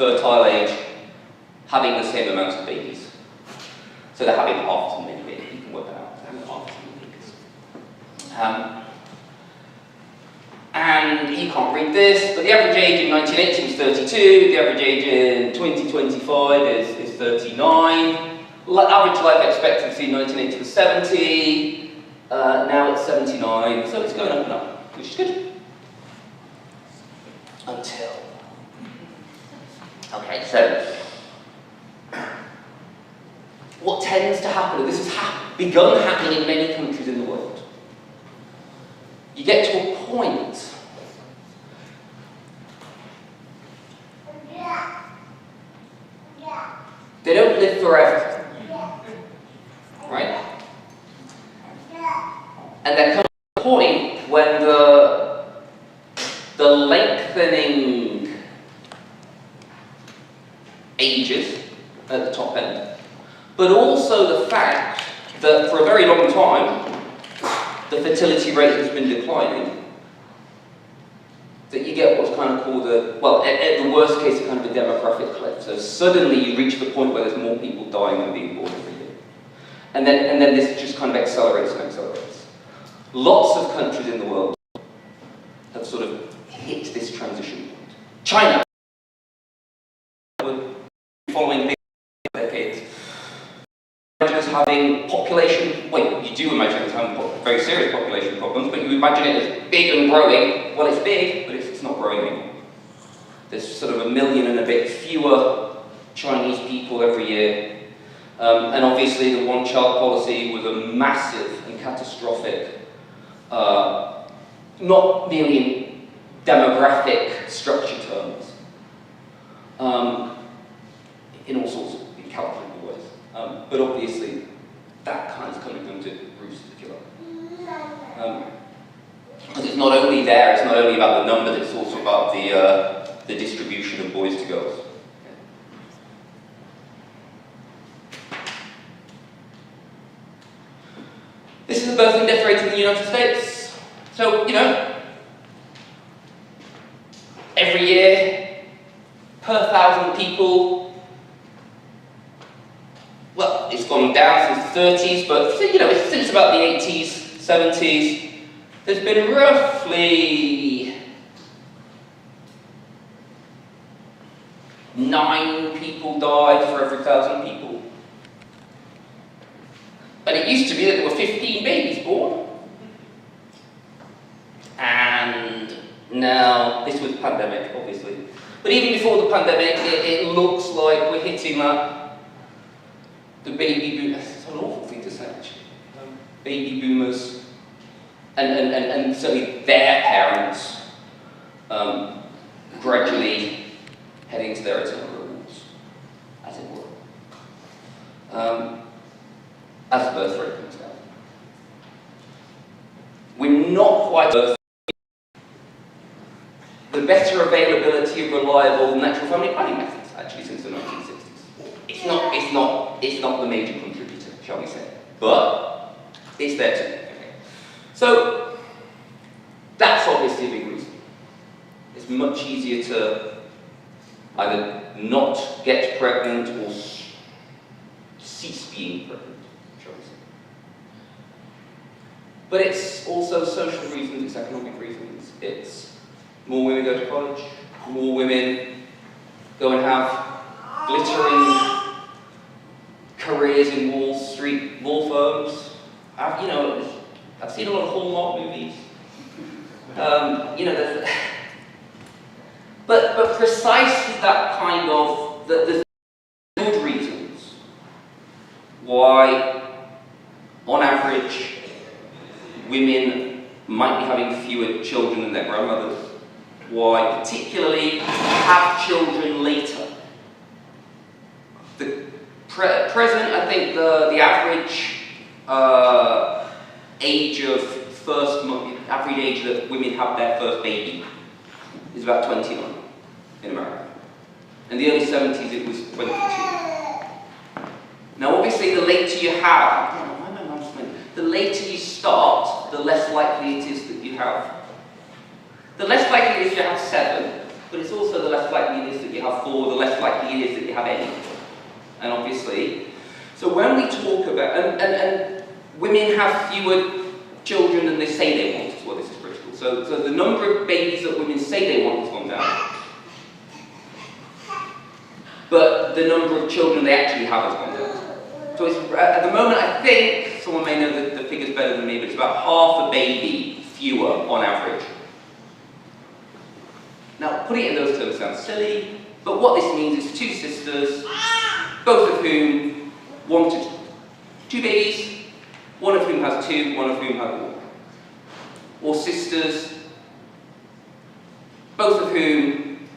fertile age having the same amount of babies. So they're having half as many babies. You can work that out. They're having half as many babies. And you can't read this, but the average age in 1980 was 32. The average age in 2025 is 39. Average life expectancy in 1980 was 70. Now it's 79. So it's going up and up, which is good. Until. Okay, so what tends to happen, and this has begun happening in many countries in the world, you get to a point they don't live forever, right? And there comes a point when the lengthening ages at the top end, but also the fact that for a very long time the fertility rate has been declining, that you get what's kind of called a, well, at the worst case, a kind of a demographic cliff. So suddenly you reach the point where there's more people dying than being born every year. And then this just kind of accelerates and accelerates. Lots of countries in the world have sort of hit this transition point. China, following decades, as having population, well, you do imagine it as having very serious population problems, but you imagine it as big and growing. Well, it's big, but it's not growing anymore. There's sort of 1 million and a bit fewer Chinese people every year. And obviously the one-child policy was a massive and catastrophic, not merely in demographic structure terms, in all sorts of incalculable ways. But obviously, that kind of coming under roost, if you like. Because it's not only there, it's not only about the numbers, it's also about the distribution of boys to girls. This is the birthing death rate in the United States. So, you know, every year, per 1,000 people, well, it's gone down since the 30s, but you know, since about the 80s, 70s, there's been roughly 9 people died for every 1,000 people. But it used to be that there were 15 babies born. And now, this was pandemic, obviously. But even before the pandemic, it looks like we're hitting that. The baby boomers, it's an awful thing to say actually. Baby boomers, and certainly their parents, gradually heading to their eternal rewards, as it were. As the birth rate comes down. We're not quite at birth rate. The better availability of reliable natural family planning methods, actually, since the 1960s. It's not the major contributor, shall we say. But it's there too. Okay. So that's obviously a big reason. It's much easier to either not get pregnant or cease being pregnant, shall we say. But it's also social reasons, it's economic reasons. It's more women go to college, more women go and have glittering careers in Wall Street law firms. I've seen a lot of Hallmark movies. But precisely that kind of, there's good reasons why, on average, women might be having fewer children than their grandmothers, why particularly have children later. The present, I think the average age that women have their first baby is about 29 in America. In the early 70s it was 22. Now obviously the later you have, the later you start, the less likely it is that you have. The less likely it is you have 7, but it's also the less likely it is that you have 4, the less ideas that you have any. And obviously, so when we talk about, and women have fewer children than they say they want as well, this is critical. So the number of babies that women say they want has gone down. But the number of children they actually have has gone down. So it's, at the moment, I think, someone may know the figures better than me, but it's about half a baby fewer on average. Now, putting it in those terms sounds silly, but what this means is 2 sisters, both of whom wanted 2 babies, one of whom has 2, one of whom has 1. Or sisters, both of whom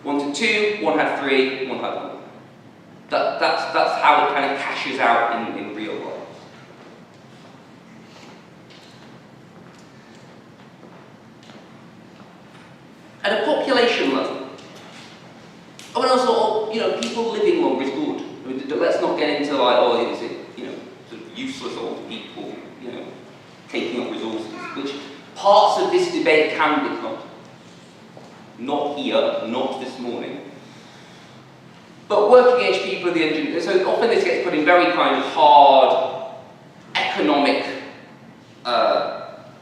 wanted 2, one had 3, one had 1. That's how it kind of cashes out in real life. At a population level, I mean, also, people living longer is good. I mean, let's not get into like, oh, is it, sort of useless old people, taking up resources, which parts of this debate can become. Not here, not this morning. But working age people are the engine, so often this gets put in very kind of hard economic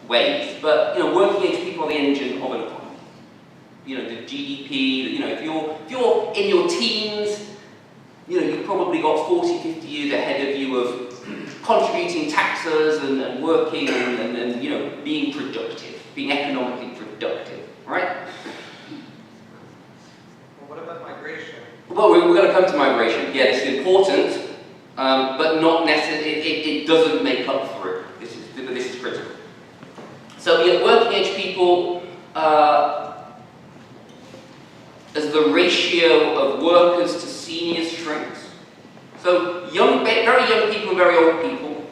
ways, but working age people are the engine of an economy. The GDP, if you're in your teens, you've probably got 40, 50 years ahead of you of contributing taxes and working and being productive, being economically productive, right? Well, what about migration? Well, we're going to come to migration. Yeah, this is important, but not necessarily. It doesn't make up for it. This is critical. So, working age people, as the ratio of workers to seniors shrinks. So, very young people and very old people.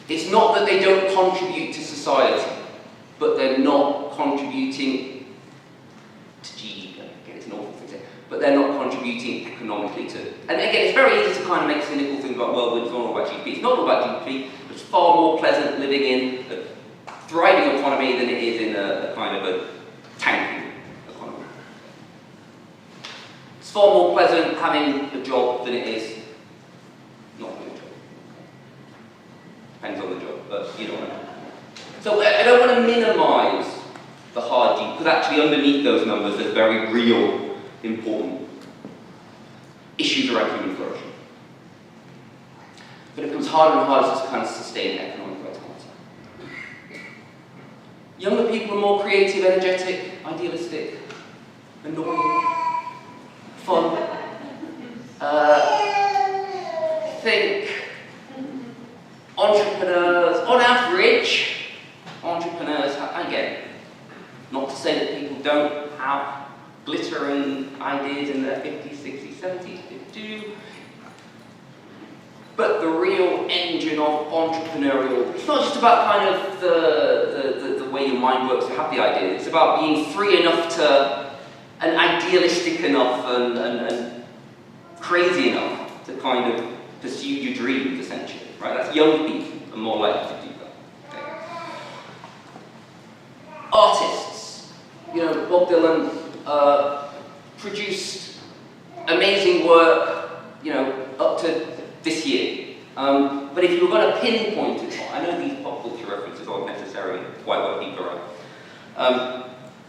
It's not that they don't contribute to society, but they're not contributing to GDP. Again, it's an awful thing to say, but they're not contributing economically to. And again, it's very easy to kind of make cynical things about, well, it's not all about GDP. It's not all about GDP. It's far more pleasant living in a thriving economy than it is in a kind of a tanking economy. It's far more pleasant having a job than it is not having a job. Depends on the job, but you know what I mean. So I don't want to minimise the hard GDP, because actually underneath those numbers there's very real, important issues around human flourishing. But it becomes harder and harder to kind of sustain economic vitality. Younger people are more creative, energetic, idealistic, annoying, fun. Think entrepreneurs, on average, entrepreneurs, again, not to say that people don't have glittering ideas in their 50s, 60s, 70s, they do. But the real engine of entrepreneurial, it's not just about kind of the way your mind works to have the idea, it's about being free enough to, and idealistic enough and crazy enough to kind of pursue your dreams, essentially, right? That's young people are more likely to do that. Okay. Artists, Bob Dylan produced amazing work, up to this year. But if you were going to pinpoint it, I know these pop culture references aren't necessarily quite what people are.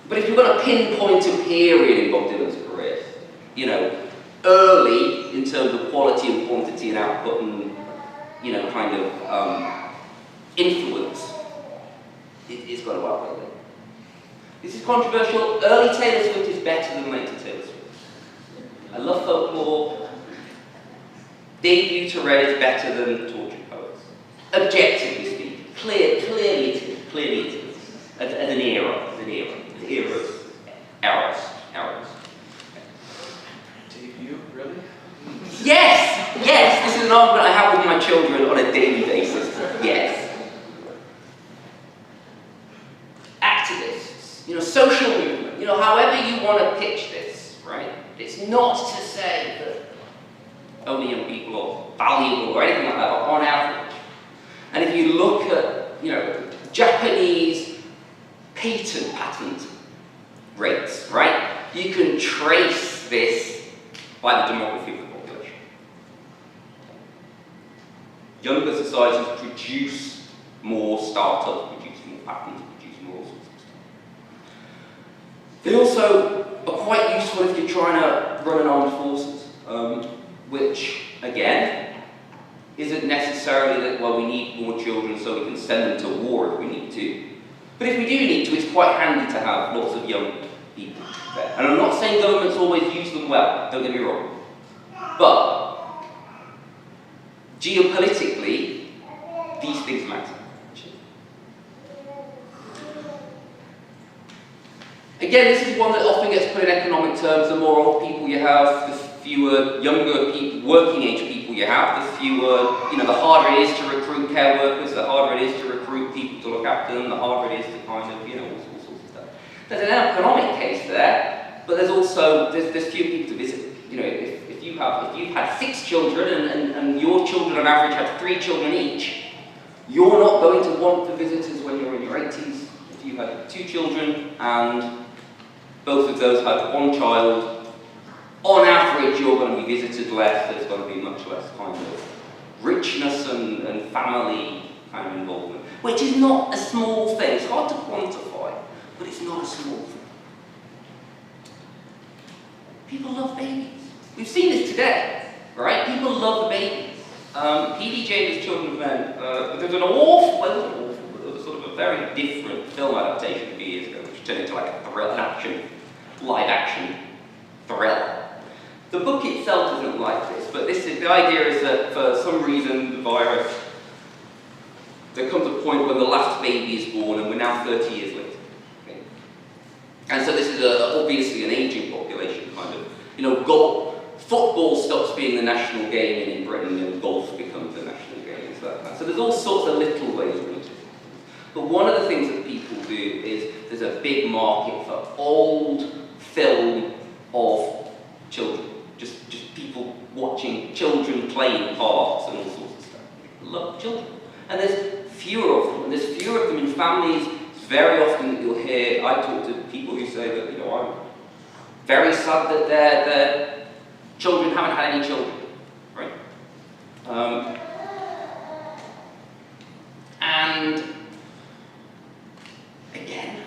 But if you're going to pinpoint a period in Bob Dylan's career, early in terms of quality and quantity and output and, kind of influence, it's got to outweigh that. This is controversial. Early Taylor Swift is better than later Taylor Swift. I love folklore. Debut to Red is better than Tortured Poets. Objectively speaking. Clearly it is. As an era. Eras. Debut, really? Yes! This is an argument I have with my children on a daily basis. Yes. Activists, social movement, however you want to pitch this, right? It's not to say that only young people are valuable or anything like that, but on average. And if you look at, Japanese patent rates, right? You can trace this by the demography of the population. Younger societies produce more startups, produce more patents, produce more all sorts of stuff. They also are quite useful if you're trying to run an armed forces, which, again, isn't necessarily that, well, we need more children so we can send them to war if we need to. But if we do need to, it's quite handy to have lots of young people there. And I'm not saying governments always use them well, don't get me wrong. But geopolitically, these things matter. Again, this is one that often gets put in economic terms. The more old people you have, the fewer younger people, working age people you have, the fewer, the harder it is to recruit care workers, the harder it is to recruit people to look after them, the harder it is to kind of, all sorts of stuff. There's an economic case there, but there's also, there's fewer people to visit. If you've had 6 children and your children on average have 3 children each, you're not going to want the visitors when you're in your 80s. If you had 2 children and both of those had 1 child, on average you're going to be visited less, there's going to be much less kind of richness and family kind of involvement, which is not a small thing. It's hard to quantify, but it's not a small thing. People love babies. We've seen this today, right? People love babies. P.D. James' Children of Men, there's an awful, well, not awful, but there was sort of a very different film adaptation a few years ago, which turned into like a thrill, live action thriller. The book itself isn't like this, but the idea is that for some reason the virus, there comes a point when the last baby is born and we're now 30 years later. Okay? And so this is obviously an aging population, kind of. Football stops being the national game in Britain and golf becomes the national game. So there's all sorts of little ways of it. But one of the things that people do is there's a big market for old film of children. Just people watching children playing parts and all sorts of stuff. People love children. And there's fewer of them. And there's fewer of them in families. It's very often that you'll hear, I talk to people who say that, I'm very sad that their children haven't had any children. Right? And again,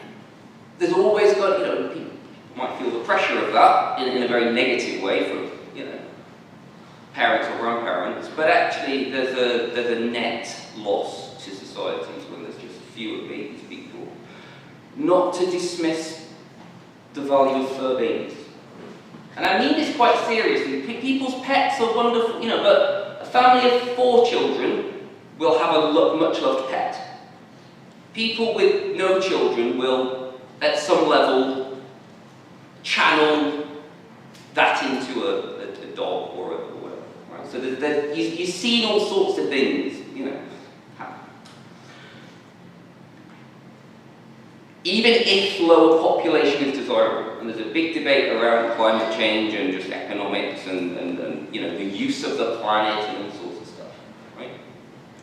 there's always got, people might feel the pressure of that in a very negative way from, parents or grandparents, but actually there's a net loss to societies when there's just fewer babies being born. Not to dismiss the value of fur babies. And I mean this quite seriously. People's pets are wonderful, but a family of 4 children will have a much loved pet. People with no children will, at some level, channel that into a dog or whatever. Right? So you've seen all sorts of things, happen. Even if lower population is desirable, and there's a big debate around climate change and just economics and the use of the planet and all sorts of stuff, right?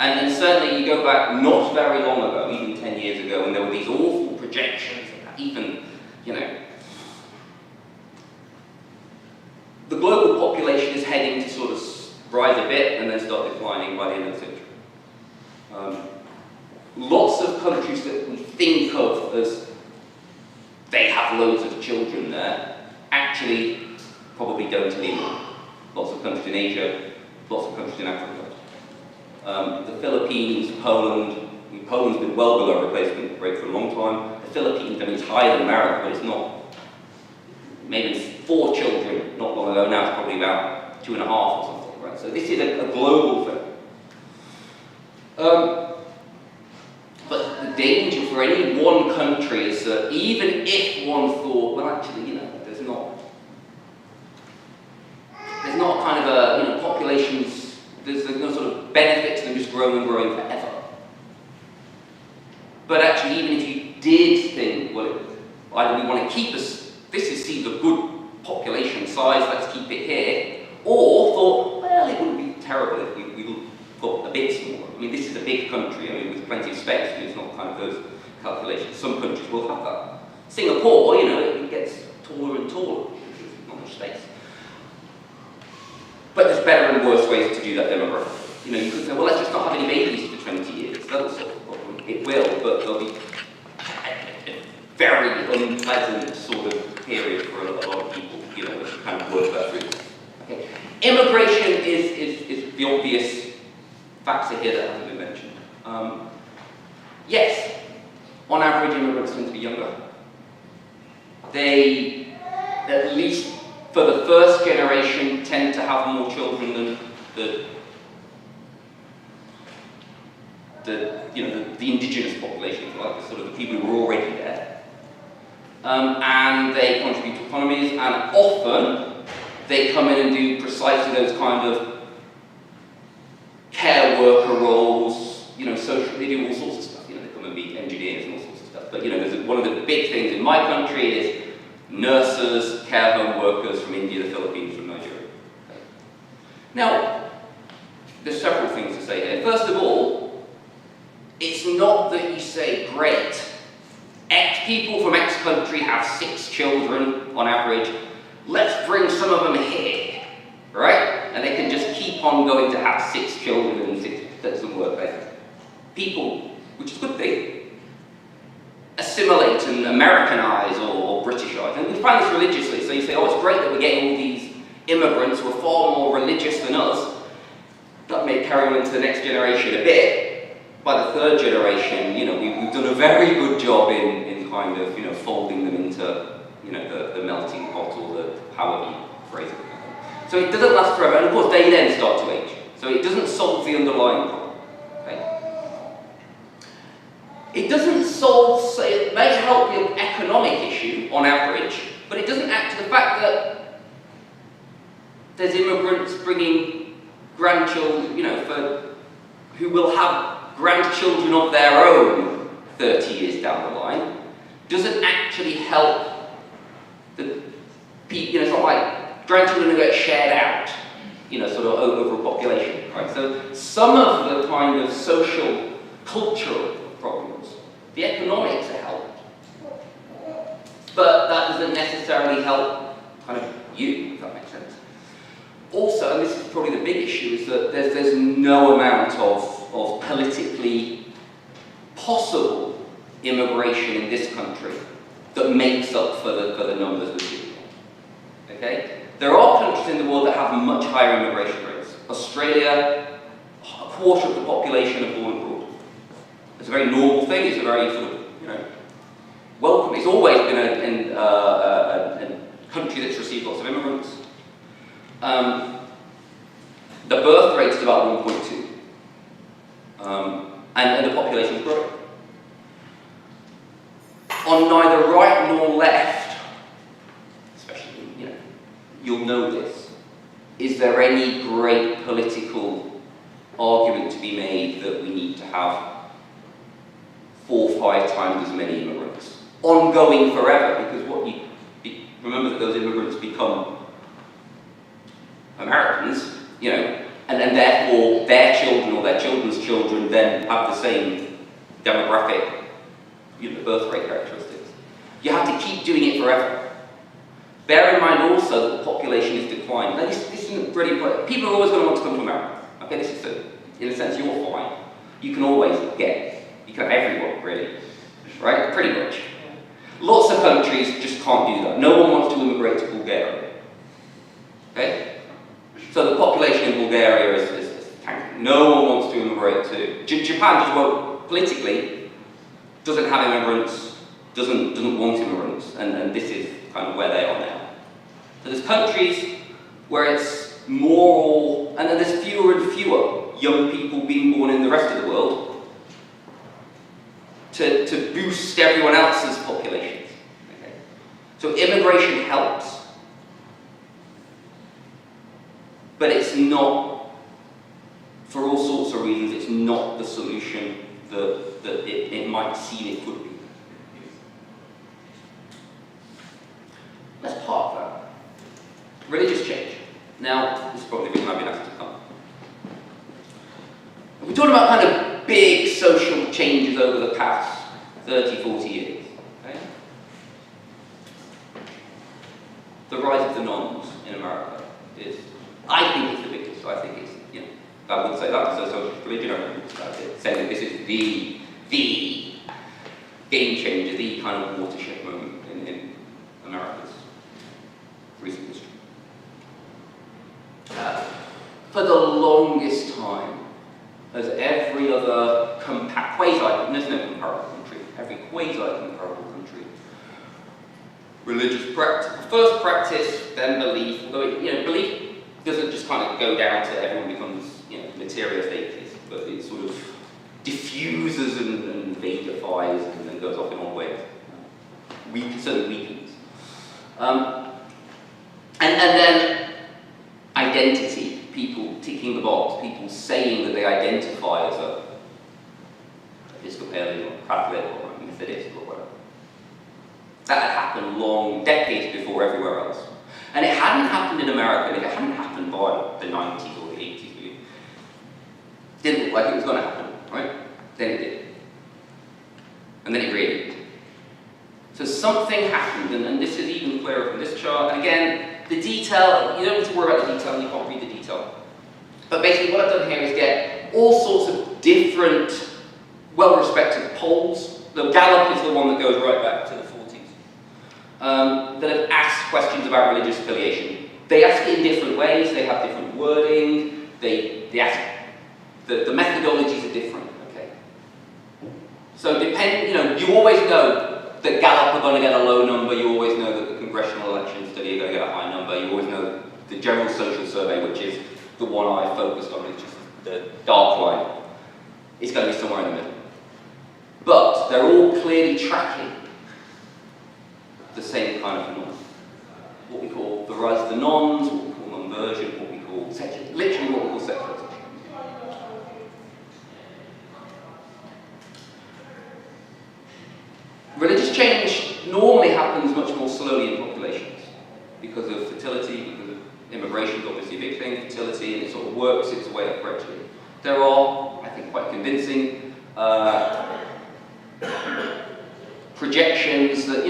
And certainly you go back not very long ago, even 10 years ago, and there were these awful projections, even, the global population is heading to sort of rise a bit and then start declining by the end of the century. Lots of countries that we think of as they have loads of children there, actually probably don't anymore. Lots of countries in Asia, lots of countries in Africa. The Philippines, Poland, Poland's been well below replacement rate for a long time. The Philippines, it's higher than America, but it's not. Maybe it's 4 children not long ago, now it's probably about 2.5 or something, right? So this is a global thing. But the danger for any one country is that even if one thought, well actually, there's not kind of a, populations, there's no sort of benefit to them just growing and growing forever. But actually, even if you did think, well, either we want to keep this seems a good population size, let's keep it here, or thought, well, it wouldn't be terrible if we got a bit smaller. This is a big country, with plenty of space, it's not kind of those calculations. Some countries will have that. Singapore, it gets taller and taller, because there's not much space. there's better and worse ways to do that demographic. You know, you could say, well, let's just not have any babies for 20 years. That'll solve the problem. It will, but there'll be a very unpleasant sort of period for a lot of people, you know, which kind of work that through. Okay. Immigration is the obvious factor here that hasn't been mentioned. Yes, on average, immigrants tend to be younger. They, at least for the first generation, tend to have more children than the indigenous population, like sort of the people who were already there. And they contribute to economies, and often they come in and do precisely those kind of care worker roles, you know, social, they do all sorts of stuff, you know, they come and be engineers and all sorts of stuff. But, you know, there's one of the big things in my country is nurses, care home workers from India, the Philippines, from Nigeria. Okay. Now, there's several things to say here. First of all, it's not that you say, great, X people from X country have 6 children on average, let's bring some of them here, right? And they can just keep on going to have 6 children and 6 doesn't work there. People, which is a good thing, assimilate and Americanize or Britishize. And we find this religiously. So you say, oh, it's great that we're getting all these immigrants who are far more religious than us. That may carry on into the next generation a bit. By the 3rd generation, you know, we've done a very good job in kind of, you know, folding them into, you know, the melting pot or the, however you phrase it. So it doesn't last forever, and of course they then start to age. So it doesn't solve the underlying problem. Okay? It doesn't solve, say, it may help the economic issue on average, but it doesn't add to the fact that there's immigrants bringing grandchildren, you know, who will have grandchildren of their own 30 years down the line. Doesn't actually help the people, you know, it's not like grandchildren who get shared out, you know, sort of over a population, right? So some of the kind of social, cultural problems, the economics are helped, but that doesn't necessarily help kind of you, if that makes sense. Also, and this is probably the big issue, is that there's no amount of politically possible immigration in this country that makes up for the numbers we see. Okay? There are countries in the world that have much higher immigration rates. Australia, a quarter of the population are born abroad. It's a very normal thing. It's a very sort of, you know, welcome. It's always been a country that's received lots of immigrants. The birth rate is about 1.2, and the population is growing. On neither right nor left, especially, you know, you'll know this, is there any great political argument to be made that we need to have 4 or 5 times as many immigrants, ongoing forever? Because remember that those immigrants become Americans, you know, and therefore their children or their children's children then have the same demographic, you know, birth rate characteristics. You have to keep doing it forever. Bear in mind also that the population is declining. Now this isn't really, people are always going to want to come to America. Okay, this is in a sense, you're fine. You can always you can have everyone, really, right? Pretty much. Lots of countries just can't do that. No one wants to immigrate to Bulgaria. Okay? So the population in Bulgaria is tanking. No one wants to immigrate to Japan. Just won't, politically, doesn't have immigrants, doesn't want immigrants, and this is kind of where they are now. So there's countries where it's more, and then there's fewer and fewer young people being born in the rest of the world to boost everyone else's populations. Okay? So immigration helps. But it's not, for all sorts of reasons, it's not the solution that it might seem it could be. Let's park that. Religious change. Now, this is probably the reason I've been asked to come. We're talking about kind of big social changes over the past 30, 40 years. Okay? The rise of the noms in America is, I think, it's the biggest. the game changer, the kind of watershed moment in America's recent history. For the longest time, as every other there's no comparable country, every quasi-comparable country, religious practice, first practice, then belief, although belief doesn't just kind of go down to everyone becomes materialist atheist, but it sort of diffuses and vagifies and then goes off in all ways. Certainly weakens. And then identity, people ticking the box, people saying that they identify as a Episcopalian or Catholic or Methodist or whatever. That had happened decades before everywhere else. And it hadn't happened in America, and it hadn't happened by the 90s or the 80s, really. Didn't look like it was going to happen, right? Then it did. And then it really did. So something happened, and this is even clearer from this chart. And again, the detail, you don't need to worry about the detail, you can't read the detail. But basically what I've done here is get all sorts of different, well-respected polls. The Gallup is the one that goes right back to the 40s, that have asked questions about religious affiliation. They ask it in different ways, they have different wording, they ask, the methodologies are different, okay? So you always know that Gallup are going to get a low number, you always know that the Congressional Election Study are going to get a high number, you always know the General Social Survey, which is the one I focused on, which is the dark line, is going to be somewhere in the middle. But they're all clearly tracking the same kind of phenomenon. What we call the rise of the nones, what we call conversion, what we call secular, literally what we call secularization. Religious change normally happens much more slowly in populations because of fertility, because of immigration is obviously a big thing, fertility, and it sort of works its way up gradually. There are, I think, quite convincing projections that,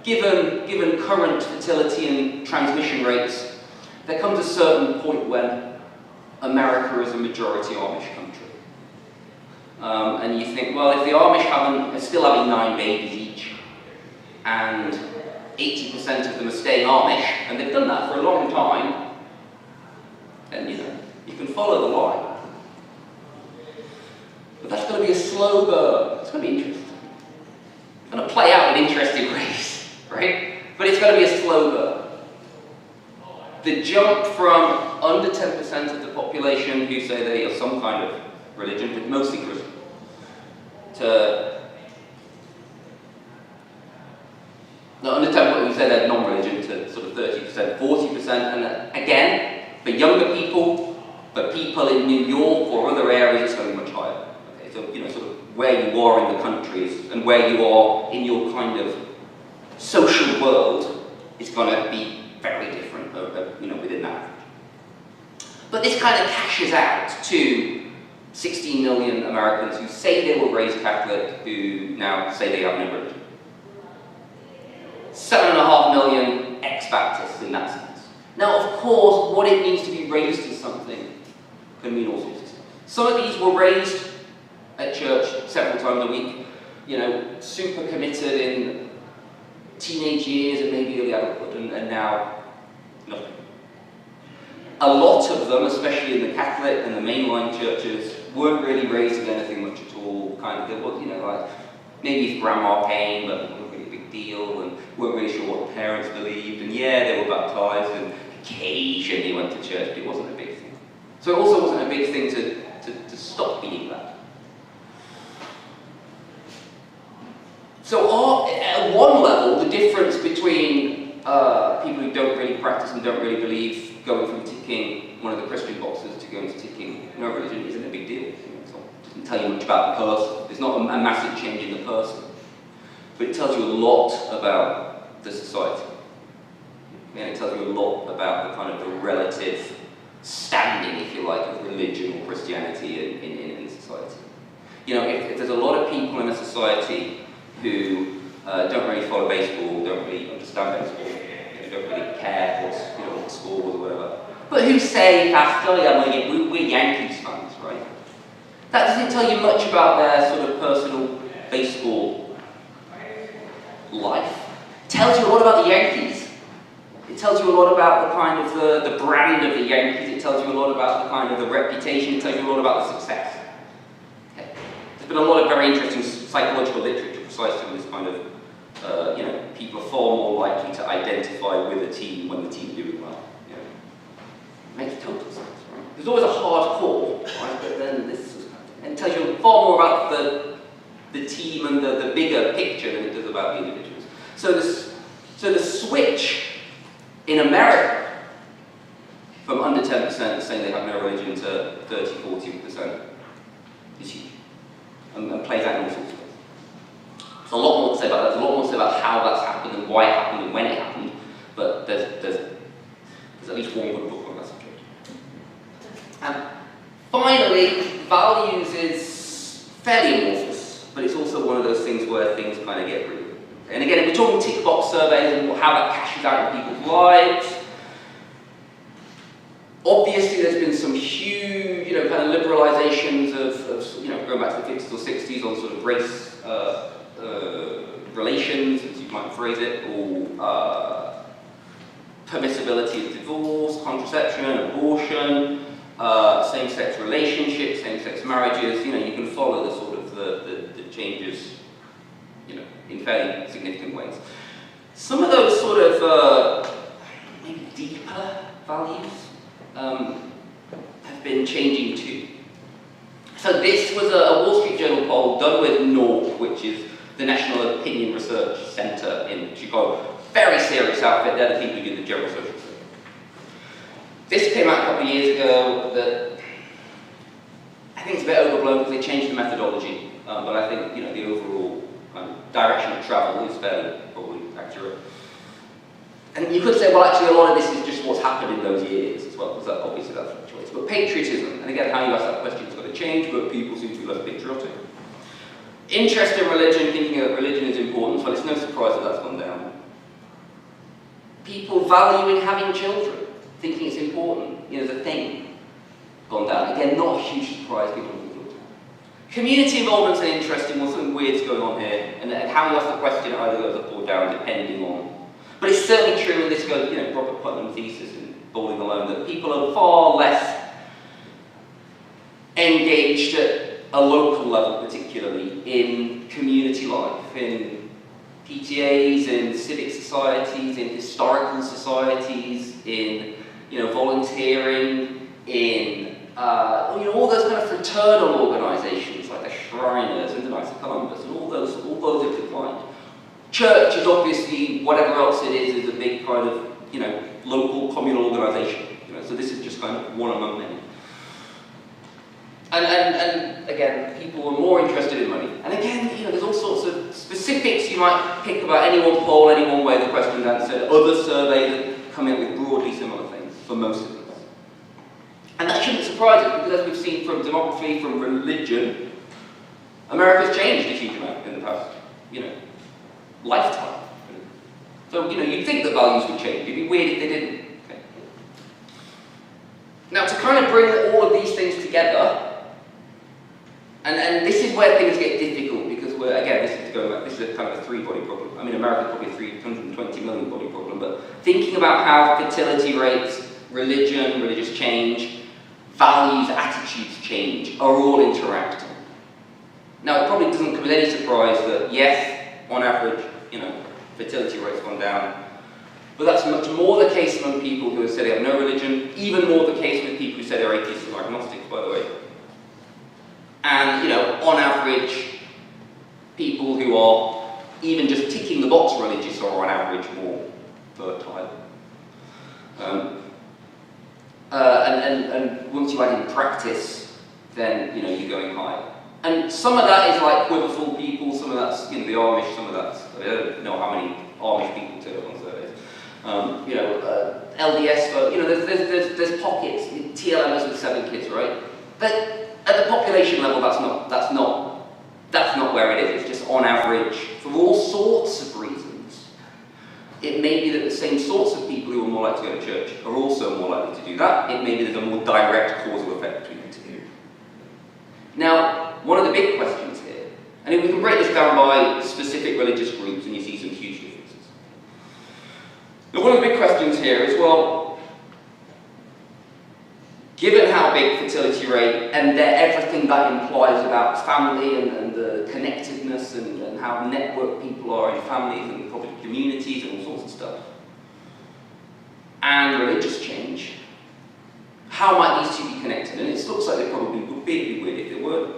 given current fertility and transmission rates, there comes a certain point when America is a majority Amish country. And you think, well, if the Amish are still having 9 babies each, and 80% of them are staying Amish, and they've done that for a long time, then you can follow the line. But that's going to be a slow burn. It's going to be interesting. It's going to play out in interesting ways, right? But it's going to be a slow burn. The jump from under 10% of the population who say they are some kind of religion, but mostly Christian, to under 10% who say they're non-religion, to sort of 30%, 40%, and again, for younger people, for people in New York or other areas, it's going to be much higher. Okay, so sort of where you are in the countries and where you are in your kind of social world is going to be very different, within that. But this kind of cashes out to 16 million Americans who say they were raised Catholic, who now say they have no religion. 7.5 million ex-Baptists in that sense. Now, of course, what it means to be raised as something can mean all sorts of things. Some of these were raised at church several times a week, super committed in teenage years and maybe early adulthood, and now nothing. A lot of them, especially in the Catholic and the mainline churches, weren't really raised with anything much at all. Kind of, there was, like maybe if grandma came, but it wasn't really a big deal, and weren't really sure what the parents believed. And yeah, they were baptized and occasionally went to church, but it wasn't a big thing. So it also wasn't a big thing to stop being that. So at one level, the difference between people who don't really practice and don't really believe going from ticking one of the Christian boxes to going to ticking no religion isn't a big deal. It doesn't tell you much about the person. It's not a massive change in the person. But it tells you a lot about the society. And it tells you a lot about the kind of the relative standing, if you like, of religion or Christianity in society. If there's a lot of people in a society who don't really follow baseball, don't really understand baseball, don't really care what scores or whatever, but who say, Pastor, we're Yankees fans, right? That doesn't tell you much about their sort of personal baseball life. It tells you a lot about the Yankees. It tells you a lot about the kind of the brand of the Yankees. It tells you a lot about the kind of the reputation. It tells you a lot about the success. Okay. There's been a lot of very interesting psychological literature precisely on this kind of, people are far more likely to identify with a team when the team's doing well. You know. It makes total sense, right? There's always a hard core, right? But then this is, and it tells you far more about the team and the bigger picture than it does about the individuals. So the switch in America from under 10% saying they have no religion to 30, 40% is huge. And plays out in all sorts of ways. There's a lot more to say about that. There's a lot more to say about how that's happened and why it happened and when it happened. But there's at least one good book on that subject. And finally, values is fairly amorphous, but it's also one of those things where things kind of get real. And again, if we're talking tick box surveys and how that cashes out in people's lives, obviously there's been some huge, kind of liberalizations of going back to the 50s or 60s on sort of race relations, as you might phrase it, or permissibility of divorce, contraception, abortion, same-sex relationships, same-sex marriages. You can follow the sort of the changes, in fairly significant ways. Some of those sort of maybe deeper values have been changing too. So this was a Wall Street Journal poll done with NORC, which is the National Opinion Research Center in Chicago. Very serious outfit. They're the people who do the general social survey. This came out a couple of years ago. That I think it's a bit overblown because they changed the methodology, but I think the overall kind of direction of travel is fairly probably accurate. And you could say, well, actually, a lot of this is just what's happened in those years as well, because obviously that fluctuates. But patriotism, and again, how you ask that question is going to change, but people seem to be less patriotic. Interest in religion, thinking that religion is important, well, it's no surprise that that's gone down. People valuing having children, thinking it's important, the thing, gone down. Again, not a huge surprise, people don't think it. Community involvement and interest in what's something weird's going on here, and how you ask the question either goes up or down, depending on. But it's certainly true, and this goes, Robert Putnam's thesis in Bowling Alone, that people are far less engaged at a local level, particularly in community life, in PTAs, in civic societies, in historical societies, in volunteering, in all those kind of fraternal organisations like the Shriners and the Knights of Columbus, and all those are declined. Church is obviously, whatever else it is a big kind of local communal organisation. So this is just kind of one among many. And again, people were more interested in money. And again, there's all sorts of specifics you might pick about any one poll, any one way the question's answered. Other surveys that come in with broadly similar things for most of us. And that shouldn't surprise us, because as we've seen from demography, from religion, America's changed a huge amount in the past, lifetime. So, you'd think that values would change. It'd be weird if they didn't. Okay. Now, to kind of bring all of these things together, and this is where things get difficult, because this is kind of a three-body problem. I mean, America's probably a 320 million body problem, but thinking about how fertility rates, religion, religious change, values, attitudes change, are all interacting. Now, it probably doesn't come as any surprise that, yes, on average, fertility rates gone down. But that's much more the case among people who have said they have no religion, even more the case with people who say they're atheists or agnostics, by the way. And, on average, people who are even just ticking the box religious are on average more fertile. And once you add in practice, then, you're going higher. And some of that is like quiverful people, some of that's, the Amish, some of that's, I don't know how many Amish people turn up on surveys. LDS folk, there's pockets, TLMers with 7 kids, right? But at the population level, that's not where it is. It's just on average, for all sorts of reasons. It may be that the same sorts of people who are more likely to go to church are also more likely to do that. It may be there's a more direct causal effect between the two. Now, break this down by specific religious groups and you see some huge differences. Now, one of the big questions here is, well, given how big fertility rate and everything that implies about family and the connectedness and how networked people are in families and probably communities and all sorts of stuff, and religious change, how might these two be connected? And it looks like they probably would be. It'd be weird if they weren't.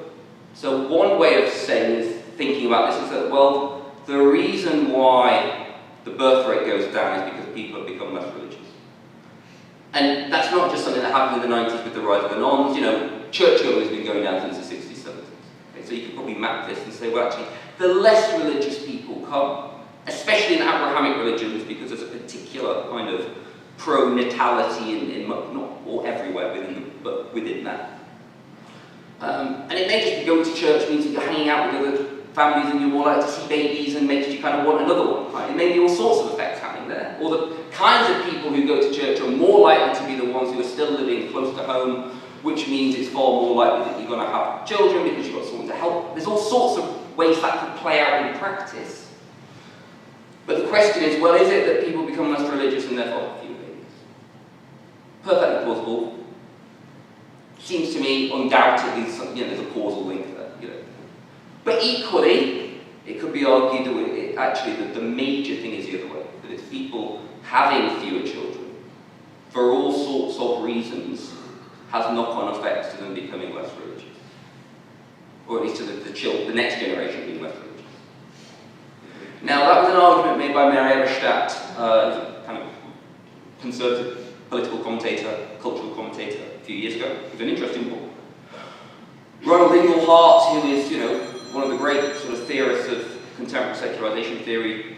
So one way of thinking about this is that, well, the reason why the birth rate goes down is because people have become less religious. And that's not just something that happened in the 90s with the rise of the nones. You know, church-going has been going down since the 60s, 70s. Okay, so you could probably map this and say, well, actually, the less religious people come, especially in Abrahamic religions, because there's a particular kind of pro-natality in not all everywhere within them, but within that. And it may just be going to church means that you're hanging out with other families and you're more likely to see babies and makes you kind of want another one. Right? It may be all sorts of effects happening there. Or the kinds of people who go to church are more likely to be the ones who are still living close to home, which means it's far more likely that you're going to have children because you've got someone to help. There's all sorts of ways that could play out in practice. But the question is, well, is it that people become less religious and therefore have fewer babies? Perfectly plausible. Seems to me undoubtedly there's a causal link there. But equally, it could be argued that actually the major thing is the other way, that it's people having fewer children for all sorts of reasons has knock-on effects to them becoming less religious, or at least to the next generation being less religious. Now, that was an argument made by Mary Eberstadt, a kind of conservative political commentator, cultural commentator, a few years ago. It's an interesting book. Ronald Inglehart, who is, one of the great sort of theorists of contemporary secularization theory,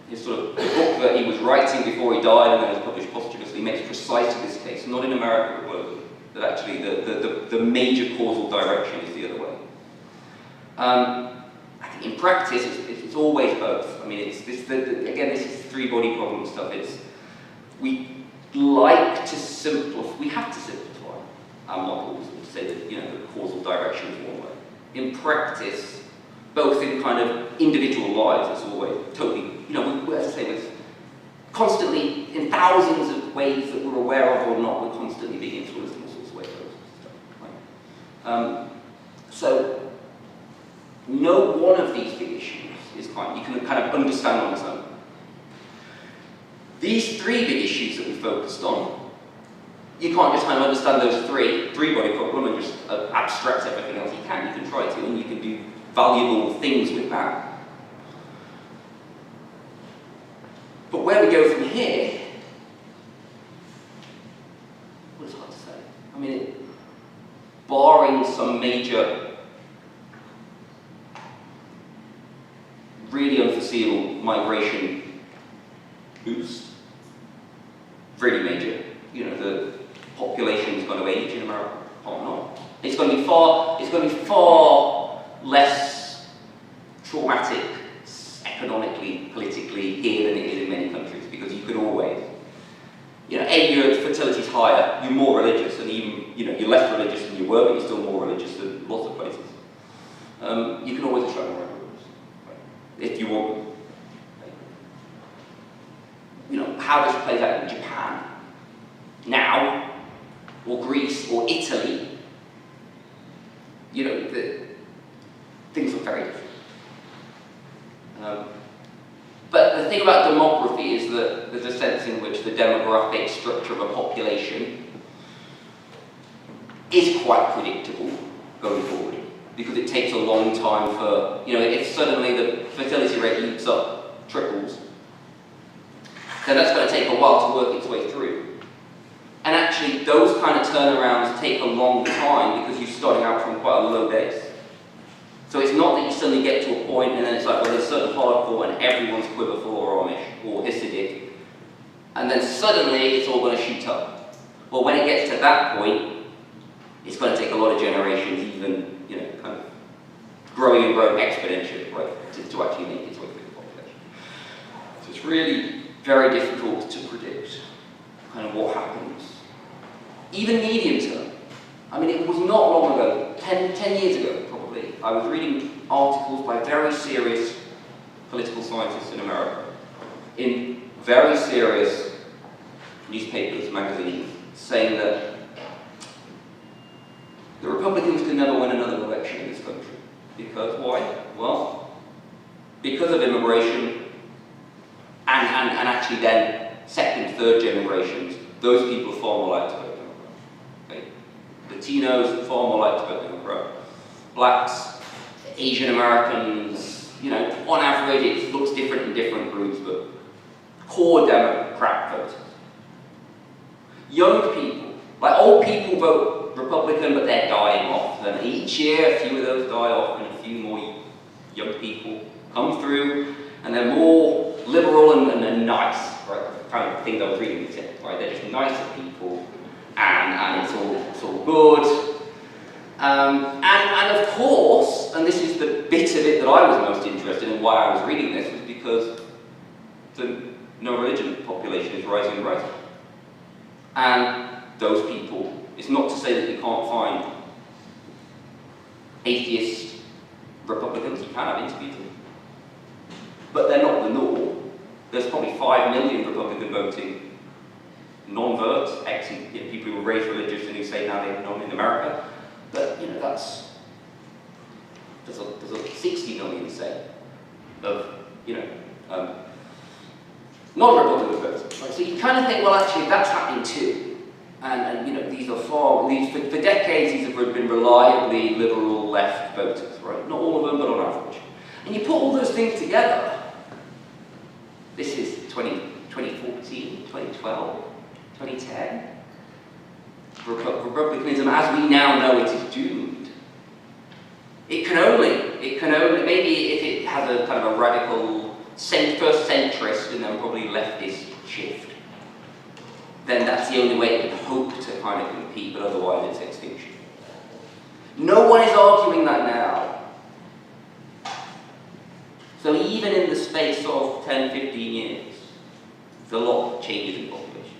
his sort of the book that he was writing before he died and then was published posthumously makes precisely this case, not in America but globally, that actually the major causal direction is the other way. I think in practice it's always both. I mean, again, this is three-body problem stuff. We like to simplify, we have to simplify our models and say that, the causal direction is one way. In practice, both in kind of individual lives, it's always totally, as I say, with constantly, in thousands of ways that we're aware of or not, we're constantly being influenced in all sorts of ways. Right? So, no one of these big issues is you can kind of understand on its own. These three big issues that we focused on, you can't just kind of understand those three-body problem and just abstract everything else. You can try to, and you can do valuable things with that. But where we go from here, well, it's hard to say. I mean, barring some major, really unforeseeable migration boost, really major, the population's going to age in America, or not. It's going to be far less traumatic economically, politically here than it is in many countries, because you can always, your fertility's higher, you're more religious, and even, you're less religious than you were, but you're still more religious than lots of places. You can always attract more immigrants, right? If you want. How this plays out in Japan now, or Greece, or Italy, things look very different. But the thing about demography is that there's a sense in which the demographic structure of a population is quite predictable going forward, because it takes a long time for, if suddenly the fertility rate leaps up, triples, then that's going to take a while to work its way through. And actually, those kind of turnarounds take a long time because you're starting out from quite a low base. So it's not that you suddenly get to a point and then it's like, well, there's certain hardcore and everyone's quiverful or Amish or Hasidic, and then suddenly it's all going to shoot up. Well, when it gets to that point, it's going to take a lot of generations, even, kind of growing and growing exponentially, right, to actually make its way through the population. So it's really very difficult to predict kind of what happens. Even medium term. I mean, it was not long ago, 10 years ago probably, I was reading articles by very serious political scientists in America, in very serious newspapers, magazines, saying that the Republicans can never win another election in this country. Because why? Well, because of immigration, and actually then second, third generations, those people are far more likely to vote Democrat. Okay? Latinos far more likely to vote Democrat. Blacks, Asian Americans, you know, on average it looks different in different groups, but core Democrat voters. Young people, like old people vote Republican, but they're dying off. And each year a few of those die off and a few more young people come through, and they're more liberal and nice, right? The kind of thing I was reading, right? They're just nicer people, and it's all good. And of course, and this is the bit of it that I was most interested in, why I was reading this, was because the no-religion population is rising and rising. And those people, it's not to say that you can't find atheist Republicans, you can have interviews them, but they're not the norm. There's probably 5 million Republican voting non-verts, people who were raised religious and who say now they're non in America. But you know, there's a 60 million, say, of non-Republican voters. Right? So you kind of think, well, actually, that's happening too. And you know, these are for decades, these have been reliably liberal left voters, right? Not all of them, but on average. And you put all those things together. This is 2014, 2012, 2010. Republicanism, as we now know it, is doomed. It can only, maybe if it has a kind of a radical, first centrist and then probably leftist shift, then that's the only way it can hope to kind of compete, but otherwise it's extinction. No one is arguing that now. So even in the space of 10, 15 years, there's a lot of changes in population.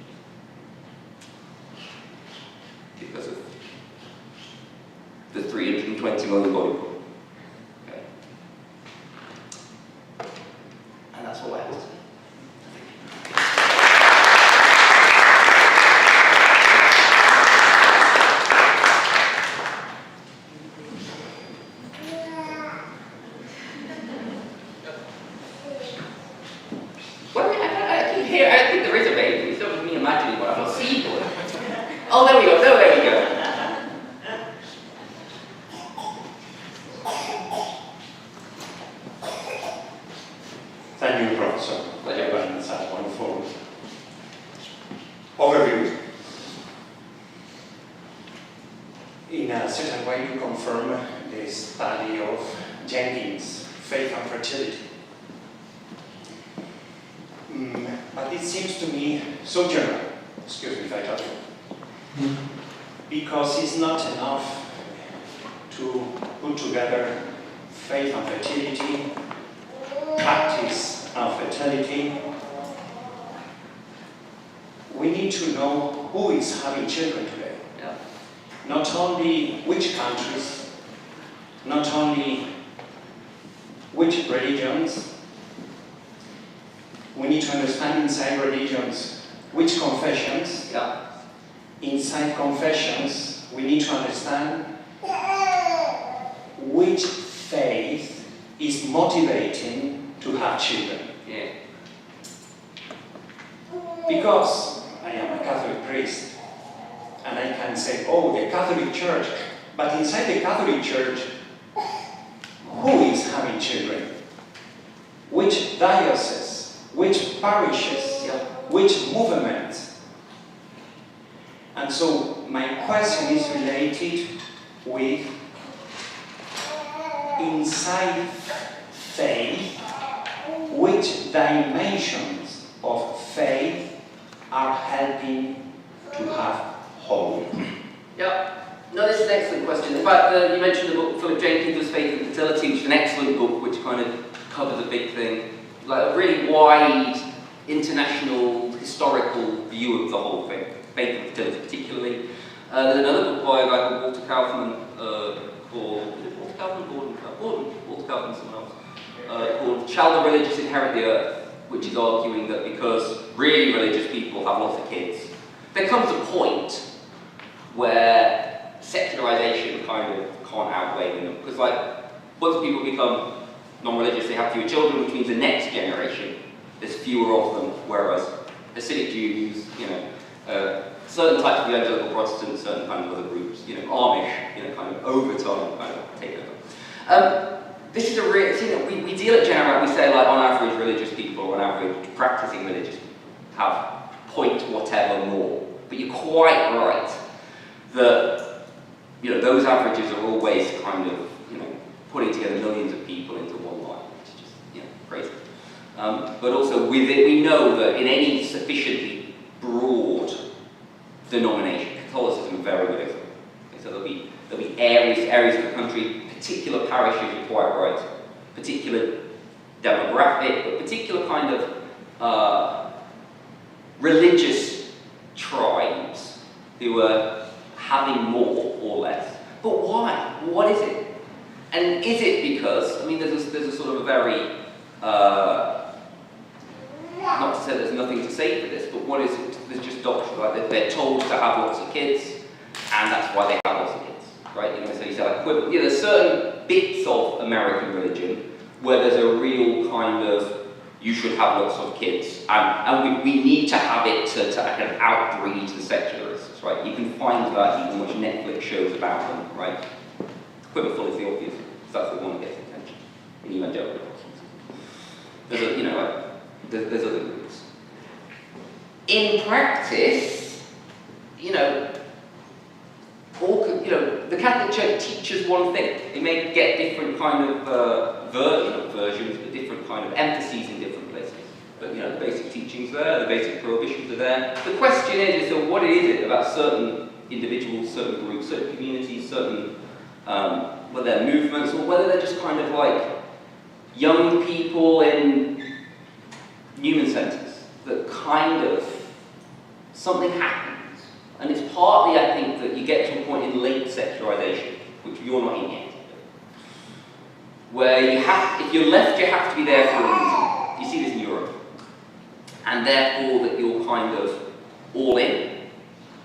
Because of the 320 million body problem. Okay. And that's all I have to say. Well, I keep hearing, I think there is a baby. It's not me imagining what I'm not seeing. Oh, there we go. There we go. Thank you, Professor. Pleasure. Wonderful overview. In a certain way, you confirm the study of Jenkins' faith and fertility. But it seems to me so general. Excuse me if I touch you. Because it's not enough to put together faith and fertility, practice and fertility. We need to know who is having children today. Yeah. Not only which countries, not only which religions. We need to understand inside religions which confessions. Yeah. Inside confessions, we need to understand which faith is motivating to have children. Yeah. Because I am a Catholic priest, and I can say, oh, the Catholic Church, but inside the Catholic Church, who is having children? Which diocese? Which parishes? Yeah. Which movements? And so my question is related with inside faith, which dimensions of faith are helping to have hope? Yeah. No, this is an excellent question. In fact, you mentioned the book Philip Jenkins' Faith and Fertility, which is an excellent book which kind of covers a big thing. Like a really wide, international, historical view of the whole thing. Faith and fertility particularly. There's another book by a guy called Walter Kaufman called, is it Walter Kaufman? myself and someone else, called Shall the Religious Inherit the Earth, which is arguing that because really religious people have lots of kids, there comes a point where secularization kind of can't outweigh them. Because like, once people become non-religious, they have fewer children, which means the next generation, there's fewer of them, whereas Hasidic Jews, certain types of evangelical Protestants, certain kind of other groups, Amish, kind of over time kind of take over. This is a real, we deal at General, we say like on average religious people, or on average practicing religious people, have point whatever more. But you're quite right that, those averages are always kind of, putting together millions of people into one line, which is just, crazy. But also with it, we know that in any sufficiently broad denomination, Catholicism is very good example. Okay, so there'll be areas of the country, particular parishes, you're quite right, particular demographic, but particular kind of religious tribes who are having more or less. But why? What is it? And is it because, there's a sort of a very, not to say there's nothing to say for this, but what is it? There's just doctrine, like they're told to have lots of kids, and that's why they have lots of kids, right? So you say like, there's certain bits of American religion where there's a real kind of, you should have lots of kids, and we need to have it to kind of outbreed the secularists, right? You can find that, you can watch Netflix shows about them, right? Quiverful is the obvious, because that's the one that gets attention in evangelical Protestants. There's other groups. In practice, the Catholic Church teaches one thing. It may get different kind of versions, but different kind of emphases in different places. But the basic teaching's there, the basic prohibitions are there. The question is so what is it about certain individuals, certain groups, certain communities, certain whether they're movements or whether they're just kind of like young people in Newman centres that kind of something happens, and it's partly I think that you get to a point in late secularization, which you're not in yet, where if you're left, you have to be there for a reason. You see this in Europe, and therefore that you're kind of all in,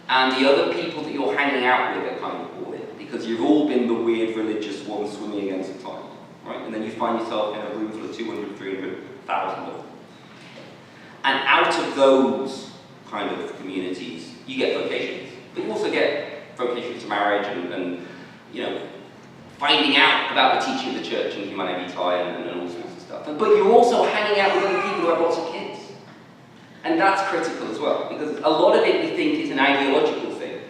and the other people that you're hanging out with are kind of all in, because you've all been the weird religious one swimming against the tide, right? And then you find yourself in a room full of 200, 300,000 of them. And out of those kind of communities, you get vocations. But you also get vocations to marriage and finding out about the teaching of the church and Humanae Vitae and all sorts of stuff. But you're also hanging out with other people who have lots of kids. And that's critical as well, because a lot of it we think is an ideological thing.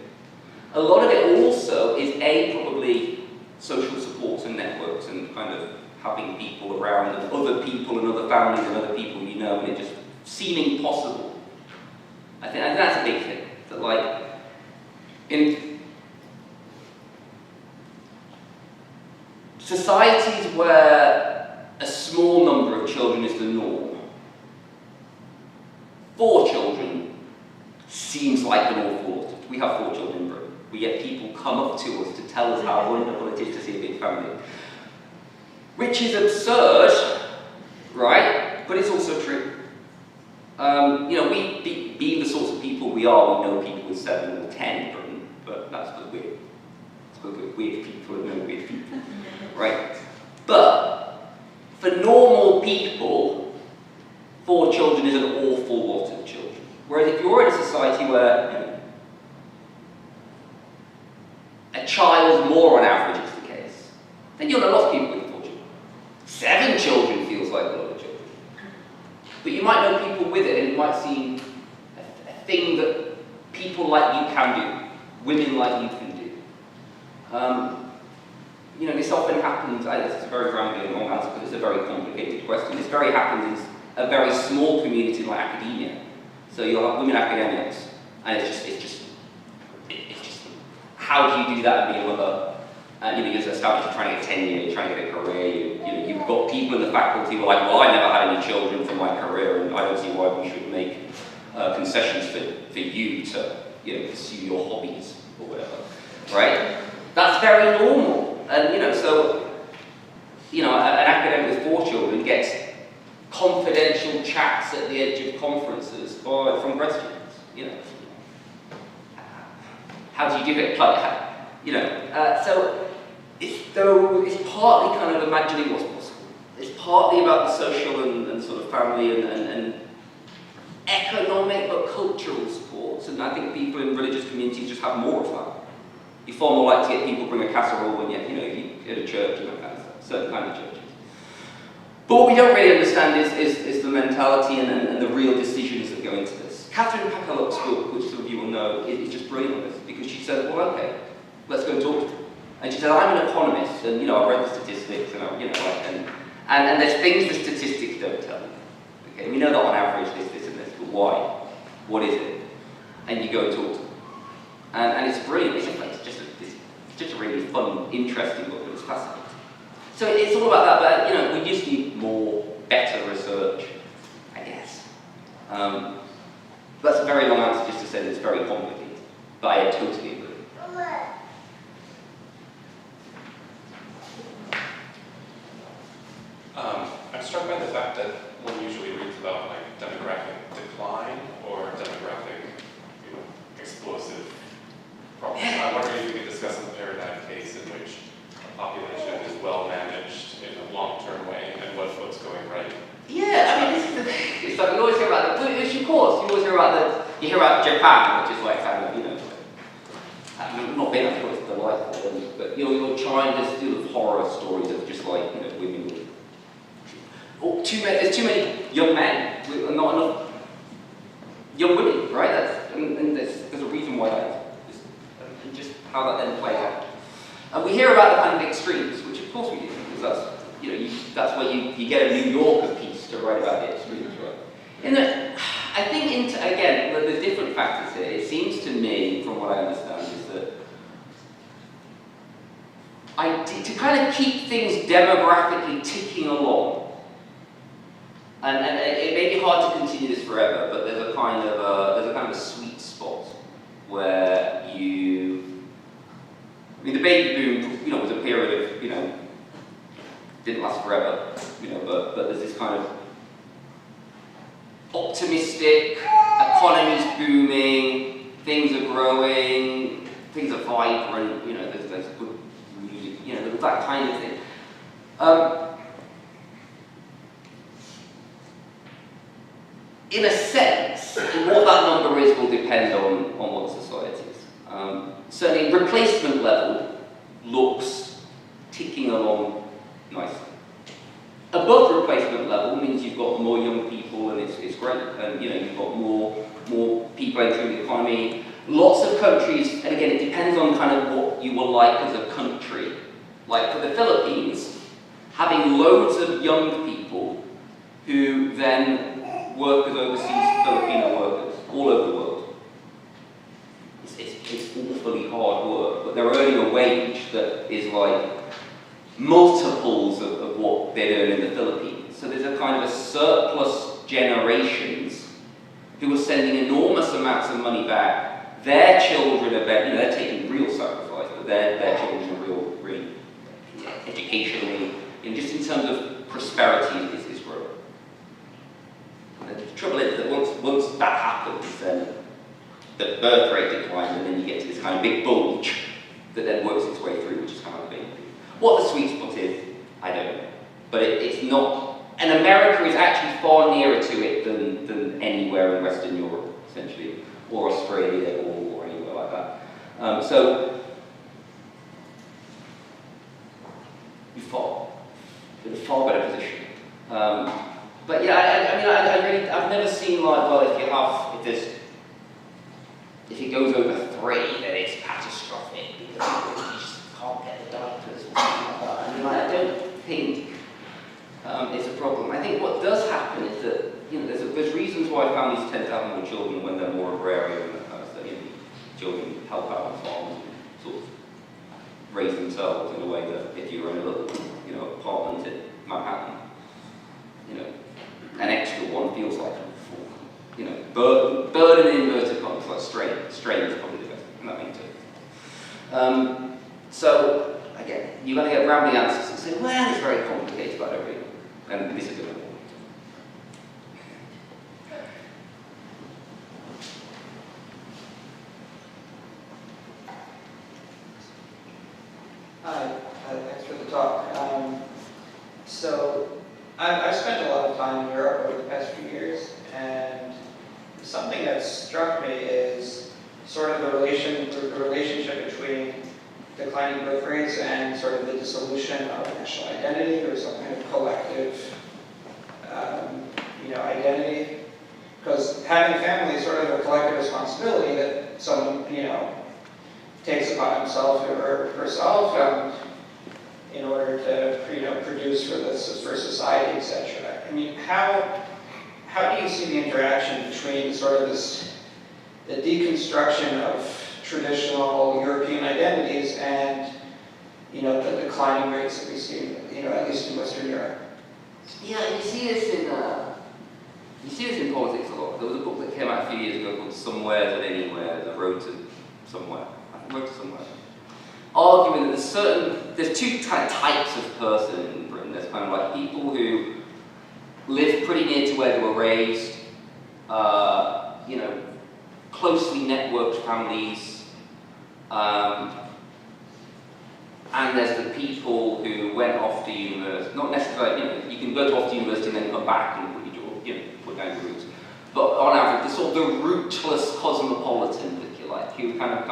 A lot of it also is probably social supports and networks and kind of having people around and other people and other families and other people and it just seeming possible. I think that's a big thing. That like, in societies where a small number of children is the norm, 4 children seems like an awful lot. We have 4 children in Britain. We get people come up to us to tell us how wonderful it is to see a big family. Which is absurd, right? But it's also true. We, being the sorts of people we are, we know people with 7 or 10 in Britain, but that's because we're weird people and know weird people, right? But for normal people, 4 children is an awful lot of children. Whereas if you're in a society where a child more on average is the case, then you'll know lots of people with 4 children. 7 children feels like a lot of children. But you might know people with it, and it might seem a thing that people like you can do, women like you can do. This often happens, this is very rambling and long answer, but it's a very complicated question. This very happens in a very small community like academia. So you'll have women academics, and it's just how do you do that and be a mother? You're established, you're trying to get tenure, you're trying to get a career, you've got people in the faculty who are like, well, I never had any children from my career, and I don't see why we should make concessions for you to pursue your hobbies or whatever, right? That's very normal, and so you know, an academic with 4 children gets confidential chats at the edge of conferences or from grad students, you know. How do you give it, like, you know, so it's partly kind of imagining what's possible. It's partly about the social and sort of family and economic but cultural supports, and I think people in religious communities just have more of that. You're far more likely to get people bring a casserole when you eat at a church and that kind of stuff, certain kind of churches. But what we don't really understand is the mentality and the real decisions that go into this. Catherine Packalock's book, which some of you will know, is just brilliant on this, because she says, well, okay, let's go and talk to them. And she said, I'm an economist, and I've read the statistics, and there's things the statistics don't tell you. Okay, we know that on average this and this, but why? What is it? And you go and talk to them. And it's brilliant. It's just a really fun, interesting book, and it's fascinating. So it's all about that, but we just need more, better research, I guess. That's a very long answer just to say that it's very complicated, but I totally agree. I'm struck by the fact that one usually reads about like demographic decline or demographic, explosive problems. I'm wondering if you could discuss a paradigm case in which a population is well managed in a long-term way and what's going right. Yeah, I mean, this is the thing. It's like you always hear about of course, you always hear about you hear about Japan, which is like kind of, I've not been, I'm sure it's delightful, but you're trying to do horror stories of just like, women with, there's too many young men, and not enough young women, right? And there's a reason why that is, and just how that then plays out. And we hear about the kind of extremes, which of course we do, because that's where you get a New Yorker piece to write about the extremes, right? And I think, again, the different factors here, it seems to me, from what I understand, is that to kind of keep things demographically ticking along, and it may be hard to continue this forever, but there's a kind of a sweet spot where the baby boom, was a period of, didn't last forever, but there's this kind of optimistic, economy's booming, things are growing, things are vibrant, there's good music, there's that kind of thing. In a sense, what that number is will depend on what society is. Certainly, replacement level looks ticking along nicely. Above replacement level means you've got more young people, and it's great. And you've got more people entering the economy. Lots of countries, and again, it depends on kind of what you will like as a country. Like for the Philippines, having loads of young people who then work as overseas Filipino workers all over the world. It's awfully hard work, but they're earning a wage that is like multiples of what they'd earn in the Philippines. So there's a kind of a surplus generations who are sending enormous amounts of money back. Their children are they're taking real sacrifice, but their children are really educationally, just in terms of prosperity is growing. And the trouble is that once that happens, then the birth rate declines, and then you get to this kind of big bulge that then works its way through, which is kind of big. What the sweet spot is, I don't know. But it's not, and America is actually far nearer to it than anywhere in Western Europe, essentially, or Australia, or anywhere like that. So, you're in a far better position. But yeah, I've never seen like, well, if it goes over 3, then it's catastrophic because you just can't get the diapers or something like that. I don't think it's a problem. I think what does happen is that there's reasons why families tend to have more children when they're more agrarian and that kind of stuff. Children help out on farms and sort of raise themselves in a way that if you were in a little apartment in Manhattan, an extra one feels like burden in inverted commas, like strain is probably the best, and that means it. So again, you're going to get rambling answers say, well, it's very complicated, I don't really know. And this is going to work. Hi, thanks for the talk. So, I've spent a lot of time in Europe over the past few years, and something that struck me is sort of the relationship between declining birth rates and sort of the dissolution of national identity or some kind of collective, identity. Because having family is sort of a collective responsibility that someone, takes upon himself or herself in order to, produce for society, etc. I mean, how do you see the interaction between sort of the deconstruction of traditional European identities and, the declining rates that we see, at least in Western Europe? Yeah, you see this in politics a lot. There was a book that came out a few years ago called Somewhere and Anywhere, The Road to Somewhere. Road to Somewhere. Arguing that there's two kind of types of person in Britain. There's kind of like people who live pretty near to where they were raised, closely networked families, and there's the people who went off to university, not necessarily, you can go off to university and then come back and put down your roots. But on average, the rootless cosmopolitan, if you like, who kind of,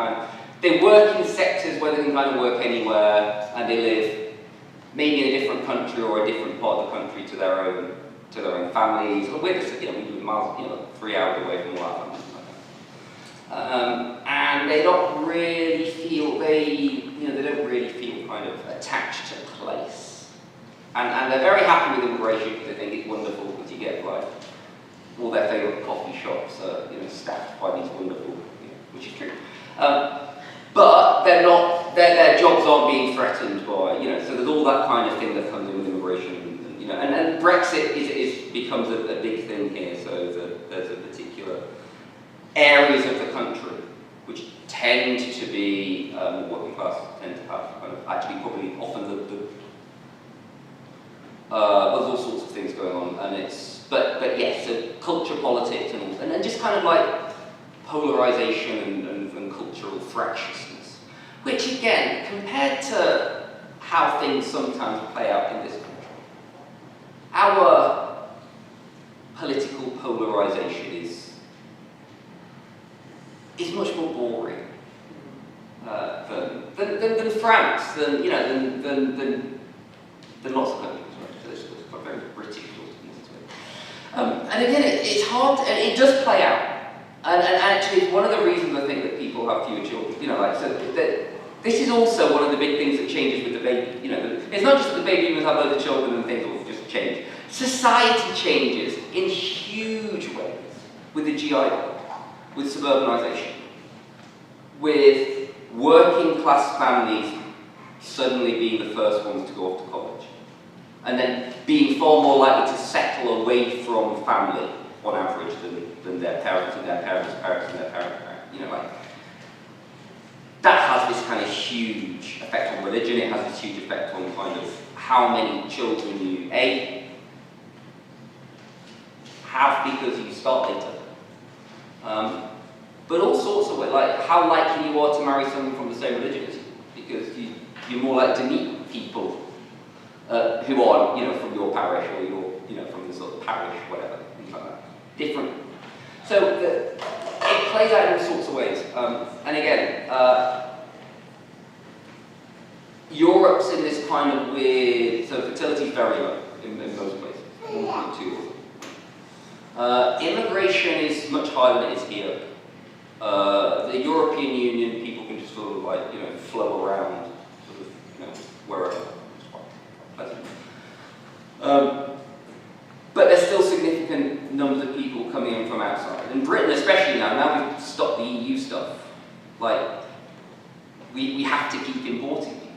they work in sectors where they can kind of work anywhere, and they live maybe in a different country or a different part of the country to their own families. We're just, we live miles, 3 hours away from all our families. And they don't really feel they don't really feel kind of attached to place. And they're very happy with immigration because they think it's wonderful because you get like all their favourite coffee shops staffed by these wonderful, which is true. But they're not, their jobs aren't being threatened by, so there's all that kind of thing that comes in with immigration, and Brexit becomes a big thing here, so there's a particular areas of the country which tend to be working class, tend to have kind of actually probably often there's all sorts of things going on, and but yes, so culture, politics, and then just kind of like polarization and cultural fractiousness, which again, compared to how things sometimes play out in this country, our political polarization is much more boring than France, than lots of countries. Right? So it's got very British sort of things to it. And again, it's hard, and it does play out. And actually, it's one of the reasons I think that people have fewer children. This is also one of the big things that changes with the baby. It's not just that the baby boomers have loads of children and things will just change. Society changes in huge ways with the GI Bill, with suburbanisation, with working class families suddenly being the first ones to go off to college, and then being far more likely to settle away from family on average than their parents and their parents' parents and their parents' parents. That has this kind of huge effect on religion. It has this huge effect on kind of how many children you have because you start later. But all sorts of ways, like how likely you are to marry someone from the same religion as you, because you're more likely to meet people who are, from your parish or you're, from the sort of parish, whatever, things like that. Different. So it plays out in all sorts of ways. And again, Europe's in this kind of weird, so fertility is very low in most places, 1.2. Immigration is much higher than it is here. The European Union, people can just sort of flow around, sort of, wherever. It's quite pleasant. But there's still significant numbers of people coming in from outside. In Britain, especially now we've stopped the EU stuff. We have to keep importing people.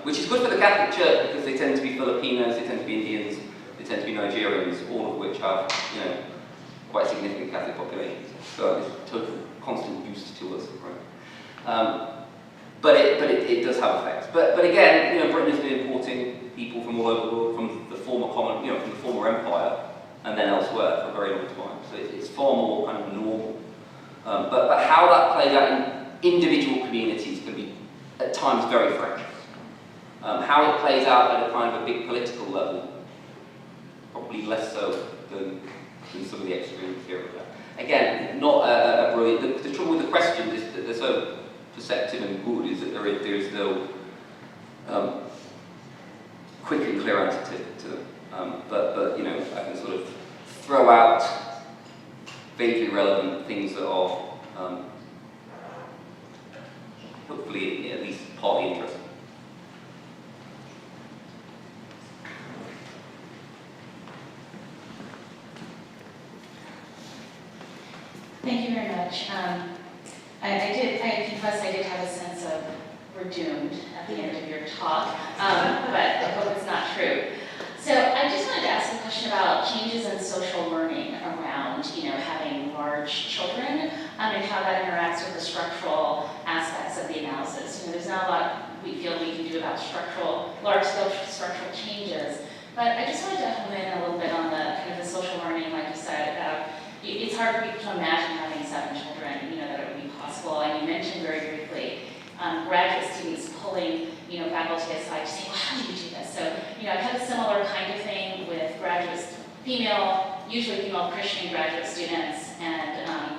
Which is good for the Catholic Church because they tend to be Filipinos, they tend to be Indians, they tend to be Nigerians, all of which have, quite significant Catholic populations. So it's a total constant boost to us, right? But it does have effects. But again, you know, Britain has been importing people from all over the world, from the former from the former empire, and then elsewhere for a very long time. So it's far more kind of normal. But how that plays out in individual communities can be at times very fractious. How it plays out at a kind of a big political level, probably less so than some of the extremes here. Again, not a brilliant. The trouble with the questions is that they're so perceptive and good, is that there is no quick and clear answer to them. But you know, I can sort of throw out vaguely relevant things that are hopefully at least partly interesting. Thank you very much. I confess I did have a sense of we're doomed at the end of your talk, but I hope it's not true. So I just wanted to ask a question about changes in social learning around, you know, having large children, and how that interacts with the structural aspects of the analysis. You know, there's not a lot we feel we can do about large-scale structural changes, but I just wanted to hone in a little bit on the kind of the social learning, like you said, about it's hard for people to imagine having 7 children, you know, that it would be possible. And you mentioned very briefly graduate students pulling, you know, faculty aside to say, well, how do you do this? So, you know, I've had a similar kind of thing with graduates, usually female Christian graduate students, and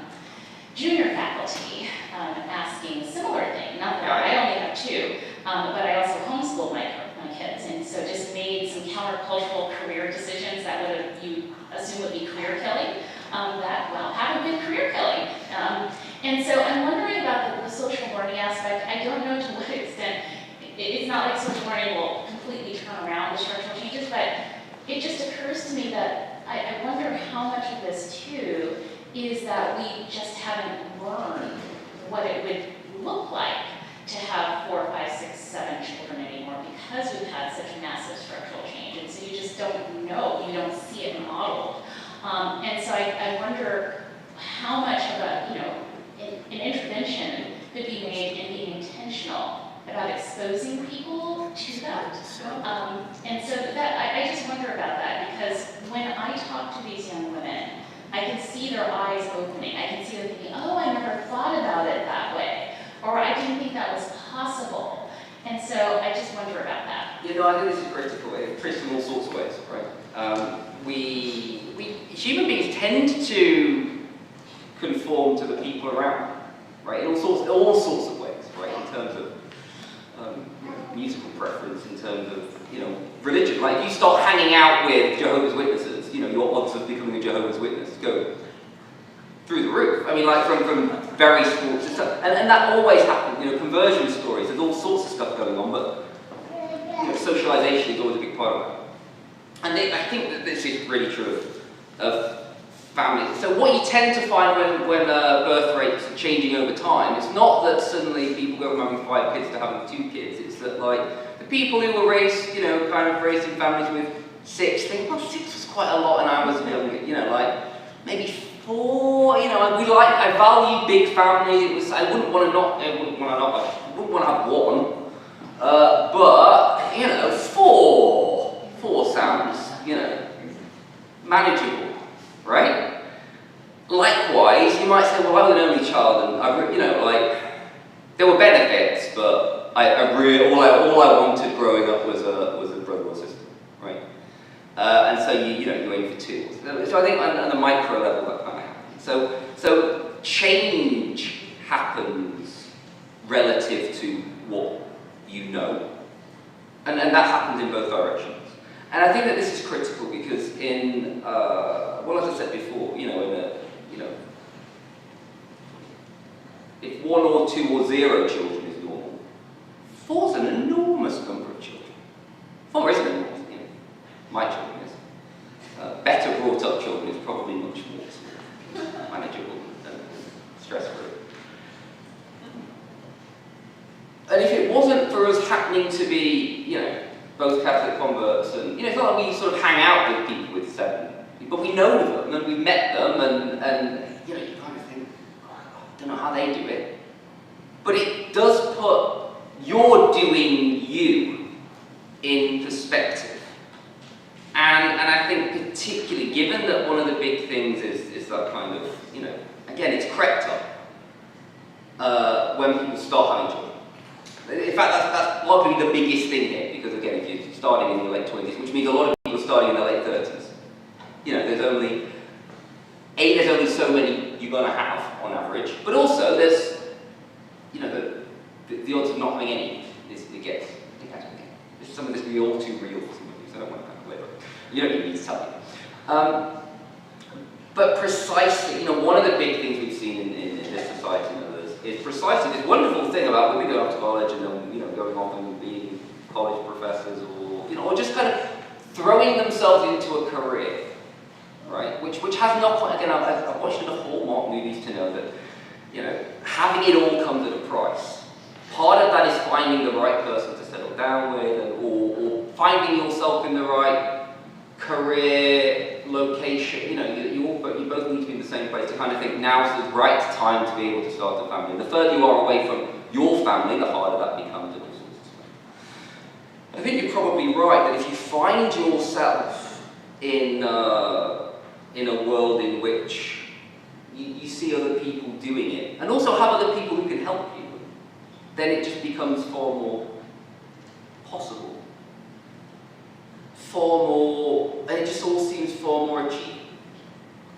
junior faculty asking a similar thing. Not that I only have 2, but I also homeschooled my kids, and so just made some countercultural career decisions that you assume would be career killing. Have a good career killing. And so I'm wondering about the social learning aspect. I don't know to what extent, it's not like social learning will completely turn around the structural changes, but it just occurs to me that I wonder how much of this too is that we just haven't learned what it would look like to have 4, 5, 6, 7 children anymore, because we've had such massive structural change. And so you just don't know, you don't see it modeled. And so I wonder how much of an intervention could be made in being intentional about exposing people to that. And so I just wonder about that, because when I talk to these young women, I can see their eyes opening. I can see them thinking, oh, I never thought about it that way, or I didn't think that was possible. And so I just wonder about that. You know, I think this is critical. It's critical in all sorts of ways, right? We human beings tend to conform to the people around, right? In all sorts of ways, right? In terms of musical preference, in terms of, you know, religion. Like, if you start hanging out with Jehovah's Witnesses, you know, your odds of becoming a Jehovah's Witness go through the roof. I mean, like, from very small to stuff. And that always happens, you know, conversion stories, there's all sorts of stuff going on, but, you know, socialization is always a big part of it. And I think that this is really true of families. So what you tend to find when birth rates are changing over time, it's not that suddenly people go from having 5 kids to having 2 kids. It's that, like, the people who were raised, you know, kind of raised in families with 6, think, well, 6 was quite a lot, and I was young, you know, like, maybe 4, you know, I value big families. I wouldn't want to have 1, but, you know, 4 sounds, you know, manageable, right? Likewise, you might say, well, I was an only child, and you know, like, there were benefits, but all I wanted growing up was a brother or sister, right? And so you aim for 2. So I think on the micro level that kind of happens. So change happens relative to what you know, and that happens in both directions. And I think that this is critical because in, well, as I said before, if 1 or 2 or 0 children is normal, 4's an enormous number of children. 4 isn't enormous, you know. My children is. Better brought up children is probably much more manageable and stress-free. And if it wasn't for us happening to be, you know, both Catholic converts, and, you know, it's not like we sort of hang out with people with 7, but we know them, and we've met them, and you know, you kind of think, oh, I don't know how they do it. But it does put when people start having children. In fact, that's likely the biggest thing here, because again, if you're starting in your late 20s, which means a lot of people are starting in their late 30s, you know, there's only so many you're going to have on average, but also there's, you know, the odds of not having any it gets some of this will be all too real for some of you, so I don't want to kind of labor it. You don't need me to tell you. But precisely, you know, one of the big things we've seen in this society and others is precisely this wonderful thing about women going off to college and then, you know, going off and being college professors, or, you know, or just kind of throwing themselves into a career, right? Which has not quite, again, I've watched enough Hallmark movies to know that, you know, having it all comes at a price. Part of that is finding the right person to settle down with, or finding yourself in the right career, location. You know, you both need to be in the same place to kind of think now's the right time to be able to start a family. And the further you are away from your family, the harder that becomes in all sorts of ways. I think you're probably right that if you find yourself in a world in which you see other people doing it, and also have other people who can help you, then it just becomes far more possible. And it just all seems far more achievable.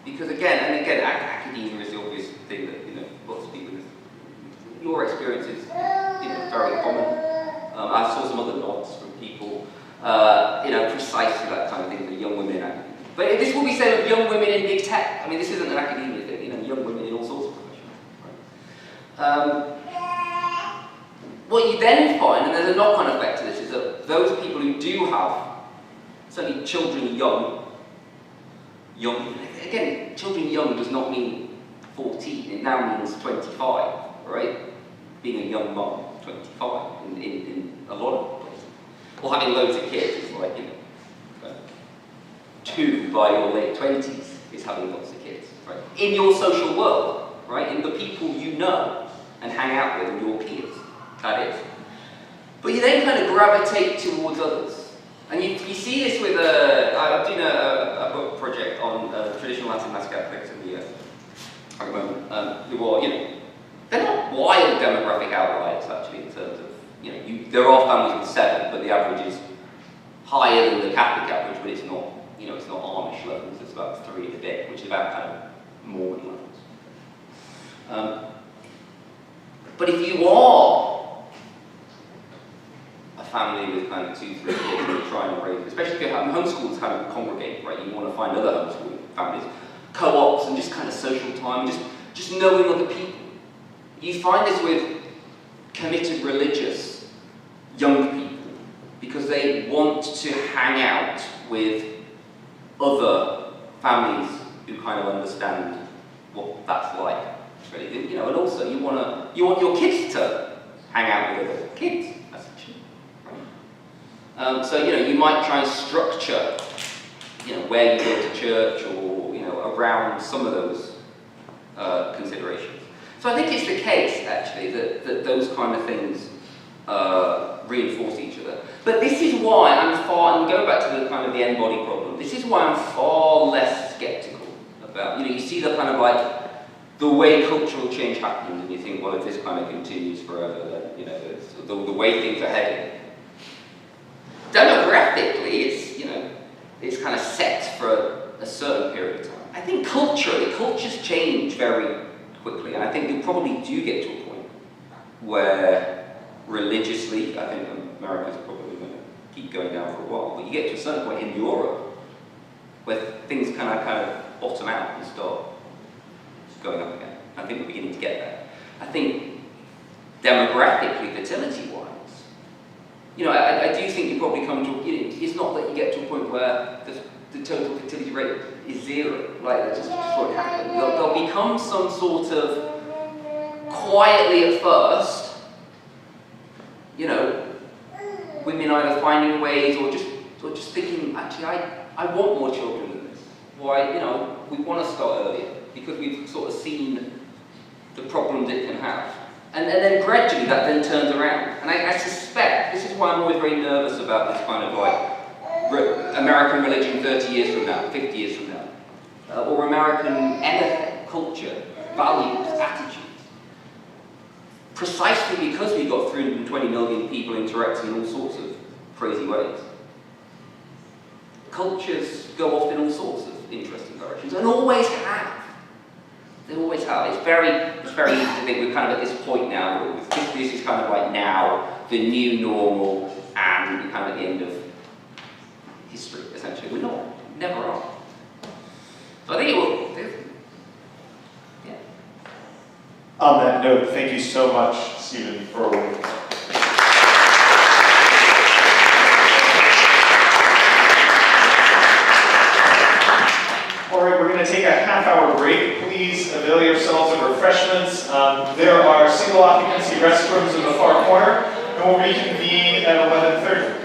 Because again, academia is the obvious thing that, you know, lots of people, your experience is, you know, very common. I saw some other nods from people, you know, precisely that kind of thing for young women in academia. But this will be said of young women in big tech. I mean, this isn't an academia thing, you know, young women in all sorts of professions. Right? What you then find, and there's a knock-on effect to this, is that those people who do have, certainly children young, again, children young does not mean 14, it now means 25, right? Being a young mum, 25, in a lot of places. Or having loads of kids is like, you know, 2 by your late 20s is having lots of kids, right? In your social world, right? In the people you know and hang out with and your peers, that is. But you then kind of gravitate towards others. And you see this with I've done a book project on traditional anti-mass Catholics in the US at the moment, who are, you know, they're not wild demographic outliers actually in terms of, you know, there are families with 7, but the average is higher than the Catholic average, but it's not, you know, it's not Amish levels, it's about 3 and a bit, which is about kind of Mormon levels. But if you are a family with kind of 2, 3 kids and you're trying to raise, especially if you're having homeschools kind of congregate, right? You want to find other homeschooling families, co-ops, and just kind of social time, just knowing other people. You find this with committed religious young people because they want to hang out with other families who kind of understand what that's like. Really, you know, and also you want your kids to hang out with other kids, essentially. Right? So you know, you might try and structure, you know, where you go to church, or you know, around some of those considerations. So I think it's the case actually that those kind of things reinforce each other. But this is why and go back to the kind of the end-body problem. This is why I'm far less skeptical about. You know, you see the kind of like the way cultural change happens, and you think, well, if this kind of continues forever, then, you know, the way things are heading. Demographically, it's, you know, it's kind of set for a certain period of time. I think culturally, cultures change very quickly, and I think you probably do get to a point where religiously, I think America's probably going to keep going down for a while, but you get to a certain point in Europe where things kind of bottom out and start going up again. I think we're beginning to get there. I think demographically, fertility-wise, you know, I do think you probably come to, you know, it's not that you get to a point where the total fertility rate is 0, like that's just what happened. There'll become some sort of, quietly at first, you know, women either finding ways or just thinking, actually, I want more children than this. Why, you know, we want to start earlier, because we've sort of seen the problems it can have. And then gradually that then turns around. And I suspect, this is why I'm always very nervous about this kind of like American religion 30 years from now, 50 years from now, or American anything, culture, values, attitudes. precisely because we've got 320 million people interacting in all sorts of crazy ways. Cultures go off in all sorts of interesting directions, and always have. They always have. It's very easy to think we're kind of at this point now, where this is kind of like now, the new normal, and we're kind of at the end of history, essentially. We're not. We never are. So I think it will. Yeah. On that note, thank you so much, Stephen, for All right, we're going to take a half-hour break. Please avail yourselves of refreshments. There are single occupancy restrooms in the far corner, and we'll reconvene at 11:30.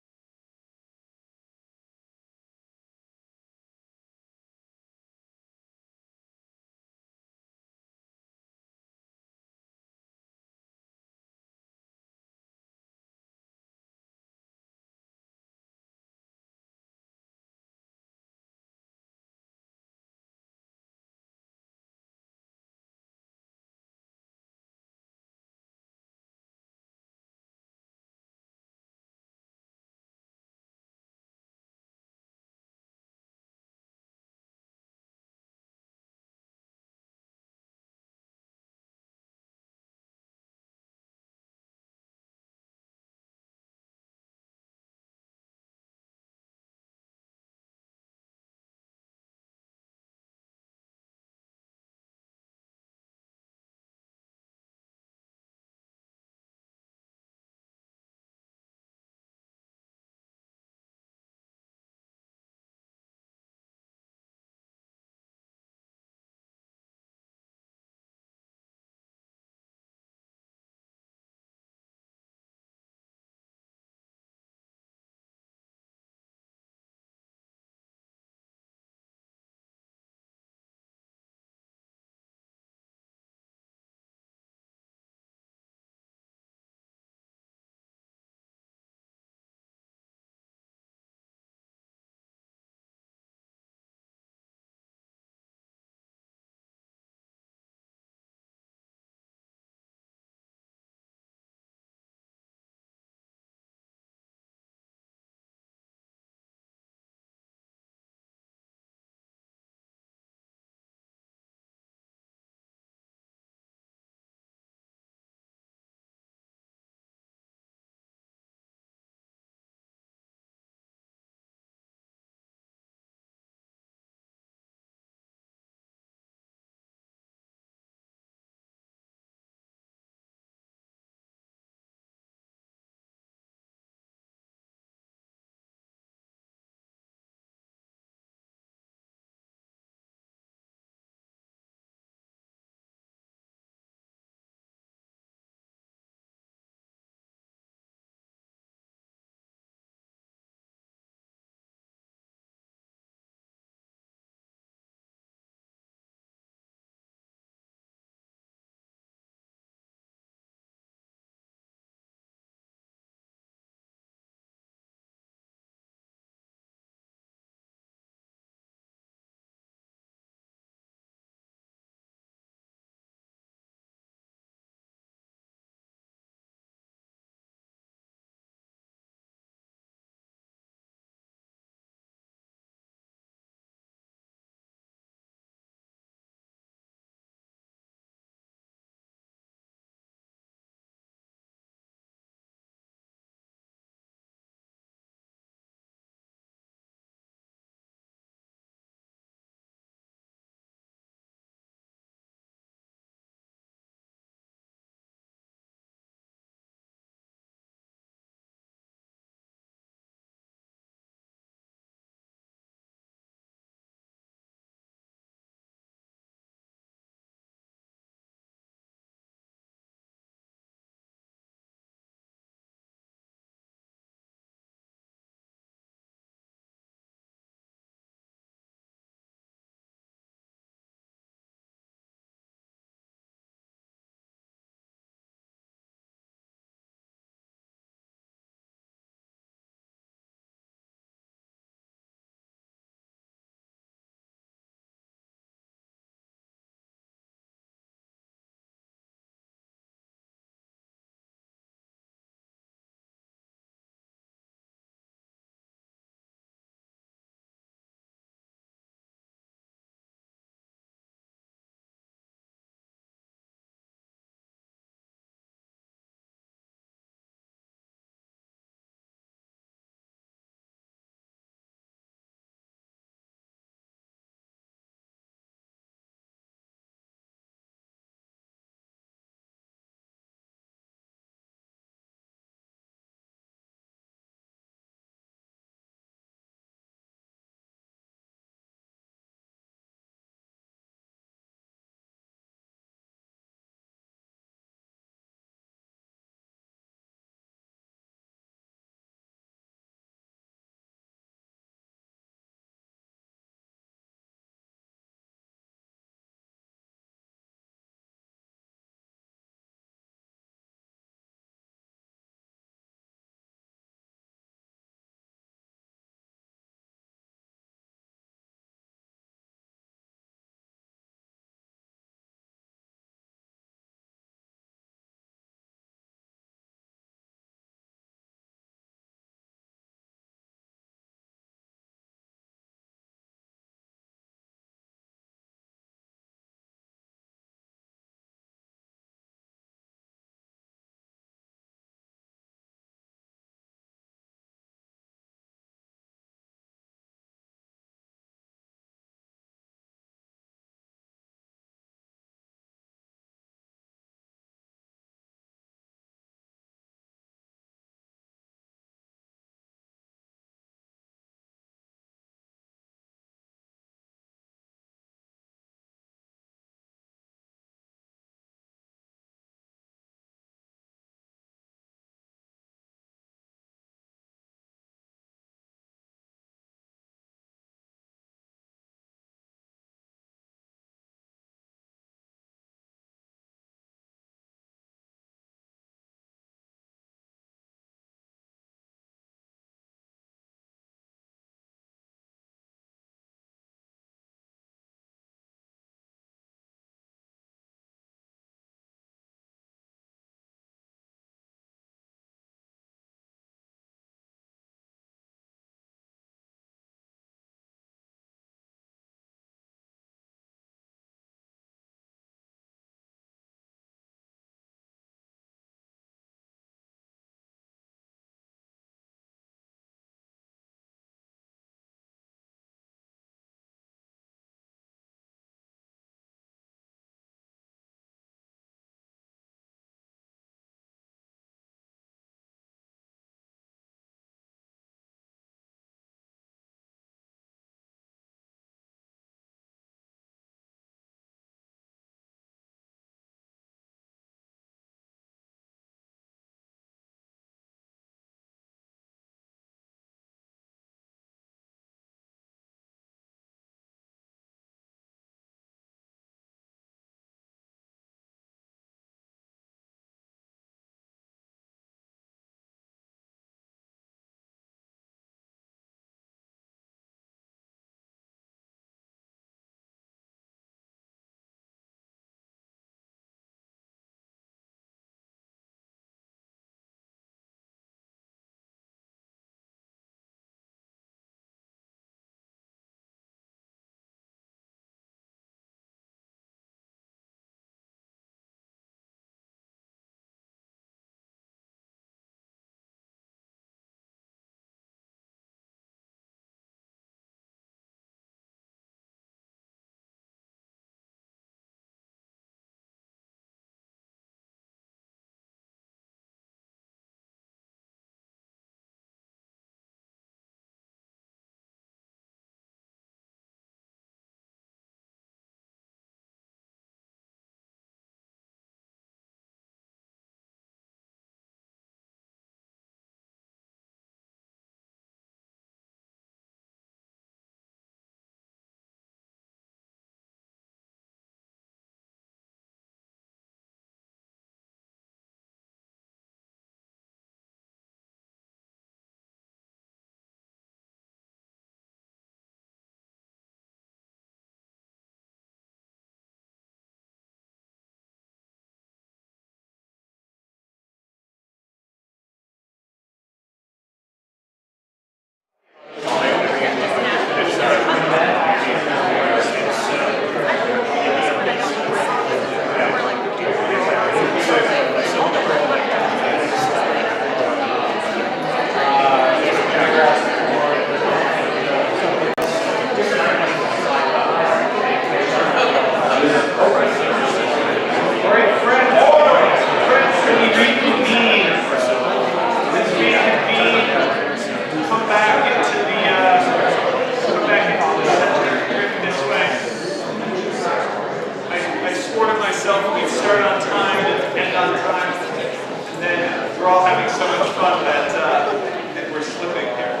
We're all having so much fun that we're slipping here.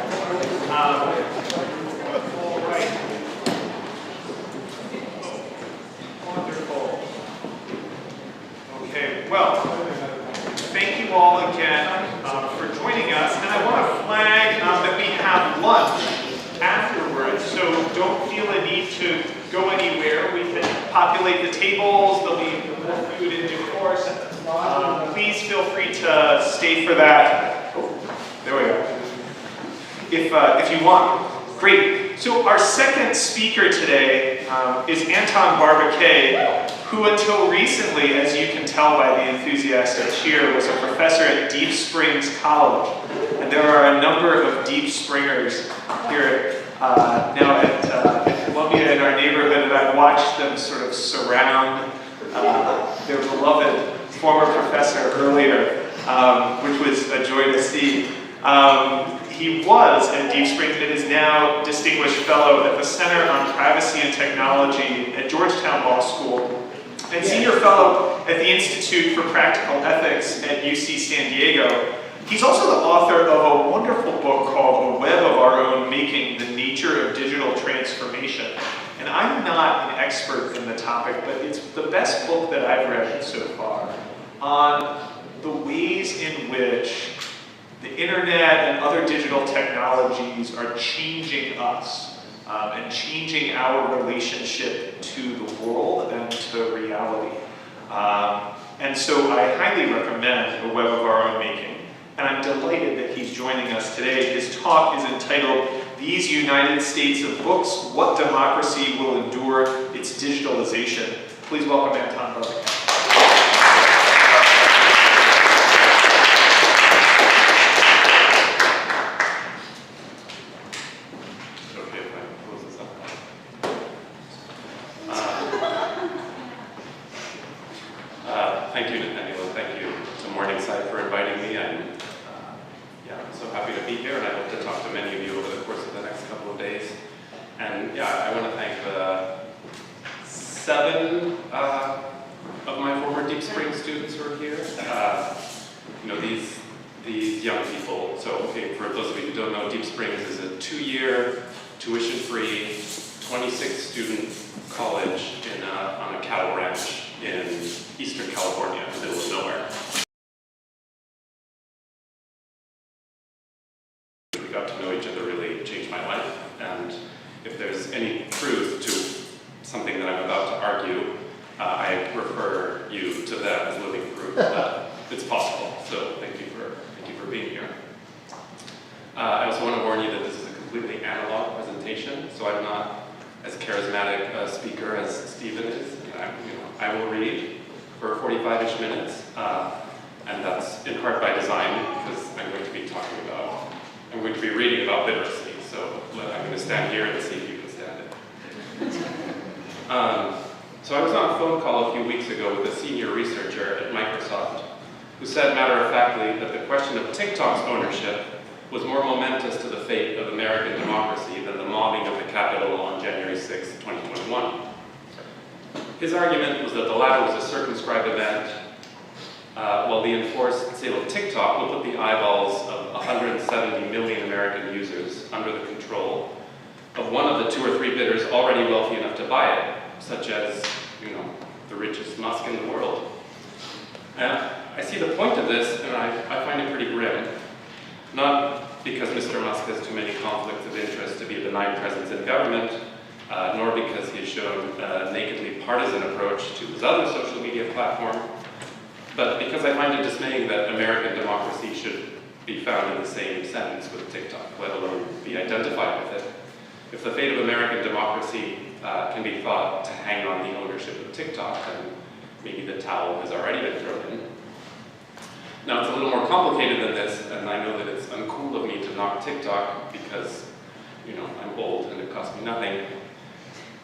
All right. Wonderful. Okay, well, thank you all again for joining us. And I want to flag that we have lunch afterwards, so don't feel a need to go anywhere. We can populate the tables, there'll be more food in due course. Please feel free to stay for that. Oh, there we go. If you want. Great. So our second speaker today is Anton Barbacay, who until recently, as you can tell by the enthusiastic cheer, was a professor at Deep Springs College. And there are a number of Deep Springers here now at Columbia in our neighborhood, and I've watched them sort of surround their beloved former professor earlier, which was a joy to see. He was at Deep Springs and is now Distinguished Fellow at the Center on Privacy and Technology at Georgetown Law School, and Senior Fellow at the Institute for Practical Ethics at UC San Diego. He's also the author of a wonderful book called A Web of Our Own Making, The Nature of Digital Transformation. And I'm not an expert in the topic, but it's the best book that I've read so far on the ways in which the internet and other digital technologies are changing us and changing our relationship to the world and to reality. And so I highly recommend A Web of Our Own Making. And I'm delighted that he's joining us today. His talk is entitled, These United States of Books, What Democracy Will Endure Its Digitalization. Please welcome Anton Barbacay. Thank you, Nathaniel, and thank you to Morningside for inviting me. I'm so happy to be here, and I hope to talk to many of you over the course of the next couple of days. And I want to thank the 7 of my former Deep Springs students who are here. These young people. So, okay, for those of you who don't know, Deep Springs is a 2-year, tuition-free, 26-student college on a cattle ranch in Eastern California, in the middle of nowhere. We got to know each other, really changed my life, and if there's any truth to something that I'm about to argue, I refer you to them as living proof that it's possible. So thank you for being here. I also want to warn you that this is a completely analog presentation, so I'm not as charismatic a speaker as Stephen is. I will read for 45-ish minutes, and that's in part by design because I'm going to be reading about literacy, so I'm going to stand here and see if you can stand it. So I was on a phone call a few weeks ago with a senior researcher at Microsoft who said matter-of-factly that the question of TikTok's ownership was more momentous to the fate of American democracy than the mobbing of the Capitol on January 6, 2021. His argument was that the latter was a circumscribed event, while the enforced sale of TikTok will put the eyeballs of 170 million American users under the control of one of the 2 or 3 bidders already wealthy enough to buy it, such as, the richest Musk in the world. And I see the point of this, and I find it pretty grim. Not because Mr. Musk has too many conflicts of interest to be a benign presence in government, nor because he has shown a nakedly partisan approach to his other social media platform, but because I find it dismaying that American democracy should be found in the same sentence with TikTok, let alone be identified with it. If the fate of American democracy can be thought to hang on the ownership of TikTok, then maybe the towel has already been thrown in. Now, it's a little more complicated than this, and I know that it's uncool of me to knock TikTok because, I'm old and it costs me nothing.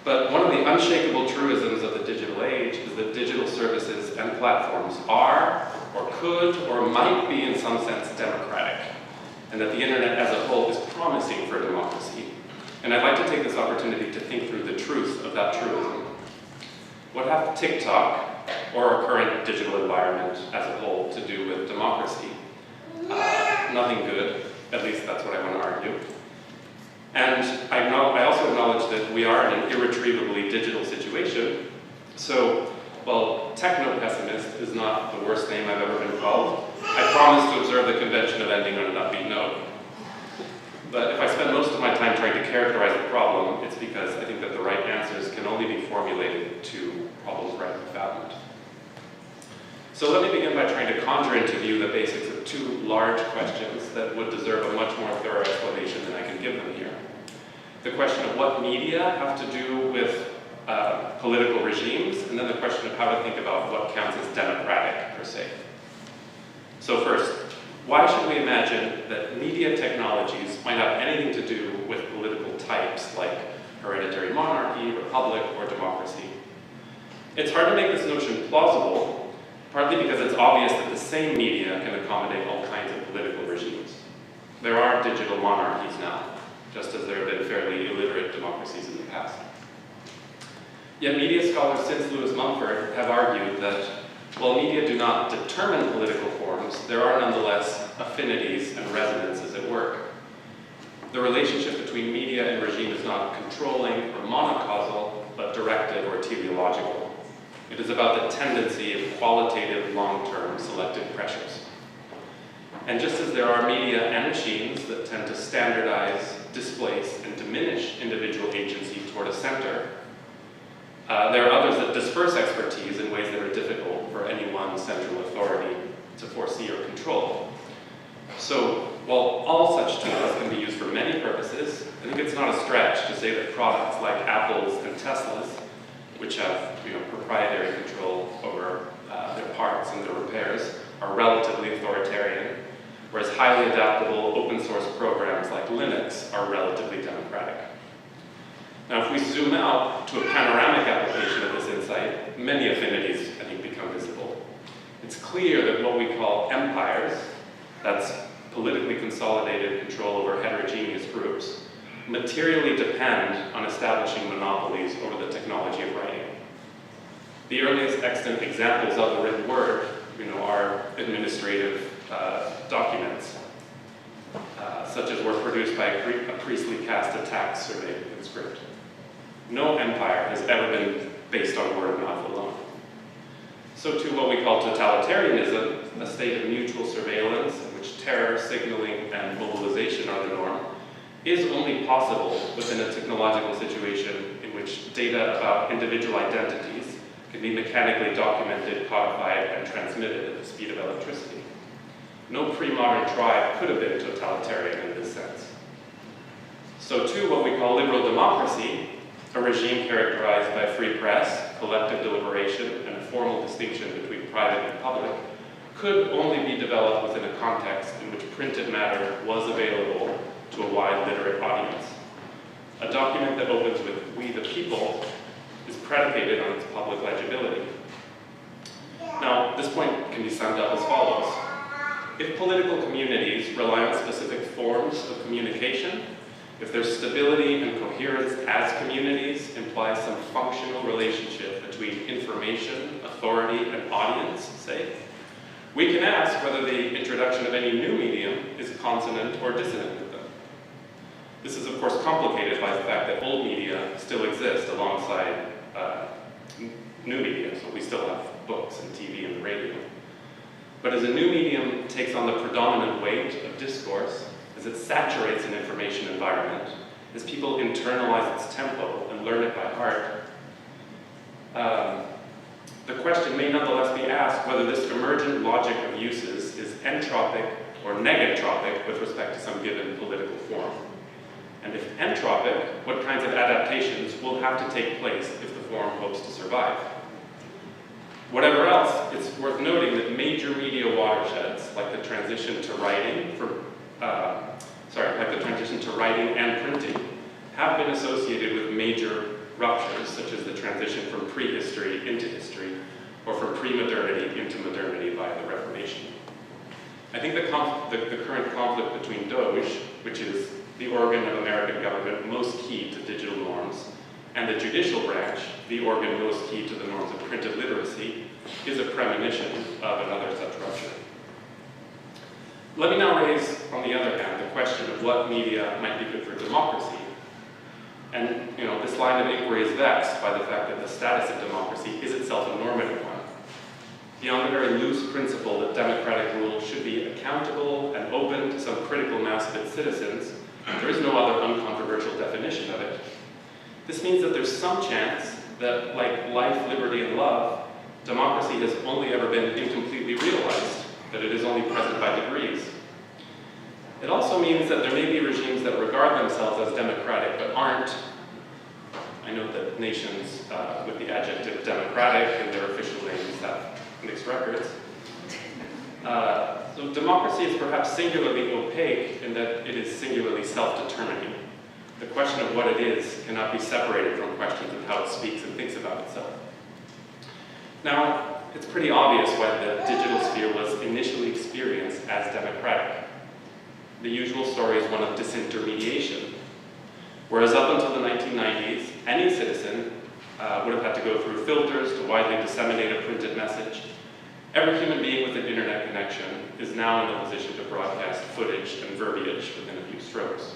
But one of the unshakable truisms of the digital age is that digital services and platforms are, or could, or might be in some sense democratic, and that the internet as a whole is promising for democracy. And I'd like to take this opportunity to think through the truth of that truism. What have TikTok, or our current digital environment as a whole, to do with democracy? nothing good. At least that's what I want to argue. And I also acknowledge that we are in an irretrievably digital situation. So, while techno-pessimist is not the worst name I've ever been called, I promise to observe the convention of ending on an upbeat note. But if I spend most of my time trying to characterize the problem, it's because I think that the right answers can only be formulated to problems rightly fathomed. So let me begin by trying to conjure into view the basics of two large questions that would deserve a much more thorough explanation than I can give them here. The question of what media have to do with political regimes, and then the question of how to think about what counts as democratic, per se. So first, why should we imagine that media technologies might have anything to do with political types like hereditary monarchy, republic, or democracy? It's hard to make this notion plausible, partly because it's obvious that the same media can accommodate all kinds of political regimes. There are digital monarchies now, just as there have been fairly illiterate democracies in the past. Yet media scholars since Lewis Mumford have argued that while media do not determine political forms, there are nonetheless affinities and resonances at work. The relationship between media and regime is not controlling or monocausal, but directive or teleological. It is about the tendency of qualitative, long-term selective pressures. And just as there are media and machines that tend to standardize, displace, and diminish individual agency toward a center, there are others that disperse expertise in ways that are difficult for any one central authority to foresee or control. So, while all such tools can be used for many purposes, I think it's not a stretch to say that products like Apple's and Tesla's, which have proprietary control over their parts and their repairs, are relatively authoritarian, whereas highly adaptable open source programs like Linux are relatively democratic. Now, if we zoom out to a panoramic application of this insight, many affinities, I think, become visible. It's clear that what we call empires, that's politically consolidated control over heterogeneous groups, materially depend on establishing monopolies over the technology of writing. The earliest extant examples of the written word, are administrative documents, such as were produced by a priestly caste of tax surveyed in script. No empire has ever been based on word of mouth alone. So too, what we call totalitarianism, a state of mutual surveillance in which terror, signaling, and mobilization are the norm, is only possible within a technological situation in which data about individual identities can be mechanically documented, codified, and transmitted at the speed of electricity. No pre-modern tribe could have been totalitarian in this sense. So too, what we call liberal democracy, a regime characterized by free press, collective deliberation, and a formal distinction between private and public, could only be developed within a context in which printed matter was available to a wide literate audience. A document that opens with "we the people" is predicated on its public legibility. Now, this point can be summed up as follows. If political communities rely on specific forms of communication, if their stability and coherence as communities implies some functional relationship between information, authority, and audience, say, we can ask whether the introduction of any new medium is consonant or dissonant with them. This is, of course, complicated by the fact that old media still exist alongside new media, so we still have books and TV and the radio. But as a new medium takes on the predominant weight of discourse, as it saturates an information environment, as people internalize its tempo and learn it by heart, the question may nonetheless be asked whether this emergent logic of uses is entropic or negatropic with respect to some given political form. And if entropic, what kinds of adaptations will have to take place if the form hopes to survive? Whatever else, it's worth noting that major media watersheds, like the transition to writing and printing, have been associated with major ruptures, such as the transition from prehistory into history, or from pre-modernity into modernity by the Reformation. I think the current conflict between Doge, which is the organ of American government most key to digital norms, and the judicial branch, the organ most key to the norms of printed literacy, is a premonition of another such rupture. Let me now raise on the other hand, the question of what media might be good for democracy. And this line of inquiry is vexed by the fact that the status of democracy is itself a normative one. Beyond the very loose principle that democratic rule should be accountable and open to some critical mass of its citizens, there is no other uncontroversial definition of it. This means that there's some chance that, like life, liberty, and love, democracy has only ever been incompletely realized, that it is only present by degrees. It also means that there may be regimes that regard themselves as democratic but aren't. I know that nations with the adjective democratic in their official names have mixed records. So democracy is perhaps singularly opaque in that it is singularly self-determining. The question of what it is cannot be separated from questions of how it speaks and thinks about itself. Now, it's pretty obvious why the digital sphere was initially experienced as democratic. The usual story is one of disintermediation. Whereas up until the 1990s, any citizen would have had to go through filters to widely disseminate a printed message. Every human being with an internet connection is now in the position to broadcast footage and verbiage within a few strokes.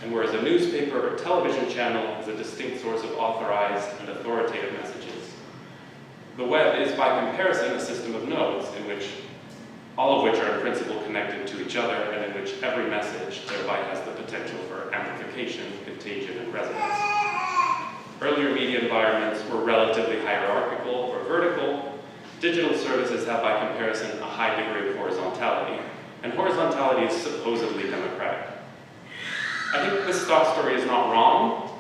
And whereas a newspaper or television channel is a distinct source of authorized and authoritative messages, the web is by comparison a system of nodes in which all of which are in principle connected to each other and in which every message thereby has the potential for amplification, contagion, and resonance. Earlier media environments were relatively hierarchical or vertical. Digital services have by comparison a high degree of horizontality, and horizontality is supposedly democratic. I think this stock story is not wrong,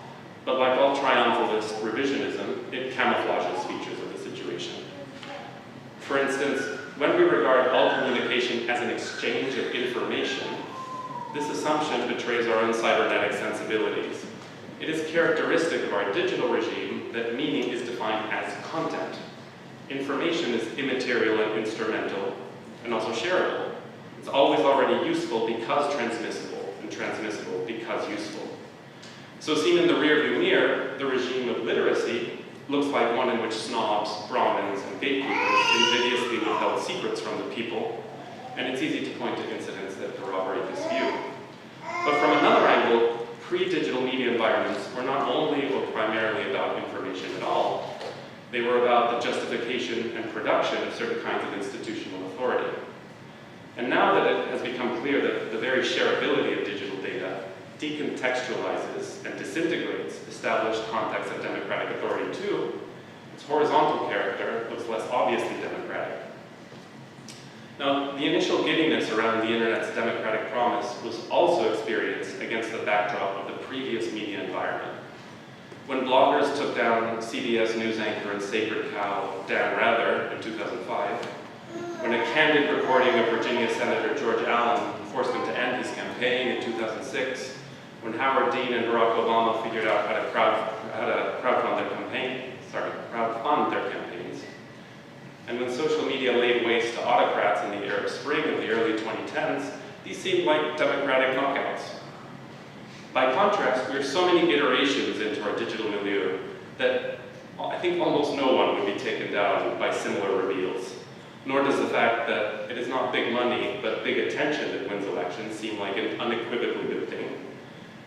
but like all triumphalist revisionism, it camouflages features of the situation. For instance, when we regard all communication as an exchange of information, this assumption betrays our own cybernetic sensibilities. It is characteristic of our digital regime that meaning is defined as content. Information is immaterial and instrumental, and also shareable. It's always already useful because transmissible, and transmissible because useful. So seen in the rearview mirror, the regime of literacy looks like one in which snobs, Brahmins, and gatekeepers invidiously withheld secrets from the people, and it's easy to point to incidents that corroborate this view. But from another angle, pre-digital media environments were not only or primarily about information at all, they were about the justification and production of certain kinds of institutional authority. And now that it has become clear that the very shareability of digital data decontextualizes and disintegrates established contexts of democratic authority too, its horizontal character looks less obviously democratic. Now, the initial giddiness around the internet's democratic promise was also experienced against the backdrop of the previous media environment. When bloggers took down CBS news anchor and sacred cow Dan Rather in 2005, when a candid recording of Virginia Senator George Allen forced him to end his campaign in 2006, when Howard Dean and Barack Obama figured out how to crowdfund their campaigns, and when social media laid waste to autocrats in the Arab Spring of the early 2010s, these seemed like democratic knockouts. By contrast, we are so many iterations into our digital milieu that I think almost no one would be taken down by similar reveals. Nor does the fact that it is not big money, but big attention that wins elections seem like an unequivocally good thing.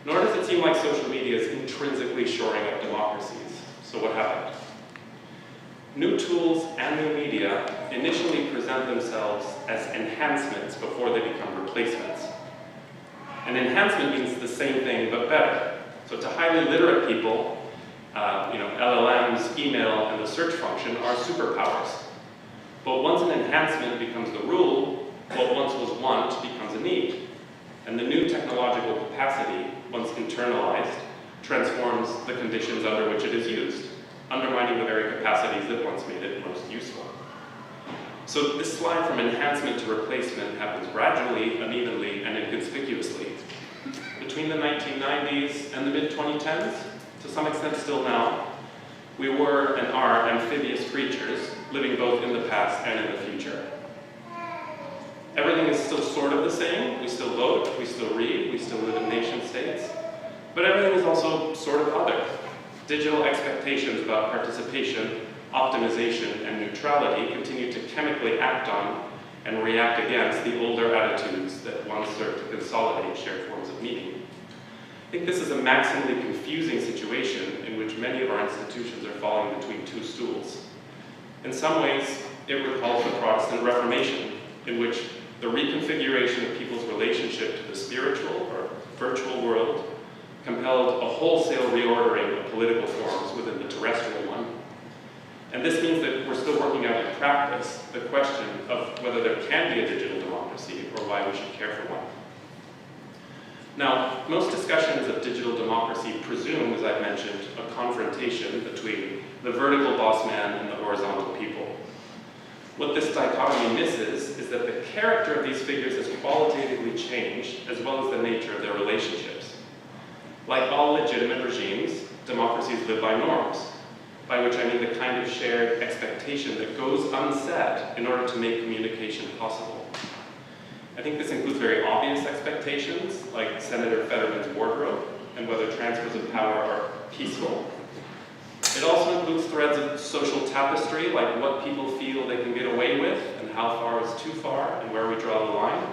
Nor does it seem like social media is intrinsically shoring up democracies. So what happened? New tools and new media initially present themselves as enhancements before they become replacements. An enhancement means the same thing but better. So to highly literate people, LLMs, email, and the search function are superpowers. But once an enhancement becomes the rule, what once was want becomes a need. And the new technological capacity, once internalized, transforms the conditions under which it is used, undermining the very capacities that once made it most useful. So this slide from enhancement to replacement happens gradually, unevenly, and inconspicuously. Between the 1990s and the mid-2010s, to some extent still now, we were and are amphibious creatures, living both in the past and in the future. Everything is still sort of the same. We still vote, we still read, we still live in nation states. But everything is also sort of other. Digital expectations about participation, optimization, and neutrality continue to chemically act on and react against the older attitudes that once served to consolidate shared forms of meaning. I think this is a maximally confusing situation in which many of our institutions are falling between two stools. In some ways, it recalls the Protestant Reformation, in which the reconfiguration of people's relationship to the spiritual or virtual world compelled a wholesale reordering of political forms within the terrestrial one. And this means that we're still working out in practice the question of whether there can be a digital democracy or why we should care for one. Now, most discussions of digital democracy presume, as I've mentioned, a confrontation between the vertical boss man and the horizontal people. What this dichotomy misses is that the character of these figures has qualitatively changed, as well as the nature of their relationships. Like all legitimate regimes, democracies live by norms, by which I mean the kind of shared expectation that goes unsaid in order to make communication possible. I think this includes very obvious expectations, like Senator Fetterman's wardrobe, and whether transfers of power are peaceful. It also includes threads of social tapestry, like what people feel they can get away with, and how far is too far, and where we draw the line.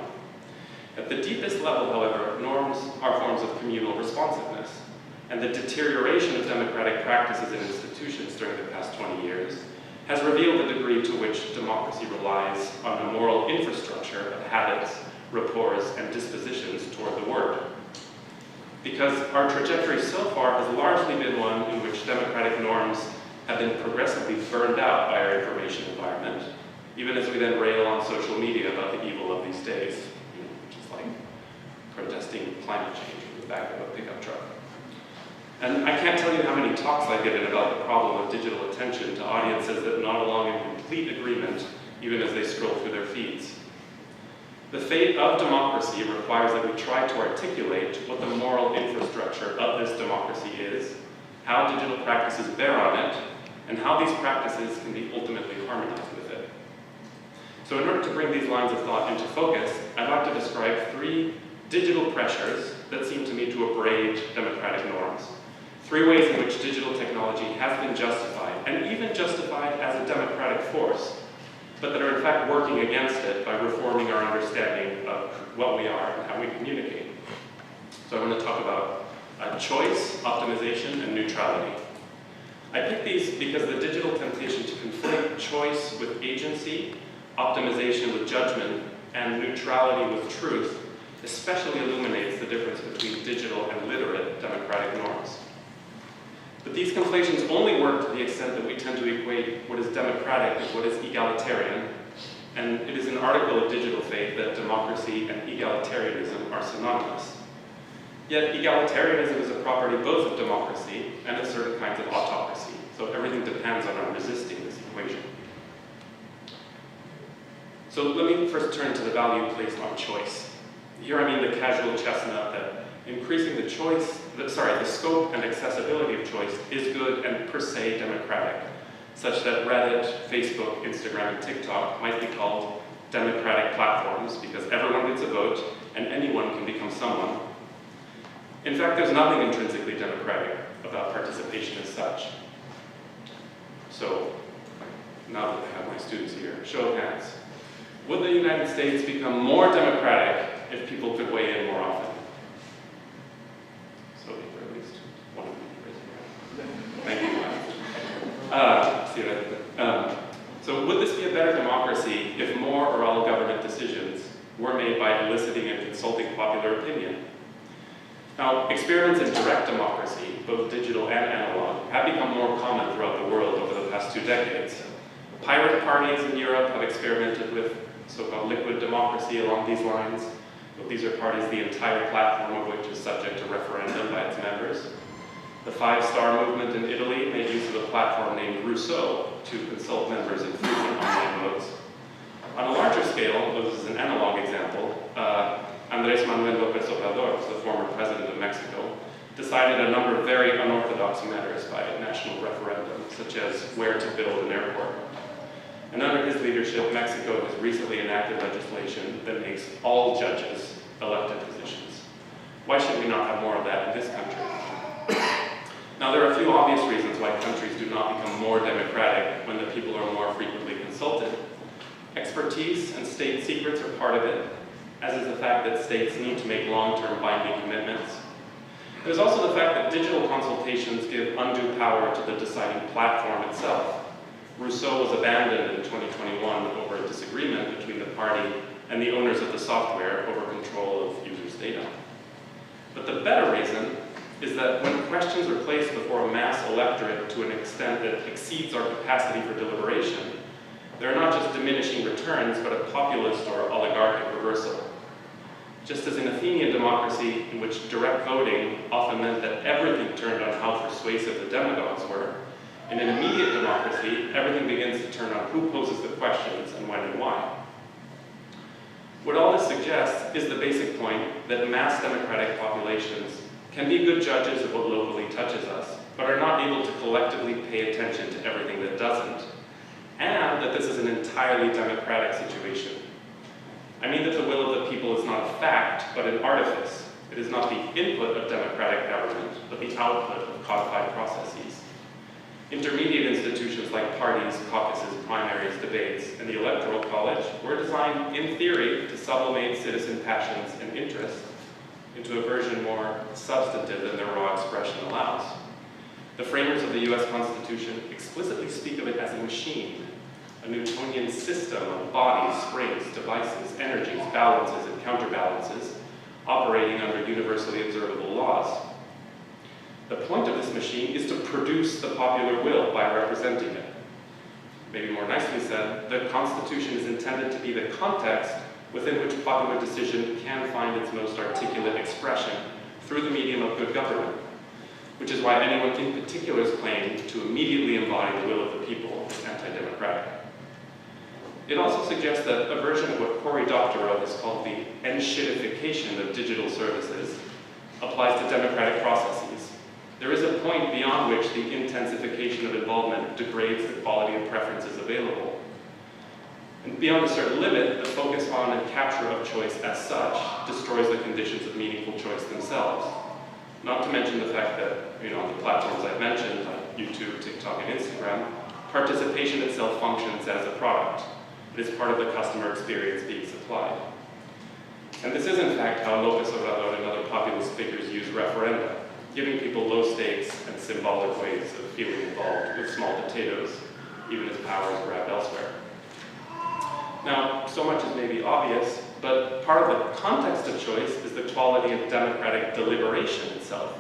At the deepest level, however, norms are forms of communal responsiveness, and the deterioration of democratic practices and institutions during the past 20 years has revealed the degree to which democracy relies on a moral infrastructure of habits, rapports, and dispositions toward the word. Because our trajectory so far has largely been one in which democratic norms have been progressively burned out by our information environment, even as we then rail on social media about the evil of these days, which is like protesting climate change in the back of a pickup truck. And I can't tell you how many talks I've given about the problem of digital attention to audiences that nod along in complete agreement, even as they scroll through their feeds. The fate of democracy requires that we try to articulate what the moral infrastructure of this democracy is, how digital practices bear on it, and how these practices can be ultimately harmonized with it. So in order to bring these lines of thought into focus, I'd like to describe 3 digital pressures that seem to me to abrade democratic norms. 3 ways in which digital technology has been justified, and even justified as a democratic force, but that are in fact working against it by reforming our understanding of what we are and how we communicate. So I want to talk about choice, optimization, and neutrality. I pick these because the digital temptation to conflate choice with agency, optimization with judgment, and neutrality with truth especially illuminates the difference between digital and literate democratic norms. But these conflations only work to the extent that we tend to equate what is democratic with what is egalitarian, and it is an article of digital faith that democracy and egalitarianism are synonymous. Yet egalitarianism is a property both of democracy and of certain kinds of autocracy, so everything depends on our resisting this equation. So let me first turn to the value placed on choice. Here I mean the casual chestnut that increasing the scope and accessibility of choice is good and per se democratic, such that Reddit, Facebook, Instagram, and TikTok might be called democratic platforms because everyone gets a vote and anyone can become someone. In fact, there's nothing intrinsically democratic about participation as such. So, now that I have my students here, show of hands. Would the United States become more democratic if people could weigh in more often? So, at least one of you raise your hand. Thank you. So would this be a better democracy if more or all government decisions were made by eliciting and consulting popular opinion? Now, experiments in direct democracy, both digital and analog, have become more common throughout the world over the past 2 decades. Pirate parties in Europe have experimented with so-called liquid democracy along these lines. But these are parties the entire platform of which is subject to referendum by its members. The Five Star Movement in Italy made use of a platform named Rousseau to consult members in frequent online votes. On a larger scale, this is an analog example, Andrés Manuel López Obrador, the former president of Mexico, decided a number of very unorthodox matters by national referendum, such as where to build an airport. And under his leadership, Mexico has recently enacted legislation that makes all judges elected positions. Why should we not have more of that in this country? Now, there are a few obvious reasons why countries do not become more democratic when the people are more frequently consulted. Expertise and state secrets are part of it, as is the fact that states need to make long-term binding commitments. There's also the fact that digital consultations give undue power to the deciding platform itself. Rousseau was abandoned in 2021 over a disagreement between the party and the owners of the software over control of users' data. But the better reason is that when questions are placed before a mass electorate to an extent that exceeds our capacity for deliberation, they're not just diminishing returns, but a populist or oligarchic reversal. Just as in Athenian democracy, in which direct voting often meant that everything turned on how persuasive the demagogues were, in an immediate democracy, everything begins to turn on who poses the questions and when and why. What all this suggests is the basic point that mass democratic populations can be good judges of what locally touches us, but are not able to collectively pay attention to everything that doesn't, and that this is an entirely democratic situation. I mean that the will of the people is not a fact, but an artifice. It is not the input of democratic government, but the output of codified processes. Intermediate institutions like parties, caucuses, primaries, debates, and the Electoral College were designed, in theory, to sublimate citizen passions and interests into a version more substantive than their raw expression allows. The framers of the US Constitution explicitly speak of it as a machine, a Newtonian system of bodies, springs, devices, energies, balances, and counterbalances, operating under universally observable laws. The point of this machine is to produce the popular will by representing it. Maybe more nicely said, the Constitution is intended to be the context within which popular decision can find its most articulate expression through the medium of good government, which is why anyone in particular's claim to immediately embody the will of the people is anti-democratic. It also suggests that a version of what Cory Doctorow has called the enshittification of digital services applies to democratic processes. There is a point beyond which the intensification of involvement degrades the quality of preferences available. And beyond a certain limit, the focus on and capture of choice as such destroys the conditions of meaningful choice themselves. Not to mention the fact that, on the platforms I've mentioned, like YouTube, TikTok, and Instagram, participation itself functions as a product. It is part of the customer experience being supplied. And this is, in fact, how Lopez Obrador and other populist figures use referenda, giving people low stakes and symbolic ways of feeling involved with small potatoes, even as power is grabbed elsewhere. Now, so much is maybe obvious, but part of the context of choice is the quality of democratic deliberation itself.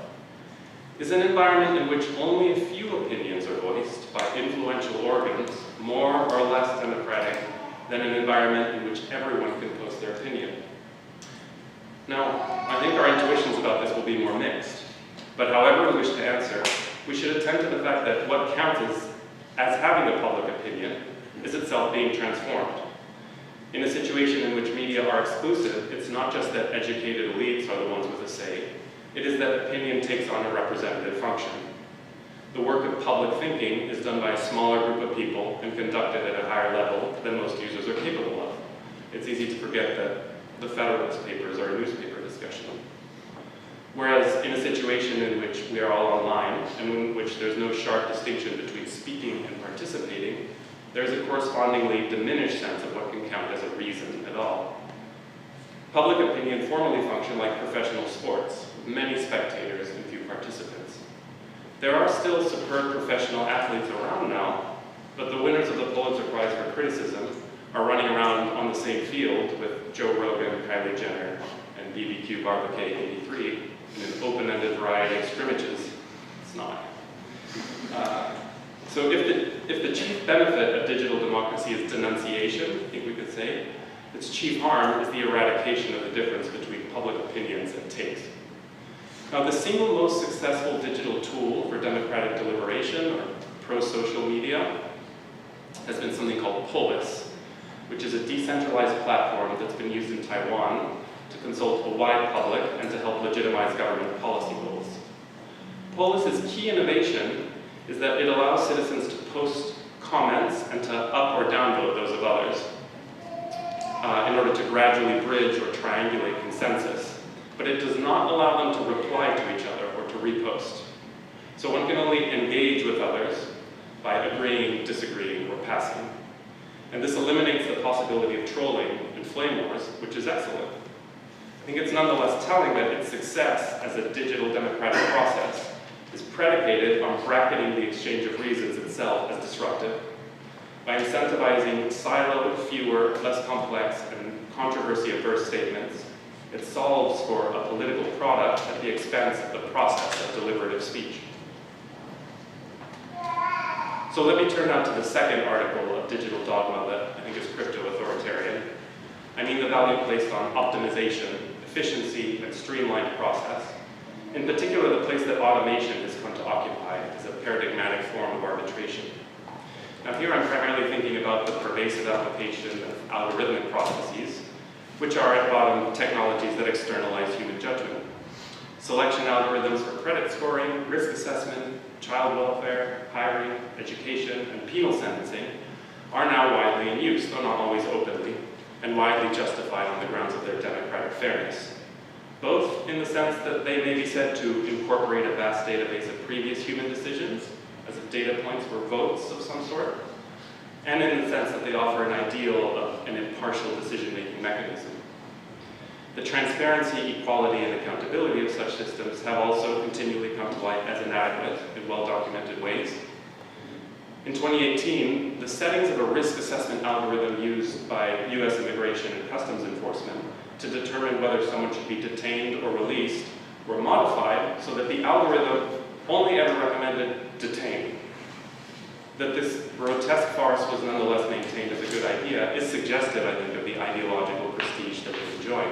Is an environment in which only a few opinions are voiced by influential organs more or less democratic than an environment in which everyone can post their opinion? Now, I think our intuitions about this will be more mixed, but however we wish to answer, we should attend to the fact that what counts as having a public opinion is itself being transformed. In a situation in which media are exclusive, it's not just that educated elites are the ones with a say, it is that opinion takes on a representative function. The work of public thinking is done by a smaller group of people and conducted at a higher level than most users are capable of. It's easy to forget that the Federalist Papers are a newspaper discussion. Whereas in a situation in which we are all online and in which there's no sharp distinction between speaking and participating, there's a correspondingly diminished sense of what can count as a reason at all. Public opinion formally functions like professional sports, with many spectators and few participants. There are still superb professional athletes around now, but the winners of the Pulitzer Prize for Criticism are running around on the same field with Joe Rogan, Kylie Jenner, and BBQ Barbecue 83 in an open-ended variety of scrimmages. It's not. So if the chief benefit of digital democracy is denunciation, I think we could say, its chief harm is the eradication of the difference between public opinions and takes. Now, the single most successful digital tool for democratic deliberation, or pro-social media, has been something called Polis, which is a decentralized platform that's been used in Taiwan to consult a wide public and to help legitimize government policy goals. Polis's key innovation is that it allows citizens to post comments and to up or downvote those of others in order to gradually bridge or triangulate consensus, but it does not allow them to reply to each other or to repost. So one can only engage with others by agreeing, disagreeing, or passing. And this eliminates the possibility of trolling and flame wars, which is excellent. I think it's nonetheless telling that its success as a digital democratic process is predicated on bracketing the exchange of reasons itself as disruptive. By incentivizing siloed, fewer, less complex, and controversy-averse statements, it solves for a political product at the expense of the process of deliberative speech. So let me turn now to the second article of digital dogma that I think is crypto-authoritarian. I mean the value placed on optimization, efficiency, and streamlined process. In particular, the place that automation has come to occupy as a paradigmatic form of arbitration. Now here I'm primarily thinking about the pervasive application of algorithmic processes, which are at bottom technologies that externalize human judgment. Selection algorithms for credit scoring, risk assessment, child welfare, hiring, education, and penal sentencing are now widely in use, though not always openly, and widely justified on the grounds of their democratic fairness. Both in the sense that they may be said to incorporate a vast database of previous human decisions, as if data points were votes of some sort, and in the sense that they offer an ideal of an impartial decision-making mechanism. The transparency, equality, and accountability of such systems have also continually come to light as inadequate in well-documented ways. In 2018, the settings of a risk assessment algorithm used by US Immigration and Customs Enforcement to determine whether someone should be detained or released were modified so that the algorithm only ever recommended detain. That this grotesque farce was nonetheless maintained as a good idea is suggestive, I think, of the ideological prestige that they enjoy.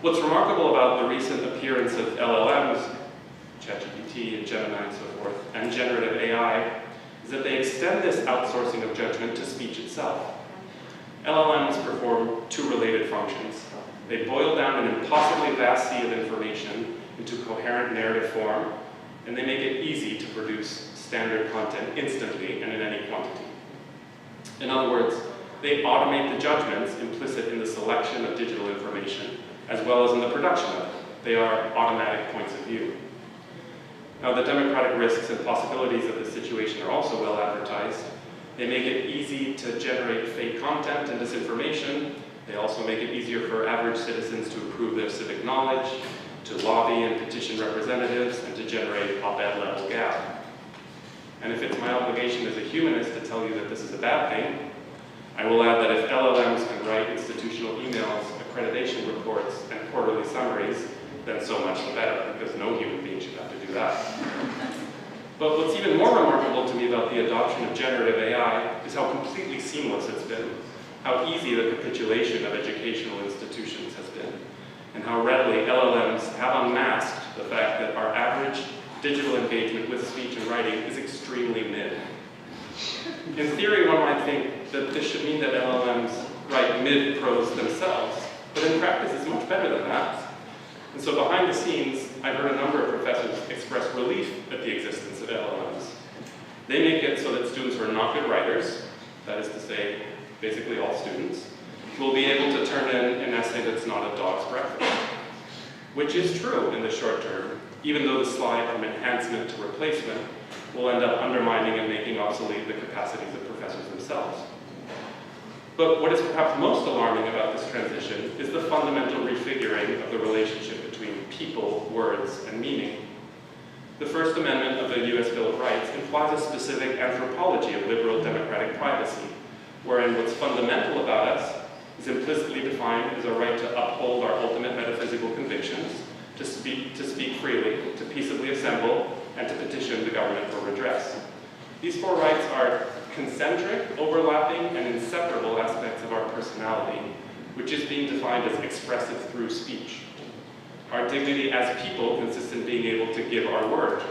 What's remarkable about the recent appearance of LLMs, ChatGPT and Gemini and so forth, and generative AI, is that they extend this outsourcing of judgment to speech itself. LLMs perform two related functions. They boil down an impossibly vast sea of information into coherent narrative form, and they make it easy to produce standard content instantly and in any quantity. In other words, they automate the judgments implicit in the selection of digital information, as well as in the production of it. They are automatic points of view. Now, the democratic risks and possibilities of this situation are also well advertised. They make it easy to generate fake content and disinformation. They also make it easier for average citizens to improve their civic knowledge, to lobby and petition representatives, and to generate op-ed level gab. And if it's my obligation as a humanist to tell you that this is a bad thing, I will add that if LLMs can write institutional emails, accreditation reports, and quarterly summaries, then so much the better, because no human being should have to do that. But what's even more remarkable to me about the adoption of generative AI is how completely seamless it's been, how easy the capitulation of educational institutions has been, and how readily LLMs have unmasked the fact that our average digital engagement with speech and writing is extremely mid. In theory, one might think that this should mean that LLMs write mid-prose themselves, but in practice it's much better than that. And so behind the scenes, I've heard a number of professors express relief at the existence of LLMs. They make it so that students who are not good writers, that is to say, basically all students, will be able to turn in an essay that's not a dog's breakfast. Which is true in the short term, even though the slide from enhancement to replacement will end up undermining and making obsolete the capacities of professors themselves. But what is perhaps most alarming about this transition is the fundamental refiguring of the relationship between people, words, and meaning. The First Amendment of the US Bill of Rights implies a specific anthropology of liberal democratic privacy, wherein what's fundamental about us is implicitly defined as a right to uphold our ultimate metaphysical convictions, to speak freely, to peaceably assemble, and to petition the government for redress. These four rights are concentric, overlapping, and inseparable aspects of our personality, which is being defined as expressive through speech. Our dignity as people consists in being able to give our word.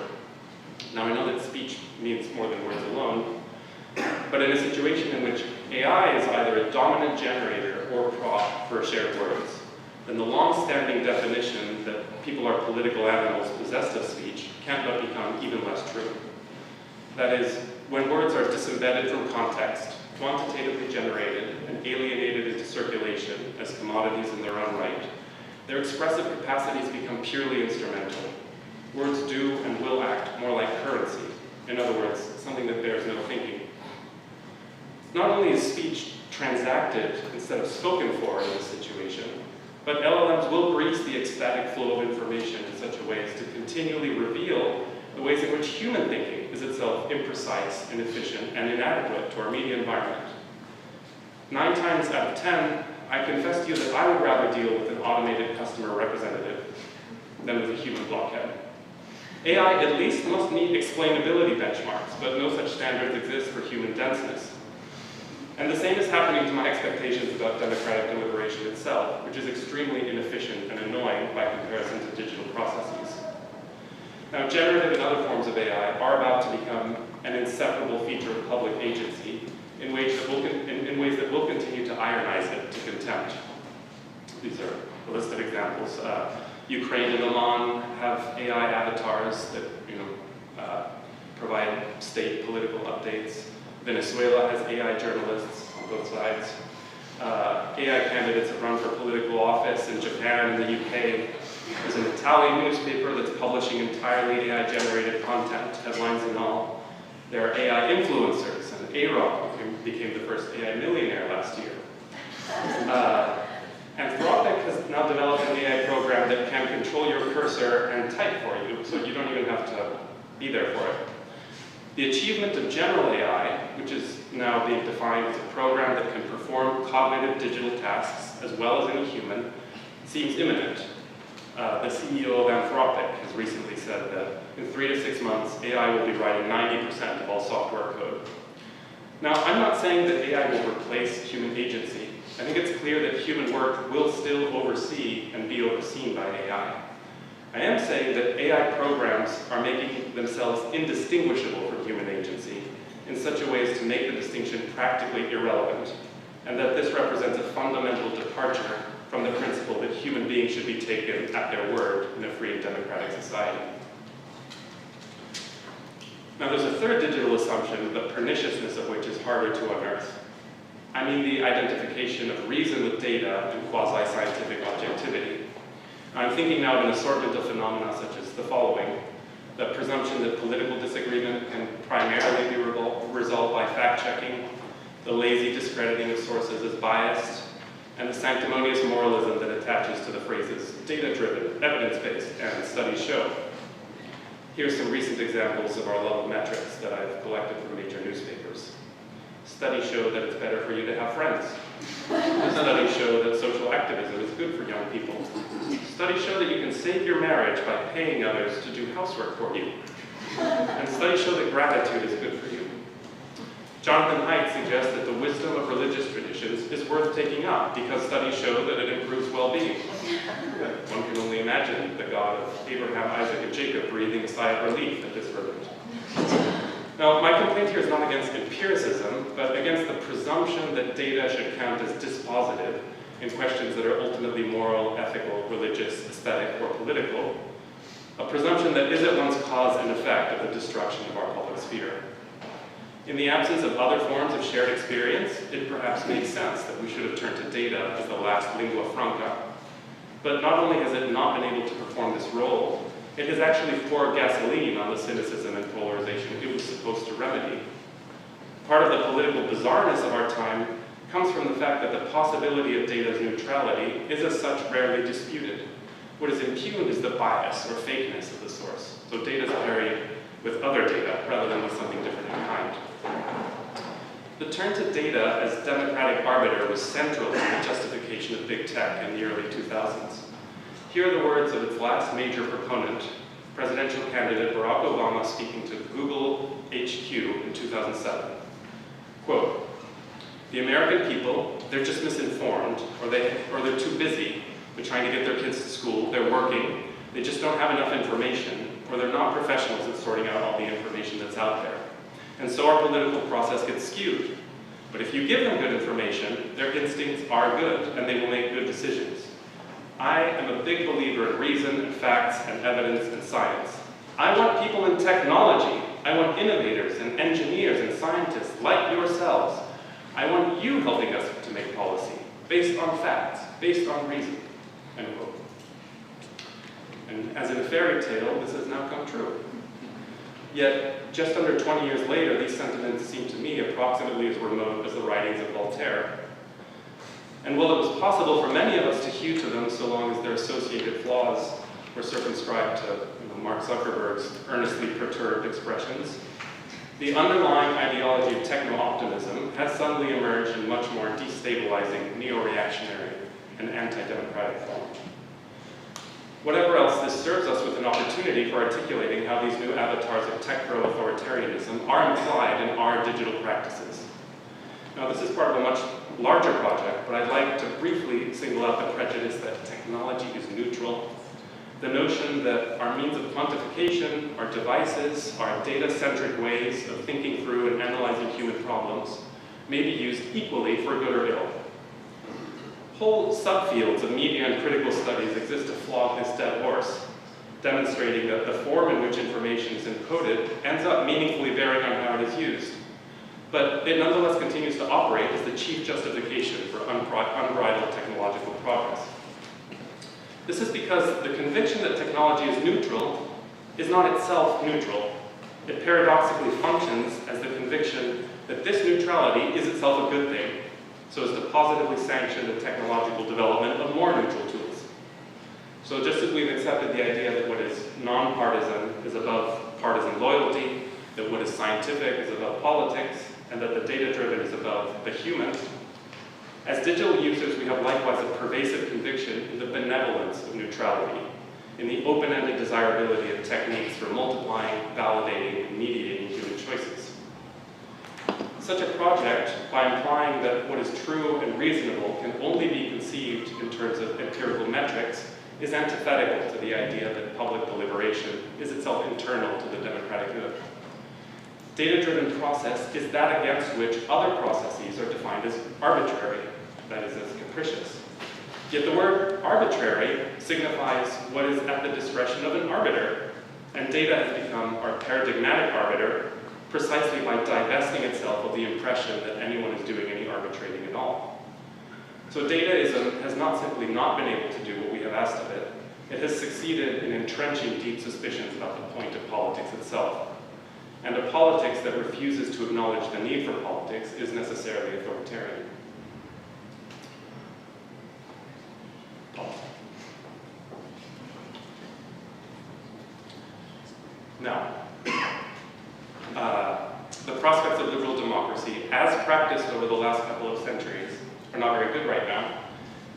Now, I know that speech means more than words alone, but in a situation in which AI is either a dominant generator or prop for shared words, then the long-standing definition that people are political animals possessed of speech can't but become even less true. That is, when words are disembedded from context, quantitatively generated, and alienated into circulation as commodities in their own right, their expressive capacities become purely instrumental. Words do and will act more like currency. In other words, something that bears no thinking. Not only is speech transacted instead of spoken for in this situation, but LLMs will grease the ecstatic flow of information in such a way as to continually reveal the ways in which human thinking is itself imprecise, inefficient, and inadequate to our media environment. 9 times out of 10, I confess to you that I would rather deal with an automated customer representative than with a human blockhead. AI at least must meet explainability benchmarks, but no such standards exist for human denseness. And the same is happening to my expectations about democratic deliberation itself, which is extremely inefficient and annoying by comparison to digital processes. Now, generative and other forms of AI are about to become an inseparable feature of public agency in ways that will continue to ironize it to contempt. These are a list of examples. Ukraine and Oman have AI avatars that provide state political updates. Venezuela has AI journalists on both sides. AI candidates have run for political office in Japan and the UK. There's an Italian newspaper that's publishing entirely AI-generated content, headlines and all. There are AI influencers, and A-Rock became the first AI millionaire last year. Anthropic has now developed an AI program that can control your cursor and type for you, so you don't even have to be there for it. The achievement of general AI, which is now being defined as a program that can perform cognitive digital tasks as well as any human, seems imminent. The CEO of Anthropic has recently said that in 3 to 6 months, AI will be writing 90% of all software code. Now, I'm not saying that AI will replace human agency. I think it's clear that human work will still oversee and be overseen by AI. I am saying that AI programs are making themselves indistinguishable from human agency in such a way as to make the distinction practically irrelevant, and that this represents a fundamental departure from the principle that human beings should be taken at their word in a free and democratic society. Now, there's a third digital assumption, the perniciousness of which is harder to unearth. I mean the identification of reason with data and quasi-scientific objectivity. I'm thinking now of an assortment of phenomena such as the following: the presumption that political disagreement can primarily be resolved by fact-checking, the lazy discrediting of sources as biased, and the sanctimonious moralism that attaches to the phrases data-driven, evidence-based, and studies show. Here's some recent examples of our love of metrics that I've collected from major newspapers. Studies show that it's better for you to have friends. Studies show that social activism is good for young people. Studies show that you can save your marriage by paying others to do housework for you. And studies show that gratitude is good for you. Jonathan Haidt suggests that the wisdom of religious traditions is worth taking up because studies show that it improves well-being. One can only imagine the God of Abraham, Isaac, and Jacob breathing a sigh of relief at this verdict. Now, my complaint here is not against empiricism, but against the presumption that data should count as dispositive in questions that are ultimately moral, ethical, religious, aesthetic, or political. A presumption that is at once cause and effect of the destruction of our public sphere. In the absence of other forms of shared experience, it perhaps makes sense that we should have turned to data as the last lingua franca. But not only has it not been able to perform this role, it has actually poured gasoline on the cynicism and polarization it was supposed to remedy. Part of the political bizarreness of our time comes from the fact that the possibility of data's neutrality is as such rarely disputed. What is impugned is the bias or fakeness of the source. So data is paired with other data rather than with something different in kind. The turn to data as democratic arbiter was central to the justification of big tech in the early 2000s. Here are the words of its last major proponent, presidential candidate Barack Obama, speaking to Google HQ in 2007. Quote, "The American people, they're just misinformed, or they're too busy. They're trying to get their kids to school, they're working, they just don't have enough information, or they're not professionals at sorting out all the information that's out there. And so our political process gets skewed. But if you give them good information, their instincts are good, and they will make good decisions. I am a big believer in reason and facts and evidence and science. I want people in technology. I want innovators and engineers and scientists like yourselves. I want you helping us to make policy based on facts, based on reason." End quote. And as in a fairy tale, this has now come true. Yet, just under 20 years later, these sentiments seem to me approximately as remote as the writings of Voltaire. And while it was possible for many of us to hew to them so long as their associated flaws were circumscribed to Mark Zuckerberg's earnestly perturbed expressions, the underlying ideology of techno-optimism has suddenly emerged in much more destabilizing, neo-reactionary, and anti-democratic form. Whatever else, this serves us with an opportunity for articulating how these new avatars of techno-authoritarianism are implied in our digital practices. Now, this is part of a much larger project, but I'd like to briefly single out the prejudice that technology is neutral, the notion that our means of quantification, our devices, our data-centric ways of thinking through and analyzing human problems may be used equally for good or ill. Whole subfields of media and critical studies exist to flog this dead horse, demonstrating that the form in which information is encoded ends up meaningfully varying on how it is used. But it nonetheless continues to operate as the chief justification for unbridled technological progress. This is because the conviction that technology is neutral is not itself neutral. It paradoxically functions as the conviction that this neutrality is itself a good thing, so as to positively sanction the technological development of more neutral tools. So just as we've accepted the idea that what is non-partisan is above partisan loyalty, that what is scientific is above politics, and that the data-driven is above the human, as digital users, we have likewise a pervasive conviction in the benevolence of neutrality, in the open-ended desirability of techniques for multiplying, validating, and mediating human choices. Such a project, by implying that what is true and reasonable can only be conceived in terms of empirical metrics, is antithetical to the idea that public deliberation is itself internal to the democratic good. Data-driven process is that against which other processes are defined as arbitrary, that is, as capricious. Yet the word arbitrary signifies what is at the discretion of an arbiter, and data has become our paradigmatic arbiter precisely by divesting itself of the impression that anyone is doing any arbitrating at all. So dataism has not simply not been able to do what we have asked of it, it has succeeded in entrenching deep suspicions about the point of politics itself. And a politics that refuses to acknowledge the need for politics is necessarily authoritarian. Now, the prospects of liberal democracy, as practiced over the last couple of centuries, are not very good right now,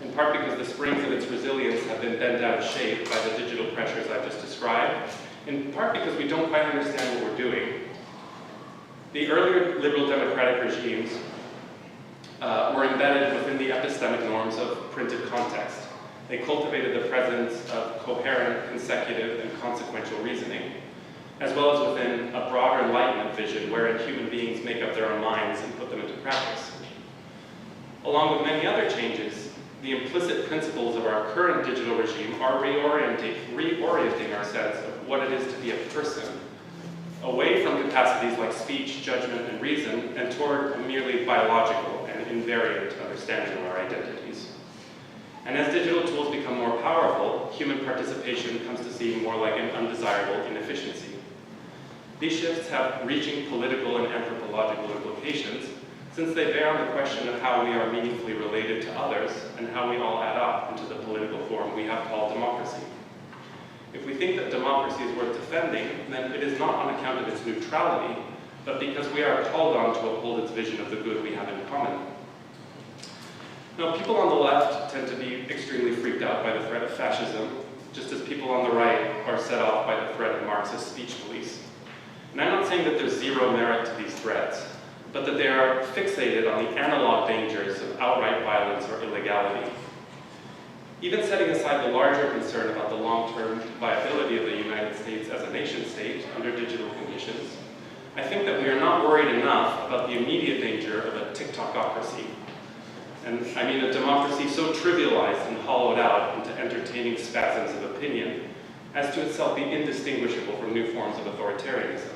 in part because the springs of its resilience have been bent out of shape by the digital pressures I've just described, in part because we don't quite understand what we're doing. The earlier liberal democratic regimes were embedded within the epistemic norms of printed context. They cultivated the presence of coherent, consecutive, and consequential reasoning, as well as within a broader Enlightenment vision wherein human beings make up their own minds and put them into practice. Along with many other changes, the implicit principles of our current digital regime are reorienting our sense of what it is to be a person, away from capacities like speech, judgment, and reason, and toward a merely biological and invariant understanding of our identities. And as digital tools become more powerful, human participation comes to seem more like an undesirable inefficiency. These shifts have reaching political and anthropological implications, since they bear on the question of how we are meaningfully related to others and how we all add up into the political form we have called democracy. If we think that democracy is worth defending, then it is not on account of its neutrality, but because we are called on to uphold its vision of the good we have in common. Now, people on the left tend to be extremely freaked out by the threat of fascism, just as people on the right are set off by the threat of Marxist speech police. And I'm not saying that there's zero merit to these threats, but that they are fixated on the analog dangers of outright violence or illegality. Even setting aside the larger concern about the long-term viability of the United States as a nation-state under digital conditions, I think that we are not worried enough about the immediate danger of a TikTokocracy. And I mean a democracy so trivialized and hollowed out into entertaining spasms of opinion as to itself be indistinguishable from new forms of authoritarianism.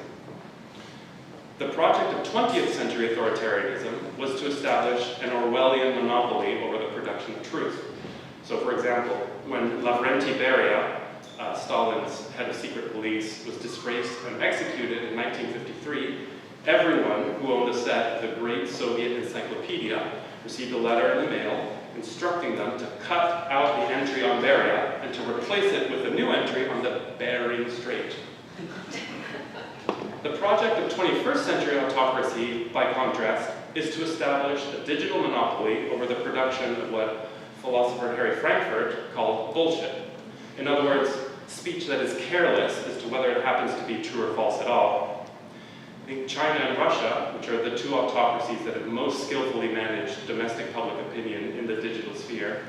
The project of 20th century authoritarianism was to establish an Orwellian monopoly over the production of truth. So for example, when Lavrenti Beria Stalin's head of secret police, was disgraced and executed in 1953, everyone who owned a set of the Great Soviet Encyclopedia received a letter in the mail instructing them to cut out the entry on Beria and to replace it with a new entry on the Bering Strait. The project of 21st century autocracy, by contrast, is to establish a digital monopoly over the production of what philosopher Harry Frankfurt called bullshit. In other words, speech that is careless as to whether it happens to be true or false at all. I think China and Russia, which are the two autocracies that have most skillfully managed domestic public opinion in the digital sphere,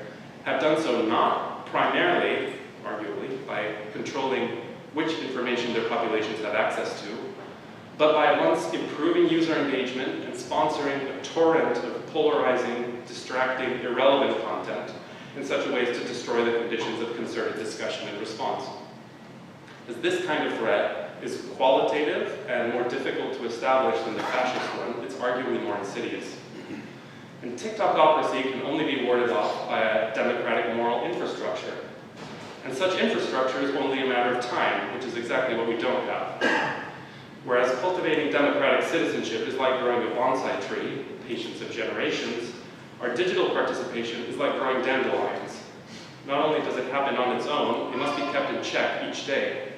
have done so not primarily, arguably, by controlling which information their populations have access to, but by once improving user engagement and sponsoring a torrent of polarizing, distracting, irrelevant content in such a way as to destroy the conditions of concerted discussion and response. As this kind of threat is qualitative and more difficult to establish than the fascist one, it's arguably more insidious. And TikTokocracy can only be warded off by a democratic moral infrastructure. And such infrastructure is only a matter of time, which is exactly what we don't have. Whereas cultivating democratic citizenship is like growing a bonsai tree, the patience of generations, our digital participation is like growing dandelions. Not only does it happen on its own, it must be kept in check each day.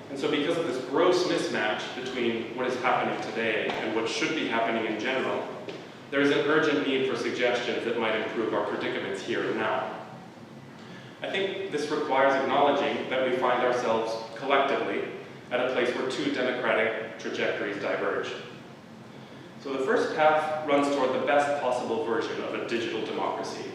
And so because of this gross mismatch between what is happening today and what should be happening in general, there is an urgent need for suggestions that might improve our predicaments here and now. I think this requires acknowledging that we find ourselves collectively at a place where two democratic trajectories diverge. So the first path runs toward the best possible version of a digital democracy.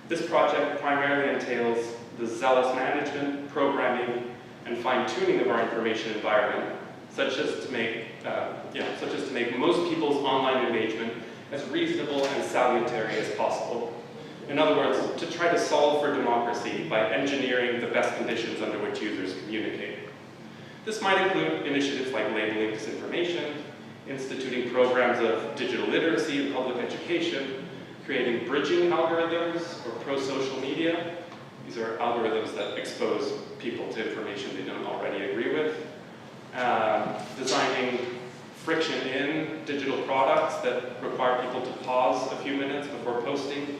This project primarily entails the zealous management, programming, and fine-tuning of our information environment, such as to make most people's online engagement as reasonable and salutary as possible. In other words, to try to solve for democracy by engineering the best conditions under which users communicate. This might include initiatives like labeling disinformation, instituting programs of digital literacy and public education, creating bridging algorithms or pro-social media. These are algorithms that expose people to information they don't already agree with. Designing friction in digital products that require people to pause a few minutes before posting,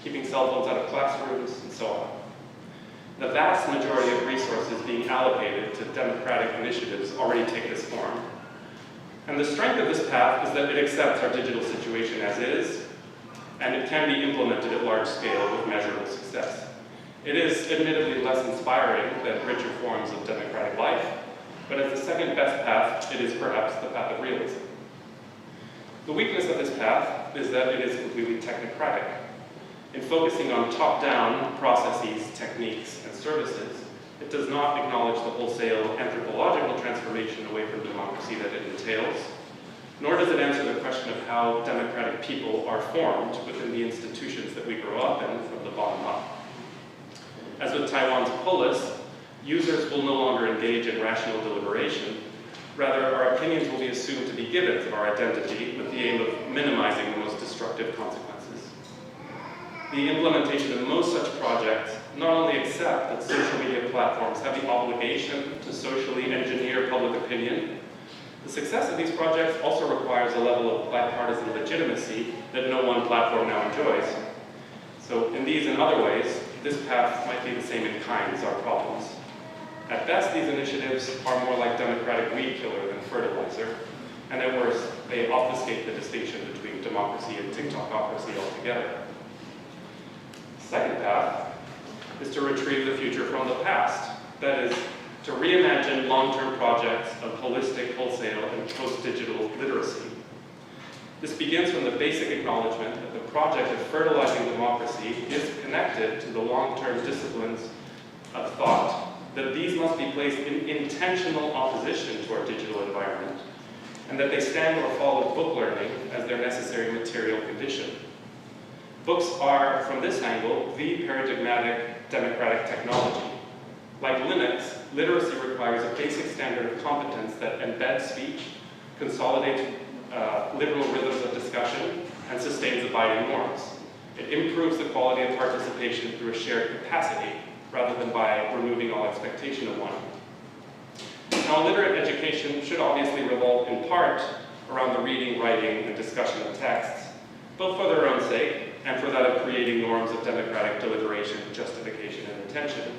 keeping cell phones out of classrooms, and so on. The vast majority of resources being allocated to democratic initiatives already take this form. And the strength of this path is that it accepts our digital situation as is, and it can be implemented at large scale with measurable success. It is admittedly less inspiring than richer forms of democratic life, but as the second best path, it is perhaps the path of realism. The weakness of this path is that it is completely technocratic. In focusing on top-down processes, techniques, and services, it does not acknowledge the wholesale anthropological transformation away from democracy that it entails, nor does it answer the question of how democratic people are formed within the institutions that we grow up in from the bottom up. As with Taiwan's polis, users will no longer engage in rational deliberation. Rather, our opinions will be assumed to be givens of our identity with the aim of minimizing the most destructive consequences. The implementation of most such projects not only accept that social media platforms have the obligation to socially engineer public opinion, the success of these projects also requires a level of bipartisan legitimacy that no one platform now enjoys. So in these and other ways, this path might be the same in kind as our problems. At best, these initiatives are more like democratic weed killer than fertilizer, and at worst, they obfuscate the distinction between democracy and TikTokocracy altogether. The second path is to retrieve the future from the past. That is, to reimagine long-term projects of holistic, wholesale, and post-digital literacy. This begins from the basic acknowledgement that the project of fertilizing democracy is connected to the long-term disciplines of thought, that these must be placed in intentional opposition to our digital environment, and that they stand or fall with book learning as their necessary material condition. Books are, from this angle, the paradigmatic democratic technology. Like Linux, literacy requires a basic standard of competence that embeds speech, consolidates liberal rhythms of discussion, and sustains abiding norms. It improves the quality of participation through a shared capacity, rather than by removing all expectation of one. Now, literate education should obviously revolve in part around the reading, writing, and discussion of texts, both for their own sake and for that of creating norms of democratic deliberation, justification, and attention.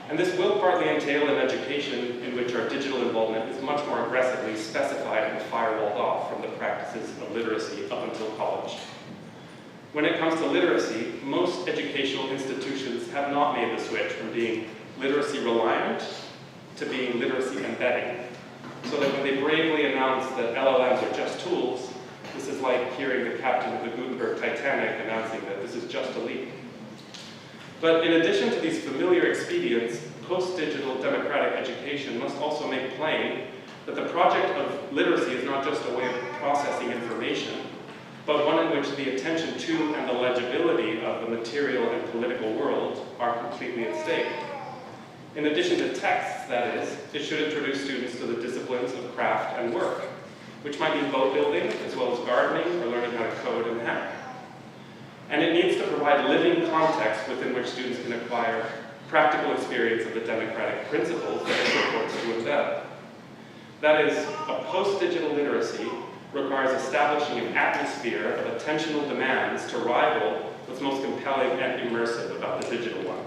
And this will partly entail an education in which our digital involvement is much more aggressively specified and firewalled off from the practices of literacy up until college. When it comes to literacy, most educational institutions have not made the switch from being literacy reliant to being literacy embedding. So that when they bravely announce that LLMs are just tools, this is like hearing the captain of the Gutenberg Titanic announcing that this is just a leak. But in addition to these familiar expedients, post-digital democratic education must also make plain that the project of literacy is not just a way of processing information, but one in which the attention to and the legibility of the material and political world are completely at stake. In addition to texts, that is, it should introduce students to the disciplines of craft and work, which might be boat building, as well as gardening or learning how to code and hack. And it needs to provide living context within which students can acquire practical experience of the democratic principles that it purports to embed. That is, a post-digital literacy requires establishing an atmosphere of attentional demands to rival what's most compelling and immersive about the digital one.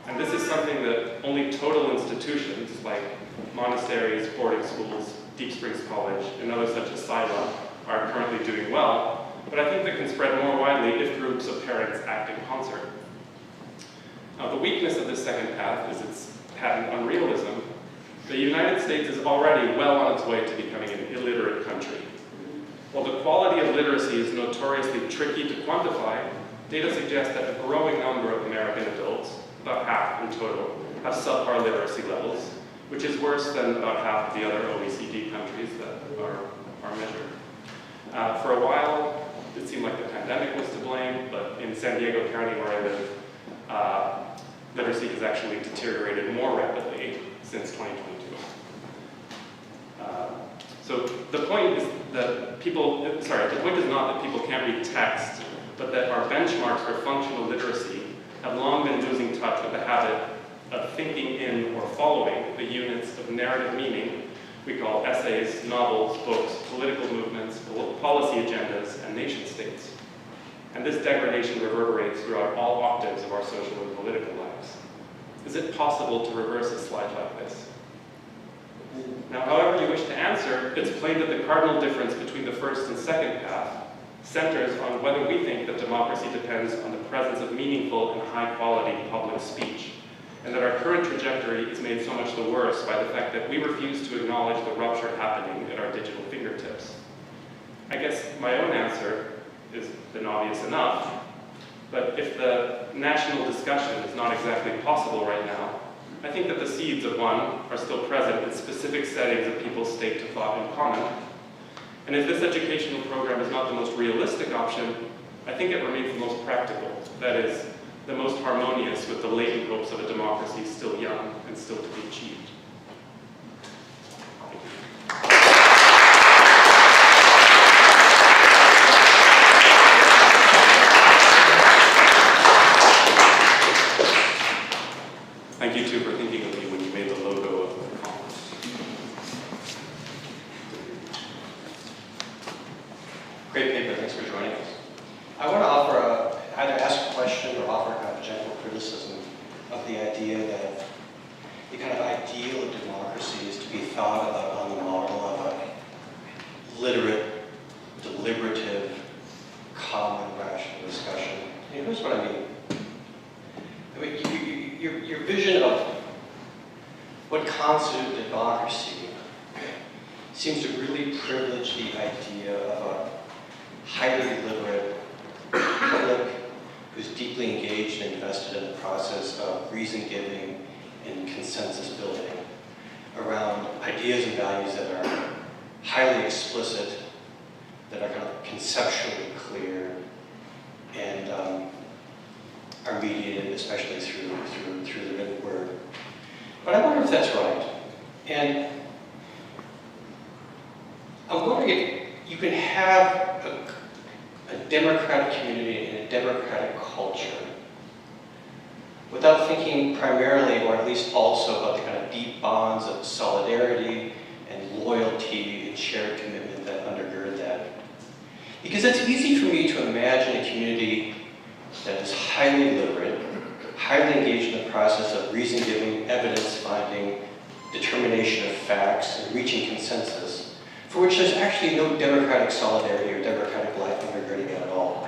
And this is something that only total institutions like monasteries, boarding schools, Deep Springs College, and others such as Sila are currently doing well, but I think that can spread more widely if groups of parents act in concert. Now, the weakness of this second path is its patent unrealism. The United States is already well on its way to becoming an illiterate country. While the quality of literacy is notoriously tricky to quantify, data suggests that a growing number of American adults, about half in total, have subpar literacy levels, which is worse than about half of the other OECD countries that are measured. For a while, it seemed like the pandemic was to blame, but in San Diego County, where I live, literacy has actually deteriorated more rapidly since 2022. So the point is that the point is not that people can't read text, but that our benchmarks for functional literacy have long been losing touch with the habit of thinking in or following the units of narrative meaning we call essays, novels, books, political movements, policy agendas, and nation states. And this degradation reverberates throughout all octaves of our social and political lives. Is it possible to reverse a slide like this? Now, however you wish to answer, it's plain that the cardinal difference between the first and second path centers on whether we think that democracy depends on the presence of meaningful and high-quality public speech, and that our current trajectory is made so much the worse by the fact that we refuse to acknowledge the rupture happening at our digital fingertips. I guess my own answer is been obvious enough, but if the national discussion is not exactly possible right now, I think that the seeds of one are still present in specific settings of people's state to thought in common. And if this educational program is not the most realistic option, I think it remains the most practical, that is, the most harmonious with the latent hopes of a democracy still young and still to be achieved. Thank you too for thinking of me when you made the logo of the conference. Great paper, thanks for joining us. I want to either ask a question or offer kind of general criticism of the idea that the kind of ideal of democracy is to be thought about on the model of a literate, deliberative, common, rational discussion. And here's what I mean. Your vision of what constitutes democracy seems to really privilege the idea of a highly literate public who's deeply engaged and invested in the process of reason-giving and consensus-building around ideas and values that are highly explicit, that are kind of conceptually clear, and are mediated especially through the written word. But I wonder if that's right. And I'm wondering if you can have a democratic community and a democratic culture without thinking primarily, or at least also, about the kind of deep bonds of solidarity and loyalty and shared commitment that undergird that. Because it's easy for me to imagine a community that is highly literate, highly engaged in the process of reason-giving, evidence-finding, determination of facts, and reaching consensus, for which there's actually no democratic solidarity or democratic life undergirding it at all.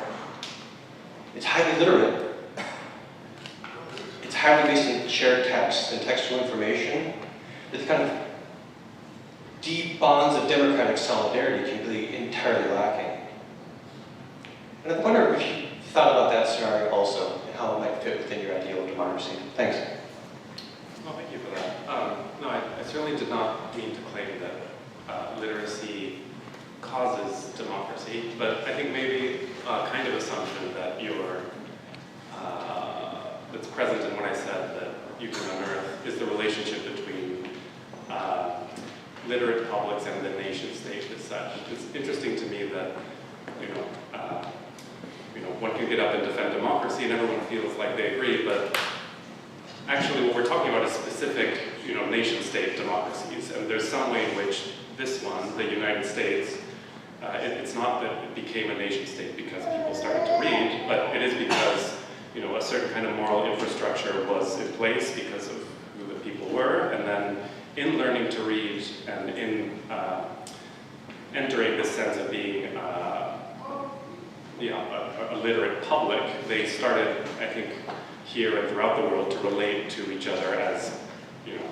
It's highly literate. It's highly based in shared text and textual information. It's kind of deep bonds of democratic solidarity can be entirely lacking. And I wonder if you thought about that scenario also, and how it might fit within your ideal of democracy. Thanks. Well, thank you for that. No, I certainly did not mean to claim that literacy causes democracy, but I think maybe a kind of assumption that that's present in what I said that you can unearth is the relationship between literate publics and the nation state as such. It's interesting to me that one can get up and defend democracy and everyone feels like they agree, but actually what we're talking about is specific nation state democracies, and there's some way in which this one, the United States, it's not that it became a nation state because people started to read, but it is because a certain kind of moral infrastructure was in place because of who the people were, and then in learning to read and in entering this sense of being a literate public, they started, I think, here and throughout the world to relate to each other as,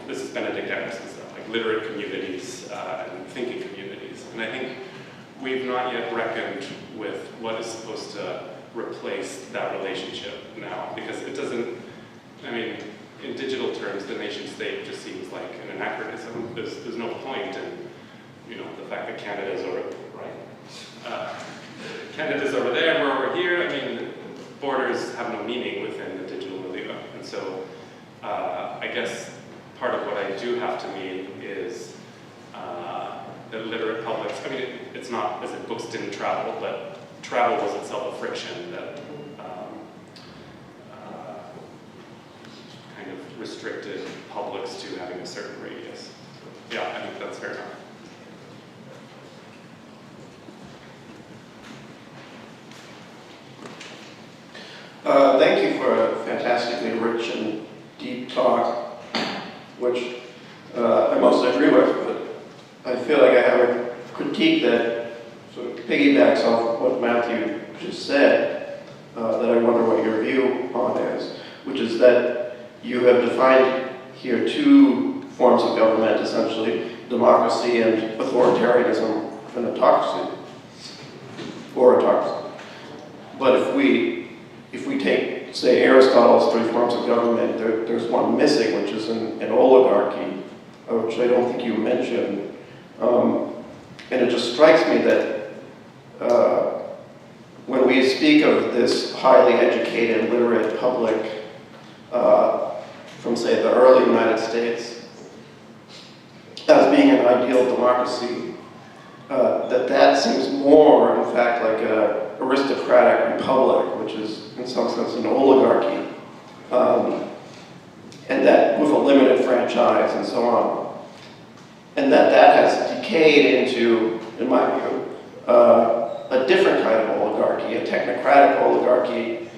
this is Benedict Emerson's stuff, like literate communities and thinking communities. And I think we've not yet reckoned with what is supposed to replace that relationship now, because it doesn't, in digital terms, the nation state just seems like an anachronism. There's no point in, the fact that Canada's over, right? Canada's over there and we're over here. Borders have no meaning within the digital milieu. And so I guess part of what I do have to mean is that literate publics, it's not as if books didn't travel, but travel was itself a friction that kind of restricted publics to having a certain radius. So, yeah, I think that's fair enough. Thank you for a fantastically rich and deep talk, which I mostly agree with, but I feel like I have a critique that sort of piggybacks off what Matthew just said, that I wonder what your view on is, which is that you have defined here two forms of government, essentially, democracy and authoritarianism and autocracy, or autocracy. But if we take, say, Aristotle's three forms of government, there's one missing, which is an oligarchy, which I don't think you mentioned. And it just strikes me that when we speak of this highly educated, literate public from, say, the early United States as being an ideal democracy, that seems more, in fact, like an aristocratic republic, which is, in some sense, an oligarchy, and that with a limited franchise and so on. And that has decayed into, in my view, a different kind of oligarchy, a technocratic oligarchy,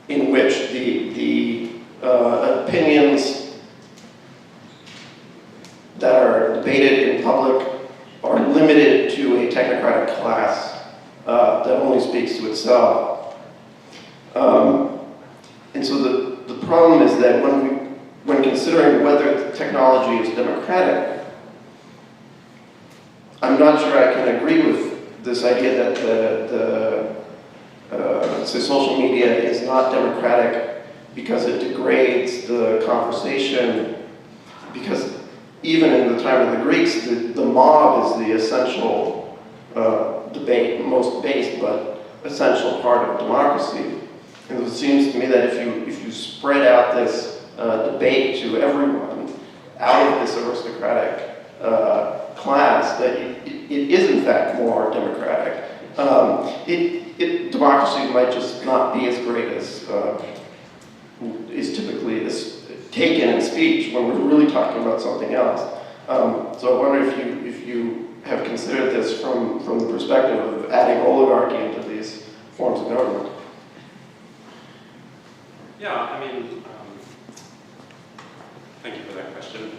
in which the opinions that are debated in public are limited to a technocratic class that only speaks to itself. And so the problem is that when considering whether technology is democratic, I'm not sure I can agree with this idea that say social media is not democratic because it degrades the conversation, because even in the time of the Greeks, the mob is the essential debate, most base but essential part of democracy. And it seems to me that if you spread out this debate to everyone out of this aristocratic class, that it is in fact more democratic. Democracy might just not be as great is typically taken in speech when we're really talking about something else. So I wonder if you have considered this from the perspective of adding oligarchy into these forms of government. Yeah, I mean, thank you for that question.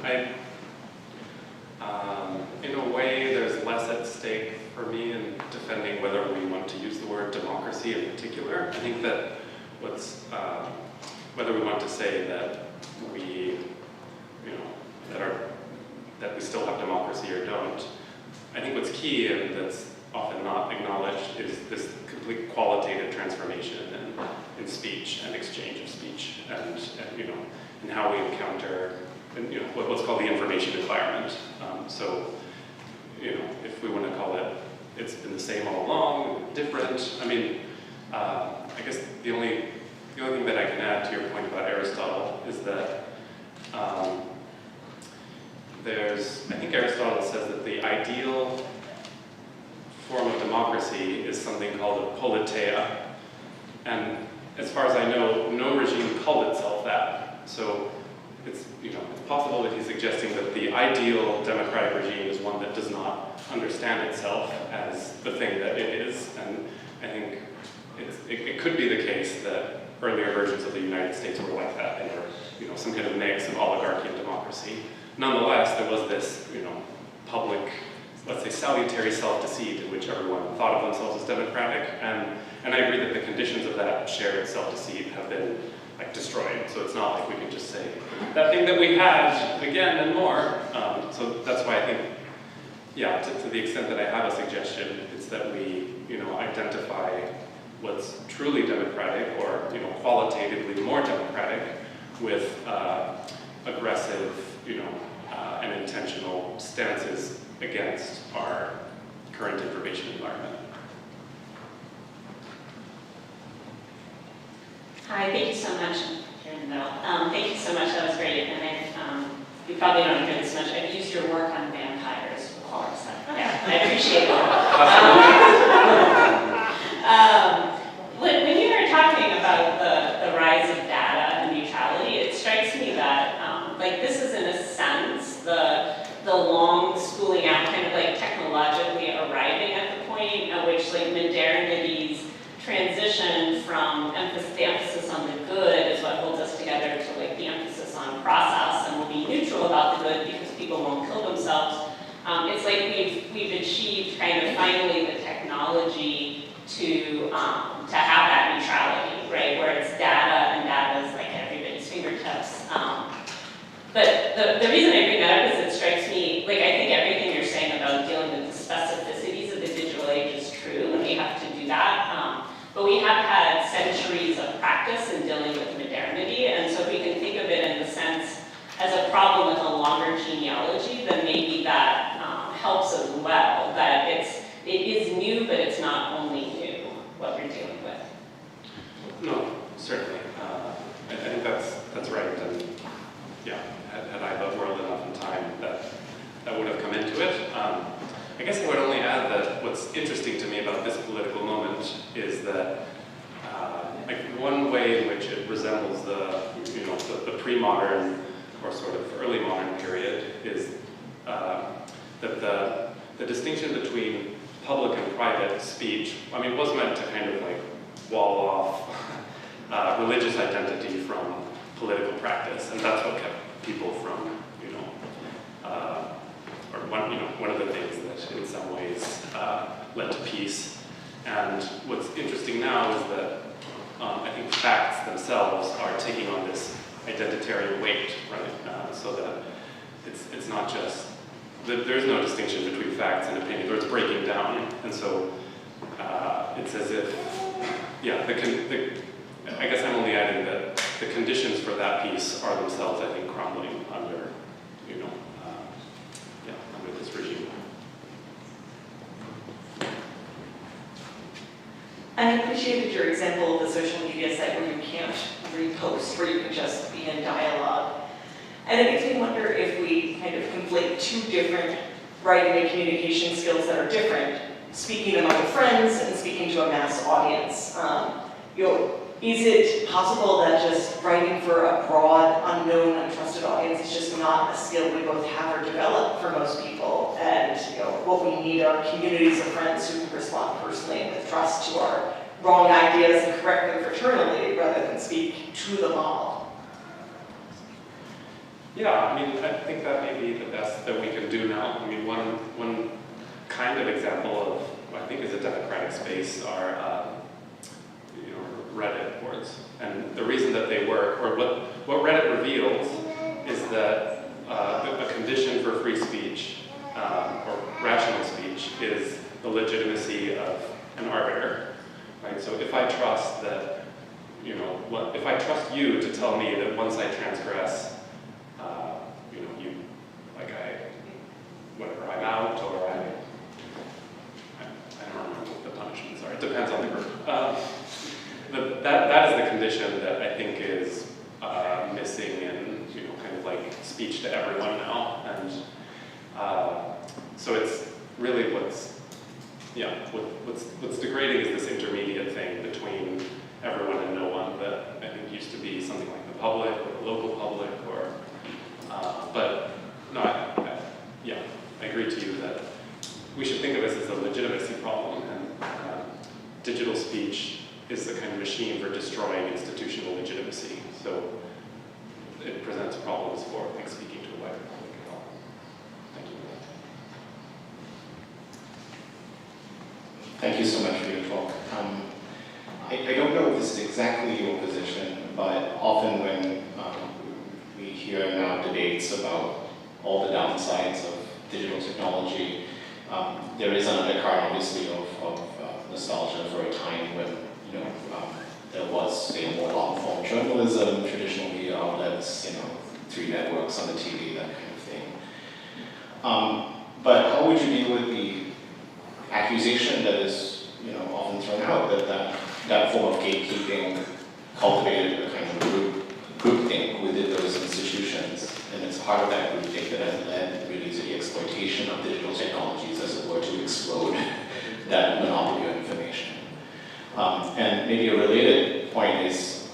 In a way, there's less at stake for me in defending whether we want to use the word democracy in particular. I think that whether we want to say that we, that we still have democracy or don't, I think what's key and that's often not acknowledged is this complete qualitative transformation in speech and exchange of speech and how we encounter what's called the information environment. So if we want to call it, it's been the same all along, different. I mean, I guess the only thing that I can add to your point about Aristotle is that I think Aristotle says that the ideal form of democracy is something called a politeia. And as far as I know, no regime called itself that. So it's possible that he's suggesting that the ideal democratic regime is one that does not understand itself as the thing that it is. And I think it could be the case that earlier versions of the United States were like that. They were, some kind of mix of oligarchy and democracy. Nonetheless, there was this, public, let's say, salutary self-deceit in which everyone thought of themselves as democratic. And I agree that the conditions of that shared self-deceit have been destroyed. So it's not like we can just say that thing that we had again and more. So that's why I think, to the extent that I have a suggestion, it's that we, identify what's truly democratic or, qualitatively more democratic with aggressive, and intentional stances against our current information environment. Hi, thank you so much. Here in the middle. Thank you so much. That was great. And you probably don't hear this much. I've used your work on vampires before, so yeah, I appreciate that. When you were talking about the rise of data and neutrality, it strikes me that this is in a sense the long schooling out, kind of technologically arriving at the point at which modernity's transition from the emphasis on the good is what holds us together to the emphasis on process, and we'll be neutral about the good because people won't kill themselves. It's like we've achieved kind of finally the technology to have that neutrality, right? Where it's data and data is at everybody's fingertips. But the reason I bring that up is it strikes me, I think everything you're saying about dealing with the specificities of the digital age is true, and we have to do that. But we have had centuries of practice in dealing with modernity, and so if we can think of it in the sense as a problem with a longer genealogy, then maybe that helps as well, that it is new, but it's not only new, what we're dealing with. No, certainly. I think that's right, and had I but whirled enough in time, that would have come into it. I guess I would only add that what's interesting to me about this political moment is that one way in which it resembles the pre-modern or sort of early modern period is that the distinction between public and private speech, was meant to kind of wall off religious identity from political practice, and that's what kept people from, one of the things that in some ways led to peace. And what's interesting now is that I think facts themselves are taking on this identitarian weight, right? So that it's not just, there's no distinction between facts and opinions, or it's breaking down. And so it's as if, I guess I'm only adding that the conditions for that piece are themselves, I think, crumbling under, under this regime. I appreciated your example of the social media site where you can't repost, where you can just be in dialogue. And it makes me wonder if we kind of conflate two different writing and communication skills that are different, speaking among friends and speaking to a mass audience. is it possible that just writing for a broad, unknown, untrusted audience is just not a skill we both have or develop for most people? And what we need are communities of friends who can respond personally and with trust to our wrong ideas and correct them fraternally rather than speak to the mob. Yeah, I mean, I think that may be the best that we can do now. I mean, one kind of example of what I think is a democratic space are, Reddit boards. And the reason that they work, or what Reddit reveals, is that a condition for free speech, or rational speech, is the legitimacy of an arbiter, right? So if I trust that, if I trust you to tell me that once I transgress, whatever, I'm out, or I don't remember what the punishments are. It depends on the group. That is the condition that I think is missing in kind of like speech to everyone now, and so it's really what's degrading is this intermediate thing between everyone and no one that I think used to be something like the public or the local public, or but no, I agree to you that we should think of this as a legitimacy problem, and digital speech is the kind of machine for destroying institutional legitimacy. So it presents problems for, I think, speaking to a wider public at all. Thank you. Thank you so much for your talk. I don't know if this is exactly your position, but often when we hear now debates about all the downsides of digital technology, there is an undercurrent, obviously, of nostalgia for a time when there was, say, more long-form journalism, traditional media outlets, 3 networks on the TV, that kind of thing. But how would you deal with the accusation that is, often thrown out that form of gatekeeping cultivated a kind of groupthink within those institutions, and it's part of that groupthink that has led really to the exploitation of digital technologies, as it were, to explode that monopoly of information. And maybe a related point is,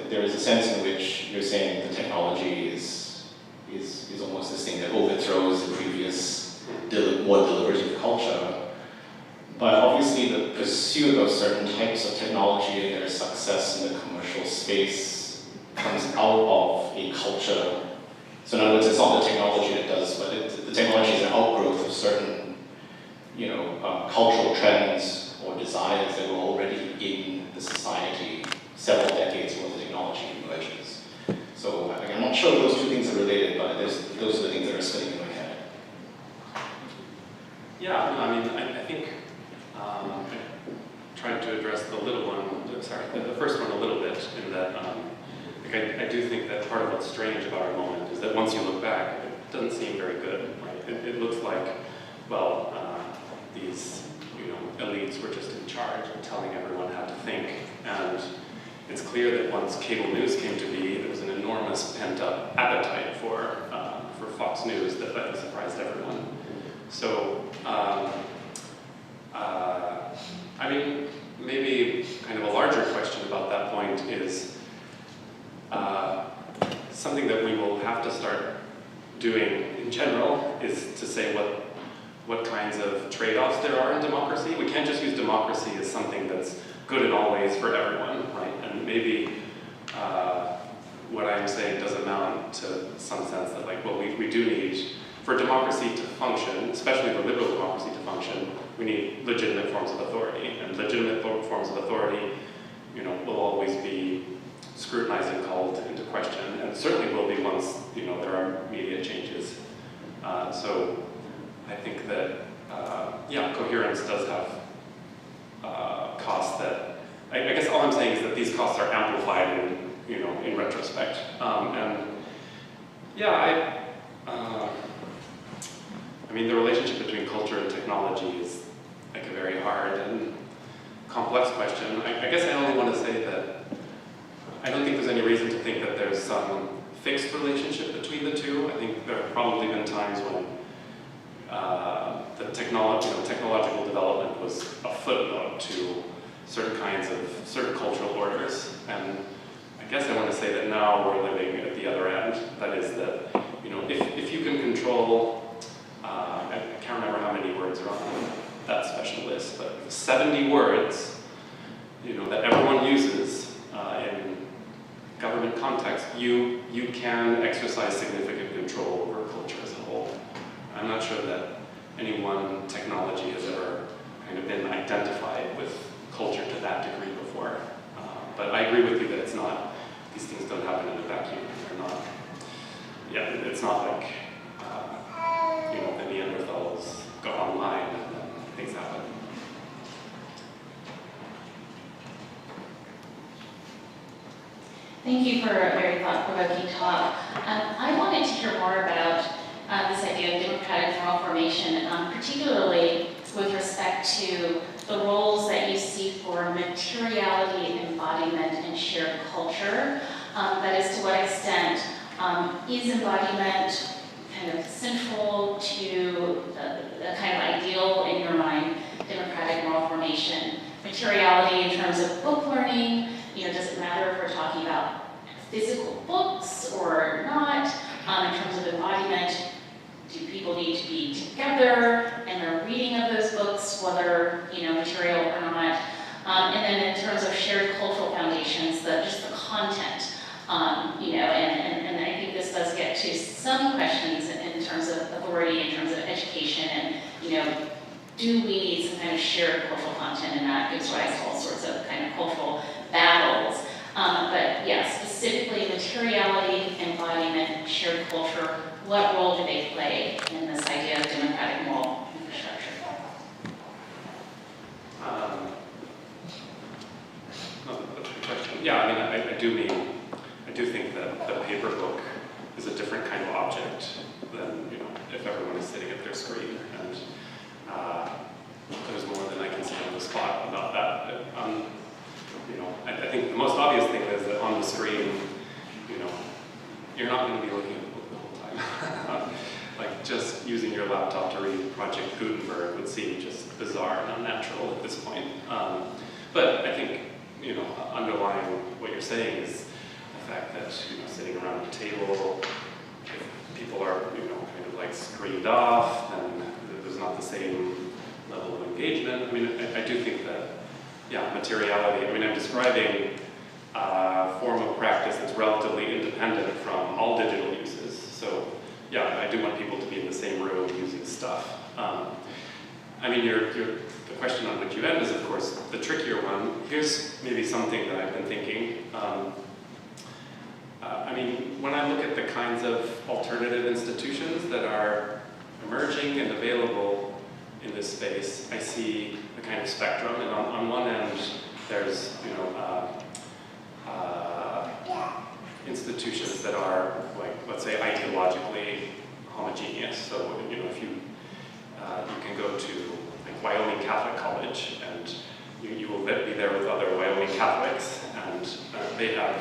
there is a sense in which you're saying the technology is almost this thing that overthrows the previous more deliberative culture. But obviously the pursuit of certain types of technology and their success in the commercial space comes out of a culture. So in other words, it's not the technology that does, but the technology is an outgrowth of certain cultural trends or desires that were already in the society several decades worth of technology emerges. So I'm not sure those two things are related, but those are the things that are spinning in my head. Yeah, I mean, I think trying to address the first one a little bit, in that I do think that part of what's strange about our moment is that once you look back, it doesn't seem very good. Right? It looks like, well, these elites were just in charge of telling everyone how to think, and it's clear that once cable news came to be, there was an enormous pent-up appetite for Fox News that I think surprised everyone. So, I mean, maybe kind of a larger question about that point is something that we will have to start doing in general is to say what kinds of trade-offs there are in democracy. We can't just use democracy as something that's good in all ways for everyone, right? And maybe what I'm saying does amount to some sense that, like, well, we do need, for democracy to function, especially for liberal democracy to function, we need legitimate forms of authority. And legitimate forms of authority, will always be scrutinized and called into question, and certainly will be once, there are media changes. So I think that, coherence does have costs that, I guess all I'm saying is that these costs are amplified in retrospect. I mean, the relationship between culture and technology is like a very hard and complex question. I guess I only want to say that I don't think there's any reason to think that there's some fixed relationship between the two. I think there have probably been times when the technological development was a footnote to certain cultural orders. And I guess I want to say that now we're living at the other end. That is that, if you can control, I can't remember how many words are on that special list, but 70 words, that everyone uses in government context, you can exercise significant control over culture as a whole. I'm not sure that any one technology has ever kind of been identified with culture to that degree before. But I agree with you that these things don't happen in a vacuum. They're not, it's not like, the Neanderthals go online and then things happen. Thank you for a very thought-provoking talk. I wanted to hear more about this idea of democratic moral formation, particularly with respect to the roles that you see for materiality, embodiment, and shared culture. That is, to what extent is embodiment kind of central to a kind of ideal, in your mind, democratic moral formation? Materiality in terms of book learning, does it matter if we're talking about physical books or not? In terms of embodiment, do people need to be together in their reading of those books, whether material or not? And then in terms of shared cultural foundations, just the content, and I think this does get to some questions in terms of authority, in terms of education, and do we need some kind of shared cultural content, and that gives rise to all sorts of kind of cultural battles. But yeah, specifically materiality, embodiment, shared culture, what role do they play in this idea of democratic moral infrastructure? That's a good question. Yeah, I do think that the paper book is a different kind of object than, if everyone is sitting at their screen. And there's more than I can say on the spot about that. I think the most obvious thing is that on the screen, you're not going to be looking at the book the whole time. Like just using your laptop to read Project Gutenberg would seem just bizarre and unnatural at this point. But I think, underlying what you're saying is the fact that, sitting around a table, if people are, kind of like screened off, then there's not the same level of engagement. I do think that, materiality. I'm describing a form of practice that's relatively independent from all digital uses. So, I do want people to be in the same room using stuff. The question on which you end is, of course, the trickier one. Here's maybe something that I've been thinking. When I look at the kinds of alternative institutions that are emerging and available in this space, I see a kind of spectrum. And on one end, there's institutions that are, like, let's say, ideologically homogeneous. So, if you can go to Wyoming Catholic College, and you will be there with other Wyoming Catholics, and they have,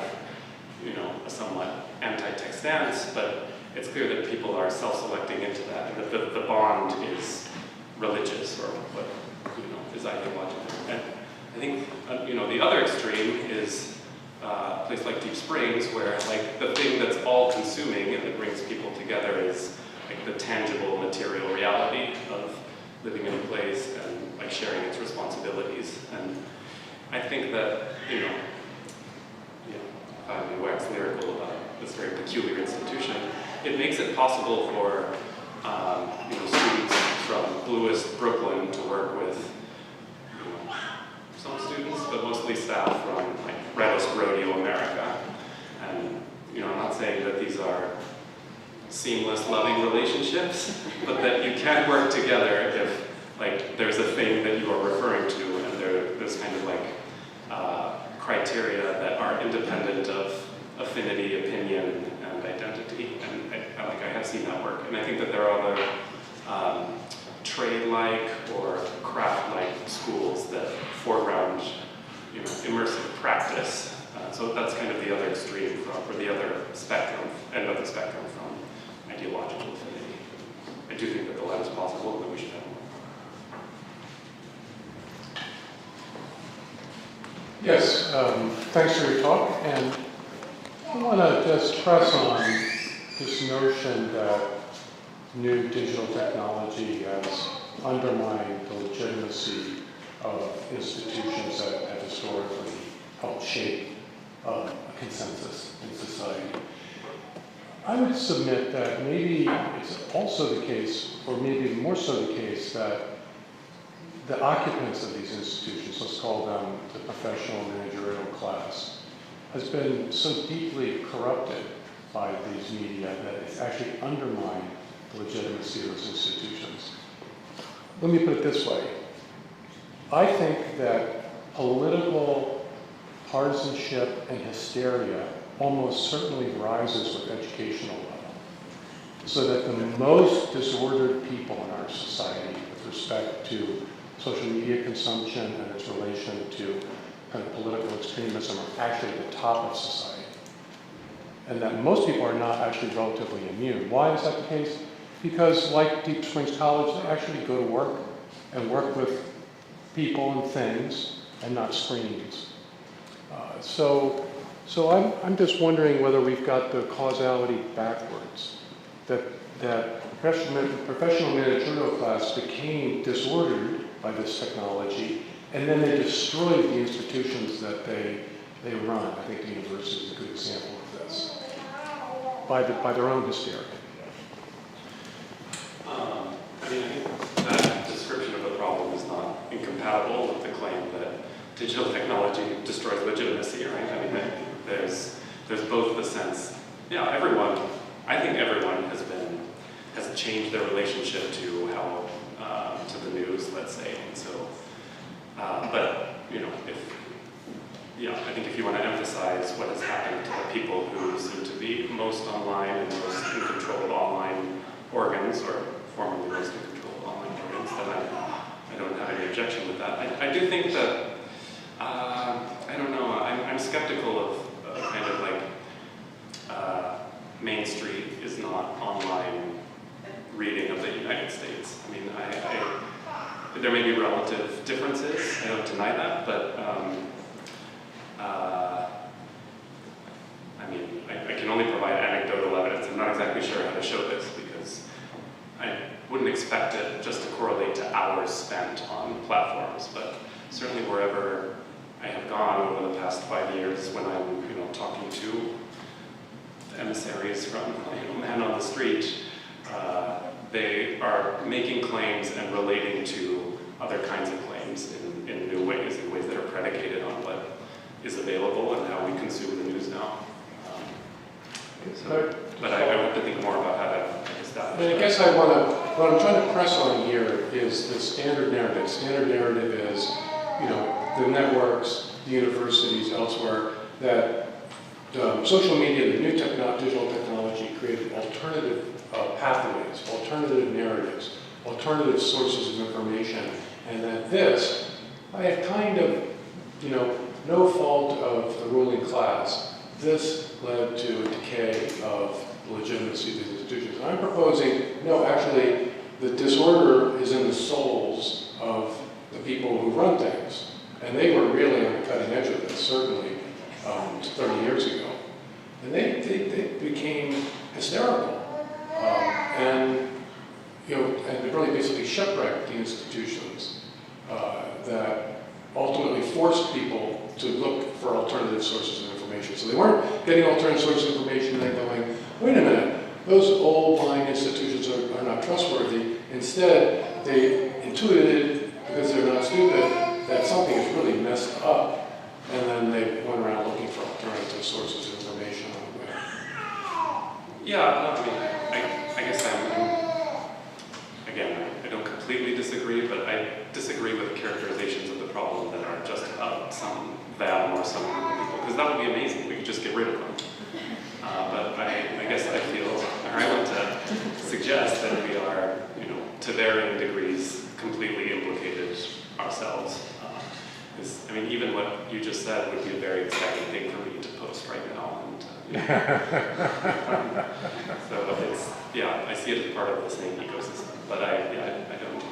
a somewhat anti-tech stance, but it's clear that people are self-selecting into that, and that the bond is religious, or what, is ideological. And I think, the other extreme is a place like Deep Springs, where, the thing that's all-consuming and that brings people together is, the tangible material reality of living in a place and, sharing its responsibilities. And I think that, if I wax lyrical about this very peculiar institution, it makes it possible for, students from bluest Brooklyn to work with, some students, but mostly staff from, Reddest Rodeo America. And, I'm not saying that these are seamless, loving relationships, but that you can work together if, there's a thing that you are referring to, and there's kind of criteria that are independent of affinity, opinion, and identity. And I have seen that work. And I think that there are other trade-like or craft-like schools that foreground, immersive practice. So that's kind of the other extreme or the other spectrum, end of the spectrum from ideological affinity. I do think that the latter is possible, and that we should have more. Yes, thanks for your talk, and I want to just press on this notion that new digital technology has undermined the legitimacy of institutions that have historically helped shape a consensus in society. I would submit that maybe it's also the case, or maybe more so the case, that the occupants of these institutions, let's call them the professional managerial class, has been so deeply corrupted by these media that it's actually undermined the legitimacy of those institutions. Let me put it this way. I think that political partisanship and hysteria almost certainly rises with educational level, so that the most disordered people in our society with respect to social media consumption and its relation to kind of political extremism are actually at the top of society. And that most people are not actually relatively immune. Why is that the case? Because like Deep Springs College, they actually go to work and work with people and things and not screens. So I'm just wondering whether we've got the causality backwards, that professional managerial class became disordered by this technology, and then they destroyed the institutions that they run. I think the university is a good example of this, by their own hysteria. I mean, I think that description of the problem is not incompatible with the claim that digital technology destroys legitimacy, right? I mean, there's both the sense, I think everyone has changed their relationship to how, to the news, let's say, and so, but, I think if you want to emphasize what has happened to the people who seem to be most online and most in control of online organs, or formerly most in control of online organs, then I don't have any objection with that. I do think that, I don't know, I'm skeptical of kind of like Main Street is not online reading of the United States. I mean, there may be relative differences, I don't deny that, but I mean, I can only provide anecdotal evidence. I'm not exactly sure how to show this because I wouldn't expect it just to correlate to hours spent on platforms, but certainly wherever I have gone over the past 5 years when I'm, talking to emissaries from, man on the street, they are making claims and relating to other kinds of claims in new ways, in ways that are predicated on what is available and how we consume the news now. But I have to think more about how to establish I guess what I'm trying to press on here is the standard narrative. Standard narrative is, the networks, the universities, elsewhere, that social media, the new digital technology created alternative pathways, alternative narratives, alternative sources of information, and that this, by a kind of, no fault of the ruling class, this led to a decay of the legitimacy of these institutions. And I'm proposing, no, actually, the disorder is in the souls of the people who run things. And they were really on the cutting edge of this, certainly 30 years ago. And they became hysterical. And they really basically shipwrecked the institutions that ultimately forced people to look for alternative sources of information. So they weren't getting alternative sources of information and then going, wait a minute, those old blind institutions are not trustworthy. Instead, they intuited, because they're not stupid, that something is really messed up. And then they went around looking for alternative sources of information on the web. Yeah, I mean, I guess again, I don't completely disagree, but I disagree with characterizations of the problem that are just about some them or some group of people, because that would be amazing. We could just get rid of them. But I guess I feel, or I want to suggest that we are, to varying degrees, completely implicated ourselves. I mean, even what you just said would be a very exciting thing for me to post right now. And, so it's, I see it as part of the same ecosystem, but I don't.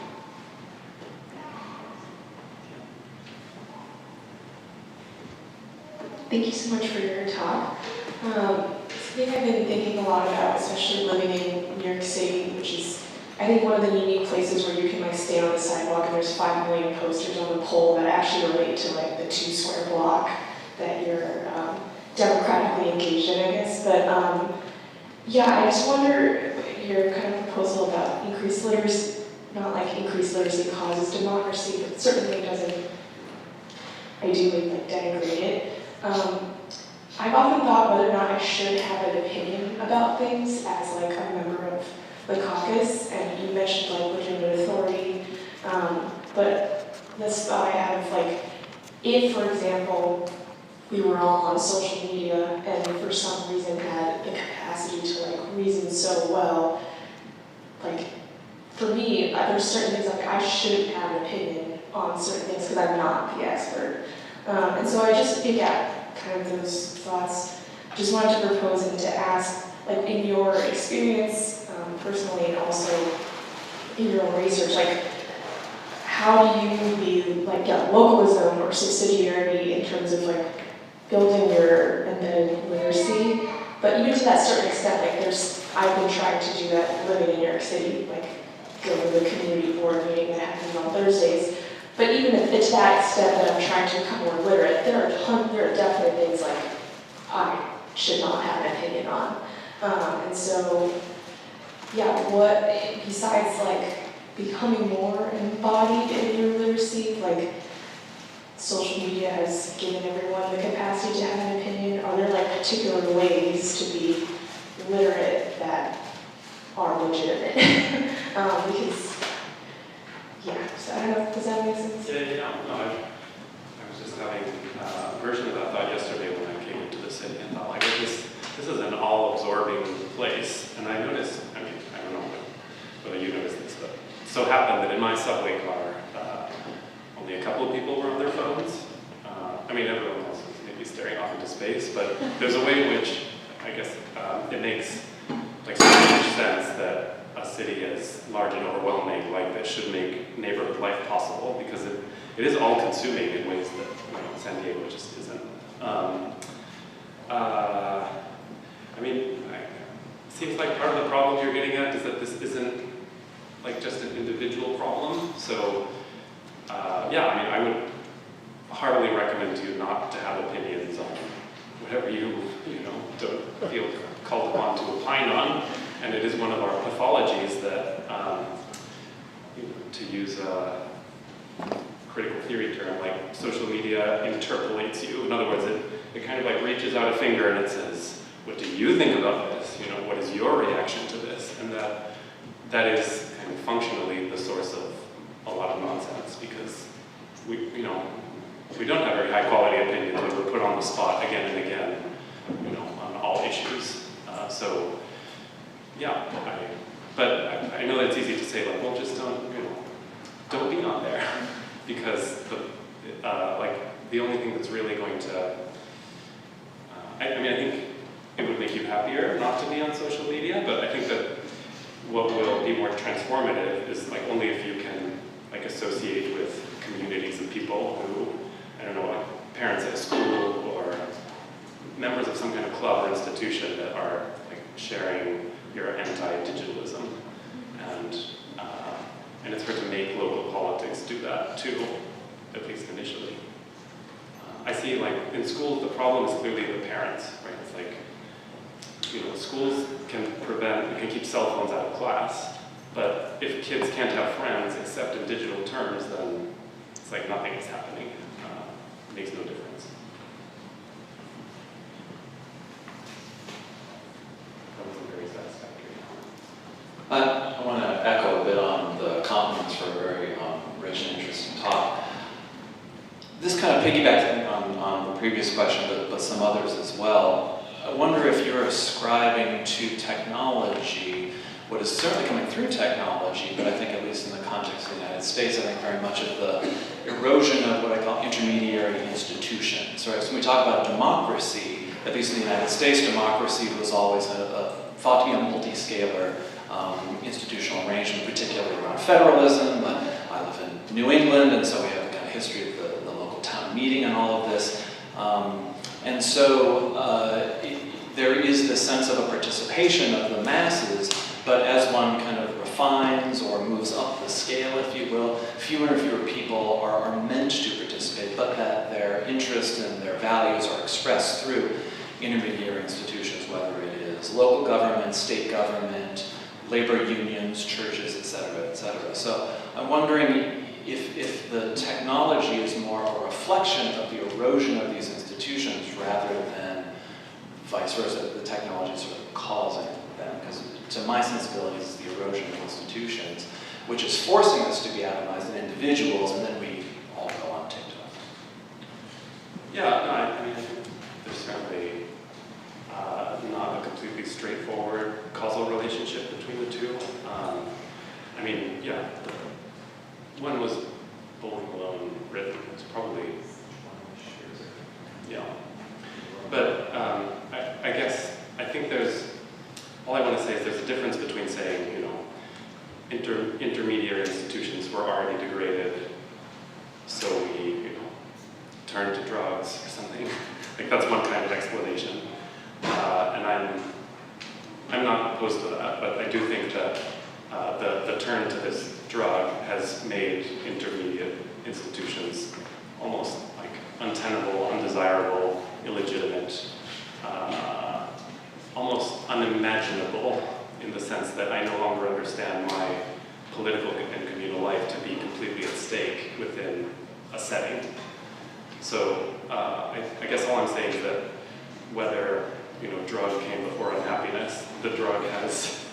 Thank you so much for your talk. Something I've been thinking a lot about, especially living in New York City, which is, I think, one of the unique places where you can like stand on the sidewalk and there's 5 million posters on the pole that actually relate to like the 2 square block that you're democratically engaged in, I guess. But yeah, I just wonder your kind of proposal about increased literacy, not like increased literacy causes democracy, but certainly doesn't ideally like denigrate it. I've often thought whether or not I should have an opinion about things as like a member of the caucus, and you mentioned like legitimate authority, but this thought I have like, if for example, we were all on social media and for some reason had the capacity to like reason so well, like for me, there's certain things like I shouldn't have an opinion on certain things because I'm not the expert. And so I just think kind of those thoughts, just wanted to propose and to ask, like in your experience personally and also in your own research, like how do you view like localism or subsidiarity in terms of like building your embedded literacy? But even to that certain extent, like I've been trying to do that living in New York City, like go to the community board meeting that happens on Thursdays. But even if it's that extent that I'm trying to become more literate, there are definitely things like I should not have an opinion on. And so, yeah, what, besides like becoming more embodied in your literacy, like social media has given everyone the capacity to have an opinion, are there like particular ways to be literate that are legitimate? Because, yeah, so I don't know, does that make sense? Yeah, no, I was just having a version of that thought yesterday when I came into the city and thought, like, this is an all-absorbing place. And I noticed, I mean, I don't know whether you noticed this, but it so happened that in my subway car, only a couple of people were on their phones. I mean, everyone else was maybe staring off into space, but there's a way in which, I guess, it makes like so much sense that a city as large and overwhelming like this should make neighborhood life possible, because it is all-consuming in ways that San Diego just isn't. I mean, it seems like part of the problem you're getting at is that this isn't like just an individual problem. So, yeah, I mean, I would heartily recommend to you not to have opinions on whatever you don't feel called upon to opine on. And it is one of our pathologies that, to use a critical theory term, like social media interpolates you. In other words, it kind of like reaches out a finger and it says, what do you think about this? What is your reaction to this? And that is kind of functionally the source of a lot of nonsense, because we don't have very high quality opinions when we're put on the spot again and again, on all issues. So, yeah, but I know that it's easy to say, like, well, just don't be on there, because the only thing that's really going to, I think it would make you happier not to be on social media, but I think that what will be more transformative is like only if you can like associate with communities of people who, I don't know, like parents at a school or members of some kind of club or institution that are like sharing your anti-digitalism, and it's hard to make local politics do that too, at least initially. I see like in schools the problem is clearly the parents, right? It's like, schools can keep cell phones out of class, but if kids can't have friends except in digital terms, then it's like nothing is happening. It makes no difference. That wasn't very satisfactory. I want to echo a bit on the compliments for a very rich and interesting talk. This kind of piggybacks on the previous question, but some others as well. I wonder if you're ascribing to technology what is certainly coming through technology, but I think at least in the context of the United States, I think very much of the erosion of what I call intermediary institutions. Right? So when we talk about democracy, at least in the United States, democracy was always thought to be a multi-scalar institutional arrangement, particularly around federalism. But I live in New England, and so we have a kind of history of the local town meeting and all of this. And so there is this sense of a participation of the masses, but as one kind of refines or moves up the scale, if you will, fewer and fewer people are meant to participate, but that their interests and their values are expressed through intermediary institutions, whether it is local government, state government, labor unions, churches, et cetera, et cetera. So I'm wondering if the technology is more a reflection of the erosion of these institutions rather than vice versa, the technology is sort of causing them, because to my sensibilities, it's the erosion of institutions, which is forcing us to be atomized in individuals, and then we all go on TikTok. Yeah, no, I mean, I think there's certainly not a completely straightforward causal relationship between the two. I mean, yeah, when was Bowling Alone written? It's probably, yeah. But I guess, I think all I want to say is there's a difference between saying, you know, intermediary institutions were already degraded, so we, turn to drugs or something. Like that's one kind of explanation. And I'm not opposed to that, but I do think that the turn to this drug has made intermediate institutions almost like untenable, undesirable, illegitimate, almost unimaginable, in the sense that I no longer understand my political and communal life to be completely at stake within a setting. So I guess all I'm saying is that whether drug came before unhappiness, the drug has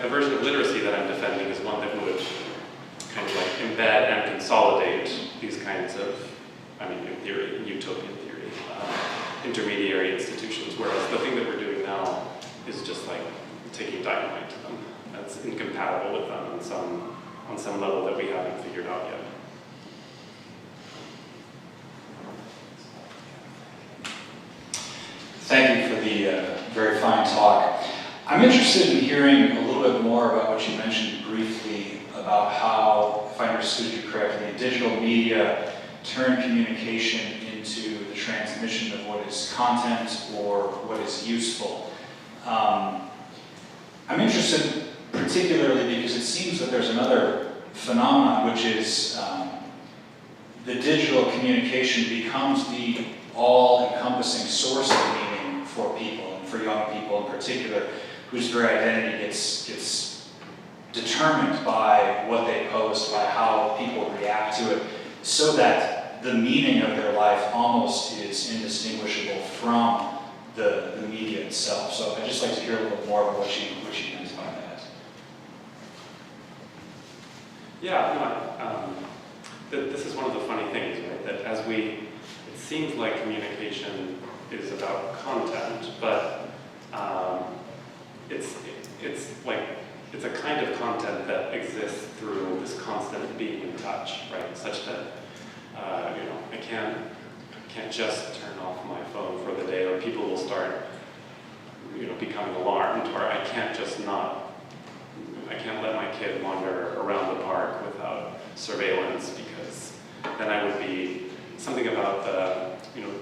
the version of literacy that I'm defending is one that would kind of like embed and consolidate these kinds of, I mean, in theory, in utopian theory, intermediary institutions, whereas the thing that we're doing now is just like taking dynamite to them. That's incompatible with them on some level that we haven't figured out yet. Thank you for the very fine talk. I'm interested in hearing a little bit more about what you mentioned briefly about how, if I understood you correctly, digital media turn communication into the transmission of what is content or what is useful. I'm interested particularly because it seems that there's another phenomenon, which is the digital communication becomes the all-encompassing source of meaning for people, and for young people in particular, whose very identity gets determined by what they post, by how people react to it, so that the meaning of their life almost is indistinguishable from the media itself. So I'd just like to hear a little more about what you meant by that. Yeah, this is one of the funny things, right? That it seems like communication is about content, but it's a kind of content that exists through this constant being in touch, right? Such that I can't just turn off my phone for the day, or people will start becoming alarmed, or I can't let my kid wander around the park without surveillance, because then I would be something about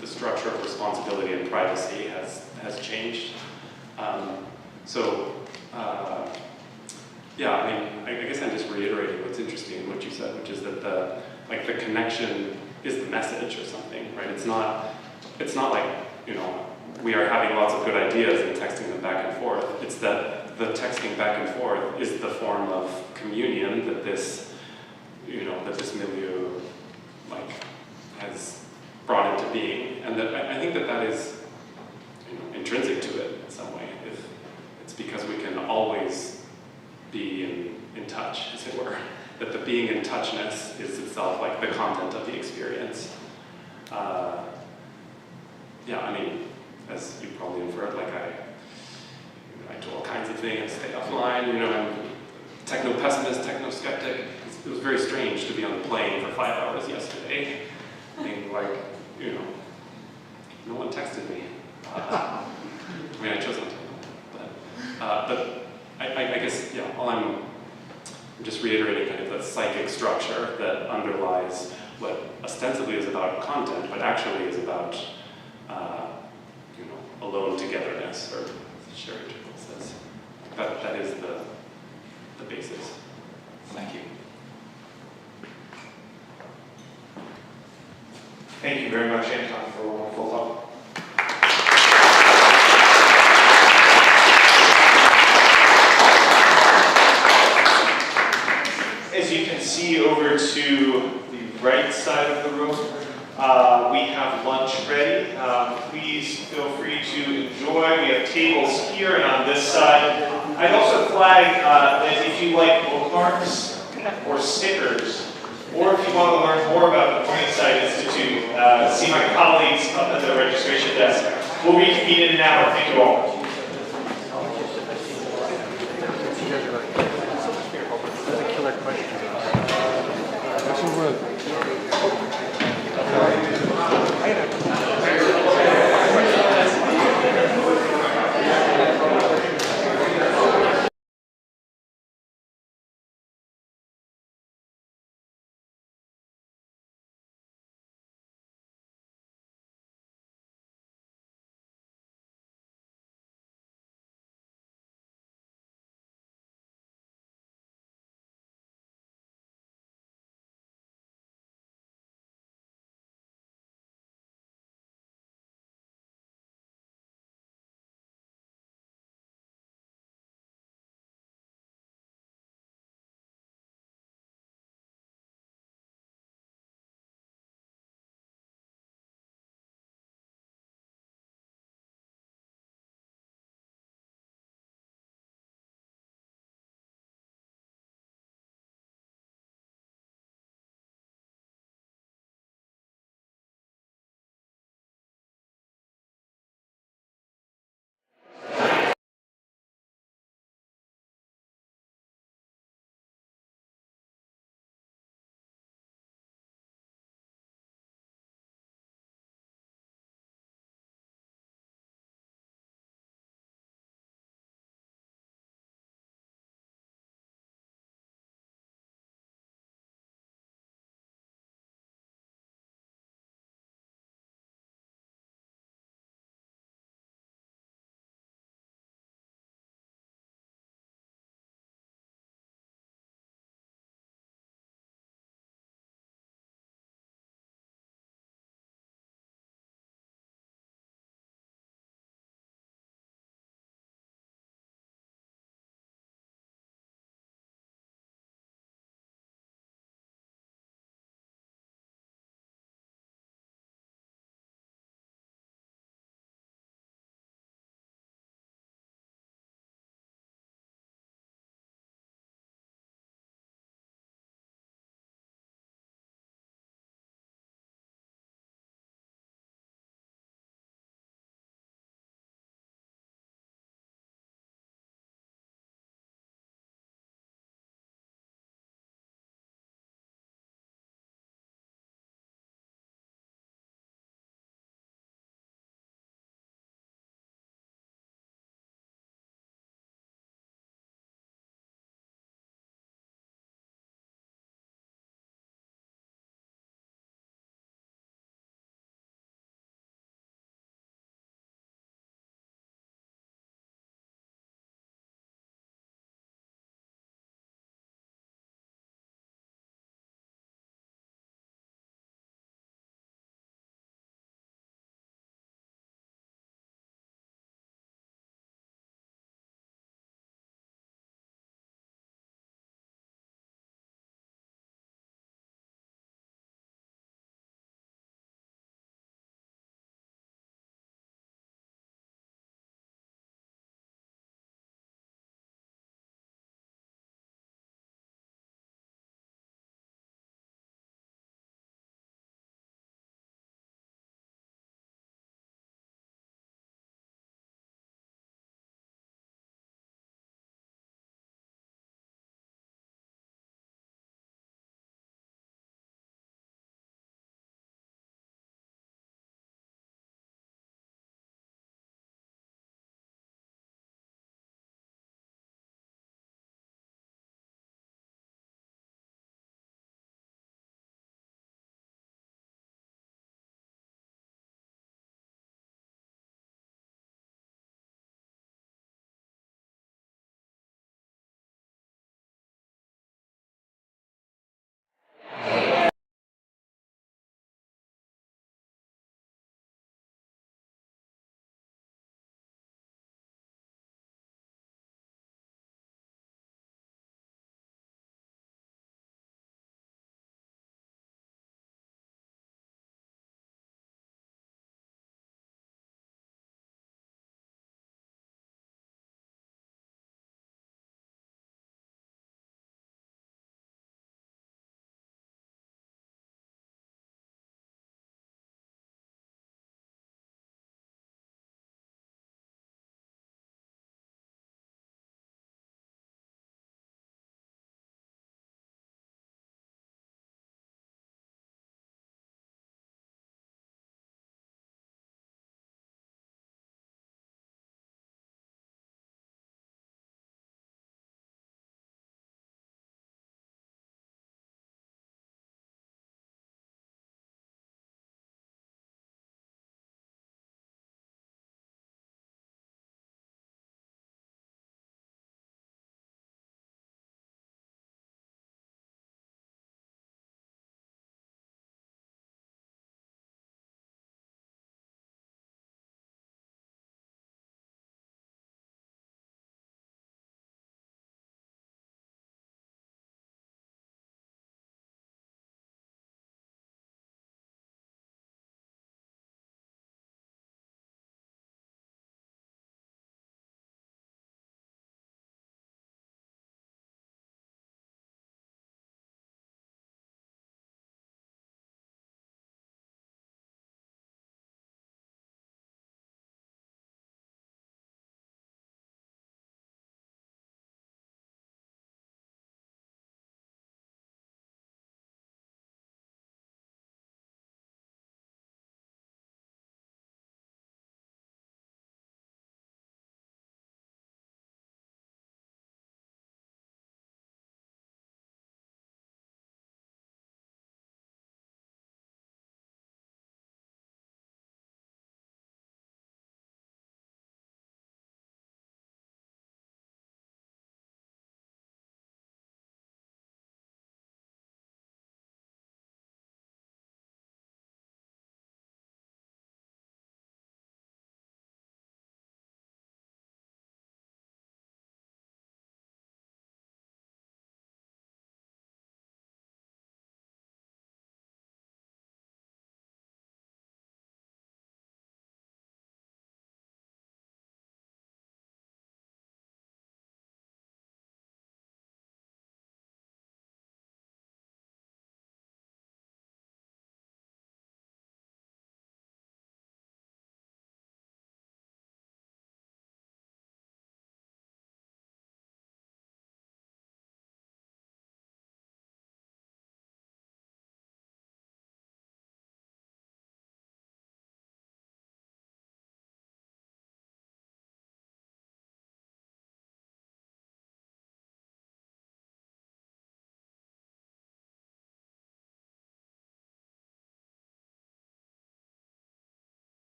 the structure of responsibility and privacy has changed. I guess I'm just reiterating what's interesting in what you said, which is that the connection is the message or something, right? It's not like, we are having lots of good ideas and texting them back and forth. It's that the texting back and forth is the form of communion that this milieu has brought into being, and that I think that is intrinsic to it in some way. It's because we can always be in touch, as it were. That the being in touchness is itself like the content of the experience. As you probably inferred, I do all kinds of things, stay offline, I'm techno-pessimist, techno-skeptic. It was very strange to be on the plane for 5 hours yesterday, being no one texted me. I chose not to, but I guess, I'm just reiterating kind of the psychic structure that underlies ostensibly is about content, but actually is about, alone togetherness, or Sherry Trickle says. That is the basis. Thank you. Thank you very much, Anton, for a wonderful talk. As you can see over to the right side of the room, we have lunch ready. Please feel free to enjoy. We have tables here and on this side. I'd also flag that if you like bookmarks or stickers, or if you want to learn more about the Morningside Institute, see my colleagues up at the registration desk. We'll reconvene in an hour. Thank you all.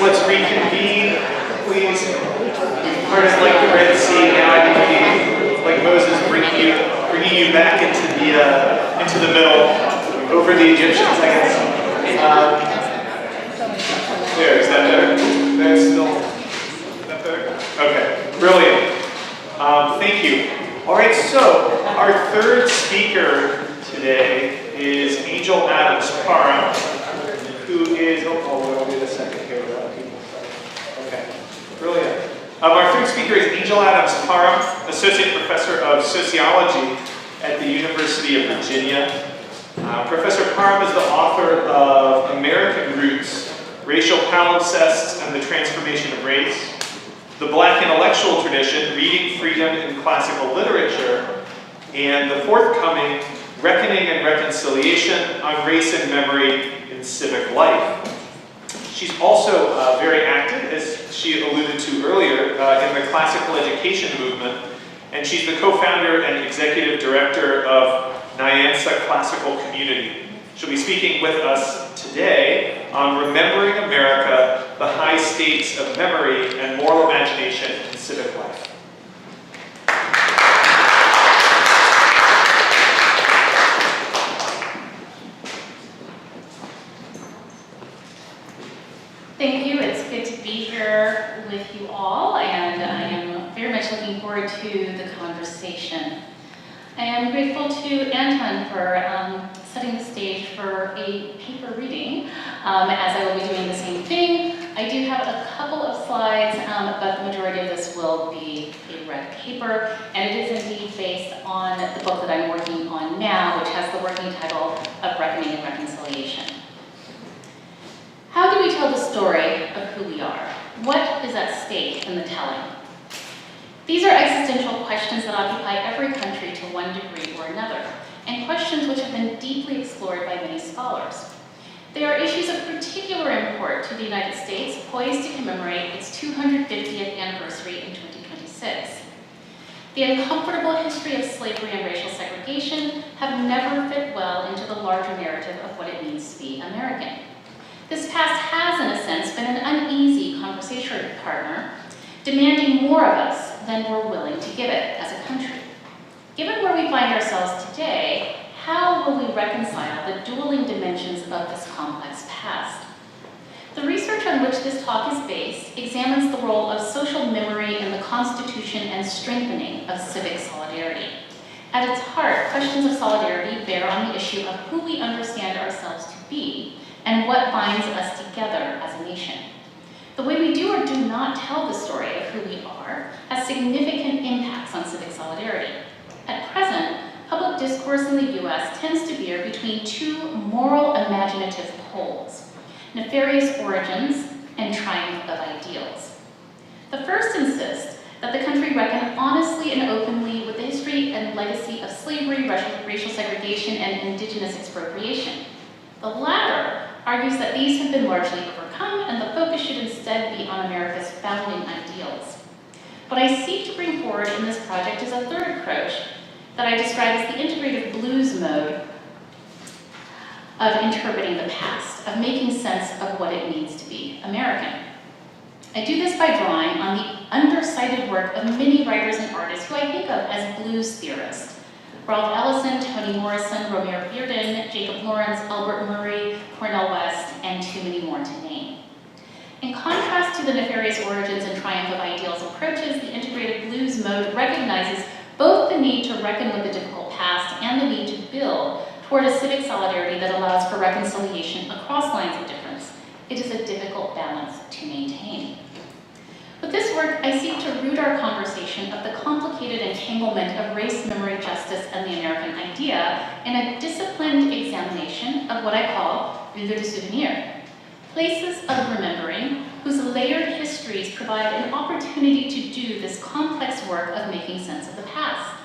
let's reconvene, please. We've parted like the Red Sea, now I can be like Moses bringing you back into the middle, over the Egyptians, I guess. There, is that better? That's still, is that better? Okay, brilliant. Thank you. All right, so our third speaker today is Angel Adams-Parham, who is, we'll wait a second here. Okay, brilliant. Our third speaker is Angel Adams-Parham, Associate Professor of Sociology at the University of Virginia. Professor Parham is the author of American Roots, Racial Palimpsests and the Transformation of Race, The Black Intellectual Tradition, Reading Freedom in Classical Literature, and the forthcoming Reckoning and Reconciliation on Race and Memory in Civic Life. She's also very active, as she alluded to earlier, in the classical education movement, and she's the co-founder and executive director of Nyanza Classical Community. She'll be speaking with us today on Remembering America, the High Stakes of Memory and Moral Imagination in Civic Life. Thank you. It's good to be here with you all, and I am very much looking forward to the conversation. I am grateful to Anton for setting the stage for a paper reading, as I will be doing the same thing. I do have a couple of slides, but the majority of this will be a read paper, and it is indeed based on the book that I'm working on now, which has the working title of Reckoning and Reconciliation. How do we tell the story of who we are? What is at stake in the telling? These are existential questions that occupy every country to one degree or another, and questions which have been deeply explored by many scholars. They are issues of particular import to the United States, poised to commemorate its 250th anniversary in 2026. The uncomfortable history of slavery and racial segregation have never fit well into the larger narrative of what it means to be American. This past has, in a sense, been an uneasy conversation partner, demanding more of us than we're willing to give it as a country. Given where we find ourselves today, how will we reconcile the dueling dimensions of this complex past? The research on which this talk is based examines the role of social memory in the constitution and strengthening of civic solidarity. At its heart, questions of solidarity bear on the issue of who we understand ourselves to be and what binds us together as a nation. The way we do or do not tell the story of who we are has significant impacts on civic solidarity. At present, public discourse in the US tends to veer between two moral imaginative poles: nefarious origins and triumph of ideals. The first insists that the country reckon honestly and openly with the history and legacy of slavery, racial segregation, and indigenous expropriation. The latter argues that these have been largely overcome and the focus should instead be on America's founding ideals. What I seek to bring forward in this project is a third approach that I describe as the integrative blues mode of interpreting the past, of making sense of what it means to be American. I do this by drawing on the undercited work of many writers and artists who I think of as blues theorists: Ralph Ellison, Toni Morrison, Romare Bearden, Jacob Lawrence, Albert Murray, Cornel West, and too many more to name. In contrast to the nefarious origins and triumph of ideals approaches, the integrated blues mode recognizes both the need to reckon with the difficult past and the need to build toward a civic solidarity that allows for reconciliation across lines of difference. It is a difficult balance to maintain. With this work, I seek to root our conversation of the complicated entanglement of race, memory, justice, and the American idea in a disciplined examination of what I call lieux de souvenir, places of remembering whose layered histories provide an opportunity to do this complex work of making sense of the past.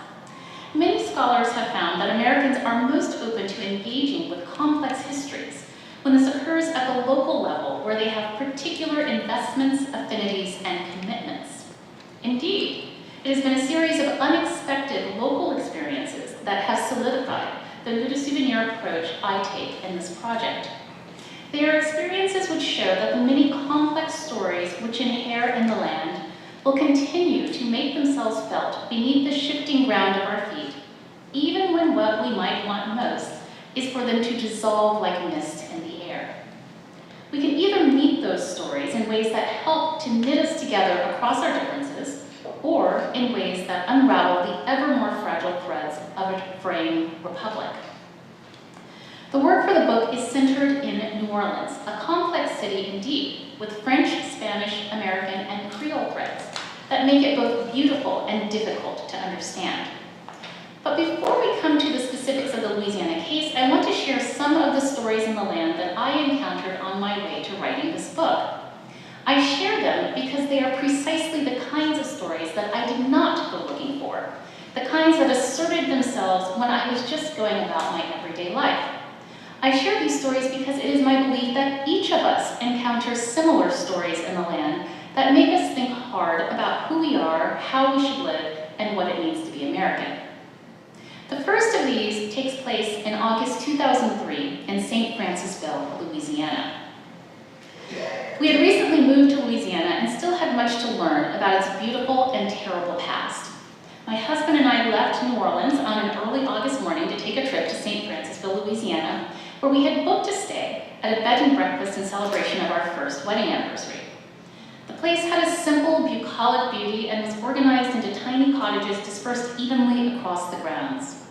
Many scholars have found that Americans are most open to engaging with complex histories when this occurs at the local level, where they have particular investments, affinities, and commitments. Indeed, it has been a series of unexpected local experiences that have solidified the lieu de souvenir approach I take in this project. They are experiences which show that the many complex stories which inhere in the land will continue to make themselves felt beneath the shifting ground of our feet, even when what we might want most is for them to dissolve like mist in the air. We can either meet those stories in ways that help to knit us together across our differences, or in ways that unravel the ever more fragile threads of a fraying republic. The work for the book is centered in New Orleans, a complex city indeed, with French, Spanish, American, and Creole threads that make it both beautiful and difficult to understand. But before we come to the specifics of the Louisiana case, I want to share some of the stories in the land that I encountered on my way to writing this book. I share them because they are precisely the kinds of stories that I did not go looking for, the kinds that asserted themselves when I was just going about my everyday life. I share these stories because it is my belief that each of us encounters similar stories in the land that make us think hard about who we are, how we should live, and what it means to be American. The first of these takes place in August 2003 in St. Francisville, Louisiana. We had recently moved to Louisiana and still had much to learn about its beautiful and terrible past. My husband and I left New Orleans on an early August morning to take a trip to St. Francisville, Louisiana, where we had booked to stay at a bed and breakfast in celebration of our first wedding anniversary. The place had a simple, bucolic beauty and was organized into tiny cottages dispersed evenly across the grounds.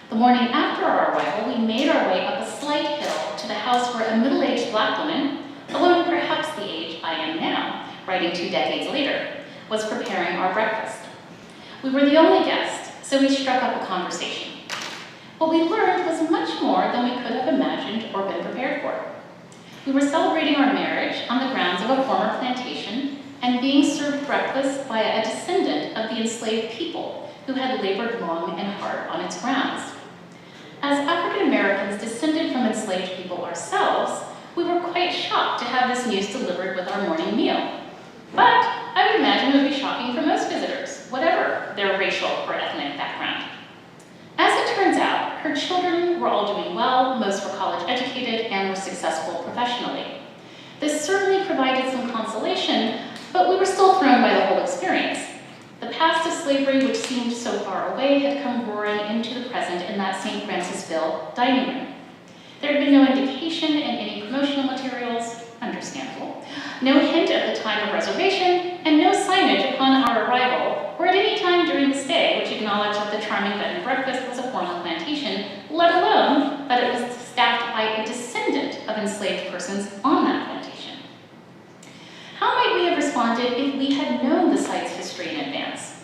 The morning after our arrival, we made our way up a slight hill to the house where a middle-aged Black woman, alone perhaps the age I am now, writing 2 decades later, was preparing our breakfast. We were the only guests, so we struck up a conversation. What we learned was much more than we could have imagined or been prepared for. We were celebrating our marriage on the grounds of a former plantation and being served breakfast by a descendant of the enslaved people who had labored long and hard on its grounds. As African Americans descended from enslaved people ourselves, we were quite shocked to have this news delivered with our morning meal. But I would imagine it would be shocking for most visitors, whatever their racial or ethnic background. As it turns out, her children were all doing well, most were college educated, and were successful professionally. This certainly provided some consolation, but we were still thrown by the whole experience. The past of slavery, which seemed so far away, had come roaring into the present in that St. Francisville dining room. There had been no indication in any promotional materials, understandable, no hint at the time of reservation, and no signage upon our arrival, or at any time during the stay, which acknowledged that the charming bed and breakfast was a former plantation, let alone that it was staffed by a descendant of enslaved persons on that plantation. How might we have responded if we had known the site's history in advance?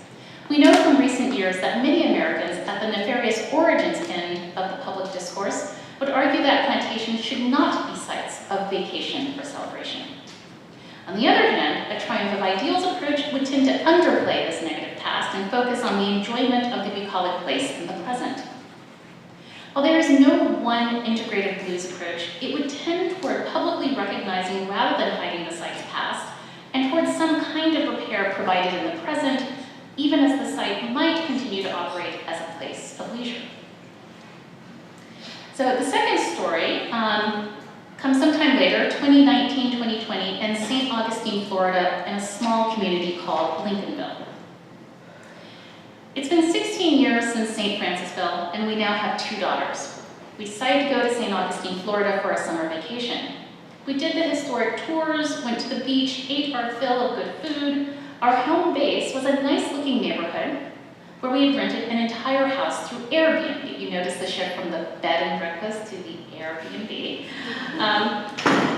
We know from recent years that many Americans at the nefarious origins end of the public discourse would argue that plantations should not be sites of vacation or celebration. On the other hand, a triumph of ideals approach would tend to underplay this negative past and focus on the enjoyment of the bucolic place in the present. While there is no one integrated blues approach, it would tend toward publicly recognizing rather than hiding the site's past, and towards some kind of repair provided in the present, even as the site might continue to operate as a place of leisure. So the second story comes sometime later, 2019-2020, in St. Augustine, Florida, in a small community called Lincolnville. It's been 16 years since St. Francisville, and we now have 2 daughters. We decided to go to St. Augustine, Florida for a summer vacation. We did the historic tours, went to the beach, ate our fill of good food. Our home base was a nice-looking neighborhood where we had rented an entire house through Airbnb. You notice the shift from the bed and breakfast to the Airbnb.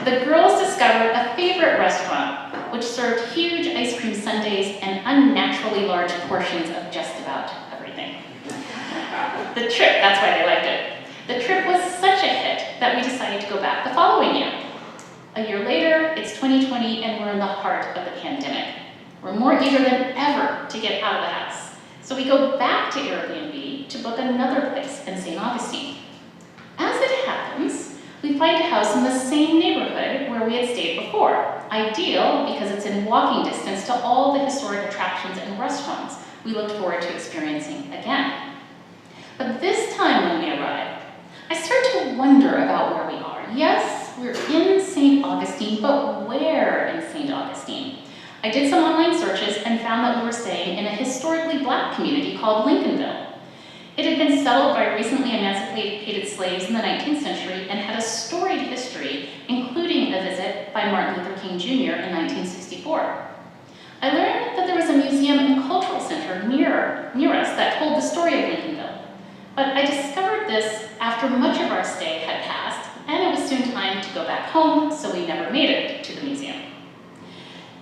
The girls discovered a favorite restaurant, which served huge ice cream sundaes and unnaturally large portions of just about everything. The trip, that's why they liked it. The trip was such a hit that we decided to go back the following year. A year later, it's 2020, and we're in the heart of the pandemic. We're more eager than ever to get out of the house. So we go back to Airbnb to book another place in St. Augustine. As it happens, we find a house in the same neighborhood where we had stayed before. Ideal because it's in walking distance to all the historic attractions and restaurants we looked forward to experiencing again. But this time when we arrive, I start to wonder about where we are. Yes, we're in Augustine. I did some online searches and found that we were staying in a historically black community called Lincolnville. It had been settled by recently emancipated slaves in the 19th century and had a storied history, including a visit by Martin Luther King Jr. in 1964. I learned that there was a museum and cultural center near us that told the story of Lincolnville. But I discovered this after much of our stay had passed, and it was soon time to go back home, so we never made it to the museum.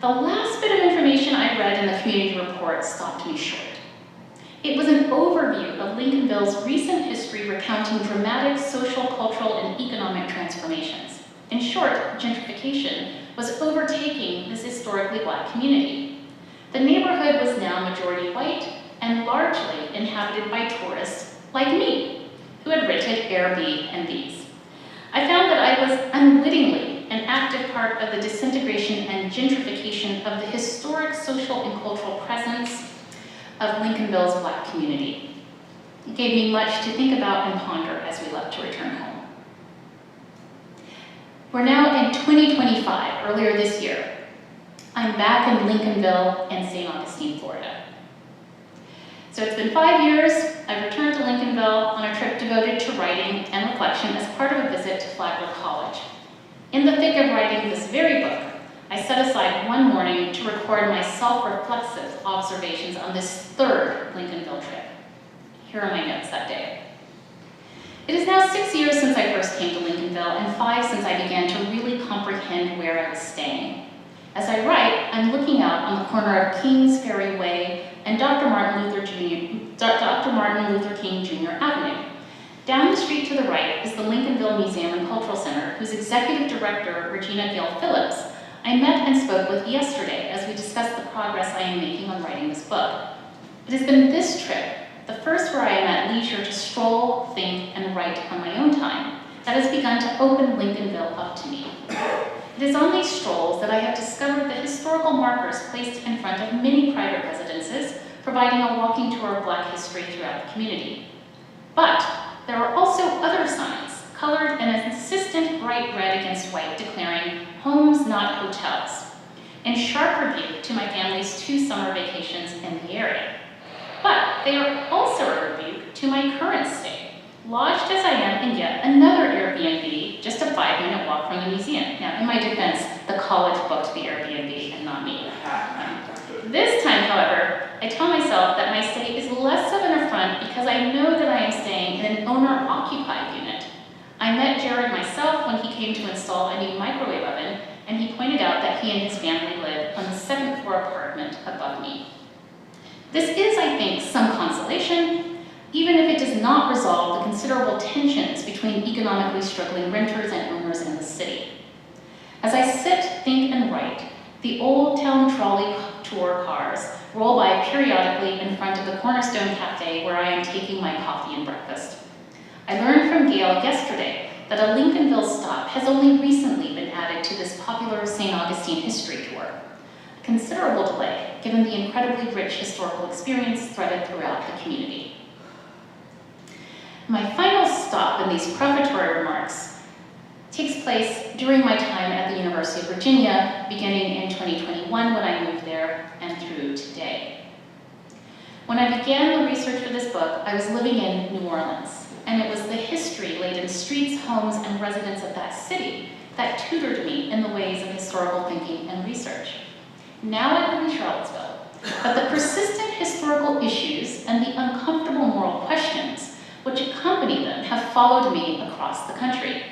The last bit of information I read in the community report stopped me short. It was an overview of Lincolnville's recent history recounting dramatic social, cultural, and economic transformations. In short, gentrification was overtaking this historically black community. The neighborhood was now majority white and largely inhabited by tourists like me, who had rented Airbnbs. I found that I was unwittingly an active part of the disintegration and gentrification of the historic social and cultural presence of Lincolnville's black community. It gave me much to think about and ponder as we left to return home. We're now in 2025, earlier this year. I'm back in Lincolnville and St. Augustine, Florida. So it's been 5 years. I've returned to Lincolnville on a trip devoted to writing and reflection as part of a visit to Flagler College. In the thick of writing this very book, I set aside one morning to record my self-reflexive observations on this third Lincolnville trip. Here are my notes that day. It is now 6 years since I first came to Lincolnville and 5 since I began to really comprehend where I was staying. As I write, I'm looking out on the corner of Kings Ferry Way and Dr. Martin Luther King Jr. Avenue. Down the street to the right is the Lincolnville Museum and Cultural Center, whose executive director, Regina Gale Phillips, I met and spoke with yesterday as we discussed the progress I am making on writing this book. It has been this trip, the first where I am at leisure to stroll, think, and write on my own time, that has begun to open Lincolnville up to me. It is on these strolls that I have discovered the historical markers placed in front of many private residences, providing a walking tour of Black history throughout the community. But there are also other signs, colored in an insistent bright red against white, declaring homes, not hotels, in sharp rebuke to my family's 2 summer vacations in the area. But they are also a rebuke to my current stay, lodged as I am in yet another Airbnb, just a 5-minute walk from the museum. Now, in my defense, the college booked the Airbnb and not me. This time, however, I tell myself that my stay is less of an affront because I know that I am staying in an owner-occupied unit. I met Jared myself when he came to install a new microwave oven, and he pointed out that he and his family live on the 2nd floor apartment above me. This is, I think, some consolation, even if it does not resolve the considerable tensions between economically struggling renters and owners in the city. As I sit, think, and write, the Old Town Trolley tour cars roll by periodically in front of the Cornerstone Cafe where I am taking my coffee and breakfast. I learned from Gail yesterday that a Lincolnville stop has only recently been added to this popular St. Augustine history tour. A considerable delay, given the incredibly rich historical experience threaded throughout the community. My final stop in these prefatory remarks takes place during my time at the University of Virginia, beginning in 2021 when I moved there and through today. When I began the research for this book, I was living in New Orleans, and it was the history-laden streets, homes, and residents of that city that tutored me in the ways of historical thinking and research. Now I live in Charlottesville, but the persistent historical issues and the uncomfortable moral questions which accompany them have followed me across the country.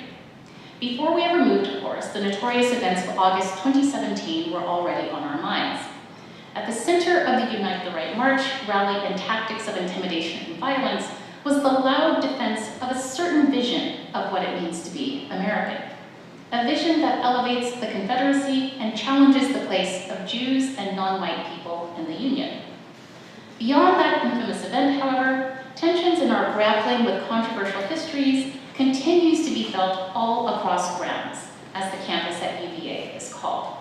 Before we ever moved, of course, the notorious events of August 2017 were already on our minds. At the center of the Unite the Right March, rally, and tactics of intimidation and violence was the loud defense of a certain vision of what it means to be American. A vision that elevates the Confederacy and challenges the place of Jews and non-white people in the Union. Beyond that infamous event, however, tensions in our grappling with controversial histories continues to be felt all across grounds, as the campus at UVA is called.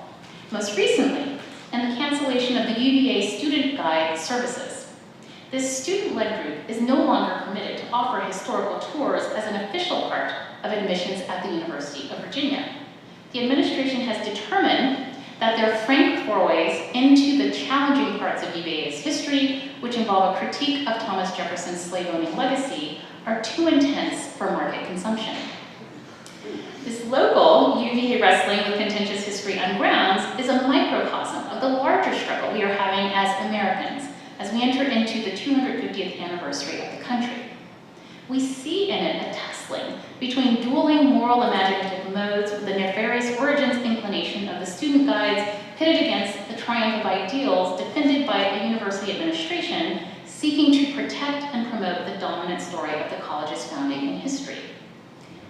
Most recently, in the cancellation of the UVA student guide services. This student-led group is no longer permitted to offer historical tours as an official part of admissions at the University of Virginia. The administration has determined that their frank forays into the challenging parts of UVA's history, which involve a critique of Thomas Jefferson's slave-owning legacy, are too intense for market consumption. This local UVA wrestling with contentious history on grounds is a microcosm of the larger struggle we are having as Americans as we enter into the 250th anniversary of the country. We see in it a tussling between dueling moral imaginative modes with the nefarious origins inclination of the student guides pitted against the triumph of ideals defended by a university administration seeking to protect and promote the dominant story of the college's founding and history.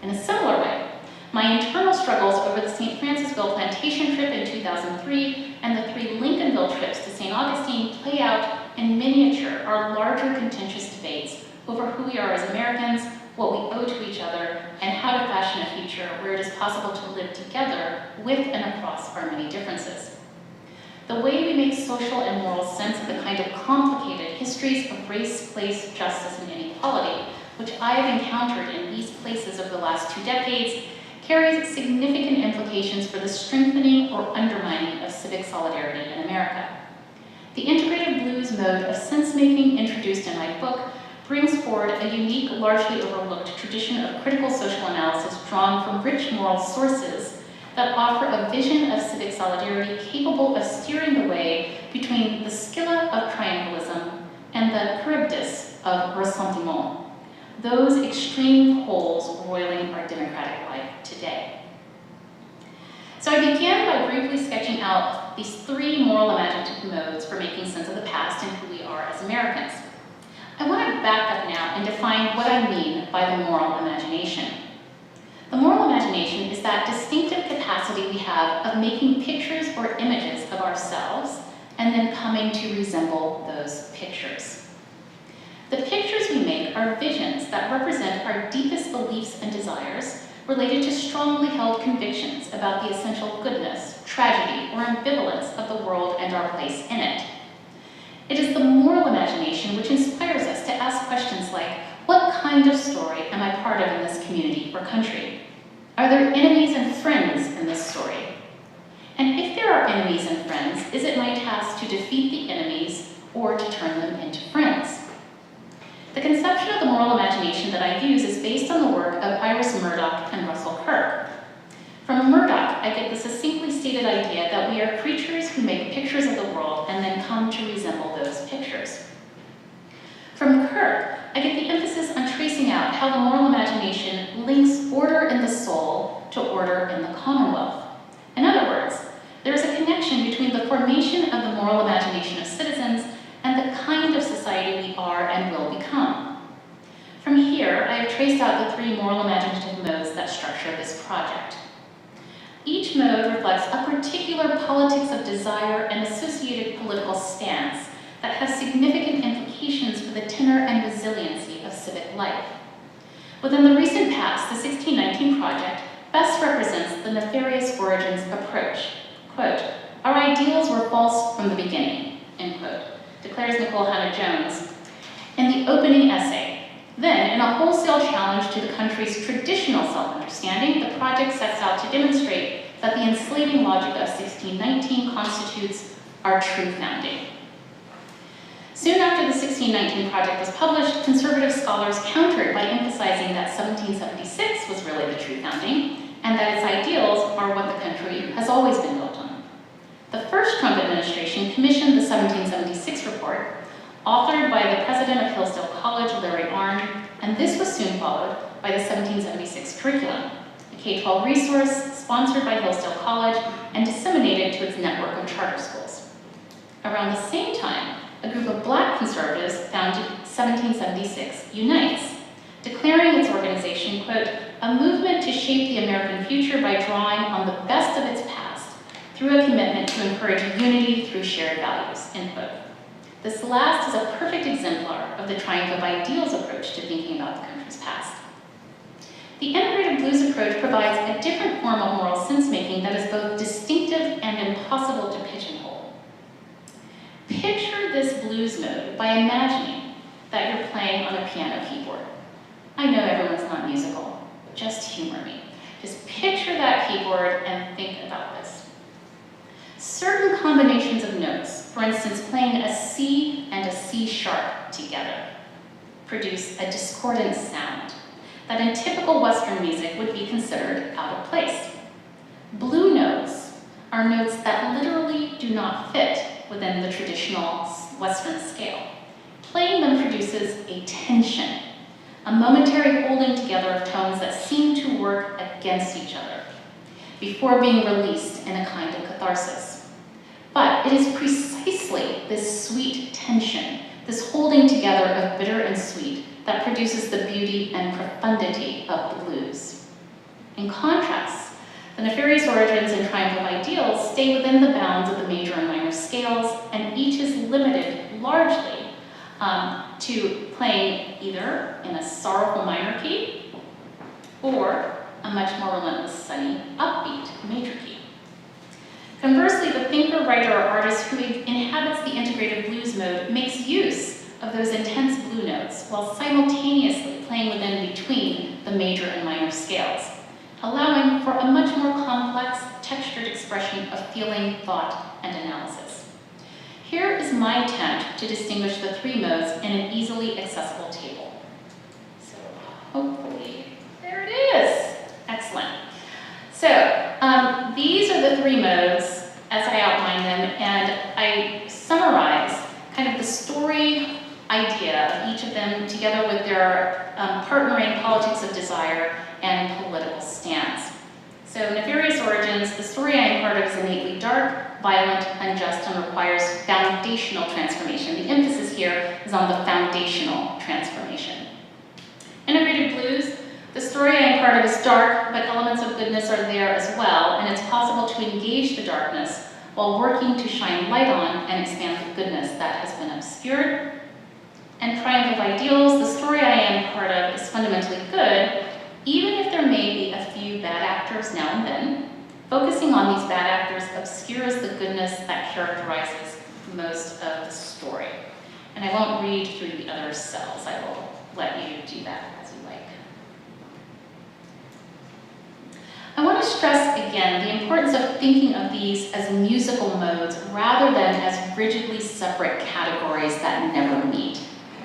In a similar way, my internal struggles over the St. Francisville plantation trip in 2003 and the 3 Lincolnville trips to St. Augustine play out in miniature our larger contentious debates over who we are as Americans, what we owe to each other, and how to fashion a future where it is possible to live together with and across our many differences. The way we make social and moral sense of the kind of complicated histories of race, place, justice, and inequality, which I have encountered in these places over the last 2 decades, carries significant implications for the strengthening or undermining of civic solidarity in America. The integrated blues mode of sense-making introduced in my book brings forward a unique, largely overlooked tradition of critical social analysis drawn from rich moral sources that offer a vision of civic solidarity capable of steering the way between the Scylla of triumphalism and the Charybdis of ressentiment, those extreme poles roiling our democratic life today. So I began by briefly sketching out these 3 moral imaginative modes for making sense of the past and who we are as Americans. I want to back up now and define what I mean by the moral imagination. The moral imagination is that distinctive capacity we have of making pictures or images of ourselves and then coming to resemble those pictures. The pictures we make are visions that represent our deepest beliefs and desires related to strongly held convictions about the essential goodness, tragedy, or ambivalence of the world and our place in it. It is the moral imagination which inspires us to ask questions like, what kind of story am I part of in this community or country? Are there enemies and friends in this story? And if there are enemies and friends, is it my task to defeat the enemies or to turn them into friends? The conception of the moral imagination that I use is based on the work of Iris Murdoch and Russell Kirk. From Murdoch, I get the succinctly stated idea that we are creatures who make pictures of the world and then come to resemble those pictures. From Kirk, I get the emphasis on tracing out how the moral imagination links order in the soul to order in the commonwealth. In other words, there is a connection between the formation of the moral imagination of citizens and the kind of society we are and will become. From here, I have traced out the 3 moral imaginative modes that structure this project. Each mode reflects a particular politics of desire and associated political stance that has significant implications for the tenor and resiliency of civic life. Within the recent past, the 1619 Project best represents the nefarious origins approach. Quote, our ideals were false from the beginning, end quote, declares Nicole Hannah-Jones in the opening essay. Then, in a wholesale challenge to the country's traditional self-understanding, the project sets out to demonstrate that the enslaving logic of 1619 constitutes our true founding. Soon after the 1619 Project was published, conservative scholars countered by emphasizing that 1776 was really the true founding, and that its ideals are what the country has always been built on. The first Trump administration commissioned the 1776 report, authored by the president of Hillsdale College, Larry Arnn, and this was soon followed by the 1776 curriculum, a K-12 resource sponsored by Hillsdale College and disseminated to its network of charter schools. Around the same time, a group of Black conservatives founded 1776 Unites, declaring its organization, quote, a movement to shape the American future by drawing on the best of its past through a commitment to encourage unity through shared values, end quote. This last is a perfect exemplar of the triumph of ideals approach to thinking about the country's past. The integrated blues approach provides a different form of moral sense-making that is both distinctive and impossible to pigeonhole. Picture this blues mode by imagining that you're playing on a piano keyboard. I know everyone's not musical, but just humor me. Just picture that keyboard and think about this. certain combinations of notes, for instance, playing a C and a C sharp together, produce a discordant sound that in typical Western music would be considered out of place. Blue notes are notes that literally do not fit within the traditional Western scale. Playing them produces a tension, a momentary holding together of tones that seem to work against each other before being released in a kind of catharsis. But it is precisely this sweet tension, this holding together of bitter and sweet, that produces the beauty and profundity of the blues. In contrast, the nefarious origins and triumph of ideals stay within the bounds of the major and minor scales, and each is limited largely to playing either in a sorrowful minor key or a much more relentless, sunny, upbeat major key. Conversely, the thinker, writer, or artist who inhabits the integrated blues mode makes use of those intense blue notes while simultaneously playing within between the major and minor scales, allowing for a much more complex, textured expression of feeling, thought, and analysis. Here is my attempt to distinguish the three modes in an easily accessible table. So hopefully, there it is. Excellent. So these are the three modes as I outline them, and I summarize kind of the story idea of each of them together with their partnering politics of desire and political stance. So nefarious origins, the story I am part of is innately dark, violent, unjust, and requires foundational transformation. The emphasis here is on the foundational transformation. Integrated blues, the story I am part of is dark, but elements of goodness are there as well, and it's possible to engage the darkness while working to shine light on and expand the goodness that has been obscured. And triumph of ideals, the story I am part of is fundamentally good, even if there may be a few bad actors now and then. Focusing on these bad actors obscures the goodness that characterizes most of the story. And I won't read through the other cells. I will let you do that as you like. I want to stress again the importance of thinking of these as musical modes rather than as rigidly separate categories that never meet.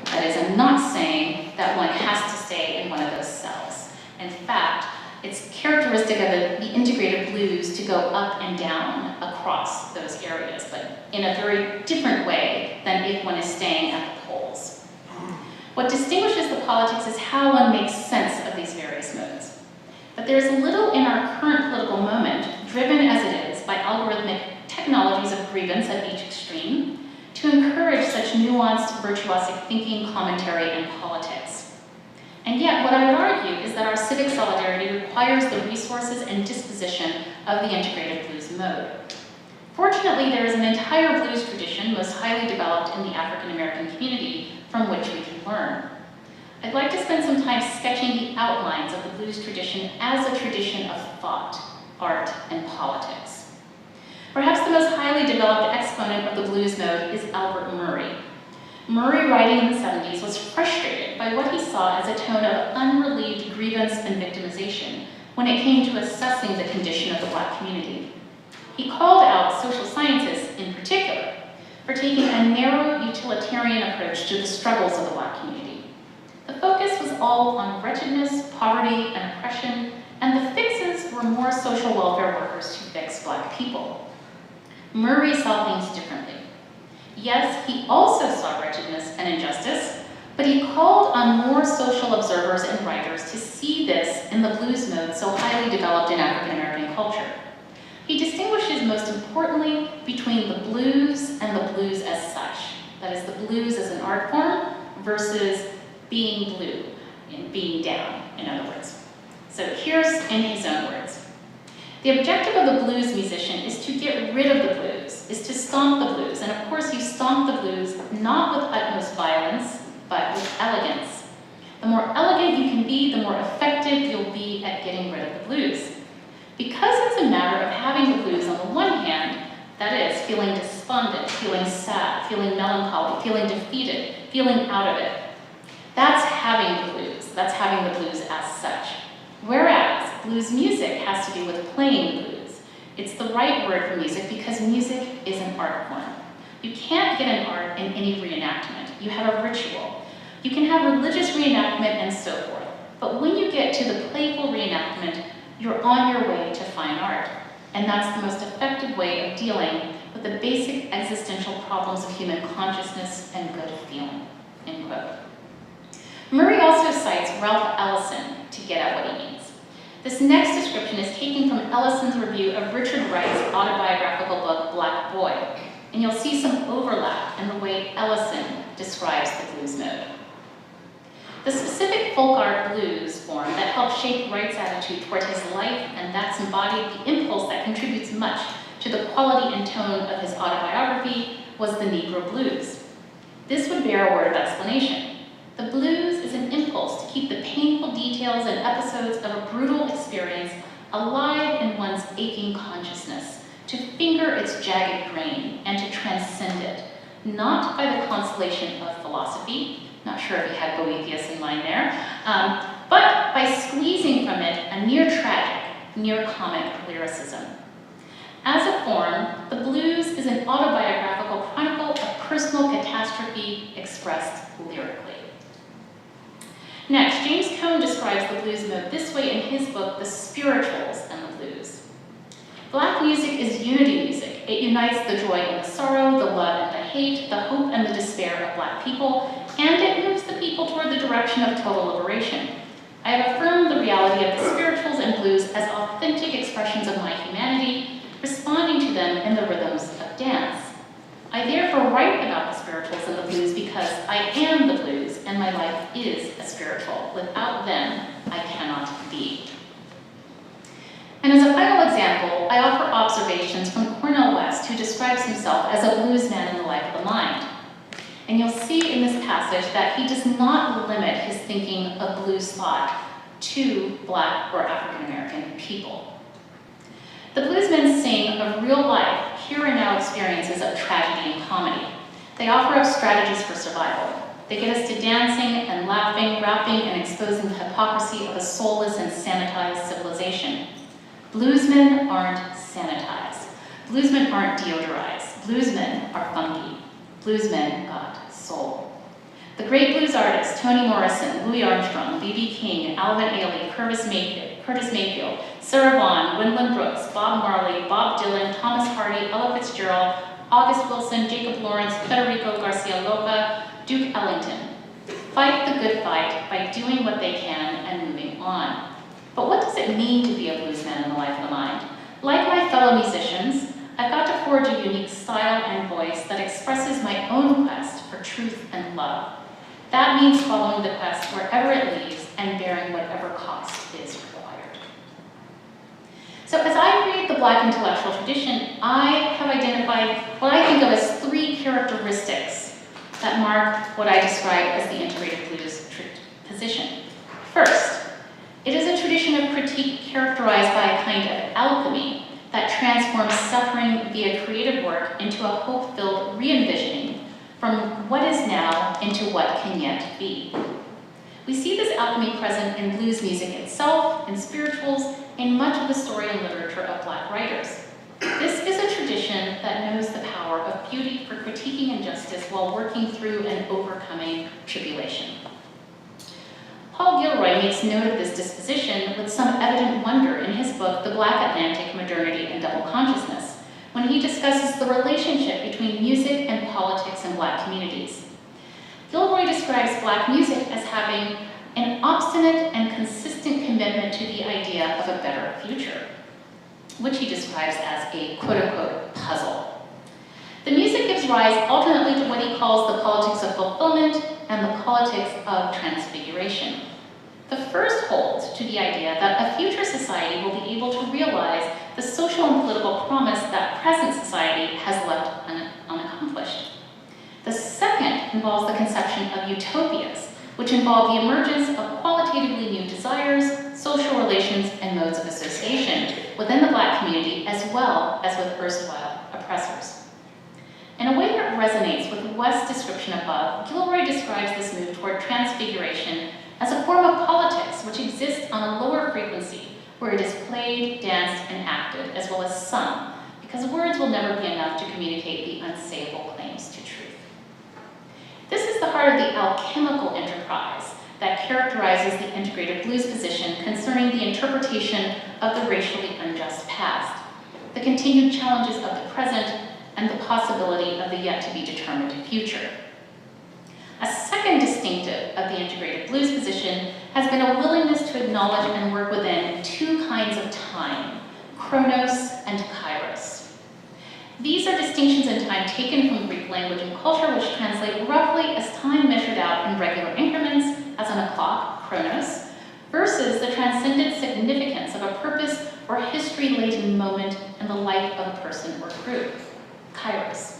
That is, I'm not saying that one has to stay in one of those cells. In fact, it's characteristic of the integrated blues to go up and down across those areas, but in a very different way than if one is staying at the poles. What distinguishes the politics is how one makes sense of these various modes. But there's little in our current political moment, driven as it is by algorithmic technologies of grievance at each extreme, to encourage such nuanced, virtuosic thinking, commentary, and politics. And yet, what I would argue is that our civic solidarity requires the resources and disposition of the integrated blues mode. Fortunately, there is an entire blues tradition, most highly developed in the African American community, from which we can learn. I'd like to spend some time sketching the outlines of the blues tradition as a tradition of thought, art, and politics. Perhaps the most highly developed exponent of the blues mode is Albert Murray. Murray, writing in the 70s, was frustrated by what he saw as a tone of unrelieved grievance and victimization when it came to assessing the condition of the Black community. He called out social scientists, in particular, for taking a narrow utilitarian approach to the struggles of the Black community. The focus was all on wretchedness, poverty, and oppression, and the fixes were more social welfare workers to fix Black people. Murray saw things differently. Yes, he also saw wretchedness and injustice, but he called on more social observers and writers to see this in the blues mode so highly developed in African American culture. He distinguishes most importantly between the blues and the blues as such. That is, the blues as an art form versus being blue, and being down, in other words. So here's in his own words. The objective of the blues musician is to get rid of the blues, is to stomp the blues. And of course you stomp the blues not with utmost violence, but with elegance. The more elegant you can be, the more effective you'll be at getting rid of the blues. Because it's a matter of having the blues on the one hand, that is, feeling despondent, feeling sad, feeling melancholy, feeling defeated, feeling out of it. That's having the blues. That's having the blues as such. Whereas blues music has to do with playing the blues. It's the right word for music because music is an art form. You can't get an art in any reenactment. You have a ritual. You can have religious reenactment and so forth. But when you get to the playful reenactment, you're on your way to fine art. And that's the most effective way of dealing with the basic existential problems of human consciousness and good feeling, end quote. Murray also cites Ralph Ellison to get at what he means. This next description is taken from Ellison's review of Richard Wright's autobiographical book, Black Boy, and you'll see some overlap in the way Ellison describes the blues mode. The specific folk art blues form that helped shape Wright's attitude toward his life and that's embodied the impulse that contributes much to the quality and tone of his autobiography was the Negro blues. This would bear a word of explanation. The blues is an impulse to keep the painful details and episodes of a brutal experience alive in one's aching consciousness, to finger its jagged grain and to transcend it, not by the consolation of philosophy, not sure if he had Boethius in mind there, but by squeezing from it a near tragic, near comic lyricism. As a form, the blues is an autobiographical chronicle of personal catastrophe expressed lyrically. Next, James Cone describes the blues mode this way in his book, The Spirituals and the Blues. Black music is unity music. It unites the joy and the sorrow, the love and the hate, the hope and the despair of Black people, and it moves the people toward the direction of total liberation. I have affirmed the reality of the spirituals and blues as authentic expressions of my humanity, responding to them in the rhythms of dance. I therefore write about the spirituals and the blues because I am the blues and my life is a spiritual. Without them, I cannot be. And as a final example, I offer observations from Cornel West, who describes himself as a blues man in the life of the mind. And you'll see in this passage that he does not limit his thinking of blues thought to Black or African American people. The bluesmen sing of real life, here and now experiences of tragedy and comedy. They offer up strategies for survival. They get us to dancing and laughing, rapping, and exposing the hypocrisy of a soulless and sanitized civilization. Bluesmen aren't sanitized. Bluesmen aren't deodorized. Bluesmen are funky. Bluesmen got soul. The great blues artists, Toni Morrison, Louis Armstrong, B.B. King, Alvin Ailey, Curtis Mayfield, Sarah Vaughan, Gwendolyn Brooks, Bob Marley, Bob Dylan, Thomas Hardy, Ella Fitzgerald, August Wilson, Jacob Lawrence, Federico Garcia Lorca, Duke Ellington. Fight the good fight by doing what they can and moving on. But what does it mean to be a bluesman in the life of the mind? Like my fellow musicians, I've got to forge a unique style and voice that expresses my own quest for truth and love. That means following the quest wherever it leads and bearing whatever cost is required. So as I read the Black intellectual tradition, I have identified what I think of as 3 characteristics that mark what I describe as the integrated blues position. First, it is a tradition of critique characterized by a kind of alchemy that transforms suffering via creative work into a hope-filled re-envisioning from what is now into what can yet be. We see this alchemy present in blues music itself, in spirituals, in much of the story and literature of Black writers. This is a tradition that knows the power of beauty for critiquing injustice while working through and overcoming tribulation. Paul Gilroy makes note of this disposition with some evident wonder in his book, The Black Atlantic, Modernity and Double Consciousness, when he discusses the relationship between music and politics in Black communities. Gilroy describes Black music as having an obstinate and consistent commitment to the idea of a better future, which he describes as a quote-unquote puzzle. The music gives rise alternately to what he calls the politics of fulfillment and the politics of transfiguration. The first holds to the idea that a future society will be able to realize the social and political promise that present society has left unaccomplished. The second involves the conception of utopias, which involve the emergence of qualitatively new desires, social relations, and modes of association within the Black community as well as with erstwhile oppressors. In a way that resonates with West's description above, Gilroy describes this move toward transfiguration as a form of politics which exists on a lower frequency, where it is played, danced, and acted, as well as sung, because words will never be enough to communicate the unsayable claims to truth. This is the heart of the alchemical enterprise that characterizes the integrated blues position concerning the interpretation of the racially unjust past, the continued challenges of the present, and the possibility of the yet-to-be-determined future. A second distinctive of the integrated blues position has been a willingness to acknowledge and work within two kinds of time, chronos and kairos. These are distinctions in time taken from Greek language and culture, which translate roughly as time measured out in regular increments, as on a clock, chronos, versus the transcendent significance of a purpose or history-laden moment in the life of a person or group, kairos.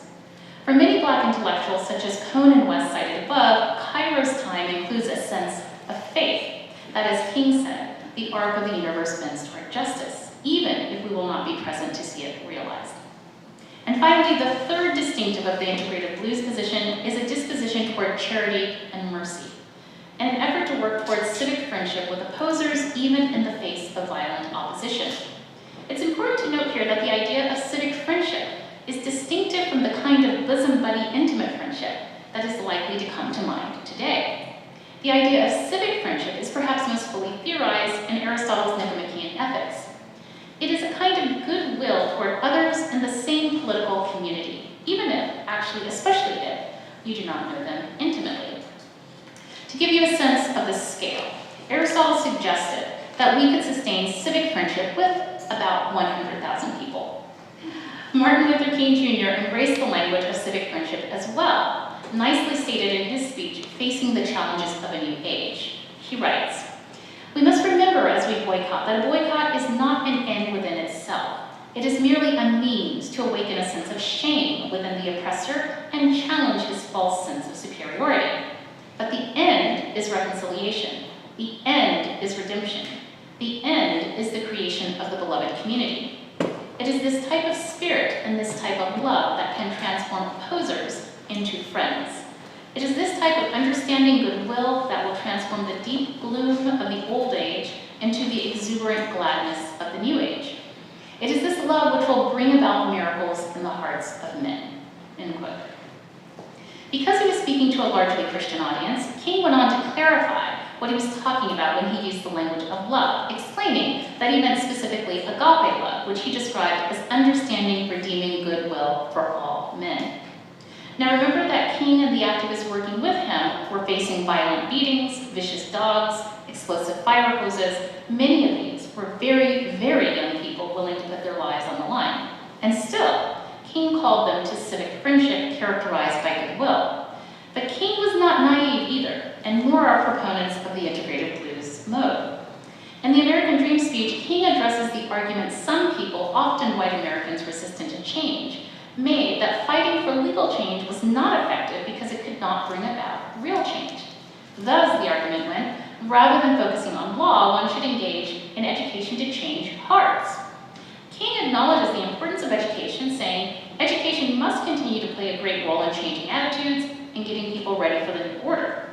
For many Black intellectuals, such as Cohn and West cited above, kairos time includes a sense of faith, that, as King said, the arc of the universe bends toward justice, even if we will not be present to see it realized. And finally, the third distinctive of the integrated blues position is a disposition toward charity and mercy, and an effort to work towards civic friendship with opposers, even in the face of violent opposition. It's important to note here that the idea of civic friendship is distinctive from the kind of bosom buddy intimate friendship that is likely to come to mind today. The idea of civic friendship is perhaps most fully theorized in Aristotle's Nicomachean Ethics. It is a kind of goodwill toward others in the same political community, even if, actually especially if, you do not know them intimately. To give you a sense of the scale, Aristotle suggested that we could sustain civic friendship with about 100,000 people. Martin Luther King Jr. embraced the language of civic friendship as well, nicely stated in his speech, Facing the Challenges of a New Age. He writes, "We must remember as we boycott that a boycott is not an end within itself. It is merely a means to awaken a sense of shame within the oppressor and challenge his false sense of superiority. But the end is reconciliation. The end is redemption. The end is the creation of the beloved community. It is this type of spirit and this type of love that can transform opposers into friends. It is this type of understanding goodwill that will transform the deep gloom of the old age into the exuberant gladness of the new age. It is this love which will bring about miracles in the hearts of men." End quote. Because he was speaking to a largely Christian audience, King went on to clarify what he was talking about when he used the language of love, explaining that he meant specifically agape love, which he described as understanding, redeeming goodwill for all men. Now remember that King and the activists working with him were facing violent beatings, vicious dogs, explosive fire hoses. Many of these were very, very young people willing to put their lives on the line. And still, King called them to civic friendship characterized by goodwill. But King was not naive either, and nor are proponents of the integrated blues mode. In the American Dream speech, King addresses the argument some people, often white Americans resistant to change, made that fighting for legal change was not effective because it could not bring about real change. Thus, the argument went, rather than focusing on law, one should engage in education to change hearts. King acknowledges the importance of education, saying, education must continue to play a great role in changing attitudes and getting people ready for the new order.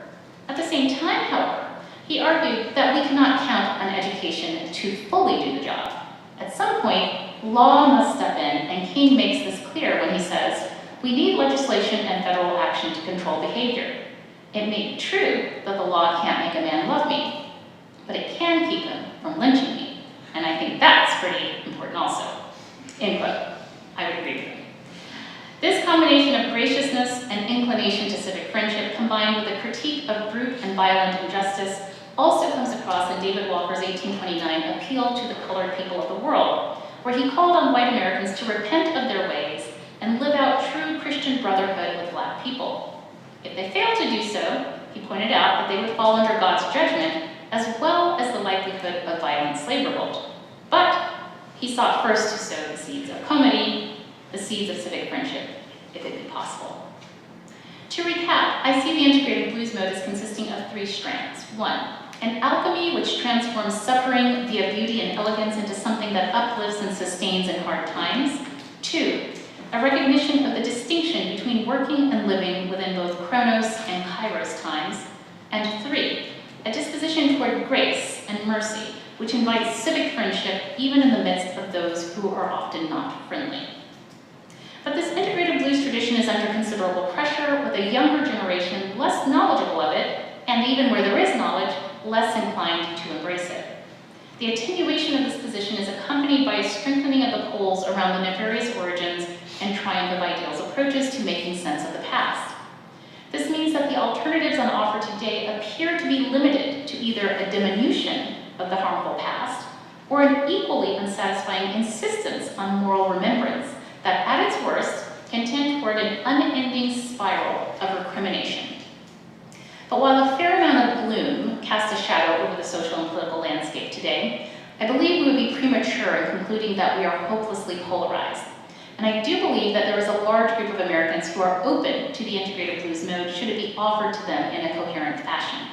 At the same time, however, he argued that we cannot count on education to fully do the job. At some point, law must step in, and King makes this clear when he says, we need legislation and federal action to control behavior. It may be true that the law can't make a man love me, but it can keep him from lynching me. And I think that's pretty important also. End quote. I would agree with him. This combination of graciousness and inclination to civic friendship, combined with a critique of brute and violent injustice, also comes across in David Walker's 1829 appeal to the colored people of the world, where he called on white Americans to repent of their ways and live out true Christian brotherhood with Black people. If they failed to do so, he pointed out that they would fall under God's judgment, as well as the likelihood of violent slave revolt. But he sought first to sow the seeds of comity, the seeds of civic friendship, if it be possible. To recap, I see the integrated blues mode as consisting of three strands. One, an alchemy which transforms suffering via beauty and elegance into something that uplifts and sustains in hard times. Two, a recognition of the distinction between working and living within both chronos and kairos times. And three, a disposition toward grace and mercy which invites civic friendship even in the midst of those who are often not friendly. But this integrated blues tradition is under considerable pressure, with a younger generation less knowledgeable of it, and even where there is knowledge, less inclined to embrace it. The attenuation of this position is accompanied by a strengthening of the poles around the nefarious origins and triumph of ideals approaches to making sense of the past. This means that the alternatives on offer today appear to be limited to either a diminution of the harmful past or an equally unsatisfying insistence on moral remembrance that, at its worst, can tend toward an unending spiral of recrimination. But while a fair amount of gloom casts a shadow over the social and political landscape today, I believe we would be premature in concluding that we are hopelessly polarized. And I do believe that there is a large group of Americans who are open to the integrated blues mode should it be offered to them in a coherent fashion.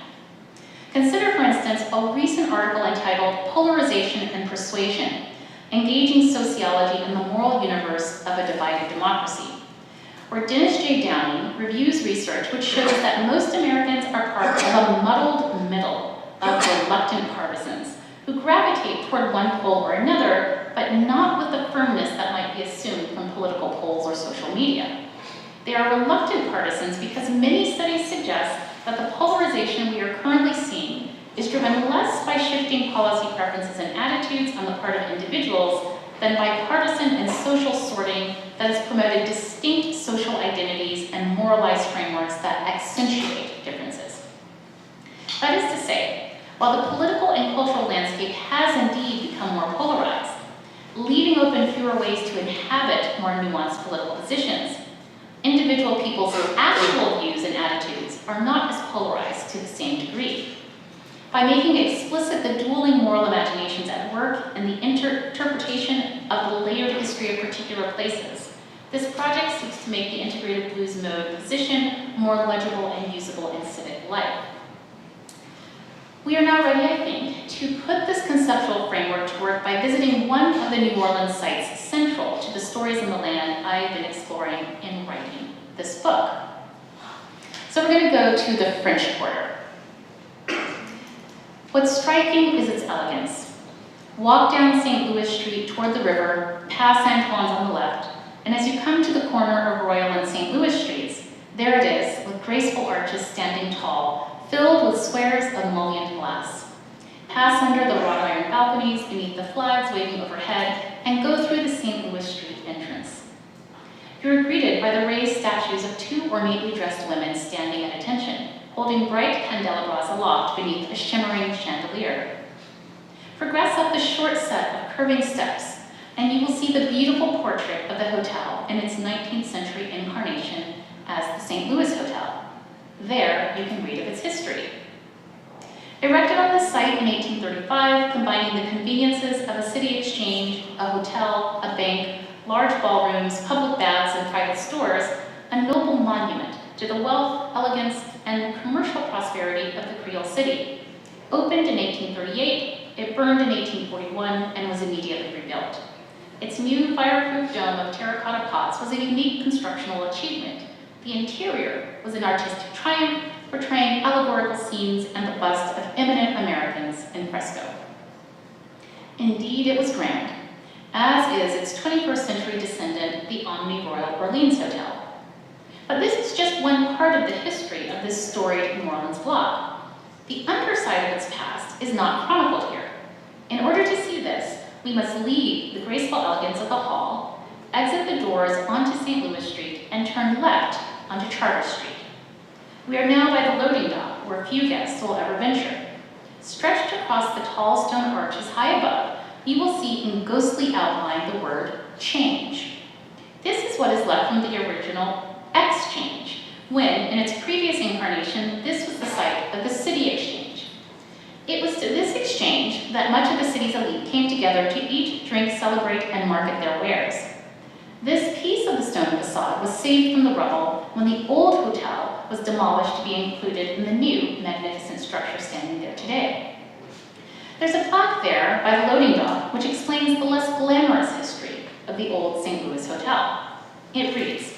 Consider, for instance, a recent article entitled "Polarization and Persuasion: Engaging Sociology in the Moral Universe of a Divided Democracy," where Dennis J. Downey reviews research which shows that most Americans are part of a muddled middle of reluctant partisans who gravitate toward one pole or another, but not with the firmness that might be assumed from political polls or social media. They are reluctant partisans because many studies suggest that the polarization we are currently seeing is driven less by shifting policy preferences and attitudes on the part of individuals than by partisan and social sorting that has promoted distinct social identities and moralized frameworks that accentuate differences. That is to say, while the political and cultural landscape has indeed become more polarized, leaving open fewer ways to inhabit more nuanced political positions, individual people's actual views and attitudes are not as polarized to the same degree. By making explicit the dueling moral imaginations at work and the interpretation of the layered history of particular places, this project seeks to make the integrated blues mode position more legible and usable in civic life. We are now ready, I think, to put this conceptual framework to work by visiting one of the New Orleans sites central to the stories in the land I have been exploring in writing this book. So we're going to go to the French Quarter. What's striking is its elegance. Walk down St. Louis Street toward the river, past Antoine's on the left, and as you come to the corner of Royal and St. Louis Streets, there it is, with graceful arches standing tall, filled with squares of mullioned glass. Pass under the wrought iron balconies beneath the flags waving overhead, and go through the St. Louis Street entrance. You're greeted by the raised statues of two ornately dressed women standing at attention, holding bright candelabras aloft beneath a shimmering chandelier. Progress up the short set of curving steps, and you will see the beautiful portrait of the hotel in its 19th century incarnation as the St. Louis Hotel. There, you can read of its history. Erected on this site in 1835, combining the conveniences of a city exchange, a hotel, a bank, large ballrooms, public baths, and private stores, a noble monument to the wealth, elegance, and commercial prosperity of the Creole city. Opened in 1838, it burned in 1841 and was immediately rebuilt. Its new fireproof dome of terracotta pots was a unique constructional achievement. The interior was an artistic triumph, portraying allegorical scenes and the bust of eminent Americans in fresco. Indeed, it was grand, as is its 21st century descendant, the Omni Royal Orleans Hotel. But this is just one part of the history of this storied New Orleans block. The underside of its past is not chronicled here. In order to see this, we must leave the graceful elegance of the hall, exit the doors onto St. Louis Street, and turn left onto Charter Street. We are now by the loading dock, where few guests will ever venture. Stretched across the tall stone arches high above, you will see in ghostly outline the word change. This is what is left from the original exchange, when, in its previous incarnation, this was the site of the city exchange. It was to this exchange that much of the city's elite came together to eat, drink, celebrate, and market their wares. This piece of the stone facade was saved from the rubble when the old hotel was demolished to be included in the new, magnificent structure standing there today. There's a plaque there by the loading dock which explains the less glamorous history of the old St. Louis Hotel. It reads,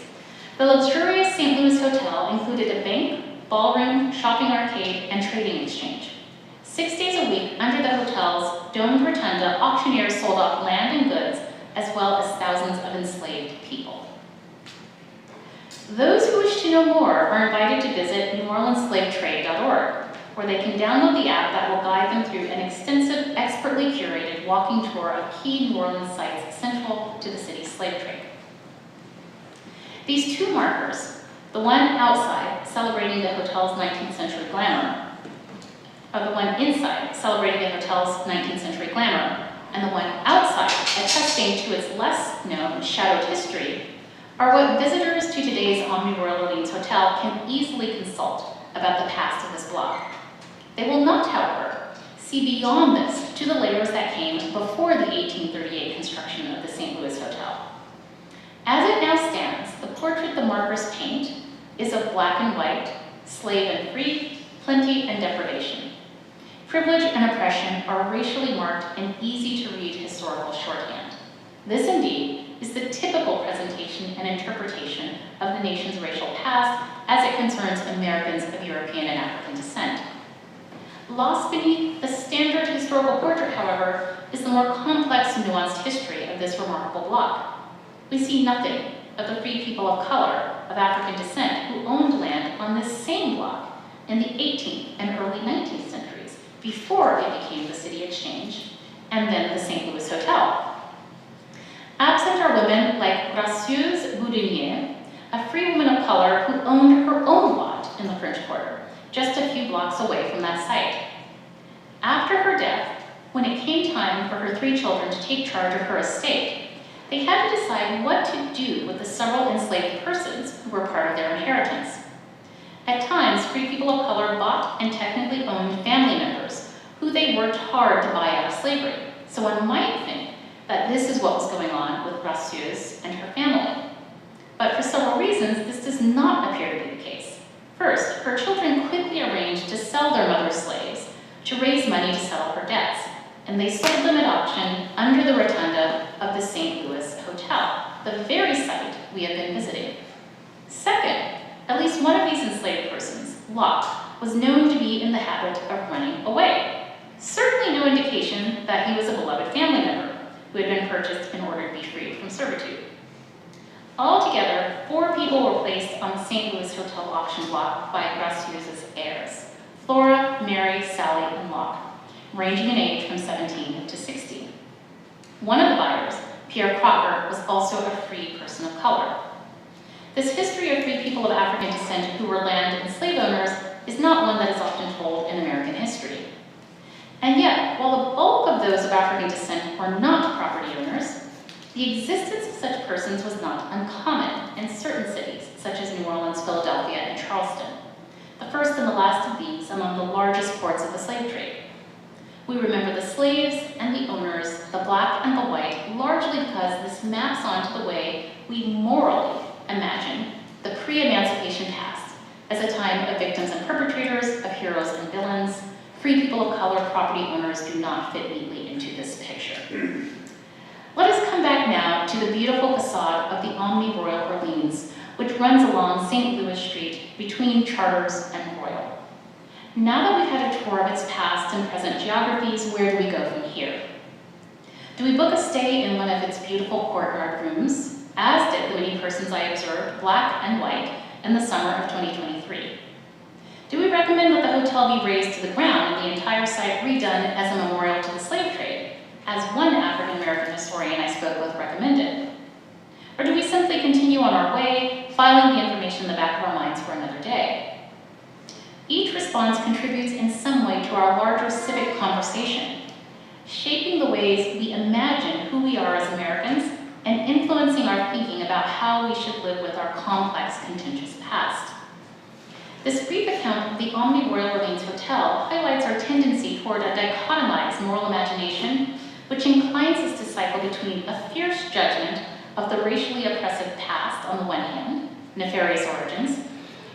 "The luxurious St. Louis Hotel included a bank, ballroom, shopping arcade, and trading exchange. 6 days a week, under the hotel's domed rotunda, auctioneers sold off land and goods, as well as thousands of enslaved people. Those who wish to know more are invited to visit NewOrleansSlaveTrade.org, where they can download the app that will guide them through an extensive, expertly curated walking tour of key New Orleans sites central to the city's slave trade. These two markers, the one outside celebrating the hotel's 19th century glamour, or the one inside celebrating the hotel's 19th century glamour, and the one outside attesting to its less known shadowed history, are what visitors to today's Omni Royal Orleans Hotel can easily consult about the past of this block. They will not, however, see beyond this to the layers that came before the 1838 construction of the St. Louis Hotel. As it now stands, the portrait the markers paint is of black and white, slave and free, plenty and deprivation. Privilege and oppression are racially marked and easy-to-read historical shorthand. This, indeed, is the typical presentation and interpretation of the nation's racial past as it concerns Americans of European and African descent. Lost beneath the standard historical portrait, however, is the more complex, nuanced history of this remarkable block. We see nothing of the free people of color of African descent who owned land on this same block in the 18th and early 19th centuries, before it became the City Exchange, and then the St. Louis Hotel. Absent are women like Gracieuse Boudinier, a free woman of color who owned her own lot in the French Quarter, just a few blocks away from that site. After her death, when it came time for her 3 children to take charge of her estate, they had to decide what to do with the several enslaved persons who were part of their inheritance. At times, free people of color bought and technically owned family members, who they worked hard to buy out of slavery. So one might think that this is what was going on with Gracieuse and her family. But for several reasons, this does not appear to be the case. First, her children quickly arranged to sell their mother's slaves to raise money to settle her debts, and they sold them at auction under the rotunda of the St. Louis Hotel, the very site we have been visiting. Second, at least one of these enslaved persons, Locke, was known to be in the habit of running away. Certainly no indication that he was a beloved family member who had been purchased in order to be freed from servitude. Altogether, 4 people were placed on the St. Louis Hotel auction block by Gracieuse's heirs: Flora, Mary, Sally, and Locke, ranging in age from 17 to 60. One of the buyers, Pierre Crocker, was also a free person of color. This history of free people of African descent who were land and slave owners is not one that is often told in American history. And yet, while the bulk of those of African descent were not property owners, the existence of such persons was not uncommon in certain cities, such as New Orleans, Philadelphia, and Charleston, the first and the last of these among the largest ports of the slave trade. We remember the slaves and the owners, the black and the white, largely because this maps onto the way we morally imagine the pre-emancipation past as a time of victims and perpetrators, of heroes and villains. Free people of color property owners do not fit neatly into this picture. Let us come back now to the beautiful facade of the Omni Royal Orleans, which runs along St. Louis Street between Charters and Royal. Now that we've had a tour of its past and present geographies, where do we go from here? Do we book a stay in one of its beautiful courtyard rooms, as did the many persons I observed, black and white, in the summer of 2023? Do we recommend that the hotel be razed to the ground and the entire site redone as a memorial to the slave trade, as one African-American historian I spoke with recommended? Or do we simply continue on our way, filing the information in the back of our minds for another day? Each response contributes in some way to our larger civic conversation, shaping the ways we imagine who we are as Americans and influencing our thinking about how we should live with our complex, contentious past. This brief account of the Omni Royal Orleans Hotel highlights our tendency toward a dichotomized moral imagination, which inclines us to cycle between a fierce judgment of the racially oppressive past on the one hand, nefarious origins,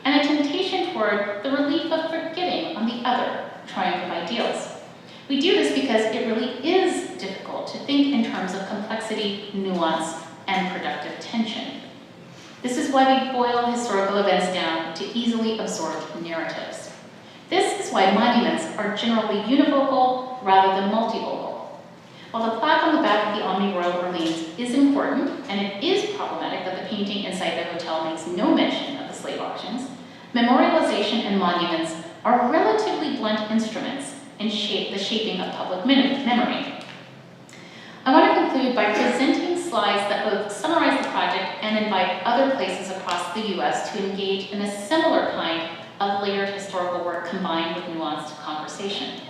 and a temptation toward the relief of forgetting on the other, triumph of ideals. We do this because it really is difficult to think in terms of complexity, nuance, and productive tension. This is why we boil historical events down to easily absorbed narratives. This is why monuments are generally univocal rather than multivocal. While the plaque on the back of the Omni Royal Orleans is important, and it is problematic that the painting inside the hotel makes no mention of the slave auctions, memorialization and monuments are relatively blunt instruments in the shaping of public memory. I want to conclude by presenting slides that both summarize the project and invite other places across the US to engage in a similar kind of layered historical work combined with nuanced conversation.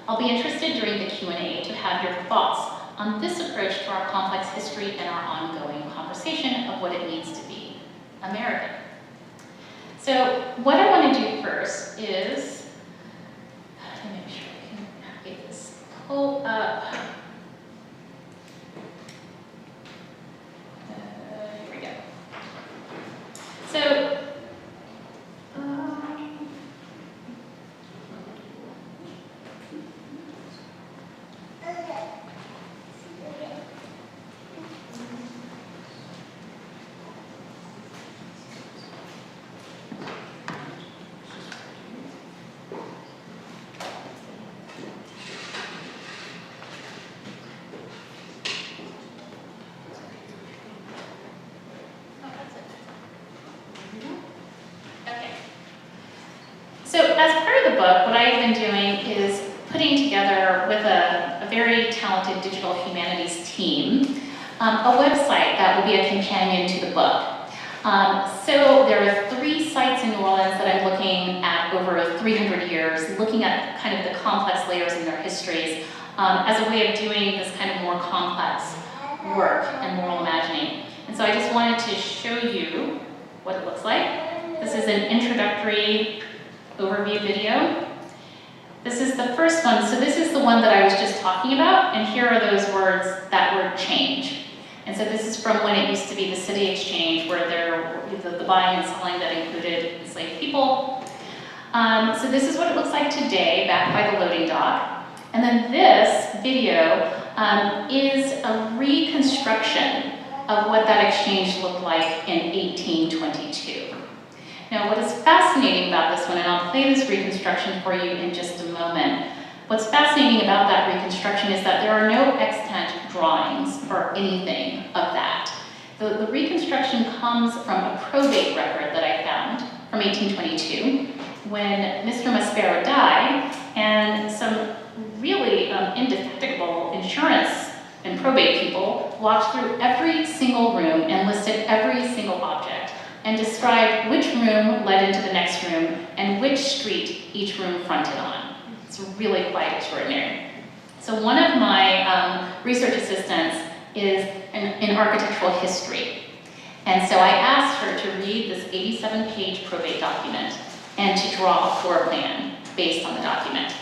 I'll be interested during the Q&A to have your thoughts on this approach to our complex history and our ongoing conversation of what it means to be American. So what I want to do first is, let me make sure I can navigate this, pull up, here we go. So, so as part of the book, what I've been doing is putting together with a very talented digital humanities team a website that will be a companion to the book. So there are 3 sites in New Orleans that I'm looking at over 300 years, looking at kind of the complex layers in their histories as a way of doing this kind of more complex work and moral imagining. And so I just wanted to show you what it looks like. This is an introductory overview video. This is the first one. So this is the one that I was just talking about, and here are those words, that word change. And so this is from when it used to be the city exchange, where the buying and selling that included enslaved people. So this is what it looks like today, back by the loading dock. And then this video is a reconstruction of what that exchange looked like in 1822. Now, what is fascinating about this one, and I'll play this reconstruction for you in just a moment, what's fascinating about that reconstruction is that there are no extant drawings or anything of that. The reconstruction comes from a probate record that I found from 1822, when Mr. Maspero died, and some really indefatigable insurance and probate people walked through every single room and listed every single object, and described which room led into the next room and which street each room fronted on. It's really quite extraordinary. So one of my research assistants is in architectural history. And so I asked her to read this 87-page probate document and to draw a floor plan based on the document.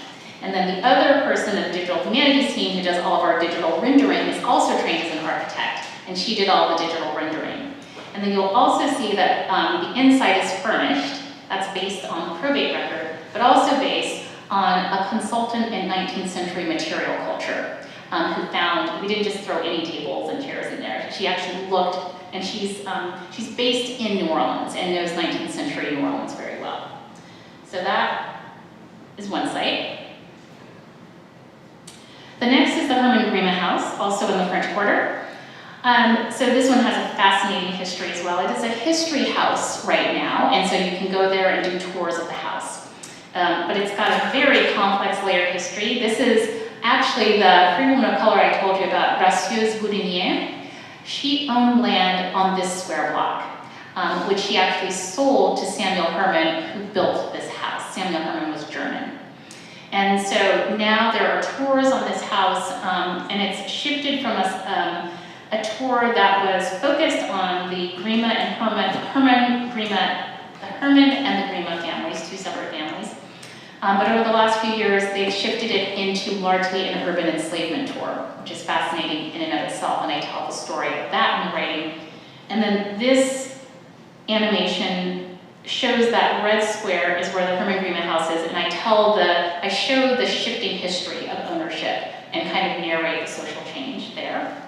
And then the other person in the digital humanities team who does all of our digital rendering is also trained as an architect, and she did all the digital rendering. And then you'll also see that the inside is furnished. That's based on the probate record, but also based on a consultant in 19th century material culture who found, we didn't just throw any tables and chairs in there. She actually looked, and she's based in New Orleans and knows 19th century New Orleans very well. So that is one site. The next is the Herman Grima House, also in the French Quarter. So this one has a fascinating history as well. It is a history house right now, and so you can go there and do tours of the house. But it's got a very complex layered history. This is actually the free woman of color I told you about, Gracieuse Boudinier. She owned land on this square block, which she actually sold to Samuel Herman, who built this house. Samuel Herman was German. And so now there are tours on this house, and it's shifted from a tour that was focused on the Grima and Herman and the Grima families, 2 separate families. But over the last few years, they've shifted it into largely an urban enslavement tour, which is fascinating in and of itself, and I tell the story of that in the writing. And then this animation shows that red square is where the Herman Grima house is, and I show the shifting history of ownership and kind of narrate the social change there.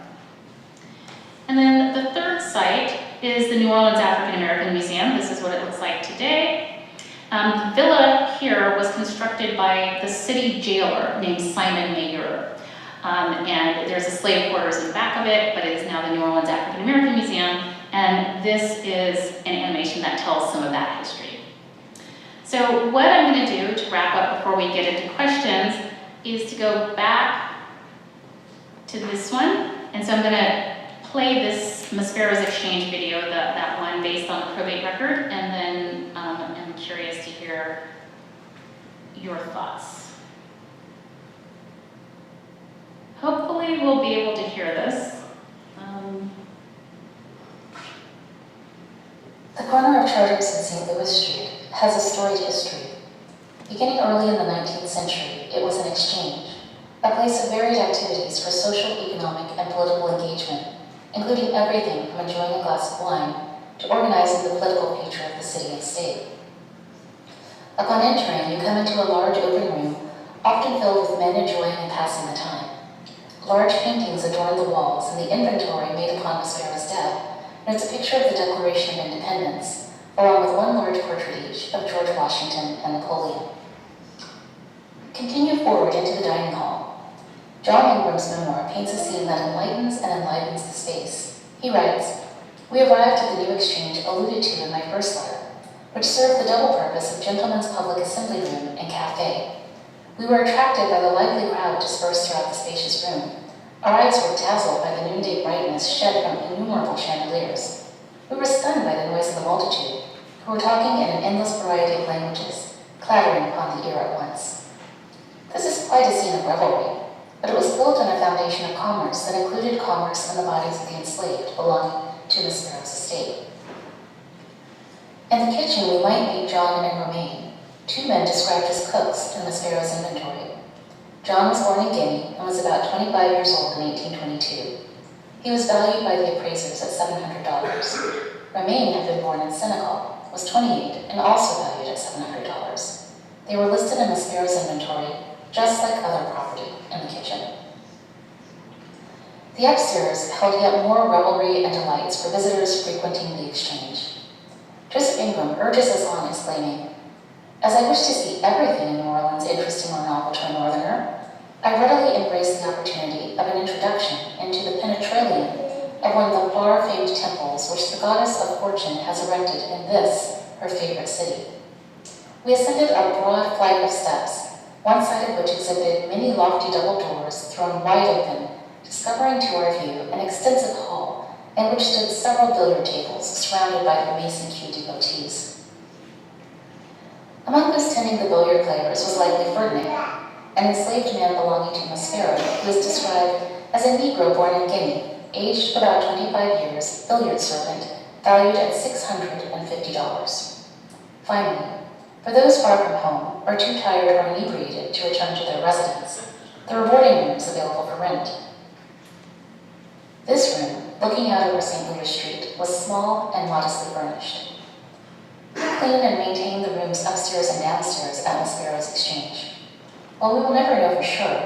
And then the third site is the New Orleans African American Museum. This is what it looks like today. The villa here was constructed by the city jailer named Simon Mayer. And there's a slave quarters in the back of it, but it is now the New Orleans African American Museum. And this is an animation that tells some of that history. So what I'm going to do to wrap up before we get into questions is to go back to this one. And so I'm going to play this Maspero's Exchange video, that one based on the probate record, and then I'm curious to hear your thoughts. Hopefully we'll be able to hear this. The corner of Chartres and St. Louis Street has a storied history. Beginning early in the 19th century, it was an exchange, a place of varied activities for social, economic, and political engagement, including everything from enjoying a glass of wine to organizing the political future of the city and state. Upon entering, you come into a large open room, often filled with men enjoying and passing the time. Large paintings adorn the walls, and the inventory made upon Maspero's death, and it's a picture of the Declaration of Independence, along with one large portrait each of George Washington and Napoleon. Continue forward into the dining hall. John Ingram's memoir paints a scene that enlightens and enlivens the space. He writes, "We arrived at the new exchange alluded to in my first letter, which served the double purpose of gentlemen's public assembly room and cafe. We were attracted by the lively crowd dispersed throughout the spacious room. Our eyes were dazzled by the noonday brightness shed from innumerable chandeliers. We were stunned by the noise of the multitude, who were talking in an endless variety of languages, clattering upon the ear at once. This is quite a scene of revelry, but it was built on a foundation of commerce that included commerce in the bodies of the enslaved belonging to Maspero's estate. In the kitchen, we might meet John and Romaine, two men described as cooks in Maspero's inventory. John was born in Guinea and was about 25 years old in 1822. He was valued by the appraisers at $700. Romaine had been born in Senegal, was 28, and also valued at $700. They were listed in Maspero's inventory, just like other property in the kitchen. The upstairs held yet more revelry and delights for visitors frequenting the exchange. Joseph Ingram urges us on, exclaiming, "As I wish to see everything in New Orleans interesting or novel to a northerner, I readily embraced the opportunity of an introduction into the penetralium of one of the far-famed temples which the goddess of fortune has erected in this, her favorite city. We ascended a broad flight of steps, one side of which exhibited many lofty double doors thrown wide open, discovering to our view an extensive hall in which stood several billiard tables surrounded by the Mason Q devotees. Among those tending the billiard players was likely Ferdinand, an enslaved man belonging to Maspero, who is described as a Negro born in Guinea, aged about 25 years, billiard servant, valued at $650. Finally, for those far from home, or too tired or inebriated to return to their residence, there were boarding rooms available for rent. This room, looking out over St. Louis Street, was small and modestly furnished. We cleaned and maintained the rooms upstairs and downstairs at Maspero's Exchange. While we will never know for sure,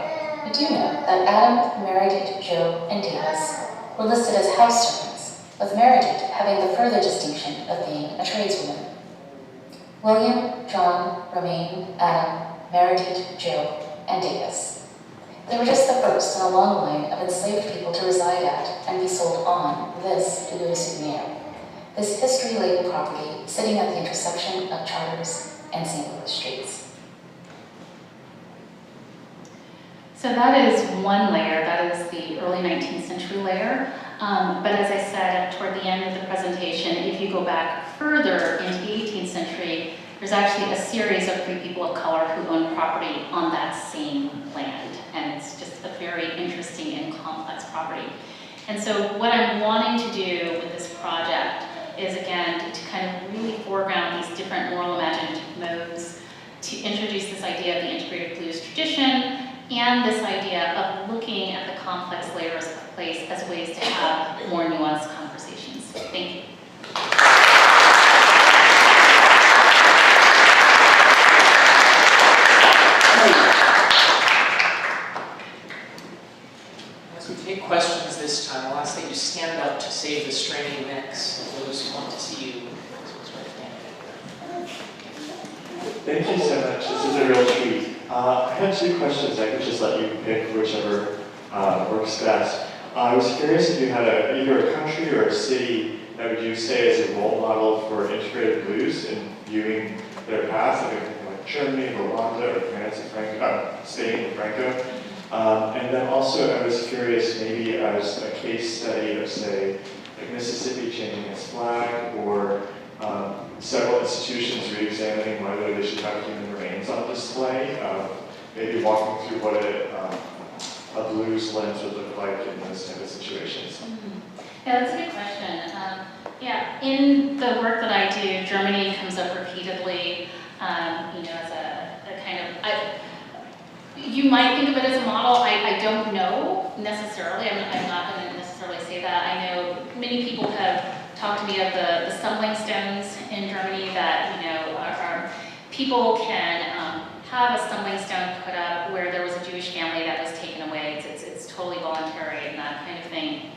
we do know that Adam, Meredith, Joe, and Davis were listed as house servants, with Meredith having the further distinction of being a tradeswoman. William, John, Romaine, Adam, Meredith, Joe, and Davis. They were just the first in a long line of enslaved people to reside at and be sold on this lieu souvenir, this history-laden property sitting at the intersection of Chartres and St. Louis Streets. So that is one layer, that is the early 19th century layer. But as I said toward the end of the presentation, if you go back further into the 18th century, there's actually a series of free people of color who own property on that same land. And it's just a very interesting and complex property. And so what I'm wanting to do with this project is, again, to kind of really foreground these different moral imaginative modes, to introduce this idea of the integrated blues tradition, and this idea of looking at the complex layers of place as ways to have more nuanced conversations. Thank you. As we take questions this time, I'll ask that you stand up to save the straining necks of those who want to see you. This one's right there. Thank you so much. This is a real treat. I had two questions. I could just let you pick whichever works best. I was curious if you had either a country or a city that would you say is a role model for integrated blues in viewing their past, like Germany, Rwanda, or France and Franco, Spain and Franco. And then also I was curious maybe as a case study of, say, like Mississippi changing its flag, or several institutions re-examining whether they should have human remains on display, maybe walking through what a blues lens would look like in those type of situations. Yeah, that's a good question. Yeah, in the work that I do, Germany comes up repeatedly, as a kind of, you might think of it as a model. I don't know necessarily. I'm not going to necessarily say that. I know many people have talked to me of the stumbling stones in Germany that, are people can have a stumbling stone put up where there was a Jewish family that was taken away. It's totally voluntary and that kind of thing.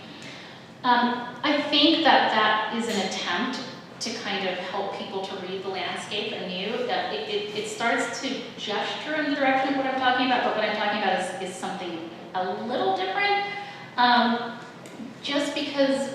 I think that is an attempt to kind of help people to read the landscape anew. It starts to gesture in the direction of what I'm talking about, but what I'm talking about is something a little different. Just because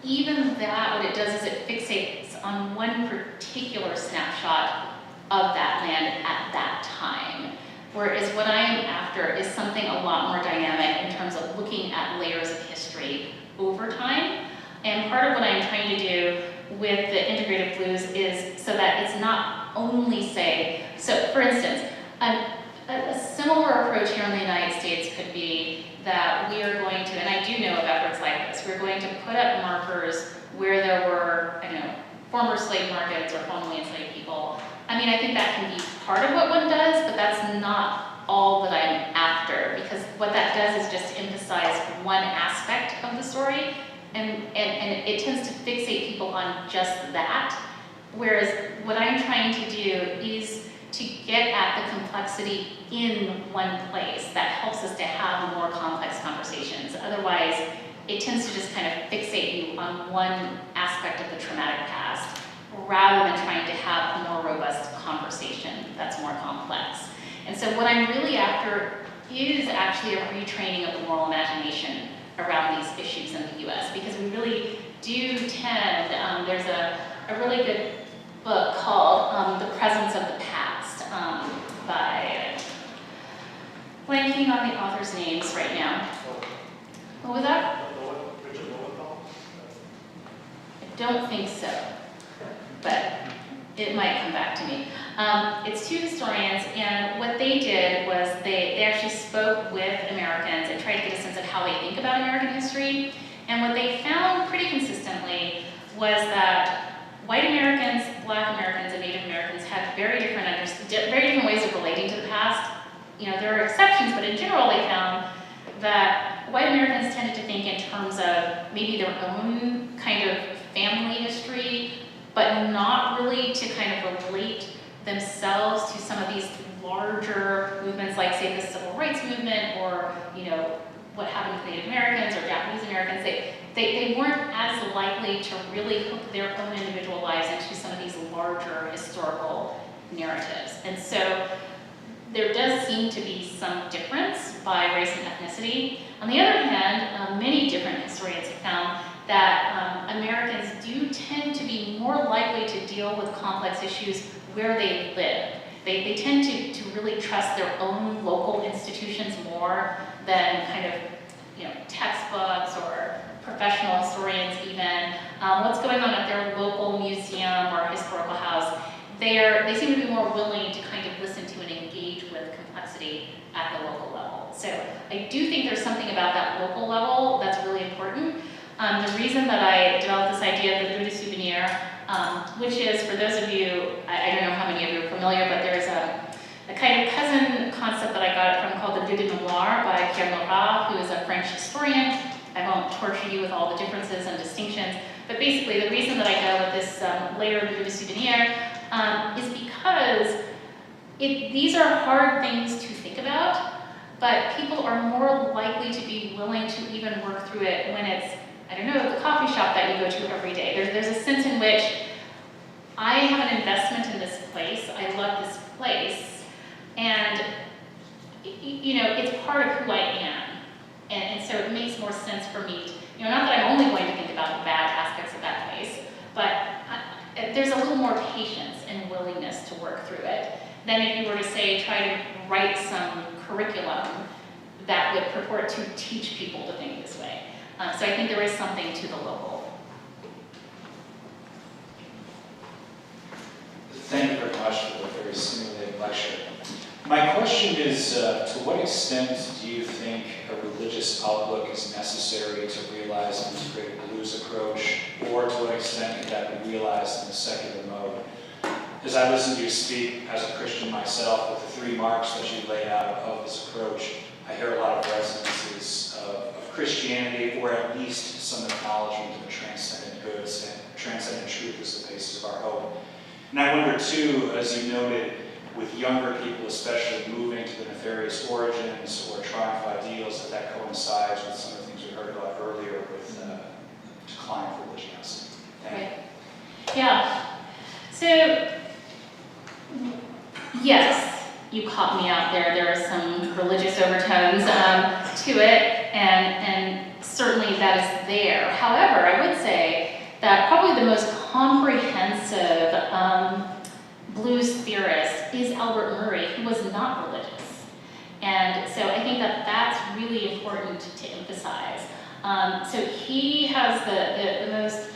even that, what it does is it fixates on one particular snapshot of that land at that time. Whereas what I am after is something a lot more dynamic in terms of looking at layers of history over time. And part of what I'm trying to do with the integrative blues is so that it's not only so for instance, a similar approach here in the United States could be that we are going to, and I do know of efforts like this, we're going to put up markers where there were, former slave markets or formerly enslaved people. I think that can be part of what one does, but that's not all that I'm after, because what that does is just emphasize one aspect of the story, and it tends to fixate people on just that, whereas what I'm trying to do is to get at the complexity in one place that helps us to have more complex conversations. Otherwise, it tends to just kind of fixate you on one aspect of the traumatic past, rather than trying to have a more robust conversation that's more complex. And so what I'm really after is actually a retraining of the moral imagination around these issues in the US, because we really do tend, there's a really good book called The Presence of the Past by, blanking on the author's names right now. What was that? I don't think so, but it might come back to me. It's two historians, and what they did was they actually spoke with Americans and tried to get a sense of how they think about American history. And what they found pretty consistently was that white Americans, Black Americans, and Native Americans had very different ways of relating to the past. There are exceptions, but in general they found that white Americans tended to think in terms of maybe their own kind of family history, but not really to kind of relate themselves to some of these larger movements, like say the civil rights movement, or what happened to Native Americans or Japanese Americans. They weren't as likely to really hook their own individual lives into some of these larger historical narratives. And so there does seem to be some difference by race and ethnicity. On the other hand, many different historians have found that Americans do tend to be more likely to deal with complex issues where they live. They tend to really trust their own local institutions more than kind of textbooks or professional historians even. What's going on at their local museum or historical house, they seem to be more willing to kind of listen to and engage with complexity at the local level. So I do think there's something about that local level that's really important. The reason that I developed this idea of the Rue du Souvenir, which is, for those of you, I don't know how many of you are familiar, but there's a kind of cousin concept that I got it from called the Rue de Mémoire by Pierre Marat, who is a French historian. I won't torture you with all the differences and distinctions, but basically the reason that I go with this layer of Rue du Souvenir is because these are hard things to think about, but people are more likely to be willing to even work through it when it's, I don't know, the coffee shop that you go to every day. There's a sense in which I have an investment in this place, I love this place, and it's part of who I am. And so it makes more sense for me to, not that I'm only going to think about the bad aspects of that place, but there's a little more patience and willingness to work through it than if you were to say, try to write some curriculum that would purport to teach people to think this way. So I think there is something to the local. Thank you very much for the very stimulating lecture. My question is, to what extent do you think a religious outlook is necessary to realize an integrated blues approach, or to what extent can that be realized in a secular mode? As I listen to you speak as a Christian myself, with the 3 marks that you lay out of this approach, I hear a lot of resonances of Christianity, or at least some acknowledgement of the transcendent goods and transcendent truth as the basis of our hope. And I wonder too, as you noted, with younger people especially moving to the nefarious origins or triumph ideals, that coincides with some of the things we heard about earlier with decline of religiosity. Thank you. Yeah. So, yes, you caught me out there. There are some religious overtones to it, and certainly that is there. However, I would say that probably the most comprehensive blues theorist is Albert Murray, who was not religious. And so I think that that's really important to emphasize. So he has the most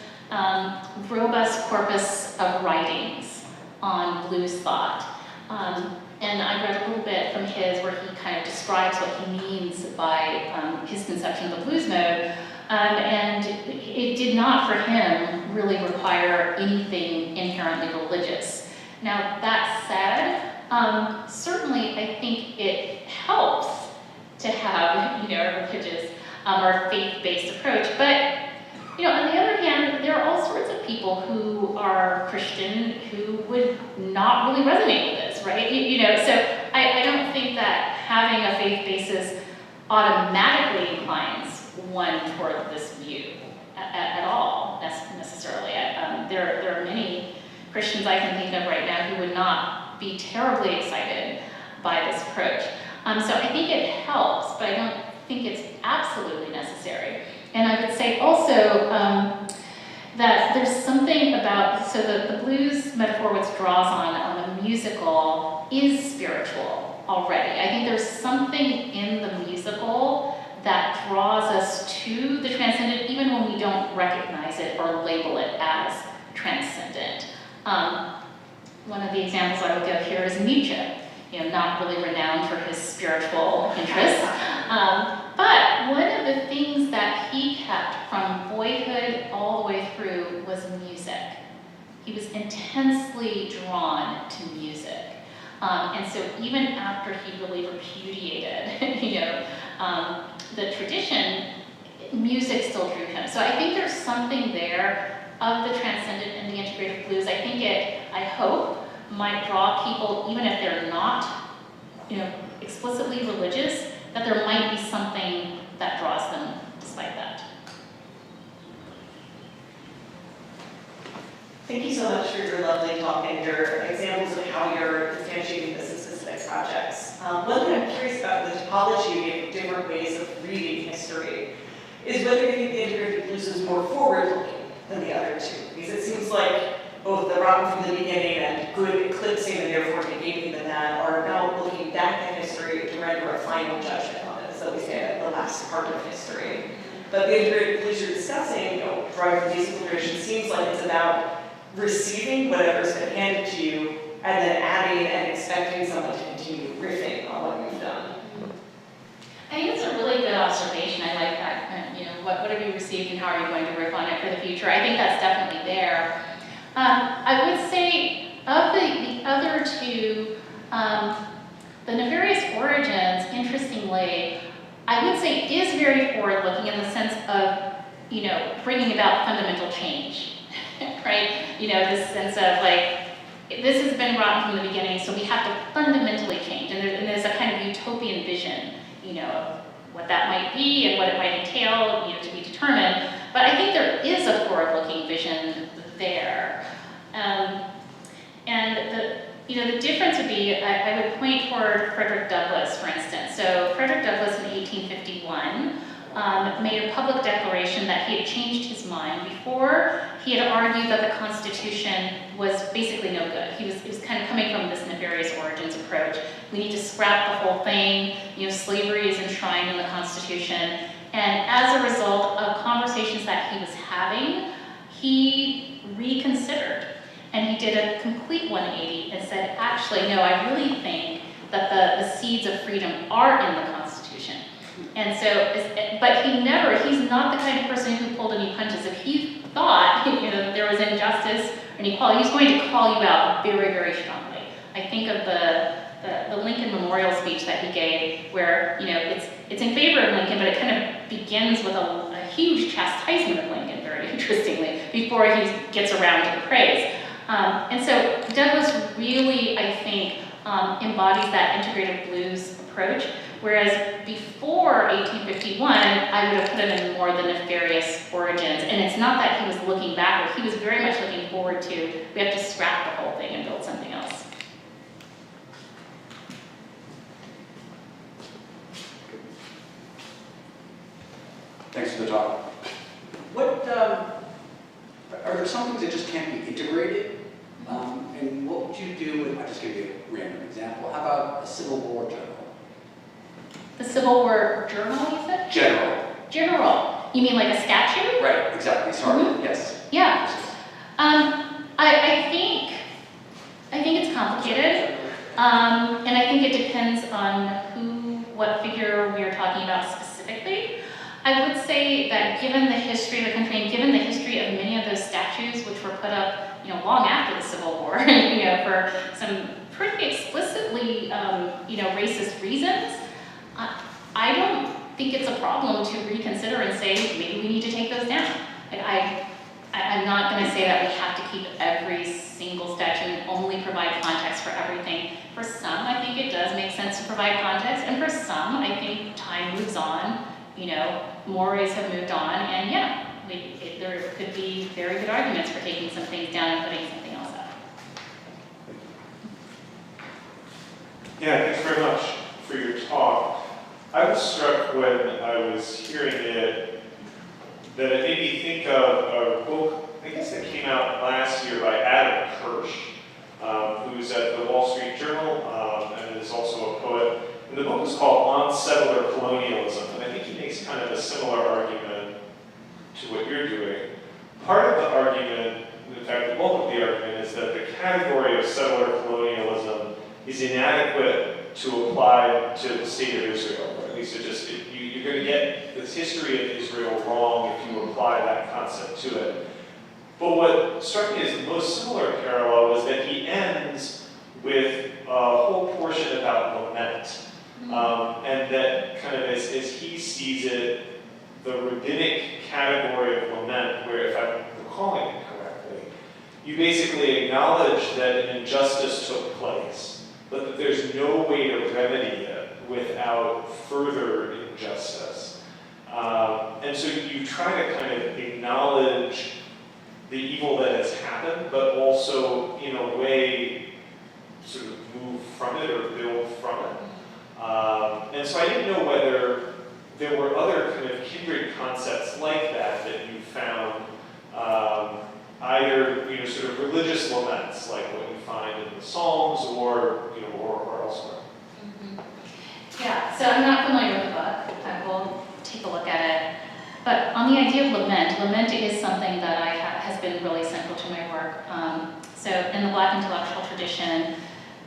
robust corpus of writings on blues thought. And I read a little bit from his where he kind of describes what he means by his conception of the blues mode. And it did not, for him, really require anything inherently religious. Now, that said, certainly I think it helps to have, a religious or faith-based approach. But, on the other hand, there are all sorts of people who are Christian who would not really resonate with this, right? So I don't think that having a faith basis automatically inclines one toward this view at all, necessarily. There are many Christians I can think of right now who would not be terribly excited by this approach. So I think it helps, but I don't think it's absolutely necessary. And I would say also that there's something about, so the blues metaphor, which draws on the musical, is spiritual already. I think there's something in the musical that draws us to the transcendent, even when we don't recognize it or label it as transcendent. One of the examples I would give here is Nietzsche, not really renowned for his spiritual interests. But one of the things that he kept from boyhood all the way through was music. He was intensely drawn to music. And so even after he really repudiated, the tradition, music still drew him. So I think there's something there of the transcendent and the integrative blues. I think I hope, might draw people, even if they're not, explicitly religious, that there might be something that draws them despite that. Thank you so much for your lovely talk and your examples of how you're instantiating this in specific projects. One thing I'm curious about the topology of different ways of reading history is whether you think the integrated blues is more forward-looking than the other two. Because it seems like both the rotten from the beginning and good eclipsing and therefore negating the bad are now looking back at history to render a final judgment on it, as though we say at the last part of history. But the integrated blues you're discussing, derived from these traditions, seems like it's about receiving whatever's been handed to you and then adding and expecting someone to continue riffing on what you've done. I think it's a really good observation. I like that. What have you received and how are you going to riff on it for the future? I think that's definitely there. I would say of the other two, the nefarious origins, interestingly, I would say is very forward-looking in the sense of, bringing about fundamental change, right? This sense of this has been rotten from the beginning, so we have to fundamentally change. And there's a kind of utopian vision, of what that might be and what it might entail, to be determined. But I think there is a forward-looking vision there. And the difference would be, I would point toward Frederick Douglass, for instance. So Frederick Douglass in 1851 made a public declaration that he had changed his mind. Before, he had argued that the Constitution was basically no good. He was kind of coming from this nefarious origins approach. We need to scrap the whole thing. Slavery is enshrined in the Constitution. And as a result of conversations that he was having, he reconsidered. And he did a complete 180 and said, actually, no, I really think that the seeds of freedom are in the Constitution. And so, but he's not the kind of person who pulled any punches. If he thought, there was injustice or inequality, he's going to call you out very, very strongly. I think of the Lincoln Memorial speech that he gave, where, it's in favor of Lincoln, but it kind of begins with a huge chastisement of Lincoln, very interestingly, before he gets around to the praise. And so Douglass really, I think, embodies that integrative blues approach, whereas before 1851, I would have put him in more the nefarious origins. And it's not that he was looking backward, he was very much looking forward to, we have to scrap the whole thing and build something else. Thanks for the talk. What are there some things that just can't be integrated? And what would you do with, I'll just give you a random example. How about a Civil War journal? The Civil War journal, you said? General. You mean like a statue? Right, exactly, sorry, yes. Yeah. I think it's complicated. And I think it depends on what figure we are talking about specifically. I would say that given the history of the country and given the history of many of those statues which were put up, long after the Civil War, for some pretty explicitly, racist reasons, I don't think it's a problem to reconsider and say, maybe we need to take those down. I'm not going to say that we have to keep every single statue and only provide context for everything. For some, I think it does make sense to provide context, and for some, I think time moves on, mores have moved on, and yeah, there could be very good arguments for taking some things down and putting something else up. Yeah, thanks very much for your talk. I was struck when I was hearing it that it made me think of a book, I guess that came out last year by Adam Kirsch, who's at the Wall Street Journal and is also a poet. And the book is called On Settler Colonialism, and I think he makes kind of a similar argument to what you're doing. Part of the argument, in fact the bulk of the argument, is that the category of settler colonialism is inadequate to apply to the state of Israel. Or at least you're going to get this history of Israel wrong if you apply that concept to it. But what struck me as the most similar parallel was that he ends with a whole portion about lament. And that kind of as he sees it, the rabbinic category of lament, where if I'm recalling it correctly, you basically acknowledge that an injustice took place, but that there's no way to remedy it without further injustice. And so you try to kind of acknowledge the evil that has happened, but also in a way sort of move from it or build from it. And so I didn't know whether there were other kind of kindred concepts like that you found, either sort of religious laments like what you find in the Psalms or elsewhere. Yeah, so I'm not familiar with the book. I will take a look at it. But on the idea of lament is something that has been really central to my work. So in the Black intellectual tradition,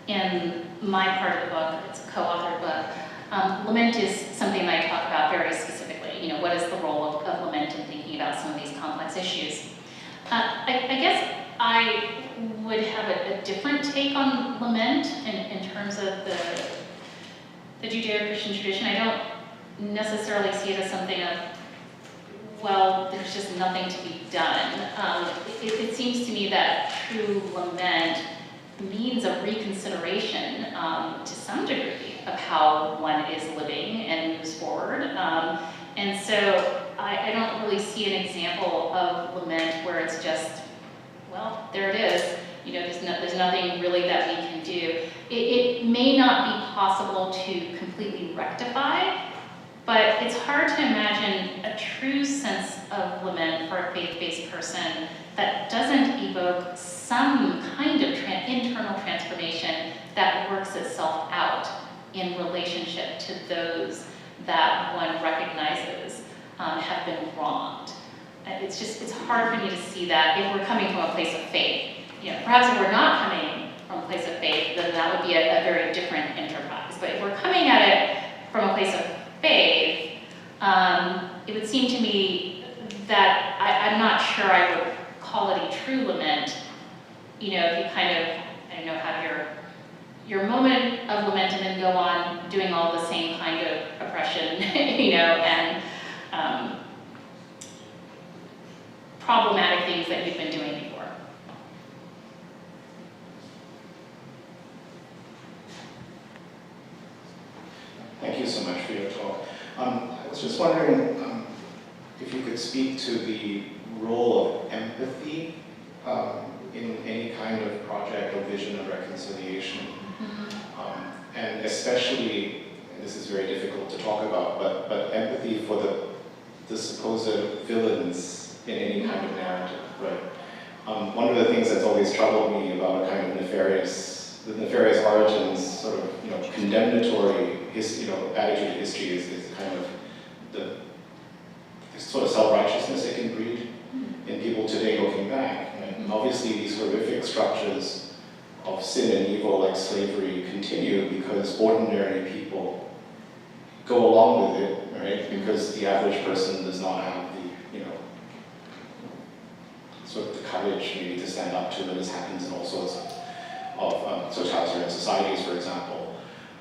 in my part of the book, it's a co-authored book, lament is something that I talk about very specifically. What is the role of lament in thinking about some of these complex issues? I guess I would have a different take on lament in terms of the Judeo-Christian tradition. I don't necessarily see it as something of, well, there's just nothing to be done. It seems to me that true lament means a reconsideration to some degree of how one is living and moves forward. And so I don't really see an example of lament where it's just, well, there it is. You know, there's nothing really that we can do. It may not be possible to completely rectify, but it's hard to imagine a true sense of lament for a faith-based person that doesn't evoke some kind of internal transformation that works itself out in relationship to those that one recognizes have been wronged. It's hard for me to see that if we're coming from a place of faith. You know, perhaps if we're not coming from a place of faith, then that would be a very different enterprise. But if we're coming at it from a place of faith, it would seem to me that I'm not sure I would call it a true lament. You know, if you kind of, I don't know, have your moment of lament and then go on doing all the same kind of oppression, you know, and problematic things that you've been doing before. Thank you so much for your talk. I was just wondering if you could speak to the role of empathy in any kind of project or vision of reconciliation. And especially, and this is very difficult to talk about, but empathy for the supposed villains in any kind of narrative, right? One of the things that's always troubled me about a kind of the nefarious origins, sort of, you know, condemnatory attitude to history is kind of the sort of self-righteousness it can breed in people today looking back. And obviously these horrific structures of sin and evil like slavery continue because ordinary people go along with it, right? Because the average person does not have the, you know, sort of the courage maybe to stand up to it, as happens in all sorts of totalitarian societies, for example.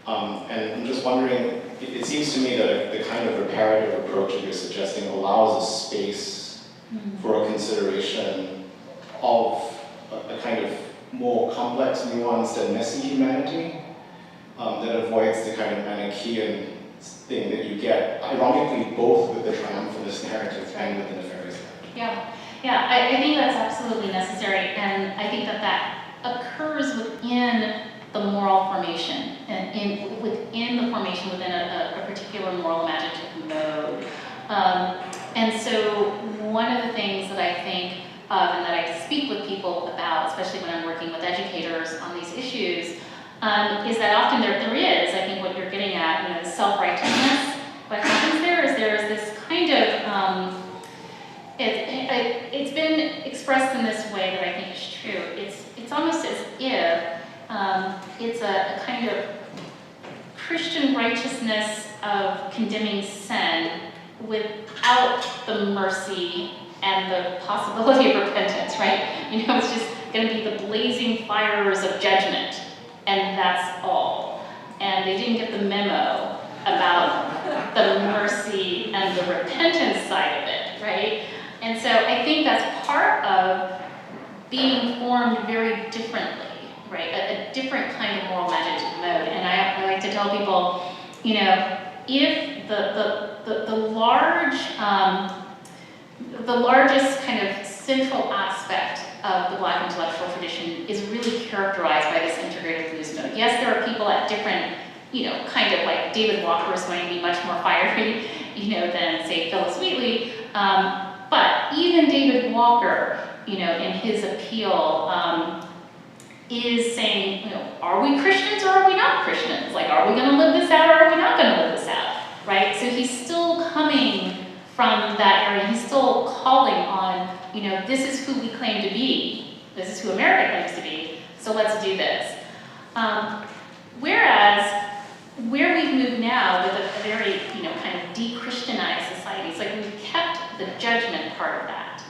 And I'm just wondering, it seems to me that the kind of reparative approach that you're suggesting allows a space for a consideration of a kind of more complex, nuanced, and messy humanity that avoids the kind of Manichaean thing that you get, ironically, both with the triumphalist narrative and with the nefarious narrative. Yeah, I think that's absolutely necessary, and I think that occurs within the moral formation, and within the formation within a particular moral imaginative mode. And so one of the things that I think of and that I speak with people about, especially when I'm working with educators on these issues, is that often there is, I think what you're getting at, you know, the self-righteousness. What happens there is this kind of, it's been expressed in this way that I think is true. It's almost as if it's a kind of Christian righteousness of condemning sin without the mercy and the possibility of repentance, right? You know, it's just going to be the blazing fires of judgment, and that's all. And they didn't get the memo about the mercy and the repentance side of it, right? And so I think that's part of being formed very differently, right? A different kind of moral imaginative mode. And I like to tell people, you know, if the largest kind of central aspect of the Black intellectual tradition is really characterized by this integrative blues mode. Yes, there are people at different, you know, kind of like David Walker is going to be much more fiery, you know, than say Phyllis Wheatley. But even David Walker, you know, in his appeal, is saying, you know, are we Christians or are we not Christians? Like, are we going to live this out or are we not going to live this out, right? So he's still coming from that area. He's still calling on, you know, this is who we claim to be. This is who America claims to be. So let's do this. Whereas where we've moved now with a very, you know, kind of de-Christianized society, it's like we've kept the judgment part of that.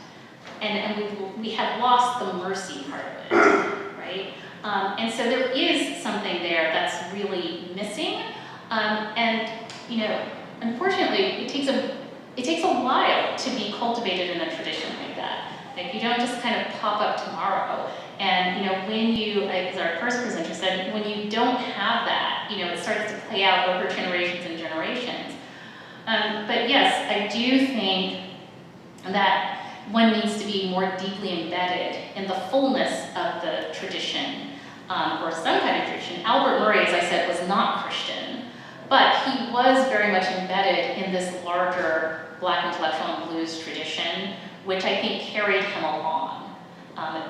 And we have lost the mercy part of it, right? And so there is something there that's really missing. And, you know, unfortunately, it takes a while to be cultivated in a tradition like that. Like, you don't just kind of pop up tomorrow. And, you know, when you, as our first presenter said, when you don't have that, you know, it starts to play out over generations and generations. But yes, I do think that one needs to be more deeply embedded in the fullness of the tradition, or some kind of tradition. Albert Murray, as I said, was not Christian, but he was very much embedded in this larger Black intellectual and blues tradition, which I think carried him along,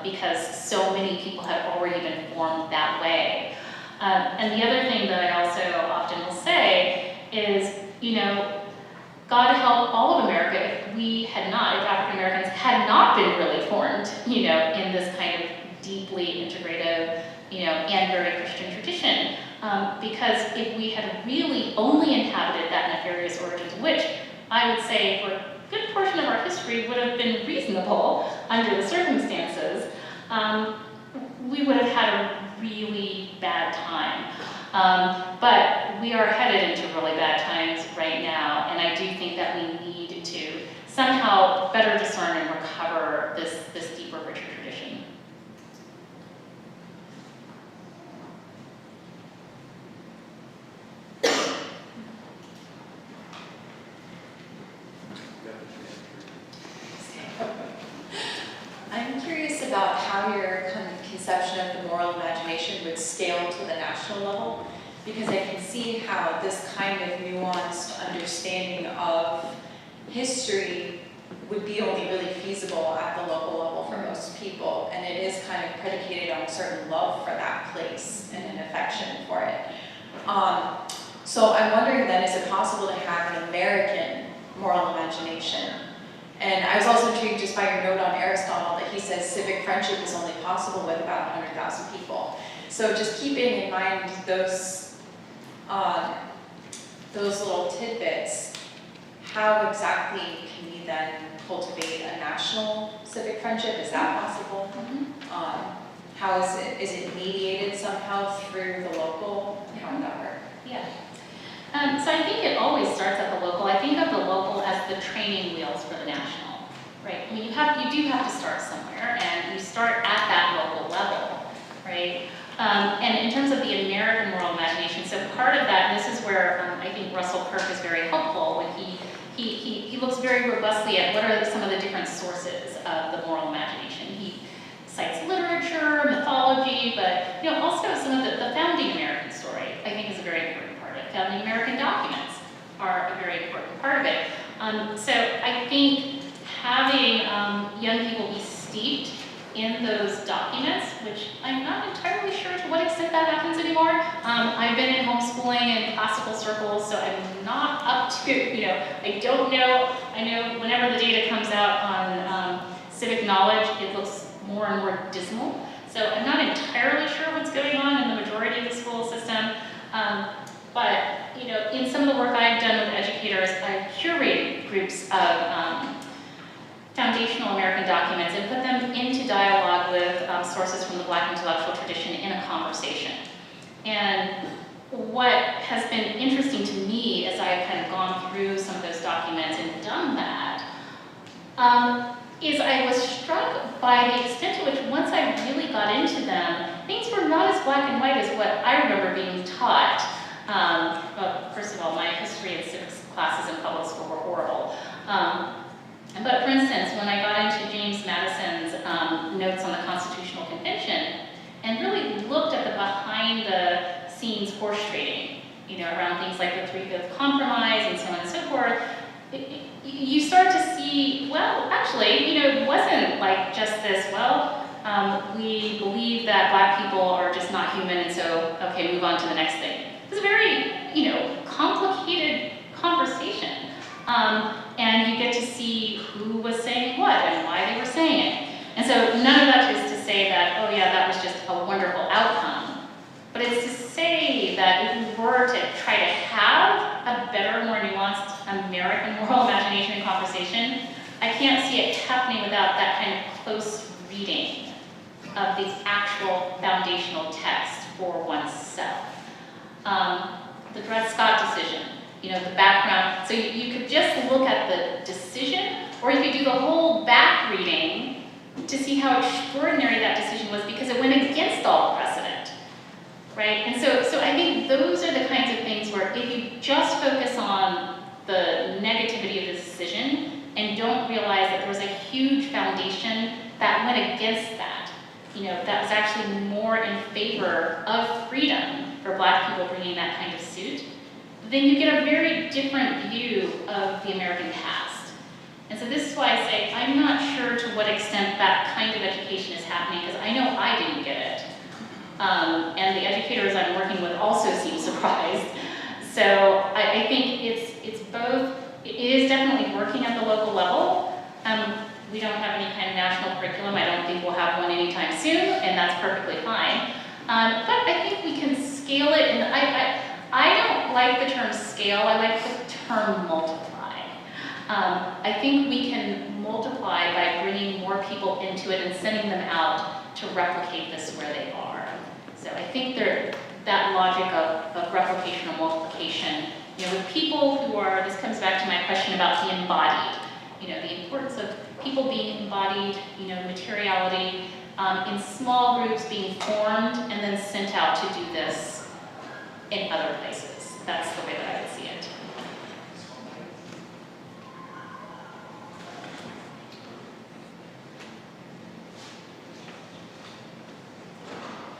because so many people had already been formed that way. And the other thing that I also often will say is, God help all of America if we had not, if African Americans had not been really formed, in this kind of deeply integrative, and very Christian tradition. Because if we had really only inhabited that nefarious origins, which I would say for a good portion of our history would have been reasonable under the circumstances, we would have had a really bad time. But we are headed into really bad times right now, and I do think that we need to somehow better discern and recover this deeper, richer tradition. I'm curious about how your conception of the moral imagination would scale to the national level, because I can see how this kind of nuanced understanding of history would be only really feasible at the local level for most people, and it is kind of predicated on a certain love for that place and an affection for it. So I'm wondering then, is it possible to have an American moral imagination? And I was also intrigued just by your note on Aristotle that he says civic friendship is only possible with about 100,000 people. So just keeping in mind those little tidbits, how exactly can we then cultivate a national civic friendship? Is that possible? How is it mediated somehow through the local? How would that work? Yeah. So I think it always starts at the local. I think of the local as the training wheels for the national, right? I mean, you do have to start somewhere, and you start at that local level, right? And in terms of the American moral imagination, so part of that, and this is where I think Russell Kirk is very helpful when he looks very robustly at what are some of the different sources of the moral imagination. He cites literature, mythology, but also some of the founding American story, I think, is a very important part of it. Founding American documents are a very important part of it. So I think having young people be steeped in those documents, which I'm not entirely sure to what extent that happens anymore. I've been in homeschooling and classical circles, so I'm not up to, I don't know. I know whenever the data comes out on civic knowledge, it looks more and more dismal. So I'm not entirely sure what's going on in the majority of the school system. But in some of the work I've done with educators, I've curated groups of foundational American documents and put them into dialogue with sources from the Black intellectual tradition in a conversation. And what has been interesting to me as I've kind of gone through some of those documents and done that, is I was struck by the extent to which once I really got into them, things were not as black and white as what I remember being taught. Well, first of all, my history and civics classes in public school were horrible. But for instance, when I got into James Madison's notes on the Constitutional Convention and really looked at the behind-the-scenes horse trading, around things like the Three-Fifths Compromise and so on and so forth, you start to see, well, actually, it wasn't like just this, we believe that Black people are just not human, and so, okay, move on to the next thing. It's a very, complicated conversation. And you get to see who was saying what and why they were saying it. And so none of that is to say that, oh yeah, that was just a wonderful outcome. But it's to say that if we were to try to have a better, more nuanced American moral imagination and conversation, I can't see it happening without that kind of close reading of the actual foundational text for oneself. The Dred Scott decision, the background. So you could just look at the decision, or you could do the whole back reading to see how extraordinary that decision was because it went against all precedent, right? And so I think those are the kinds of things where if you just focus on the negativity of the decision and don't realize that there was a huge huge foundation that went against that. You know, that was actually more in favor of freedom for Black people bringing that kind of suit, then you get a very different view of the American past. And so this is why I say I'm not sure to what extent that kind of education is happening, because I know I didn't get it. And the educators I'm working with also seem surprised. So I think it's both. It is definitely working at the local level. We don't have any kind of national curriculum. I don't think we'll have one anytime soon, and that's perfectly fine. But I think we can scale it, and I don't like the term scale, I like the term multiply. I think we can multiply by bringing more people into it and sending them out to replicate this where they are. So I think that logic of replication or multiplication, you know, with people who are, this comes back to my question about the embodied, you know, the importance of people being embodied, you know, materiality, in small groups being formed and then sent out to do this in other places. That's the way that I would see it.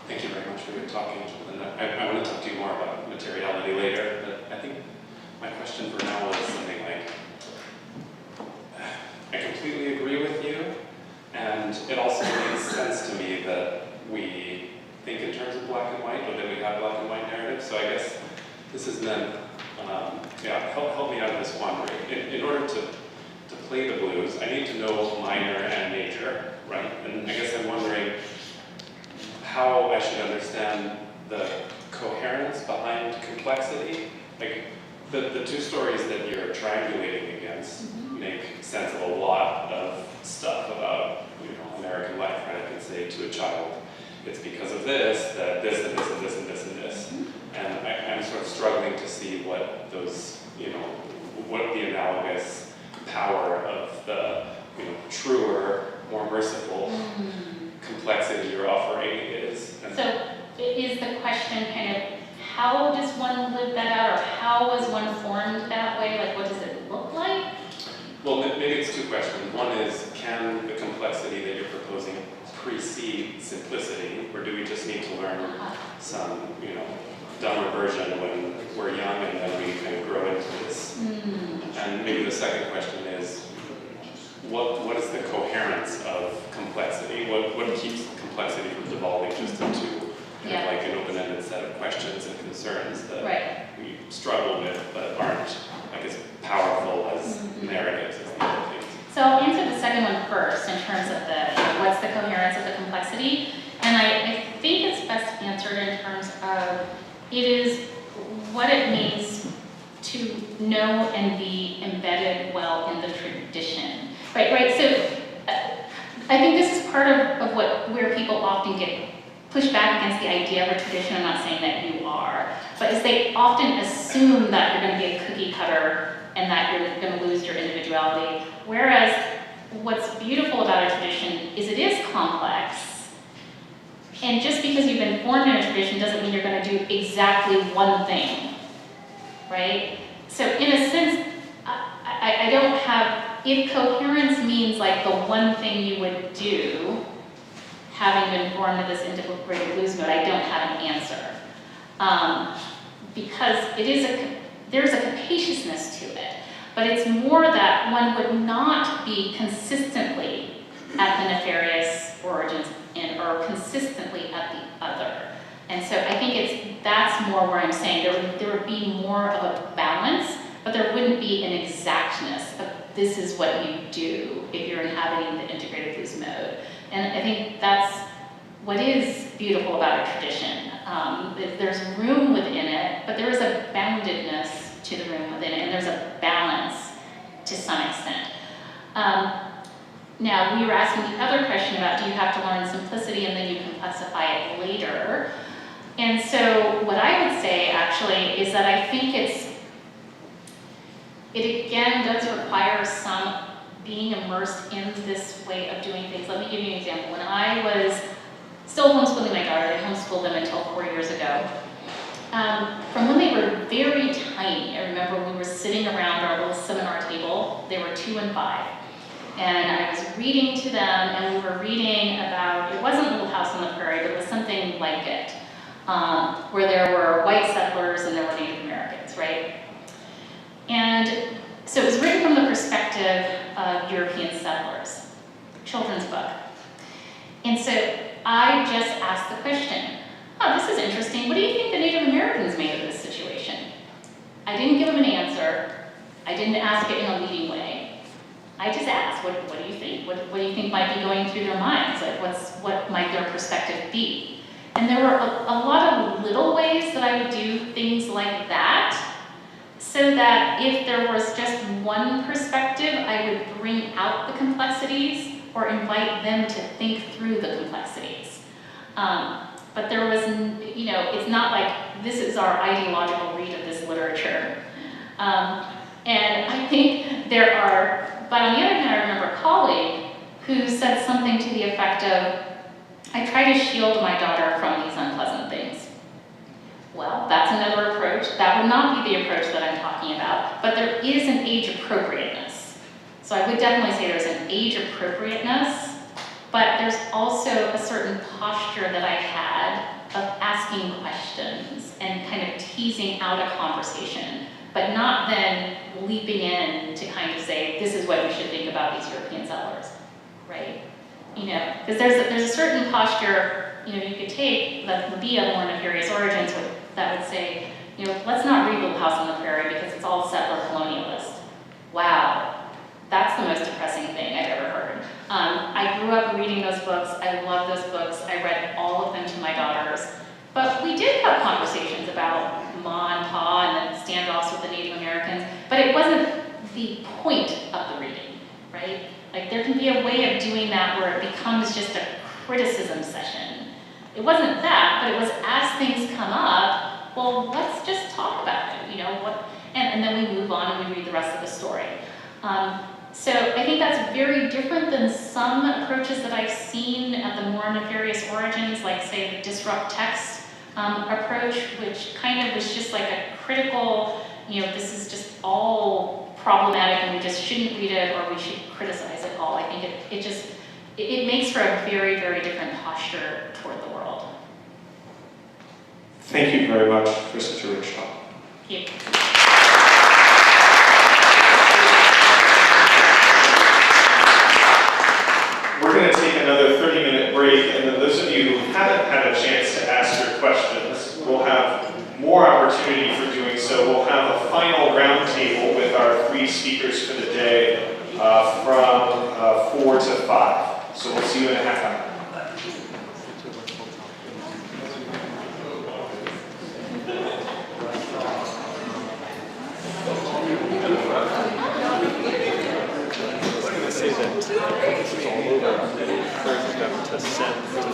Thank you very much for your talking. And I want to talk to you more about materiality later, but I think my question for now is something like, I completely agree with you, and it also makes sense to me that we think in terms of black and white, or that we have black and white narratives. So I guess this is meant, help me out of this quandary. In order to play the blues, I need to know minor and major, right? And I guess I'm wondering how I should understand the coherence behind complexity. Like the two stories that you're triangulating against make sense of a lot of stuff about, you know, American life, right? I can say to a child, it's because of this, that this and this and this and this and this. And I'm sort of struggling to see what those, you know, what the analogous power of the, you know, truer, more merciful complexity you're offering is. And so is the question kind of, how does one live that out, or how was one formed that way? Like, what does it look like? Well, maybe it's two questions. One is, can the complexity that you're proposing precede simplicity, or do we just need to learn some, you know, dumber version when we're young and then we kind of grow into this? And maybe the second question is, what is the coherence of complexity? What keeps complexity from devolving just into kind of like an open-ended set of questions and concerns that we struggle with but aren't, I guess, powerful as narratives as the other things? So I'll answer the second one first in terms of what's the coherence of the complexity. And I think it's best answered in terms of it is what it means to know and be embedded well in the tradition. Right, so I think this is part of where people often get pushed back against the idea of a tradition. I'm not saying that you are, but is they often assume that you're going to be a cookie cutter and that you're going to lose your individuality. Whereas what's beautiful about a tradition is it is complex. And just because you've been formed in a tradition doesn't mean you're going to do exactly one thing, right? So in a sense, I don't have, if coherence means like the one thing you would do, having been formed in this integrated blues mode, I don't have an answer. Because there's a capaciousness to it, but it's more that one would not be consistently at the nefarious origins or consistently at the other. And so I think that's more where I'm saying there would be more of a balance, but there wouldn't be an exactness of this is what you do if you're inhabiting the integrated blues mode. And I think that's what is beautiful about a tradition. There's room within it, but there is a boundedness to the room within it, and there's a balance to some extent. Now, we were asking the other question about, do you have to learn simplicity and then you complexify it later? And so what I would say actually is that I think it again does require some being immersed in this way of doing things. Let me give you an example. When I was still homeschooling my daughter, I homeschooled them until 4 years ago. From when they were very tiny, I remember we were sitting around our little seminar table. They were 2 and 5. And I was reading to them, and we were reading about, it wasn't Little House on the Prairie, but it was something like it, where there were white settlers and there were Native Americans, right? And so it was written from the perspective of European settlers, children's book. And so I just asked the question, oh, this is interesting. What do you think the Native Americans made of this situation? I didn't give them an answer. I didn't ask it in a leading way. I just asked, what do you think? What do you think might be going through their minds? Like, what might their perspective be? And there were a lot of little ways that I would do things like that, so that if there was just one perspective, I would bring out the complexities or invite them to think through the complexities. But there was, it's not like this is our ideological read of this literature. And I think there are, but on the other hand, I remember a colleague who said something to the effect of, I try to shield my daughter from these unpleasant things. Well, that's another approach. That would not be the approach that I'm talking about, but there is an age appropriateness. So I would definitely say there's an age appropriateness, but there's also a certain posture that I had of asking questions and kind of teasing out a conversation, but not then leaping in to kind of say, this is what we should think about these European settlers, right? Because there's a certain posture, you could take that would be of more nefarious origins that would say, let's not read Little House on the Prairie because it's all settler colonialist. Wow, that's the most depressing thing I've ever heard. I grew up reading those books. I love those books. I read all of them to my daughters. But we did have conversations about Ma and Pa and then standoffs with the Native Americans, but it wasn't the point of the reading, right? Like, there can be a way of doing that where it becomes just a criticism session. It wasn't that, but it was as things come up, well, let's just talk about it, and then we move on and we read the rest of the story. So I think that's very different than some approaches that I've seen at the more nefarious origins, like, say, the disrupt text approach, which kind of was just like a critical, this is just all problematic and we just shouldn't read it or we should criticize it all. I think it makes for a very, very different posture toward the world. Thank you very much for such a rich talk. Thank you. We're going to take another 30-minute break, and then those of you who haven't had a chance to ask your questions will have more opportunity for doing so. We'll have a final roundtable with our 3 speakers for the day from 4 to 5. So we'll see you in a half hour. Say that this is all over, and then encourage them to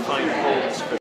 find homes for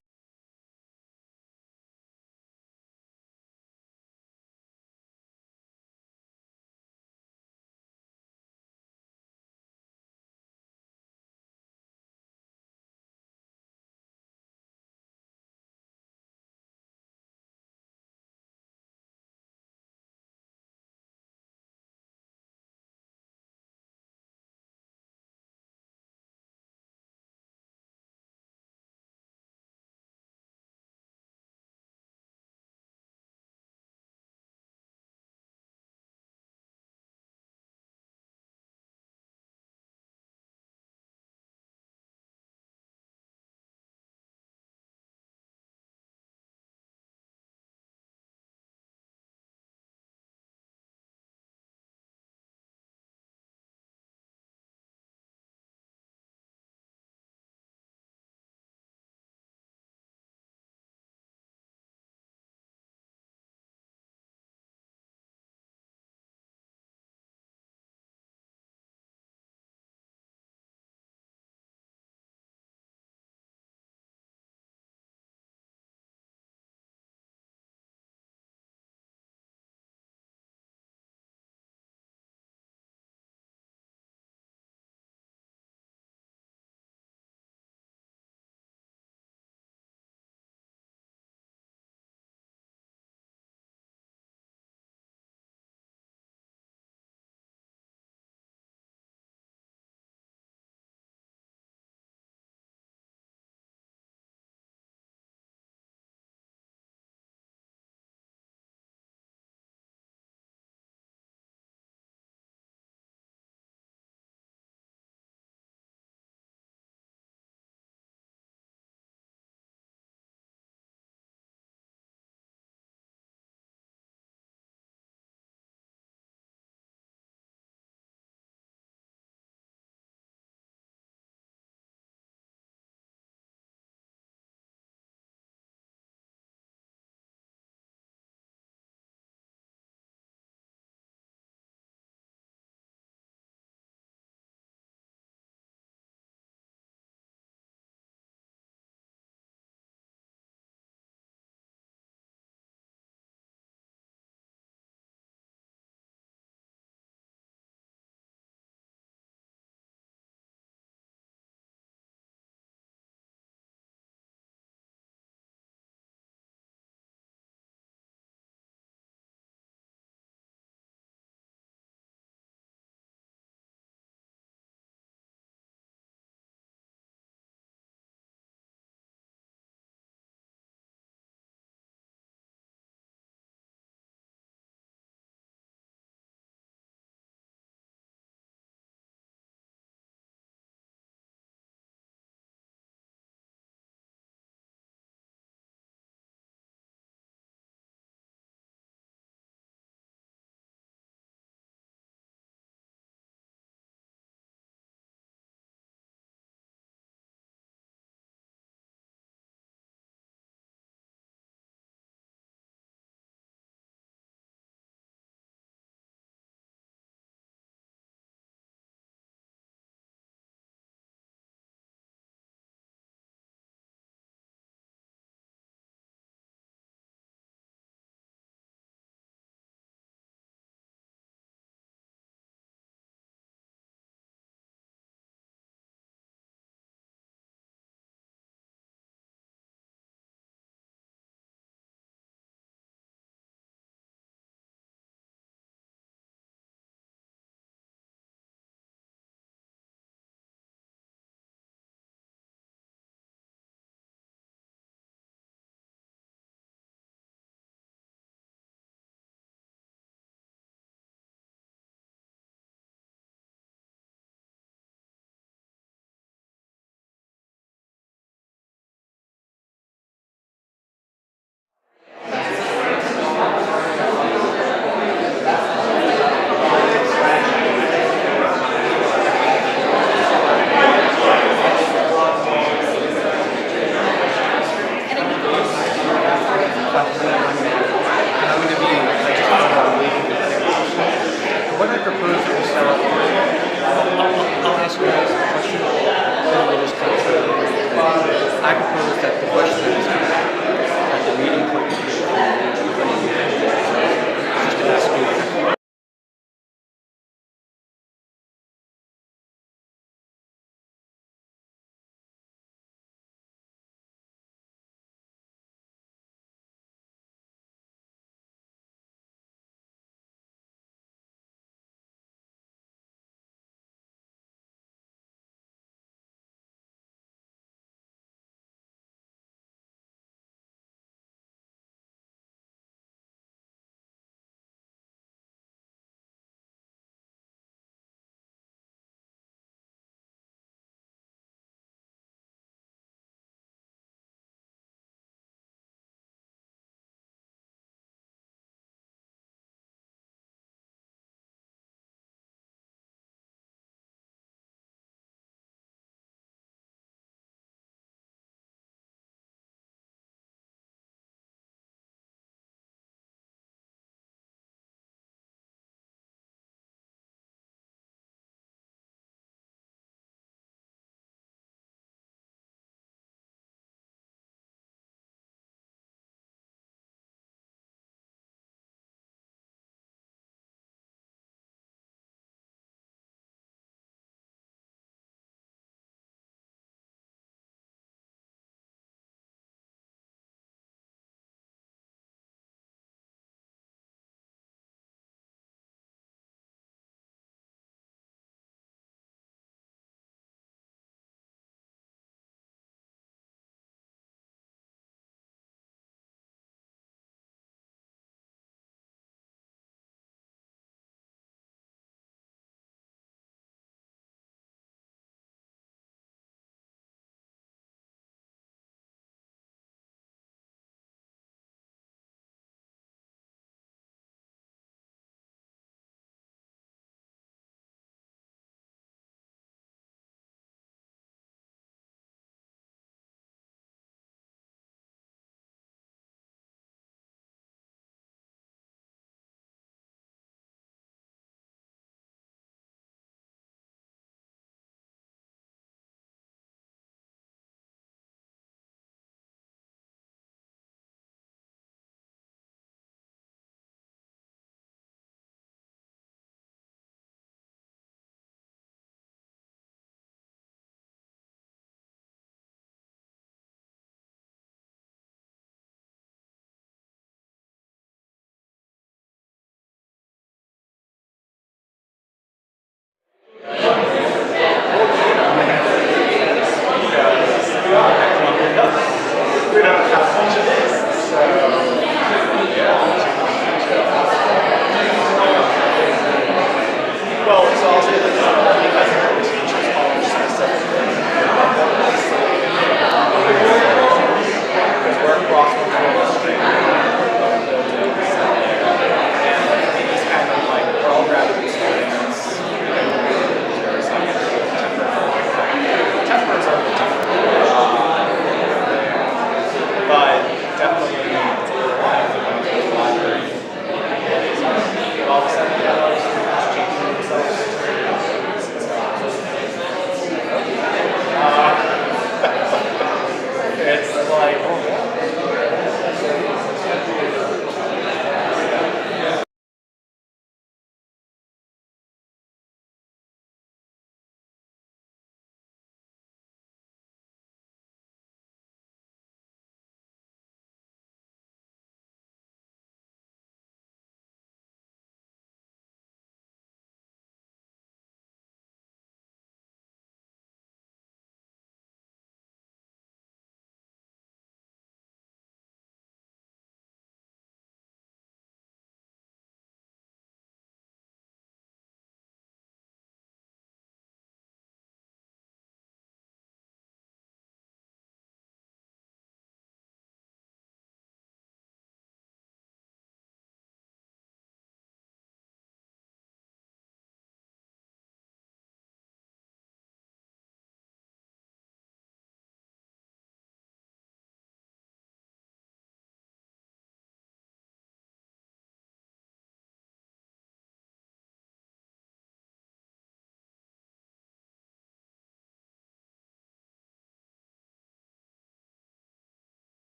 I propose that the question is at the meeting point just to ask you. Well, it's also because the teachers are specifically because we're across the street and these kind of like we're all graduate students. There's like tempers are the tempers. But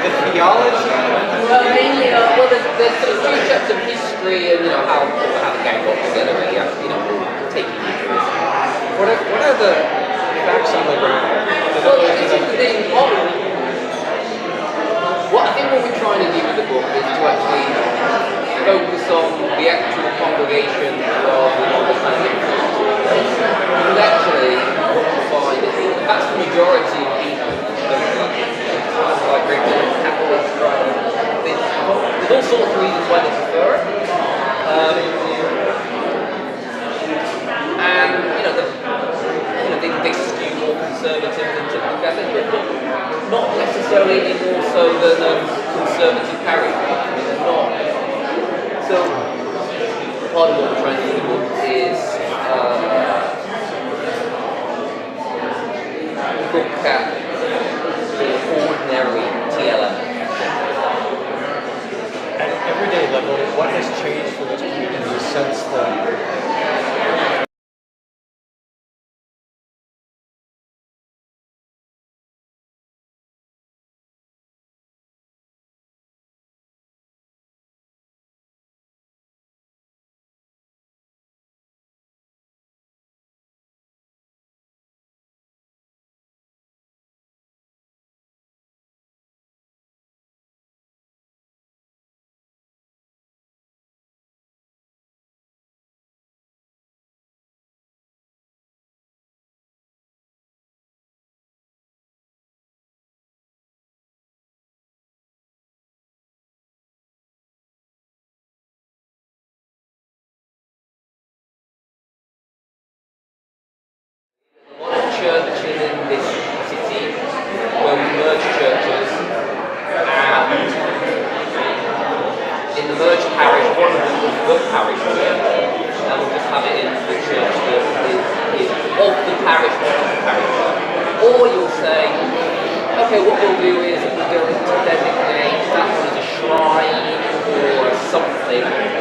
the theology? Well, mainly, well, there's sort of two chapters of history and, how the gang got together, really, taking you through it. What are the facts on the ground? Well, this is the thing, what I think what we're trying to do with the book is to actually focus on the actual congregation rather than on the kind of influence. Because actually, what we find is the vast majority of people, like Britain, Catholics, there's all sorts of reasons why they prefer it. And, they skew more conservative than typical Catholics, but not necessarily any more so than conservative parish. They're not. So, part of what we're trying to do is look at the ordinary TLM. At everyday level, what has changed for those people in the sense that churches in this city where we merge churches, and in the merged parish, one of them was the parish church, and we'll just have it in the church that is of the parish, not of the parish church. Or you'll say, okay, what we'll do is we're going to designate that one as a shrine or something.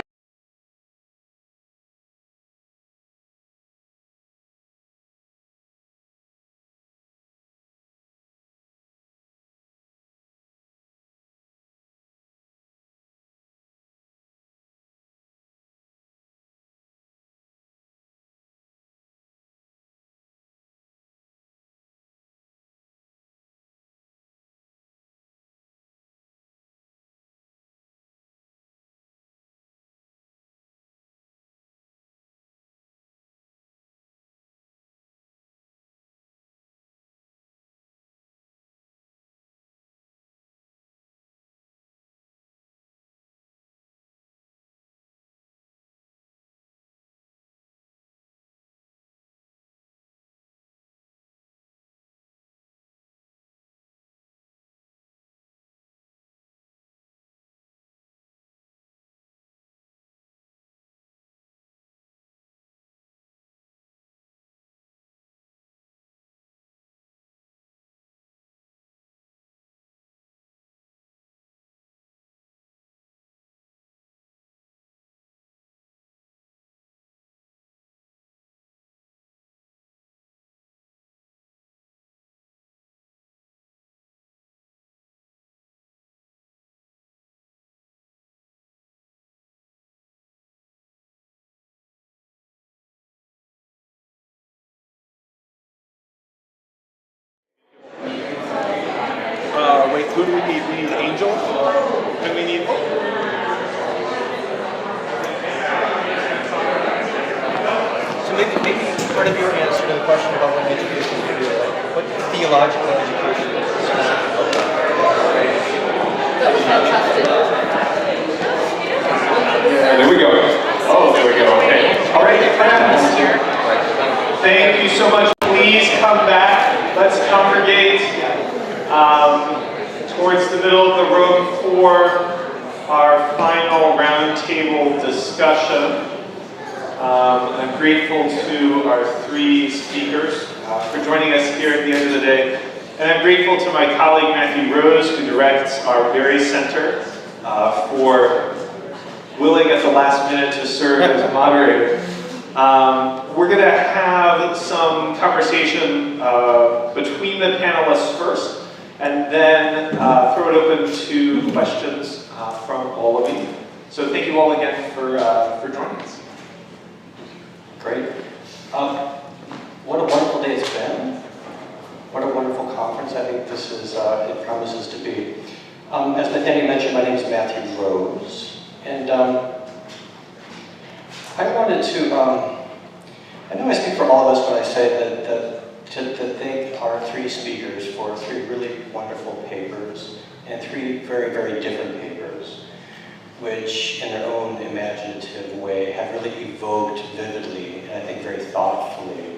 Wait, who do we need? We need Angel, and we need. So maybe part of your answer to the question about what education should do, like what theological education is. That was fantastic. There we go. Oh, there we go. Okay. All right, friends. Thank you so much. Please come back. Let's congregate towards the middle of the room for our final roundtable discussion. I'm grateful to our three speakers for joining us here at the end of the day. And I'm grateful to my colleague Matthew Rose, who directs our very center, for willing at the last minute to serve as a moderator. We're going to have some conversation between the panelists first, and then throw it open to questions from all of you. So thank you all again for joining us. Great. What a wonderful day it's been. What a wonderful conference I think this is, it promises to be. As Nathaniel mentioned, my name is Matthew Rose, and I wanted to, I know I speak for all of us when I say that to thank our three speakers for three really wonderful papers and three very, very different papers, which in their own imaginative way have really evoked vividly, and I think very thoughtfully,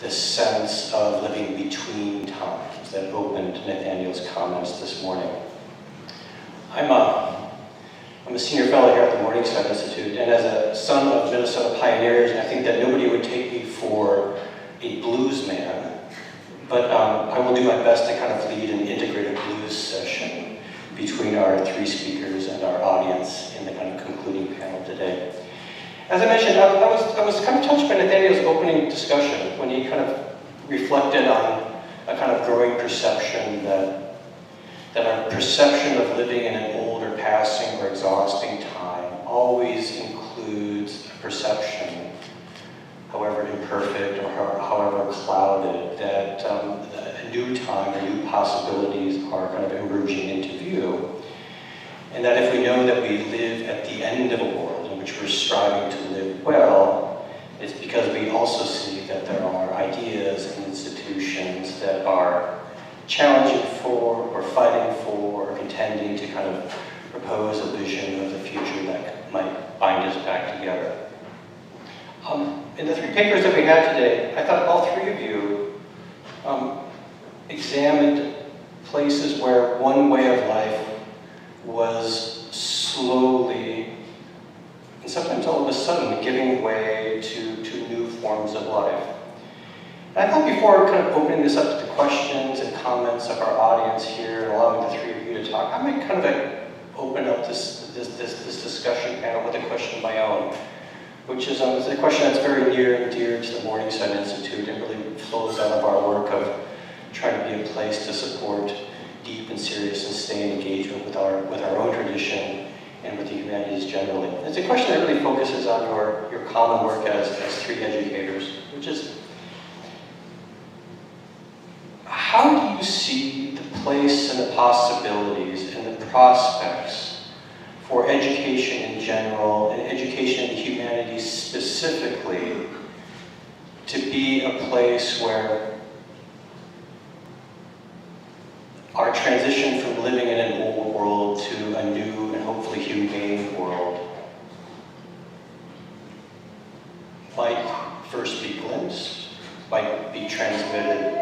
the sense of living between times that opened Nathaniel's comments this morning. I'm a senior fellow here at the Morningside Institute, and as a son of Minnesota pioneers, I think that nobody would take me for a blues man, but I will do my best to kind of lead an integrated blues session between our three speakers and our audience in the kind of concluding panel today. As I mentioned, I was kind of touched by Nathaniel's opening discussion when he kind of reflected on a kind of growing perception that our perception of living in an old or passing or exhausting time always includes a perception, however imperfect or however clouded, that a new time or new possibilities are kind of emerging into view. And that if we know that we live at the end of a world in which we're striving to live well, it's because we also see that there are ideas and institutions that are challenging for, or fighting for, or contending to kind of propose a vision of the future that might bind us back together. In the three papers that we had today, I thought all three of you examined places where one way of life was slowly, and sometimes all of a sudden, giving way to new forms of life. And I thought before kind of opening this up to the questions and comments of our audience here, and allowing the three of you to talk, I might kind of open up this discussion panel with a question of my own, which is a question that's very near and dear to the Morningside Institute and really flows out of our work of trying to be a place to support deep and serious and sustained engagement with our own tradition and with the humanities generally. It's a question that really focuses on your common work as three educators, which is, how do you see the place and the possibilities and the prospects for education in general and education in the humanities specifically to be a place where our transition from living in an old world to a new and hopefully humane world might first be glimpsed, might be transmitted,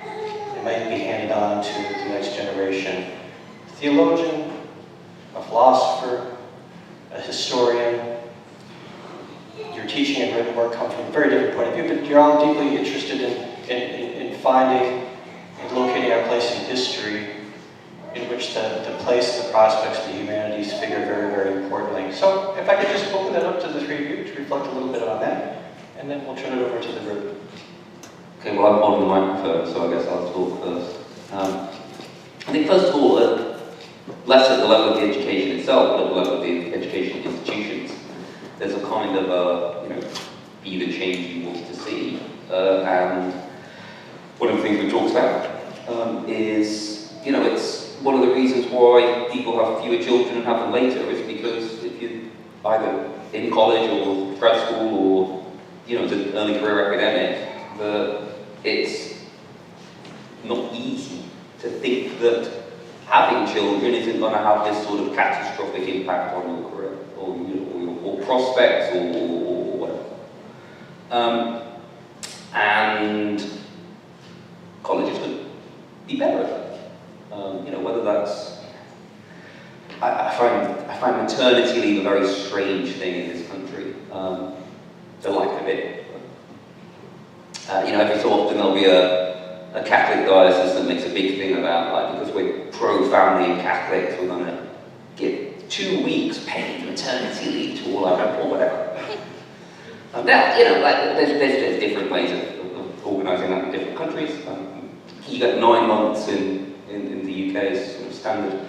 it might be handed on to the next generation. A theologian, a philosopher, a historian, your teaching and written work come from a very different point of view, but you're all deeply interested in finding and locating our place in history in which the place, the prospects, the humanities figure very, very importantly. So if I could just open that up to the three of you to reflect a little bit on that, and then we'll turn it over to the group. Okay, well, I'm on the microphone, so I guess I'll talk first. I think first of all, less at the level of the education itself, but at the level of the education institutions, there's a kind of, be the change you want to see. And one of the things we talked about is, it's one of the reasons why people have fewer children and have them later is because if you're either in college or grad school or, as an early career academic, it's not easy to think that having children isn't going to have this sort of catastrophic impact on your career or prospects or whatever. And colleges could be better at that. Whether that's... I find maternity leave a very strange thing in this country. The like of it. Every so often there'll be a Catholic diocese that makes a big thing about, because we're pro-family and Catholics, we're going to give 2 weeks paid maternity leave to all our or whatever. Now, there's different ways of organising that in different countries. you get 9 months in the UK as sort of standard.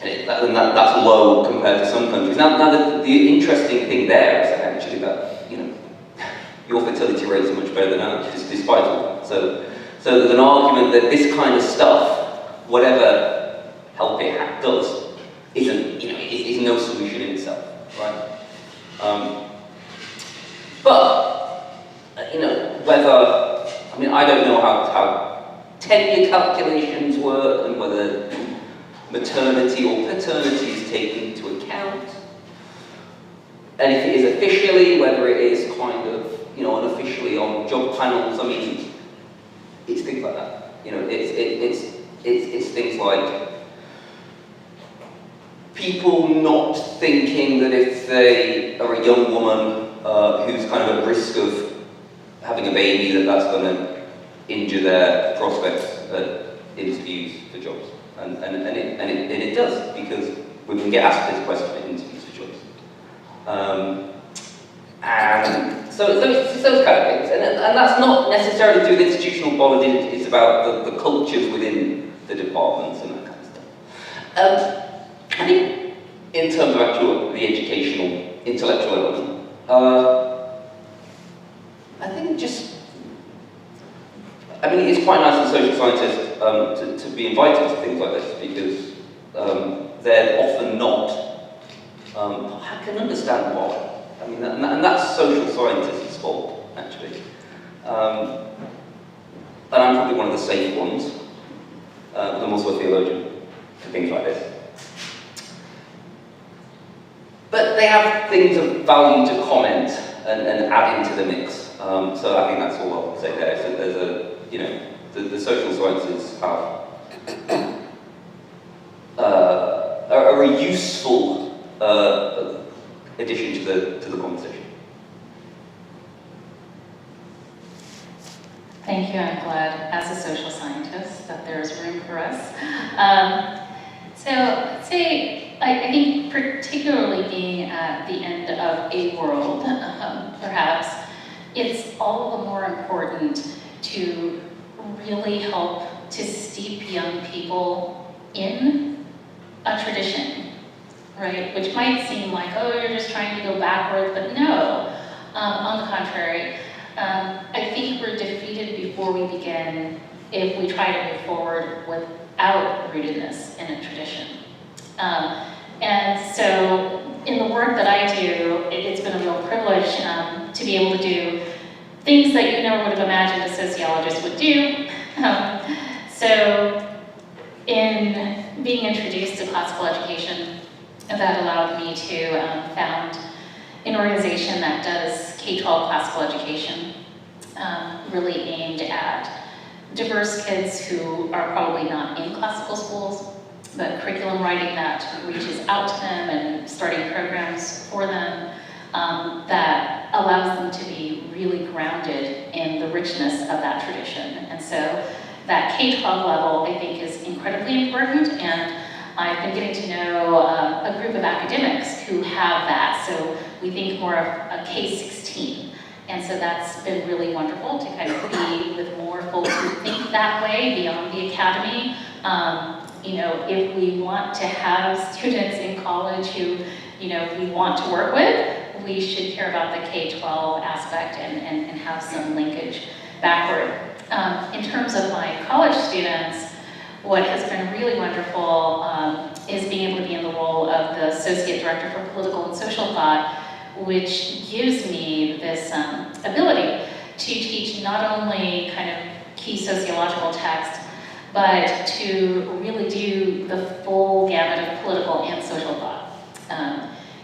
That's low compared to some countries. Now the interesting thing there is actually that, you know, your fertility rates are much better than ours, despite all that. So there's an argument that this kind of stuff, whatever help it does, isn't, you know, is no solution in itself, right? But you know, whether, I mean, I don't know how tenure calculations work and whether maternity or paternity is taken into account. And if it is officially, whether it is kind of, you know, unofficially on job panels, I mean, it's things like that. You know, it's things like people not thinking that if they are a young woman who's kind of at risk of having a baby, that's going to injure their prospects at interviews for jobs. And it does, because women get asked this question at interviews for jobs. And so it's those kind of things. And that's not necessarily to do with institutional quality, it's about the cultures within the departments and that kind of stuff. I think in terms of actual, the educational, intellectual element, I think just, I mean, it's quite nice as a social scientist to be invited to things like this, because they're often not. I can understand why. I mean, and that's social scientists' fault, actually. And I'm probably one of the safe ones, but I'm also a theologian for things like this. But they have things of value to comment and add into the mix. So I think that's all I'll say there. So there's a, you know, the social sciences have are a useful addition to the conversation. Thank you. I'm glad, as a social scientist, that there's room for us. So I'd say, I think particularly being at the end of a world, perhaps, it's all the more important to really help to steep young people in a tradition, right? Which might seem like, oh, you're just trying to go backward, but no. On the contrary, I think we're defeated before we begin if we try to move forward without rootedness in a tradition. And so in the work that I do, it's been a real privilege to be able to do things that you never would have imagined a sociologist would do. So in being introduced to classical education, that allowed me to found an organization that does K-12 classical education, really aimed at diverse kids who are probably not in classical schools, but curriculum writing that reaches out to them and starting programs for them that allows them to be really grounded in the richness of that tradition. And so that K-12 level, I think, is incredibly important, and I've been getting to know a group of academics who have that, so we think more of a K-16. And so that's been really wonderful to kind of be with more folks who think that way beyond the academy. You know, if we want to have students in college who, you know, we want to work with, we should care about the K-12 aspect and have some linkage backward. In terms of my college students, what has been really wonderful is being able to be in the role of the Associate Director for Political and Social Thought, which gives me this ability to teach not only kind of key sociological text, but to really do the full gamut of political and social thought.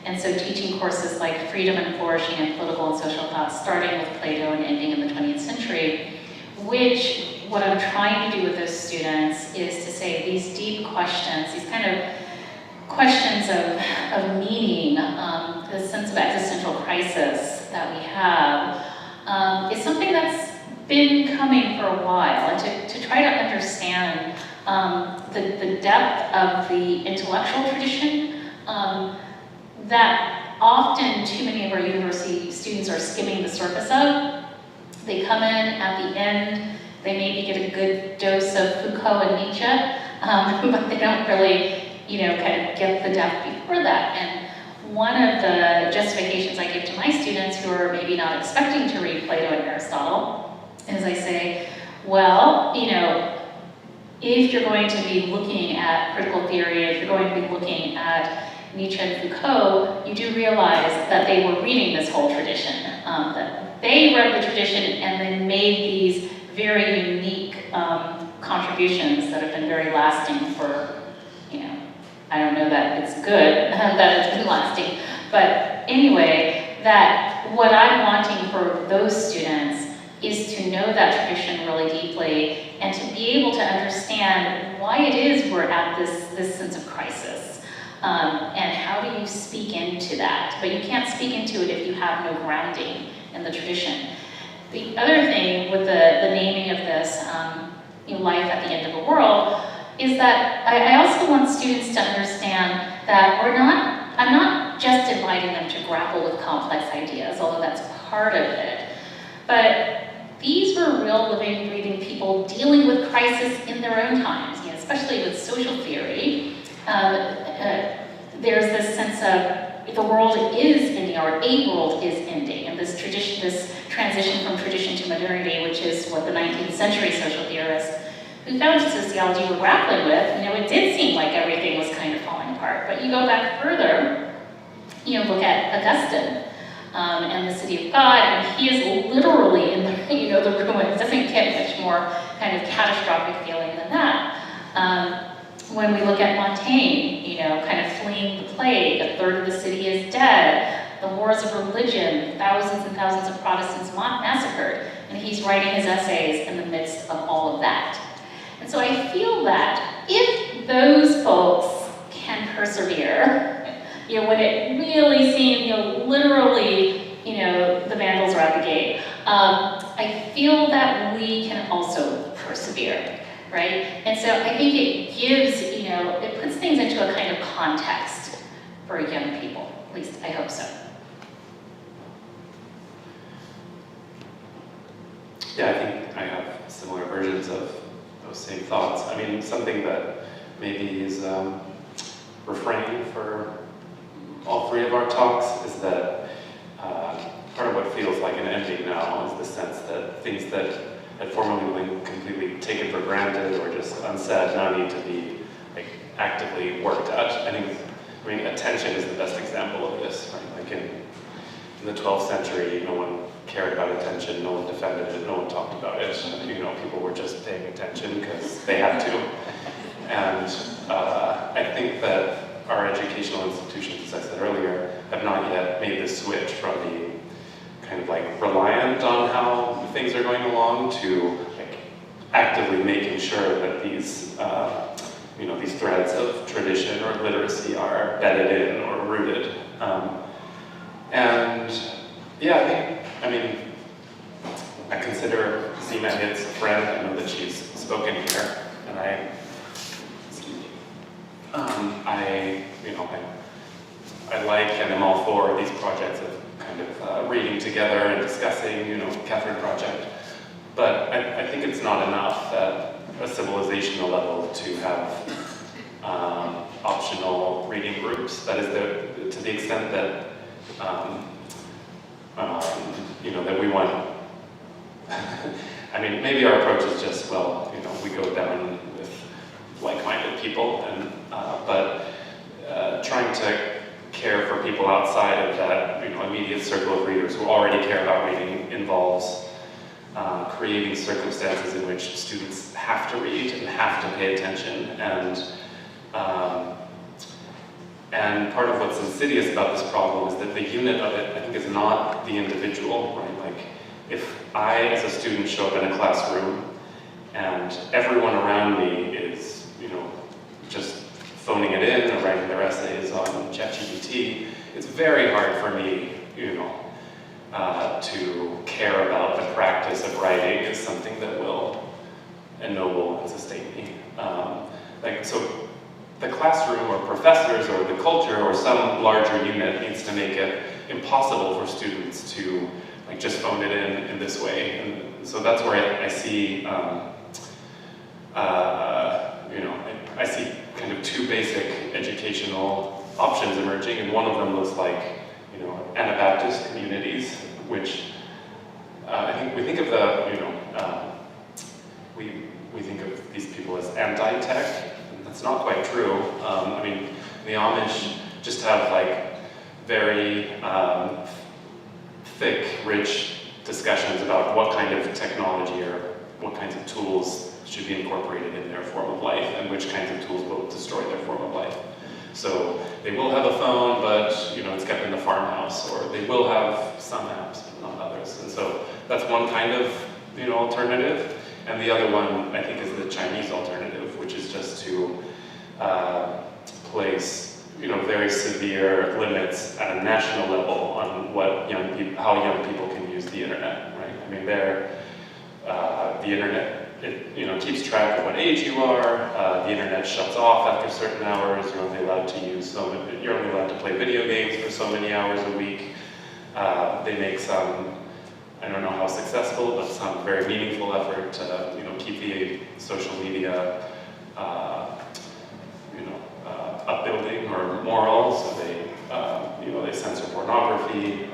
And so teaching courses like Freedom and Flourishing in Political and Social Thought, starting with Plato and ending in the 20th century, which what I'm trying to do with those students is to say these deep questions, these kind of questions of meaning, the sense of existential crisis that we have, is something that's been coming for a while, and to try to understand the depth of the intellectual tradition that often too many of our university students are skimming the surface of. They come in at the end They maybe get a good dose of Foucault and Nietzsche, but they don't really, kind of get the depth before that. And one of the justifications I give to my students who are maybe not expecting to read Plato and Aristotle is I say, well, if you're going to be looking at critical theory, if you're going to be looking at Nietzsche and Foucault, you do realize that they were reading this whole tradition, that they read the tradition and then made these very unique contributions that have been very lasting for, I don't know that it's good that it's been lasting, but anyway, that what I'm wanting for those students is to know that tradition really deeply and to be able to understand why it is we're at this sense of crisis. And how do you speak into that? But you can't speak into it if you have no grounding in the tradition. The other thing with the naming of this, life at the end of a world, is that I also want students to understand that I'm not just inviting them to grapple with complex ideas, although that's part of it, but these were real living, breathing people dealing with crisis in their own times, especially with social theory. There's this sense of the world is ending, or a world is ending, and this transition from tradition to modernity, which is what the 19th century social theorists who founded sociology were grappling with. It did seem like everything was kind of falling apart, but you go back further, look at Augustine and the City of God, and he is literally in the ruins. It doesn't get much more kind of catastrophic feeling than that. When we look at Montaigne, kind of fleeing the plague, a third of the city is dead, the wars of religion, thousands and thousands of Protestants massacred, and he's writing his essays in the midst of all of that. And so I feel that if those folks can persevere, when it really seemed, literally, the Vandals are at the gate, I feel that we can also persevere, right? And so I think it gives, it puts things into a kind of context for young people. At least I hope so. Yeah, I think I have similar versions of those same thoughts. I mean, something that maybe is refraining for all three of our talks is that part of what feels like an ending now is the sense that things that had formerly been completely taken for granted or just unsaid now need to be actively worked at. I mean, attention is the best example of this, right? Like in the 12th century, no one cared about attention, no one defended it, no one talked about it. People were just paying attention because they had to. And I think that our educational institutions, as I said earlier, have not yet made the switch from being kind of reliant on how things are going along to actively making sure that these these threads of tradition or literacy are bedded in or rooted. And yeah, I consider Zena Hitz a friend. I know that she's spoken here, and I like and am all for these projects of kind of reading together and discussing, Catherine Project. But I think it's not enough at a civilizational level to have optional reading groups. That is to the extent that that we want. Maybe our approach is just, we go down with like-minded people, and but trying to care for people outside of that, immediate circle of readers who already care about reading involves creating circumstances in which students have to read and have to pay attention, and part of what's insidious about this problem is that the unit of it, I think, is not the individual, right? If I, as a student, show up in a classroom and everyone around me is, just phoning it in or writing their essays on ChatGPT, it's very hard for me, to care about the practice of writing as something that will ennoble and sustain me. So the classroom or professors or the culture or some larger unit needs to make it impossible for students to just phone it in this way. And so that's where I see, I see kind of two basic educational options emerging, and one of them looks like, Anabaptist communities, which I think we think of we think of these people as anti-tech, and that's not quite true. I mean, the Amish just have like very thick, rich discussions about what kind of technology or what kinds of tools should be incorporated in their form of life and which kinds of tools will destroy their form of life. So they will have a phone, but it's kept in the farmhouse, or they will have some apps, but not others. And so that's one kind of alternative. And the other one, I think, is the Chinese alternative, which is just to place very severe limits at a national level on what how young people can use the internet, right? I mean, the internet, it keeps track of what age you are. The internet shuts off after certain hours. You're only allowed to play video games for so many hours a week. They make some, I don't know how successful, but some very meaningful effort to keep the social media upbuilding or moral. So they censor pornography.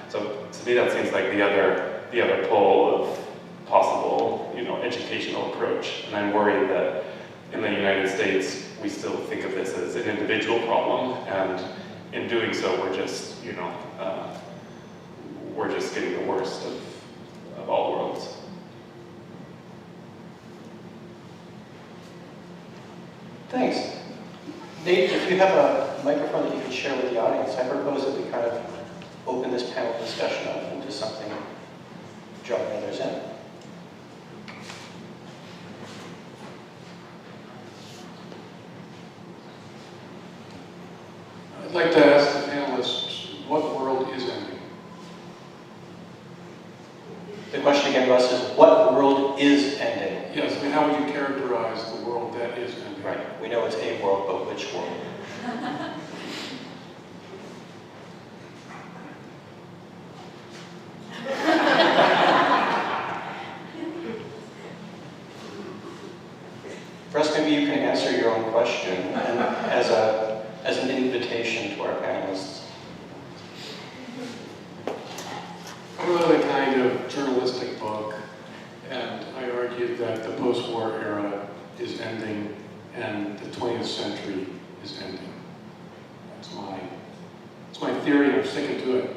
So to me, that seems like the other pole of possible educational approach. And I'm worried that in the United States we still think of this as an individual problem, and in doing so we're just getting the worst of all worlds. Thanks. Nate, if you have a microphone that you can share with the audience, I propose that we kind of open this panel discussion up into something, drawing others in. I'd like to ask the panelists, what world is ending? The question again, Russ, is what world is ending? Yes, I mean, how would you characterize the world that is ending? Right, we know it's a world, but which world? Russ, maybe you can answer your own question and as an invitation to our panelists. I wrote a kind of journalistic book, and I argued that the post-war era is ending and the 20th century is ending. That's my theory, and I'm sticking to it.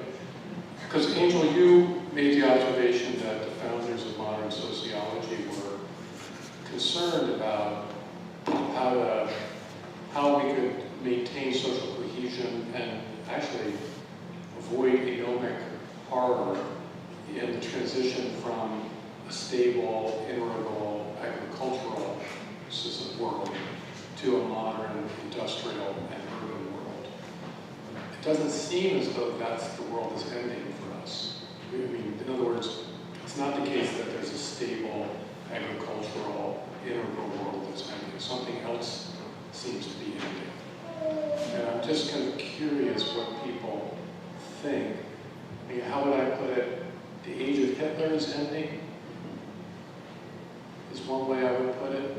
Because, Angel, you made the observation that the founders of modern sociology were concerned about how we could maintain social cohesion and actually avoid economic horror in the transition from a stable, integral, agricultural system world to a modern, industrial, and urban world. It doesn't seem as though that's the world is ending for us. I mean, in other words, it's not the case that there's a stable, agricultural, integral world that's ending. Something else seems to be ending. And I'm just kind of curious what people think. I mean, how would I put it? The age of Hitler is ending, is one way I would put it.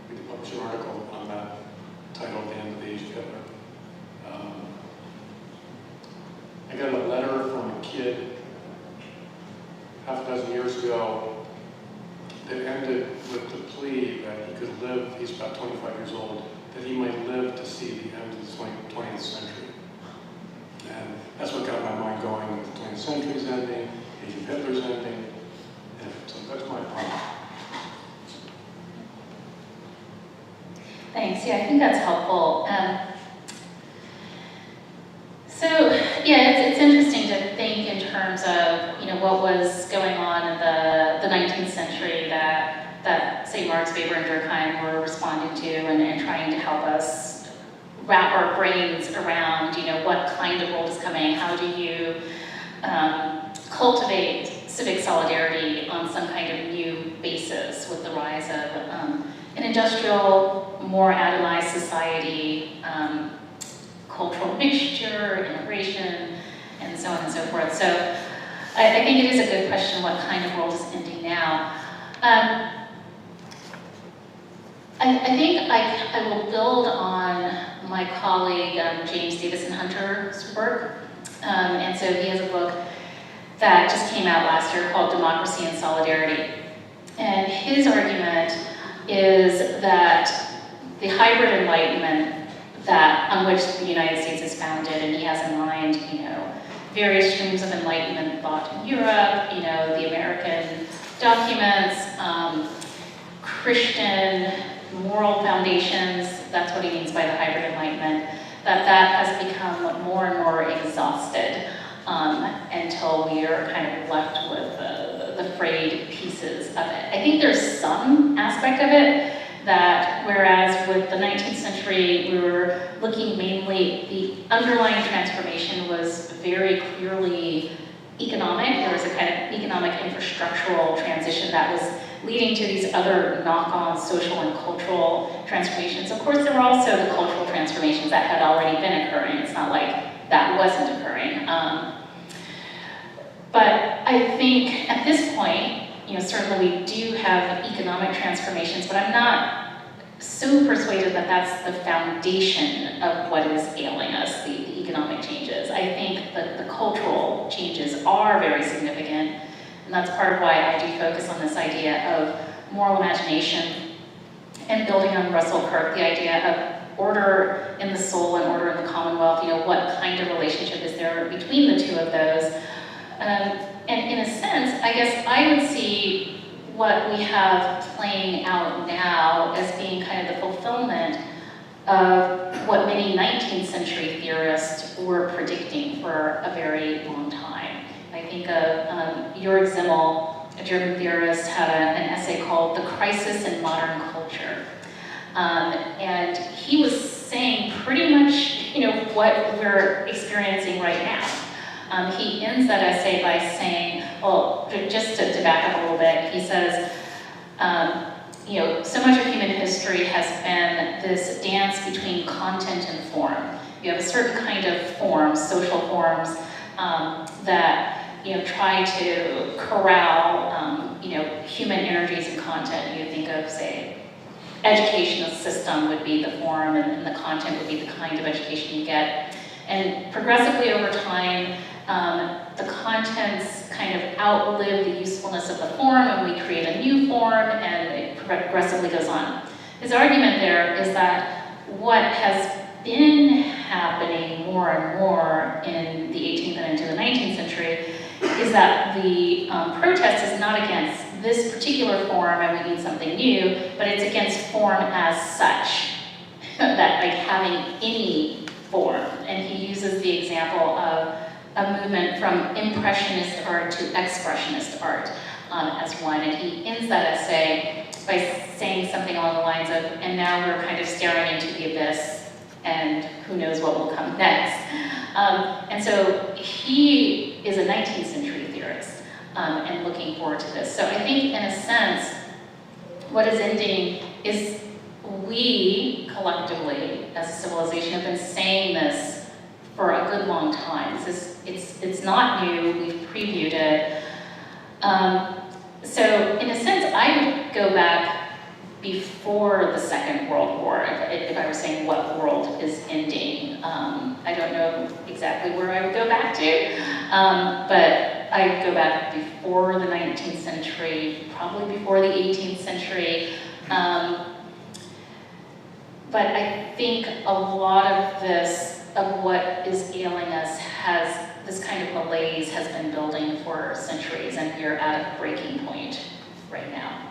We could publish an article on that titled The End of the Age of Hitler. I got a letter from a kid half a dozen years ago that ended with the plea that he could live, he's about 25 years old, that he might live to see the end of the 20th century. And that's what got my mind going with the 20th century's ending, age of Hitler's ending, and so that's my point. Thanks. Yeah, I think that's helpful. So yeah, it's interesting to think in terms of what was going on in the 19th century that say Marx, Weber, and Durkheim were responding to and trying to help us wrap our brains around what kind of world is coming. How do you cultivate civic solidarity on some kind of new basis with the rise of an industrial, more atomized society, cultural mixture, immigration, and so on and so forth. So I think it is a good question, what kind of world is ending now? I think I will build on my colleague James Davison Hunter's work. And so he has a book that just came out last year called Democracy and Solidarity. And his argument is that the hybrid enlightenment on which the United States is founded, and he has in mind, various streams of enlightenment thought in Europe, the American documents, Christian moral foundations, that's what he means by the hybrid enlightenment, that has become more and more exhausted until we are kind of left with the frayed pieces of it. I think there's some aspect of it that whereas with the 19th century, we were looking mainly, the underlying transformation was very clearly economic. There was a kind of economic infrastructural transition that was leading to these other knock-on social and cultural transformations. Of course, there were also the cultural transformations that had already been occurring. It's not like that wasn't occurring. But I think at this point, certainly we do have economic transformations, but I'm not so persuaded that that's the foundation of what is ailing us, the economic changes. I think that the cultural changes are very significant, and that's part of why I do focus on this idea of moral imagination and building on Russell Kirk, the idea of order in the soul and order in the commonwealth. What kind of relationship is there between the two of those? And in a sense, I guess I would see what we have playing out now as being kind of the fulfillment of what many 19th century theorists were predicting for a very long time. I think of Jörg Simmel, a German theorist, had an essay called The Crisis in Modern Culture. And he was saying pretty much, what we're experiencing right now. He ends that essay by saying, well, just to back up a little bit, he says, so much of human history has been this dance between content and form. You have a certain kind of forms, social forms, that try to corral human energies and content. You think of, say, educational system would be the form, and the content would be the kind of education you get. And progressively over time, the contents kind of outlive the usefulness of the form, and we create a new form, and it progressively goes on. His argument there is that what has been happening more and more in the 18th and into the 19th century is that the protest is not against this particular form and we need something new, but it's against form as such, that like having any form. And he uses the example of a movement from impressionist art to expressionist art as one. And he ends that essay by saying something along the lines of, and now we're kind of staring into the abyss and who knows what will come next. And so he is a 19th century theorist and looking forward to this. So I think in a sense, what is ending is we collectively as a civilization have been saying this for a good long time. It's not new, we've previewed it. So in a sense, I would go back before the Second World War, if I were saying what world is ending. I don't know exactly where I would go back to, but I'd go back before the 19th century, probably before the 18th century. But I think a lot of this, of what is ailing us, this kind of malaise has been building for centuries, and we're at a breaking point right now.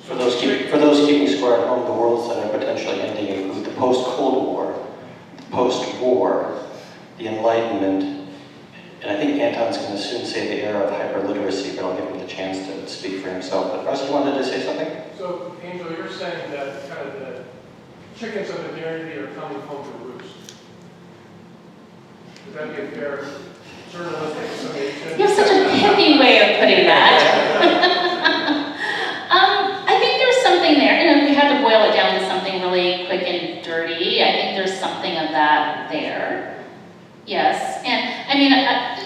For those keeping score at home, the worlds that are potentially ending include the post-Cold War, the post-war, the Enlightenment, and I think Anton's going to soon say the era of hyperliteracy, but I'll give him the chance to speak for himself. But Russ, you wanted to say something? So, Angel, you're saying that kind of the chickens of modernity are coming home to roost. Would that be a fair journalistic summation? You have such a pithy way of putting that. I think there's something there. If we had to boil it down to something really quick and dirty, I think there's something of that there. Yes, and I mean,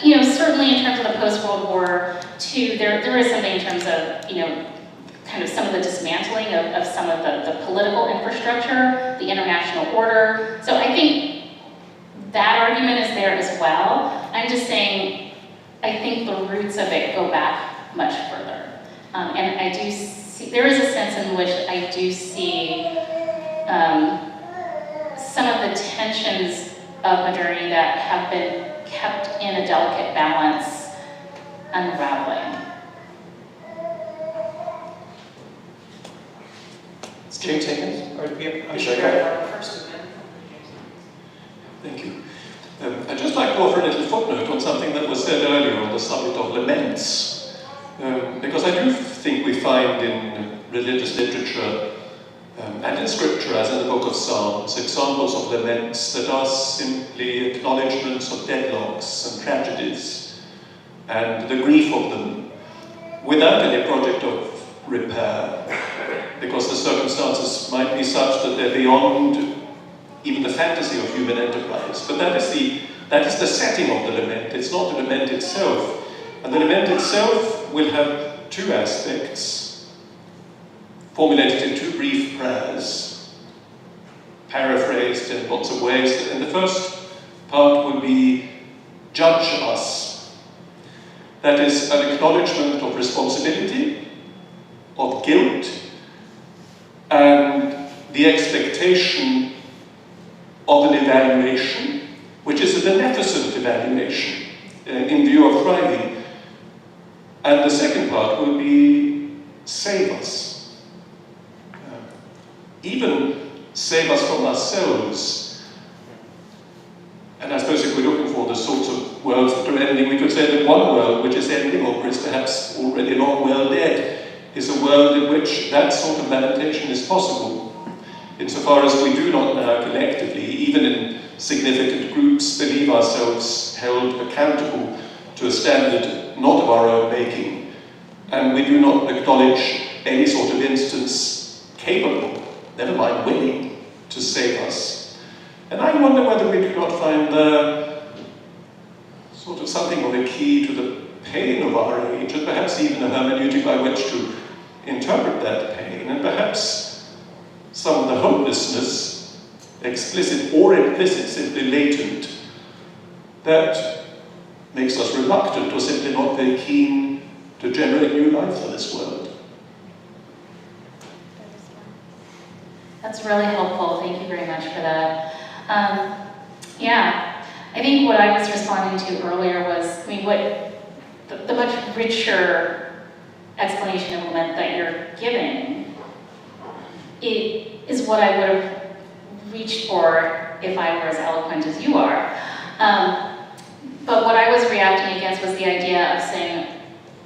you know, certainly in terms of the post-World War II, there is something in terms of, you know, kind of some of the dismantling of some of the political infrastructure, the international order. So I think that argument is there as well. I'm just saying, I think the roots of it go back much further. And I do see, there is a sense in which I do see some of the tensions of modernity that have been kept in a delicate balance unraveling. James Higgins, I'm Sure. sorry. First, and then. Thank you. I'd just like to offer a little footnote on something that was said earlier on the subject of laments. Because I do think we find in religious literature and in scripture, as in the book of Psalms, examples of laments that are simply acknowledgements of deadlocks and tragedies and the grief of them without any project of repair, because the circumstances might be such that they're beyond even the fantasy of human enterprise. But that is the setting of the lament. It's not the lament itself. And the lament itself will have two aspects, formulated in two brief prayers, paraphrased in lots of ways. And the first part will be, judge us. That is an acknowledgement of responsibility, of guilt, and the expectation of an evaluation, which is a beneficent evaluation in view of thriving. And the second part will be, save us. Even save us from ourselves. And I suppose if we're looking for the sorts of worlds that are ending, we could say that one world which is ending, or is perhaps already long well dead, is a world in which that sort of lamentation is possible, insofar as we do not now collectively, even in significant groups, believe ourselves held accountable to a standard not of our own making, and we do not acknowledge any sort of instance capable, never mind willing, to save us. And I wonder whether we do not find sort of something of a key to the pain of our age, and perhaps even a hermeneutic by which to interpret that pain, and perhaps some of the hopelessness, explicit or implicit, simply latent, that makes us reluctant or simply not very keen to generate new life for this world. That's really helpful. Thank you very much for that. Yeah, I think what I was responding to earlier was, I mean, what the much richer explanation of lament that you're giving, it is what I would have reached for if I were as eloquent as you are. But what I was reacting against was the idea of saying,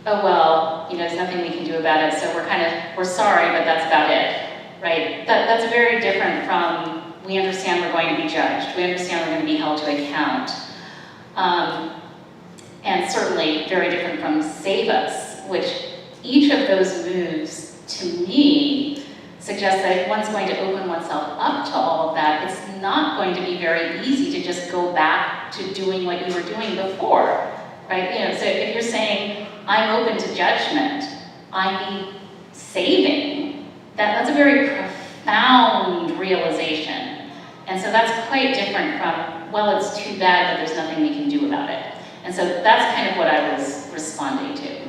oh well, you know, there's nothing we can do about it, so we're sorry, but that's about it, right? That's very different from, we understand we're going to be judged, we understand we're going to be held to account. And certainly very different from save us, which each of those moves, to me, suggests that if one's going to open oneself up to all of that, it's not going to be very easy to just go back to doing what you were doing before, right? You know, so if you're saying, I'm open to judgment, I need saving, that's a very profound realization. And so that's quite different from, well, it's too bad, but there's nothing we can do about it. And so that's kind of what I was responding to.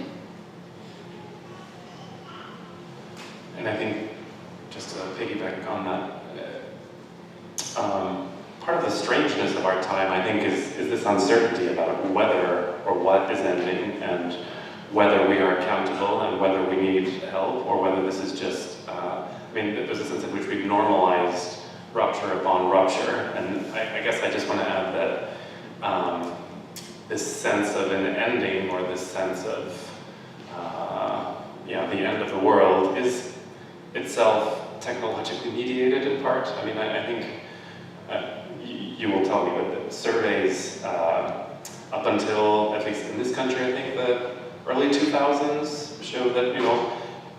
And I think, just to piggyback on that, part of the strangeness of our time, I think, is this uncertainty about whether or what is ending, and whether we are accountable, and whether we need help, or whether this is just, I mean, there's a sense in which we've normalized rupture upon rupture, and I guess I just want to add that this sense of an ending, or this sense of, the end of the world, is itself technologically mediated in part. I mean, I think you will tell me, but the surveys up until, at least in this country, I think the early 2000s showed that,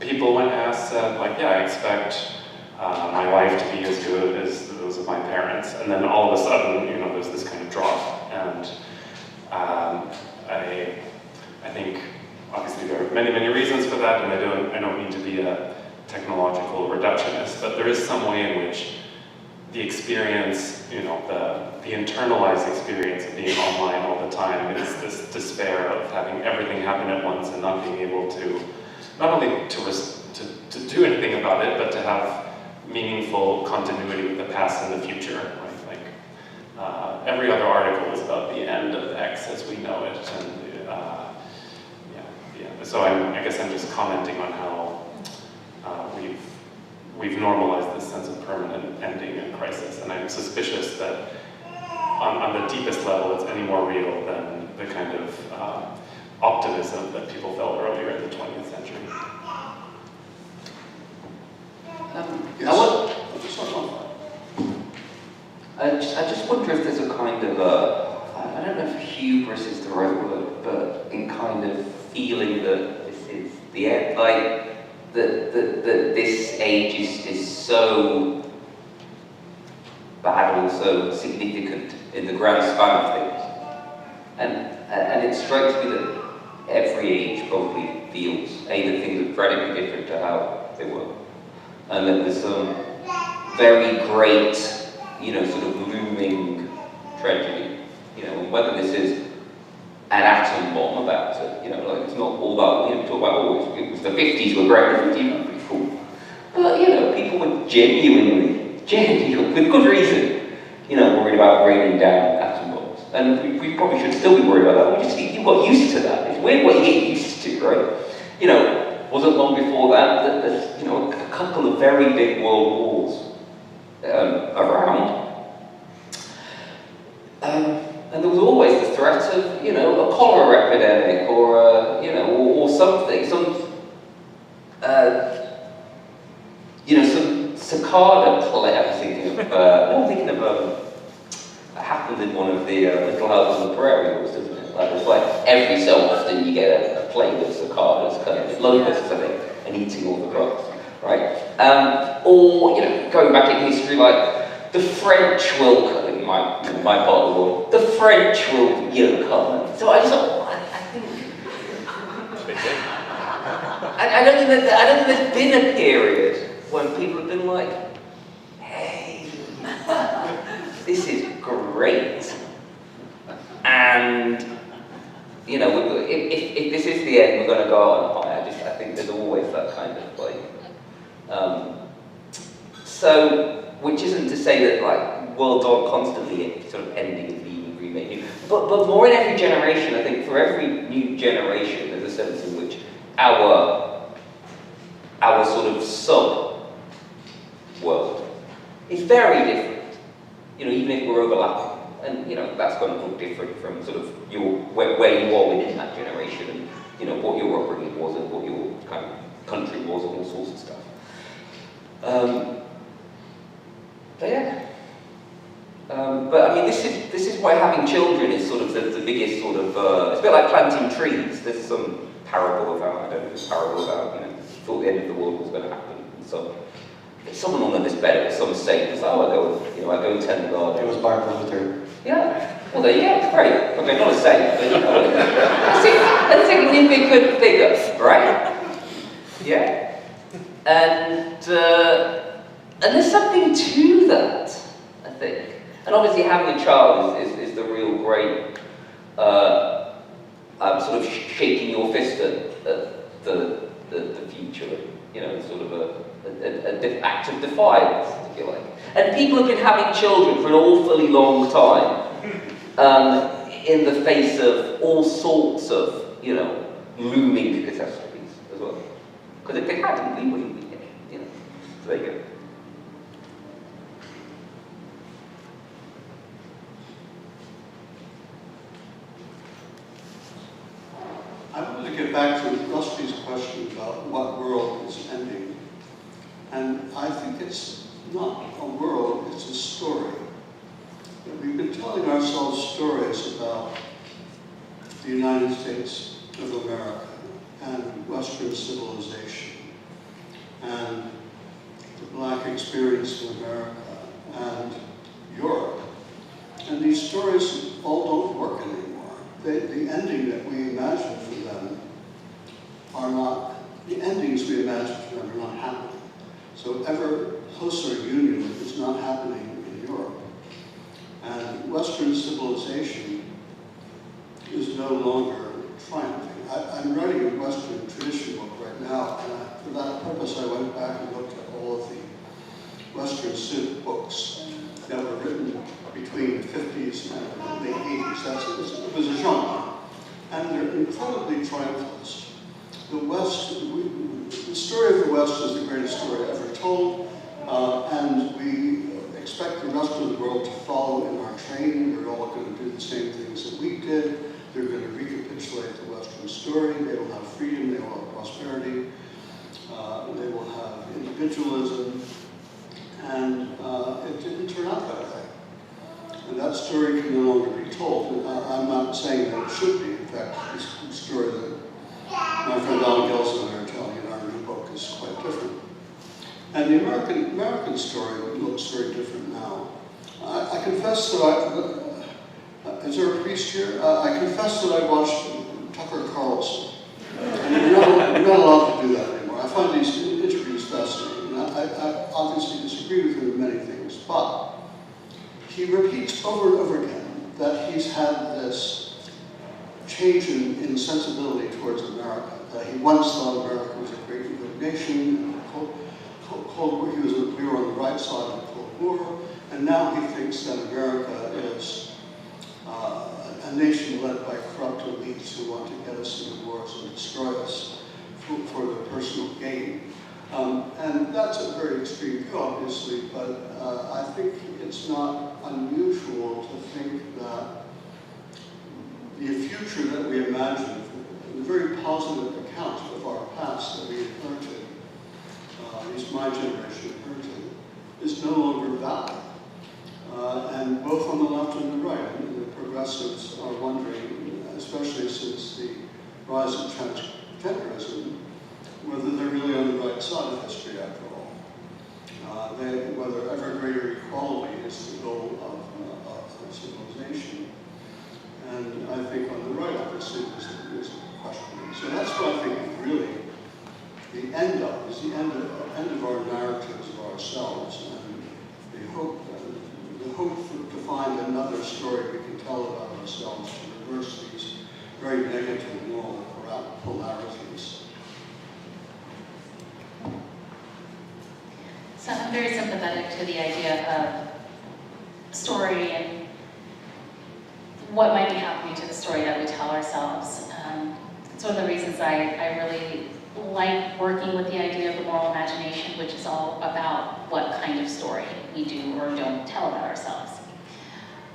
people when asked said, like, yeah, I expect my life to be as good as those of my parents. And then all of a sudden, you know, there's this kind of drop. And I think obviously there are many, many reasons for that, and I don't mean to be a technological reductionist, but there is some way in which the experience, you know, the internalized experience of being online all the time is this despair of having everything happen at once and not being able to, not only to do anything about it, but to have meaningful continuity with the past and the future, right? Like, every other article is about the end of X as we know it, and so I guess I'm just commenting on how we've normalized this sense of permanent ending and crisis, and I'm suspicious that on the deepest level it's any more real than the kind of optimism that people felt earlier in the 20th century. I just wonder if there's a kind of I don't know if hubris is the right word, but in kind of feeling that this is the end, like that this age is so bad or so significant in the grand span of things. And it strikes me that every age probably feels that things are radically different to how they were. And that there's some very great, you know, sort of looming tragedy. You know, whether this is an atom bomb about it, you know, like it's not all about, you know, talk about, it was the 50s were great, the 50s were pretty cool. But, you know, people were genuinely, with good reason, you know, worried about raining down atom bombs. And we probably should still be worried about that. You got used to that. It's weird what you get used to, right? You know, wasn't long before that there's, you know, a couple of very big world wars around. And there was always the threat of, you know, a cholera epidemic or, you know, or something, you know, some cicada play. I'm thinking of, it happened in one of the Little House on the Prairie wars, doesn't it? Like, it's like every so often you get a plague of cicadas coming, locusts, I think, and eating all the crops, right? Or, you know, going back in history, like the French will come. My part of the world, the French will, you know, come. So I just thought, I think I don't think there's been a period when people have been like, hey, this is great. And, you know, if this is the end, we're going to go on high. I think there's always that kind of like, so, which isn't to say that like, worlds are constantly sort of ending and being remade. But more in every generation, I think for every new generation, there's a sense in which our sort of sub-world is very different. You know, even if we're overlapping. And, you know, that's going to look different from sort of where you are within that generation and, you know, what your upbringing was and what your kind of country was and all sorts of stuff. But yeah. But I mean, this is why having children is sort of the biggest sort of, it's a bit like planting trees. There's some parable about, I don't know if it's a parable about, you know, thought the end of the world was going to happen. So, someone on this bed, or some saint was, oh, I go and tend the garden. It was Martin Luther. Yeah. Well, there you go, it's great. Okay, not a saint, but you know, a significant figure, right? Yeah. And there's something to that, I think. And obviously having a child is the real great, sort of shaking your fist at the future, you know, sort of an act of defiance, if you like. And people have been having children for an awfully long time, in the face of all sorts of, you know, looming catastrophes as well. Because if they hadn't, we wouldn't be here, you know. So there you go. I wanted to get back to Rusty's question about what world is ending. And I think it's not a world, it's a story. We've been telling ourselves stories about the United States of America and Western civilization and the black experience in America and Europe. And these stories all don't work anymore. The ending that we imagine for them are not, the endings we imagine for them are not happening. So ever closer union is not happening in Europe. And Western civilization is no longer triumphing. I'm writing a Western tradition book right now, and for that purpose I went back and looked at all of the Western civ books that were written between the 50s and the 80s. It was a genre. And they're incredibly triumphalist. The West, the story of the West is the greatest story ever told, and we expect the rest of the world to follow in our train. They're all going to do the same things that we did. They're going to recapitulate the Western story. They will have freedom, they will have prosperity, they will have individualism, and it didn't turn out that way. And that story can no longer be told. I'm not saying that it should be. In fact, the story that my friend Alan Gilson and I are telling in our new book is quite different. And the American story looks very different now. I confess that is there a priest here? I confess that I watched Tucker Carlson. And you're not allowed to do that anymore. I find these interviews fascinating. And I obviously disagree with him in many things, but he repeats over and over again that he's had this change in sensibility towards America. That he once thought America was a great and good nation. Cold War, we were on the right side of the Cold War, and now he thinks that America is a nation led by corrupt elites who want to get us into wars and destroy us for their personal gain. And that's a very extreme view, obviously, but I think it's not unusual to think that the future that we imagine, the very positive accounts of our past that we inherited, at least my generation inherited, is no longer valid. And both on the left and the right, and the progressives are wondering, especially since the rise of transgenderism, whether they're really on the right side of history after all. Whether ever greater equality is the goal of civilization. And I think on the right, obviously, there's a question. So that's what I think is really the end of, is the end of our narratives of ourselves, and the hope to find another story we can tell about ourselves to reverse these very negative moral polarities. So I'm very sympathetic to the idea of story and what might be happening to the story that we tell ourselves. It's one of the reasons I really like working with the idea of the moral imagination, which is all about what kind of story we do or don't tell about ourselves.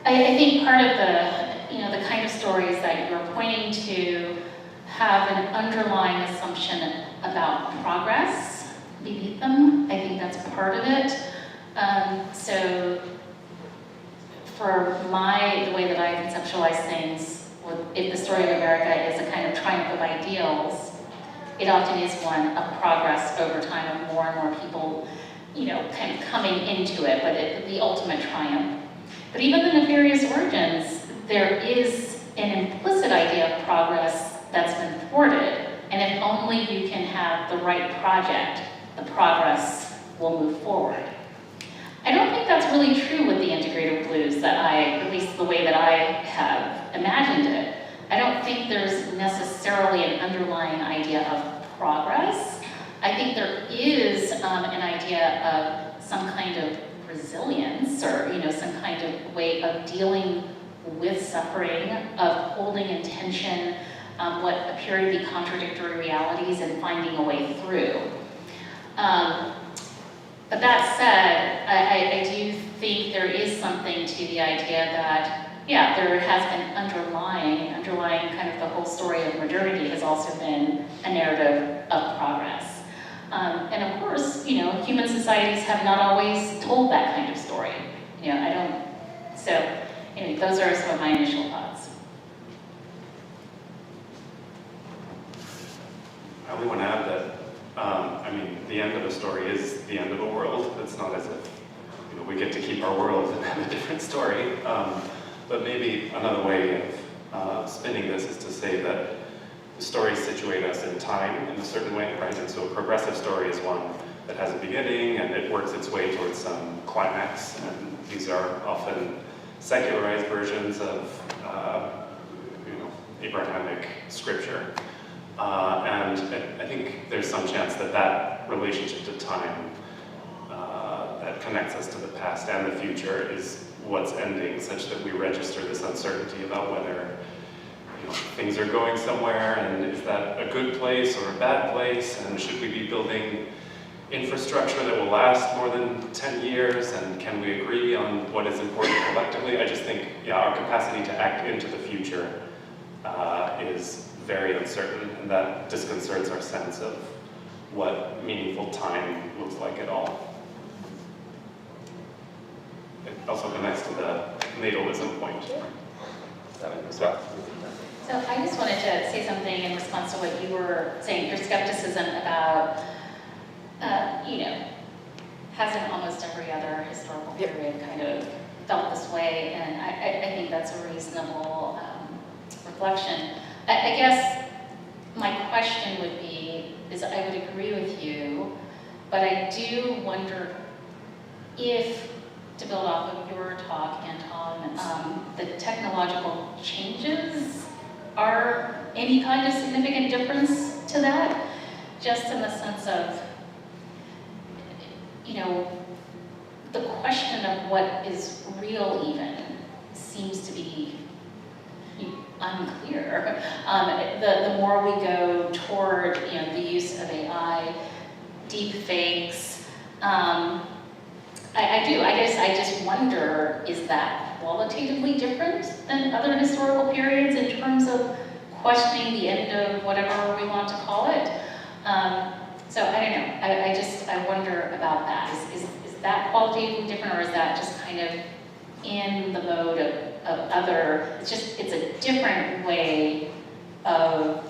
I think part of the kind of stories that you're pointing to have an underlying assumption about progress beneath them. I think that's part of it. So for the way that I conceptualize things, if the story of America is a kind of triumph of ideals, it often is one of progress over time of more and more people, kind of coming into it, but the ultimate triumph. But even the nefarious origins, there is an implicit idea of progress that's been thwarted, and if only you can have the right project, the progress will move forward. I don't think that's really true with the integrative blues at least the way that I have imagined it. I don't think there's necessarily an underlying idea of progress. I think there is an idea of some kind of resilience or some kind of way of dealing with suffering, of holding in tension what appear to be contradictory realities and finding a way through. But that said, I do think there is something to the idea that, yeah, there has been underlying kind of the whole story of modernity has also been a narrative of progress. And of course, human societies have not always told that kind of story. So anyway, those are some of my initial thoughts. I only want to add that I mean, the end of a story is the end of a world. It's not as if we get to keep our world and have a different story. But maybe another way of spinning this is to say that the stories situate us in time in a certain way, right? And so a progressive story is one that has a beginning and it works its way towards some climax. And these are often secularized versions of Abrahamic scripture. And I think there's some chance that that relationship to time that connects us to the past and the future is what's ending, such that we register this uncertainty about whether things are going somewhere, and is that a good place or a bad place, and should we be building infrastructure that will last more than 10 years, and can we agree on what is important collectively? I just think, our capacity to act into the future is very uncertain, and that disconcerts our sense of what meaningful time looks like at all. It also connects to the natalism point. So I just wanted to say something in response to what you were saying, your skepticism about, hasn't almost every other historical period kind of felt this way, and I think that's a reasonable reflection. I guess my question would be, is I would agree with you, but I do wonder if, to build off of your talk, Anton, the technological changes are any kind of significant difference to that, just in the sense of, the question of what is real even seems to be unclear. The more we go toward, the use of AI, deep fakes, I just wonder, is that qualitatively different than other historical periods in terms of questioning the end of whatever we want to call it? So I don't know, I wonder about that. Is that qualitatively different, or is that just kind of in the mode of other, it's a different way of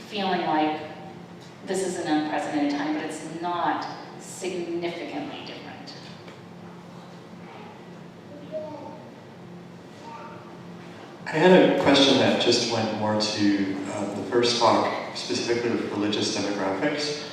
feeling like this is an unprecedented time, but it's not significantly different. I had a question that just went more to the first talk, specifically with religious demographics.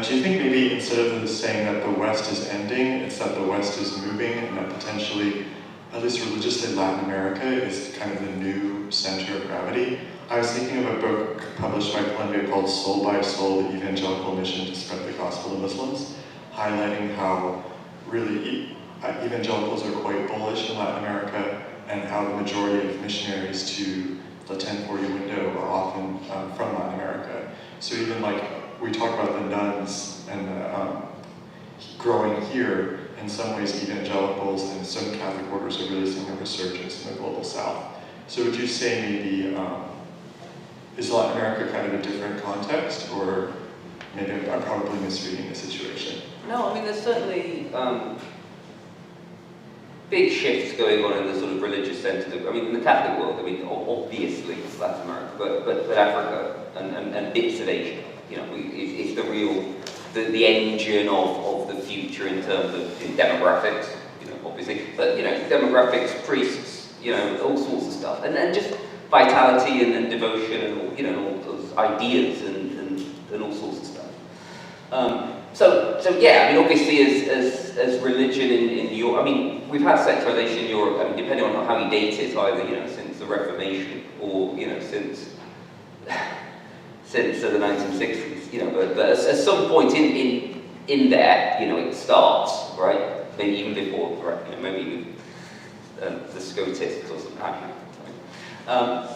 Do you think maybe instead of saying that the West is ending, it's that the West is moving, and that potentially, at least religiously, Latin America is kind of the new center of gravity? I was thinking of a book published by Columbia called Soul by Soul, the Evangelical Mission to Spread the Gospel to Muslims, highlighting how really evangelicals are quite bullish in Latin America, and how the majority of missionaries to the 1040 window are often from Latin America. So even like, we talk about the nuns and growing here, in some ways evangelicals and some Catholic orders are really seeing a resurgence in the global south. So would you say maybe, is Latin America kind of a different context, or maybe I'm probably misreading the situation? No, I mean, there's certainly big shifts going on in the sort of religious centers. I mean, in the Catholic world, obviously it's Latin America, but Africa and bits of Asia, is the real, the engine of the future in terms of demographics, obviously, but demographics, priests, all sorts of stuff, and just vitality and devotion and all those ideas and all sorts of stuff. So yeah, I mean, obviously as religion in Europe, I mean, we've had secularization in Europe, I mean, depending on how you date it, either, since the Reformation or, since the 1960s, but at some point in there, it starts, right? Maybe even before, right? Maybe even the Scotists or something. And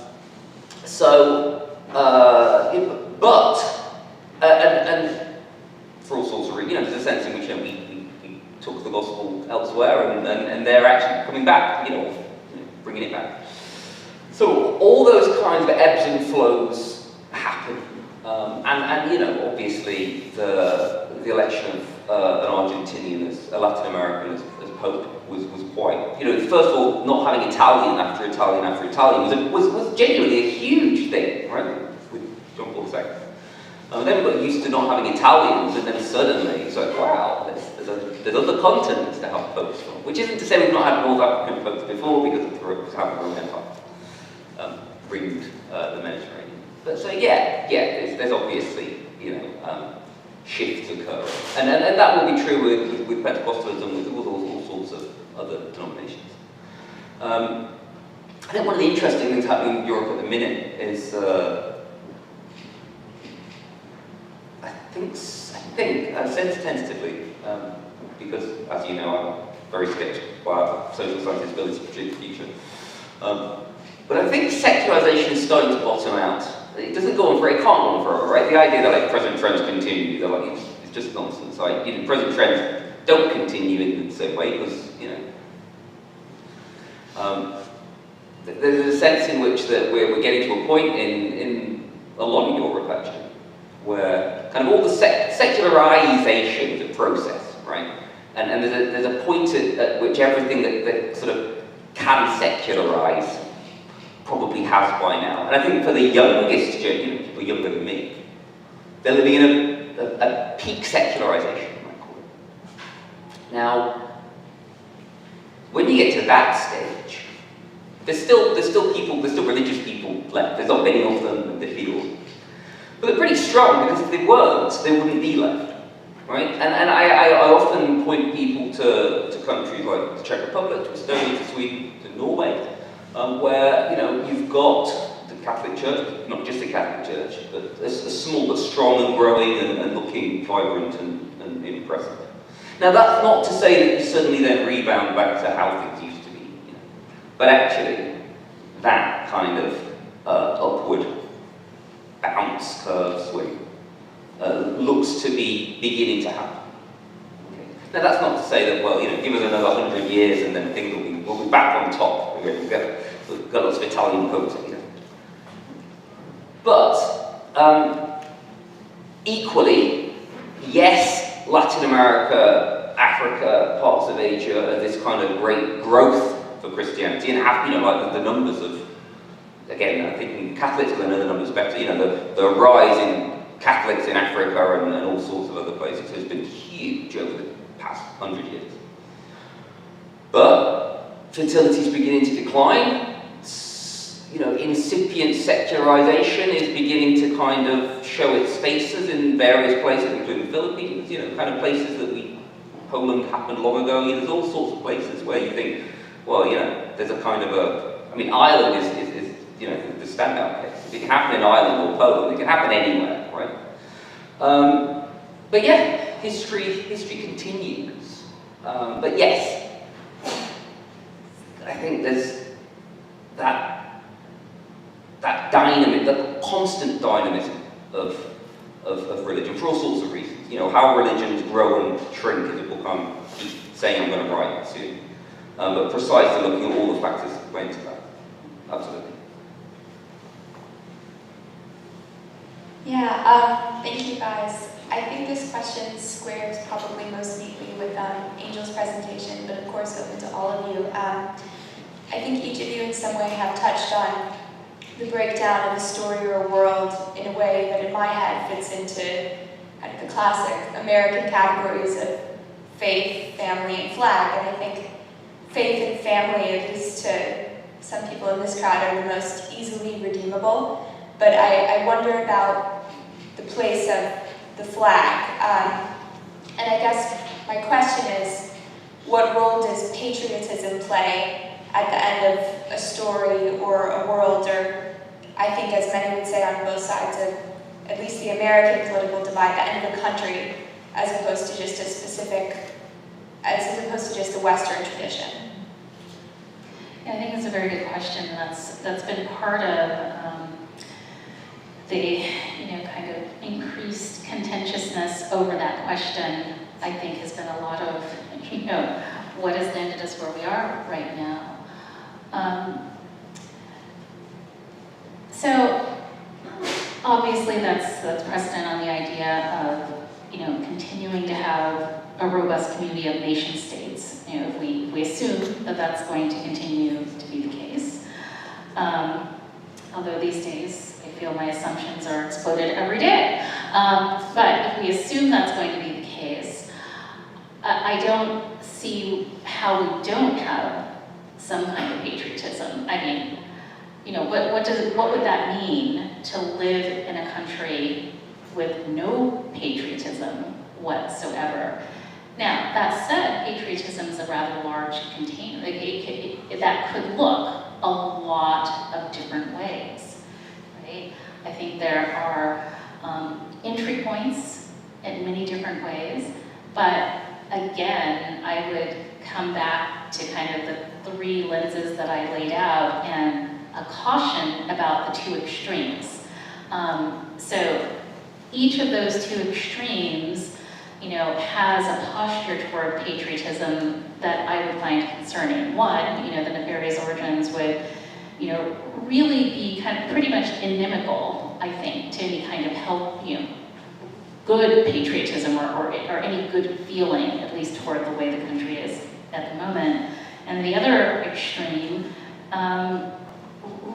for all sorts of reasons, there's a sense in which we took the gospel elsewhere, and they're actually coming back, bringing it back. So all those kinds of ebbs and flows happen, and obviously the election of an Argentinian, a Latin American as Pope was quite, first of all, not having Italian after Italian after Italian was genuinely a huge thing, right? With John Paul II. Then we got used to not having Italians, and then suddenly it's like, wow, there's other continents to have popes from. Which isn't to say we've not had North African popes before, because of how the Roman Empire ringed the Mediterranean. But so yeah, there's obviously, shifts occur. And that will be true with Pentecostalism, with all sorts of other denominations. I think one of the interesting things happening in Europe at the minute is, I sense tentatively, because as you know, I'm very skeptical about social science's ability to predict the future. But I think secularization is starting to bottom out. It doesn't go on it can't go on forever, right? The idea that like present trends continue, they're like, it's just nonsense. Like, present trends don't continue in the same way because, there's a sense in which that we're getting to a point in a lot of Europe actually, where kind of all the secularization is a process, right? And there's a point at which everything that sort of can secularize probably has by now. And I think for the youngest, people younger than me, they're living in a peak secularization, I might call it. Now, when you get to that stage, there's still religious people left. There's not many of them, and they're few. But they're pretty strong, because if they weren't, they wouldn't be left, right? And I often point people to countries like the Czech Republic, to Estonia, to Sweden, to Norway, where, you've got the Catholic Church, not just the Catholic Church, but a small but strong and growing and looking vibrant and impressive. Now that's not to say that you suddenly then rebound back to how things used to be, but actually that kind of upward bounce curve swing looks to be beginning to happen. Okay. Now that's not to say that, well, give us another 100 years and then things we'll be back on top. We've got lots of Italian popes, But equally, yes, Latin America, Africa, parts of Asia are this kind of great growth for Christianity, and have, like the numbers of, again, I think Catholics will know the numbers better, the rise in Catholics in Africa and all sorts of other places has been huge over the past 100 years. But fertility is beginning to decline. Incipient secularization is beginning to kind of show its faces in various places, including the Philippines, kind of places that Poland happened long ago. There's all sorts of places where you think, well, there's a kind of Ireland is the standout case. If it can happen in Ireland or Poland, it can happen anywhere, right? But yeah, history continues. But yes, I think there's that dynamic, that constant dynamism of religion for all sorts of reasons. How religions grow and shrink is a book I'm saying I'm going to write soon. But precisely looking at all the factors that play into that. Absolutely. Yeah, thank you guys. I think this question squares probably most neatly with Angel's presentation, but of course open to all of you. I think each of you in some way have touched on the breakdown of a story or a world in a way that in my head fits into kind of the classic American categories of faith, family, and flag. And I think faith and family, at least to some people in this crowd, are the most easily redeemable. But I wonder about the place of the flag. And I guess my question is, what role does patriotism play at the end of a story or a world, or I think as many would say on both sides of at least the American political divide, the end of a country, as opposed to just a specific, as opposed to just the Western tradition? Yeah, I think that's a very good question. That's been part of the kind of increased contentiousness over that question. I think has been a lot of what has landed us where we are right now. So obviously that's precedent on the idea of continuing to have a robust community of nation states. If we assume that that's going to continue to be the case. although these days I feel my assumptions are exploded every day. But if we assume that's going to be the case, I don't see how we don't have some kind of patriotism. I mean, you know, what would that mean to live in a country with no patriotism whatsoever? Now, that said, patriotism is a rather large container. That could look a lot of different ways, right? I think there are entry points in many different ways, but again, I would come back to kind of the three lenses that I laid out and a caution about the two extremes. So each of those two extremes, you know, has a posture toward patriotism that I would find concerning. One, you know, the nefarious origins would, you know, really be kind of pretty much inimical, I think, to any kind of good patriotism or any good feeling, at least toward the way the country is at the moment. And the other extreme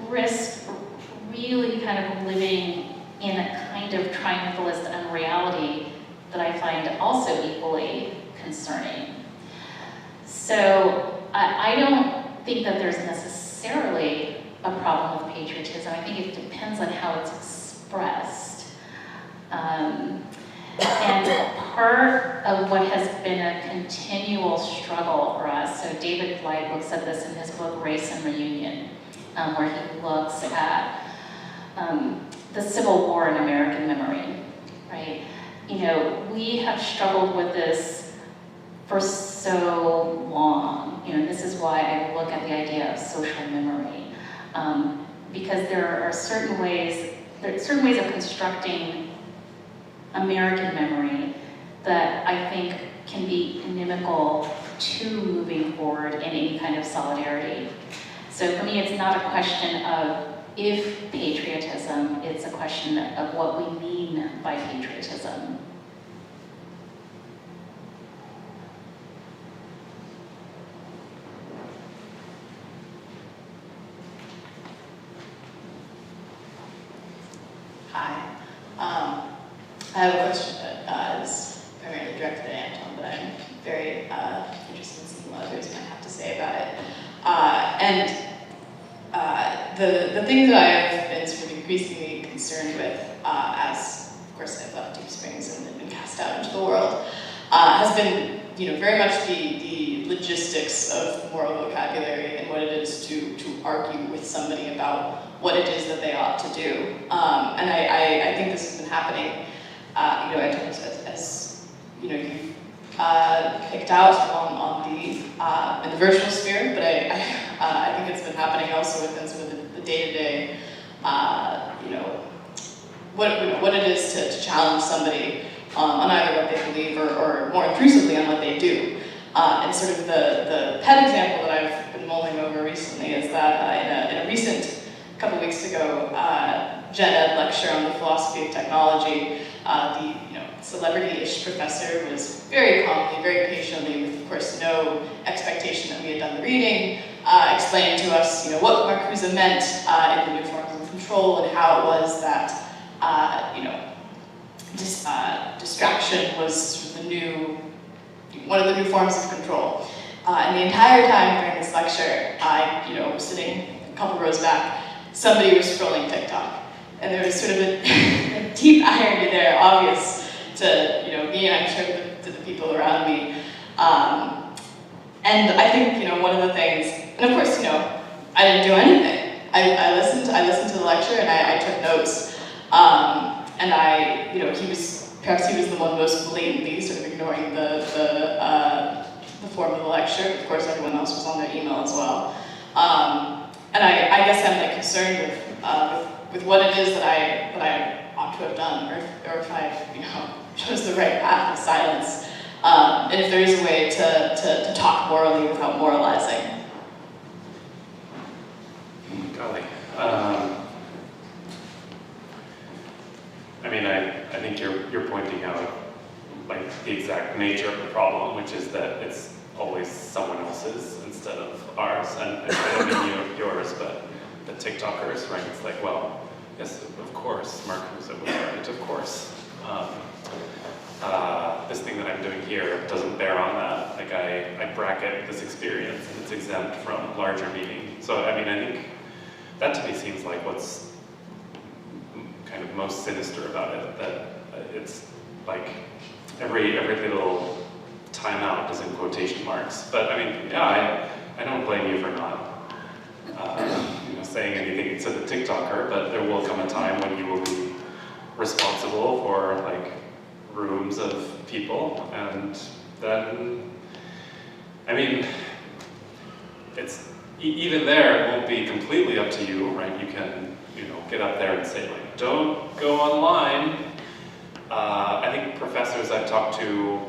risk really kind of living in a kind of triumphalist unreality that I find also equally concerning. So I don't think that there's necessarily a problem with patriotism. I think it depends on how it's expressed. And part of what has been a continual struggle for us, so David Blight looks at this in his book, Race and Reunion, where he looks at the Civil War in American memory, right? You know, we have struggled with this for so long. You know, this is why I look at the idea of social memory, because there are certain ways of constructing American memory that I think can be inimical to moving forward in any kind of solidarity. So for me, it's not a question of if patriotism, it's a question of what we mean by patriotism. Hi. I have a question that is primarily directed at Anton, but I'm very interested in seeing what others might have to say about it. The thing that I have been sort of increasingly concerned with, as of course I've left Deep Springs and been cast out into the world, has been, you know, very much the logistics of moral vocabulary and what it is to argue with somebody about what it is that they ought to do. And I think this has been happening, you know, as you know, you've picked out on in the virtual sphere, but I think it's been happening also within sort of the day-to-day, you know, what it is to challenge somebody on either what they believe or more intrusively on what they do. And sort of the pet example that I've been mulling over recently is that in a recent couple weeks ago, gen ed lecture on the philosophy of technology, the celebrity-ish professor was very calmly, very patiently, with of course no expectation that we had done the reading, explaining to us, you know, what Marcuse meant in the new forms of control and how it was that, you know, distraction was one of the new forms of control. And the entire time during this lecture, I, you know, was sitting a couple rows back, somebody was scrolling TikTok. And there was sort of a deep irony there, obvious to, you know, me and I'm sure to the people around me. And I think, you know, one of the things, and of course, you know, I didn't do anything. I listened to the lecture and I took notes. And I, you know, perhaps he was the one most blatantly sort of ignoring the form of the lecture. Of course, everyone else was on their email as well. And I guess I'm like concerned with what it is that I ought to have done, or if I, you know, chose the right path of silence, and if there is a way to talk morally without moralizing. Golly. I mean, I think you're pointing out like the exact nature of the problem, which is that it's always someone else's instead of ours, and I don't mean yours, but the TikTokers, right? It's like, well, yes, of course, Marcuse was right, of course. This thing that I'm doing here doesn't bear on that. Like I bracket this experience and it's exempt from larger meaning. So I mean, I think that to me seems like what's kind of most sinister about it, that it's like every little timeout is in quotation marks. But I mean, yeah, I don't blame you for not saying anything to the TikToker, but there will come a time when you will be responsible for like rooms of people, and then, I mean, it's even there, it won't be completely up to you, right? You can, get up there and say like, don't go online. I think professors I've talked to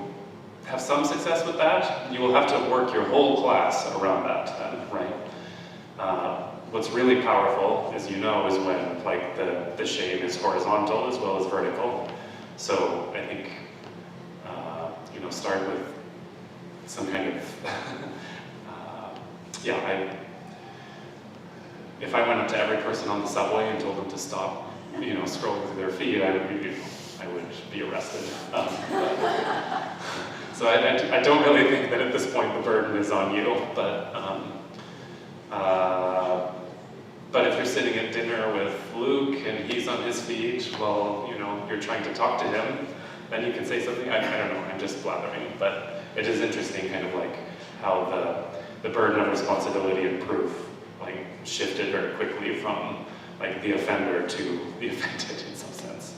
have some success with that. You will have to work your whole class around that, right? What's really powerful, as you know, is when like the shame is horizontal as well as vertical. So I think, start with some kind of, if I went up to every person on the subway and told them to stop, scrolling through their feed, I would be arrested. So I don't really think that at this point the burden is on you, but if you're sitting at dinner with Luke and he's on his feed while you're trying to talk to him, then you can say something. I don't know, I'm just blathering, but it is interesting kind of like how the burden of responsibility and proof like shifted very quickly from like the offender to the offended in some sense.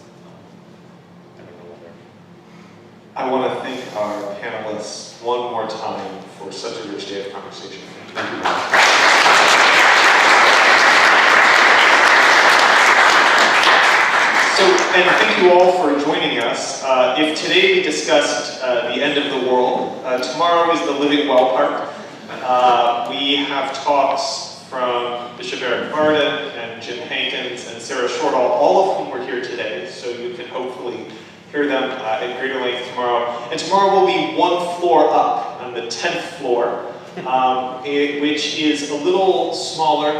I want to thank our panelists one more time for such a rich day of conversation. Thank you very much. So, and thank you all for joining us. If today we discussed the end of the world, tomorrow is the Living Well part. We have talks from Bishop Eric Varda and Jim Hankins and Sarah Shortall, all of whom were here today, so you can hopefully hear them at greater length tomorrow. And tomorrow will be one floor up, on the 10th floor, which is a little smaller.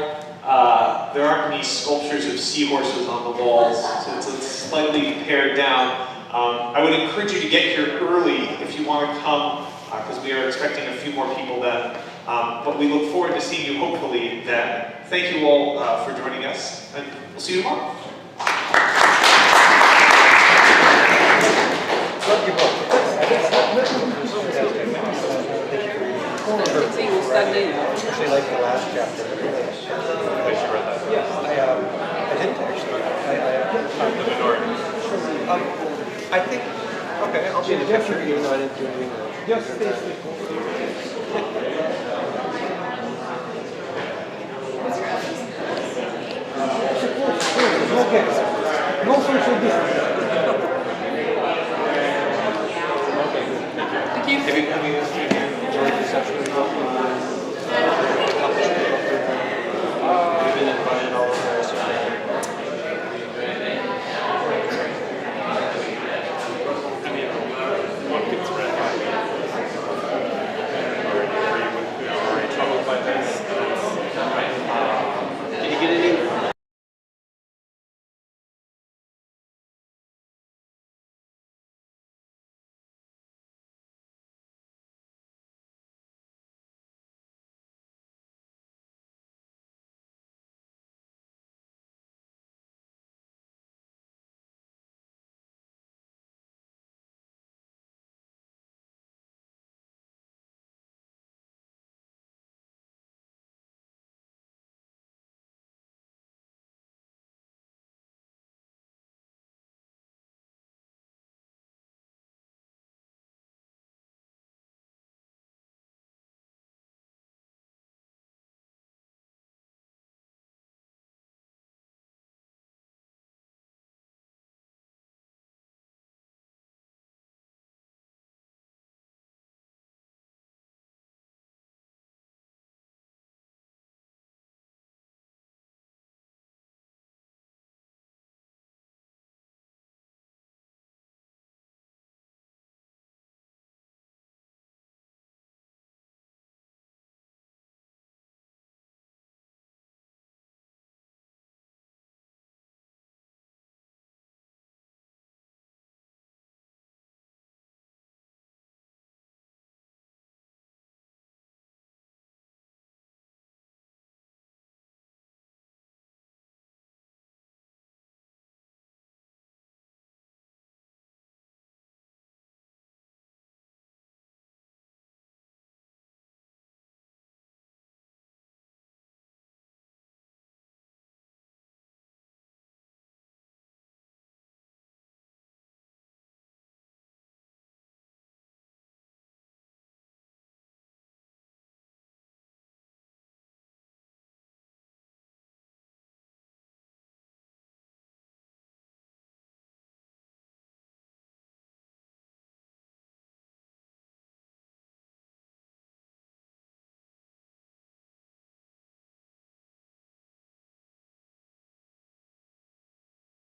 There aren't any sculptures of seahorses on the walls, so it's slightly pared down. I would encourage you to get here early if you want to come, because we are expecting a few more people then. But we look forward to seeing you hopefully then. Thank you all for joining us, and we'll see you tomorrow. Actually, like the last chapter. Yes, I didn't actually. The minority. I think. Okay, I'll be in the picture even though I didn't do anything. Yes, okay. No social distance. Thank you. Have you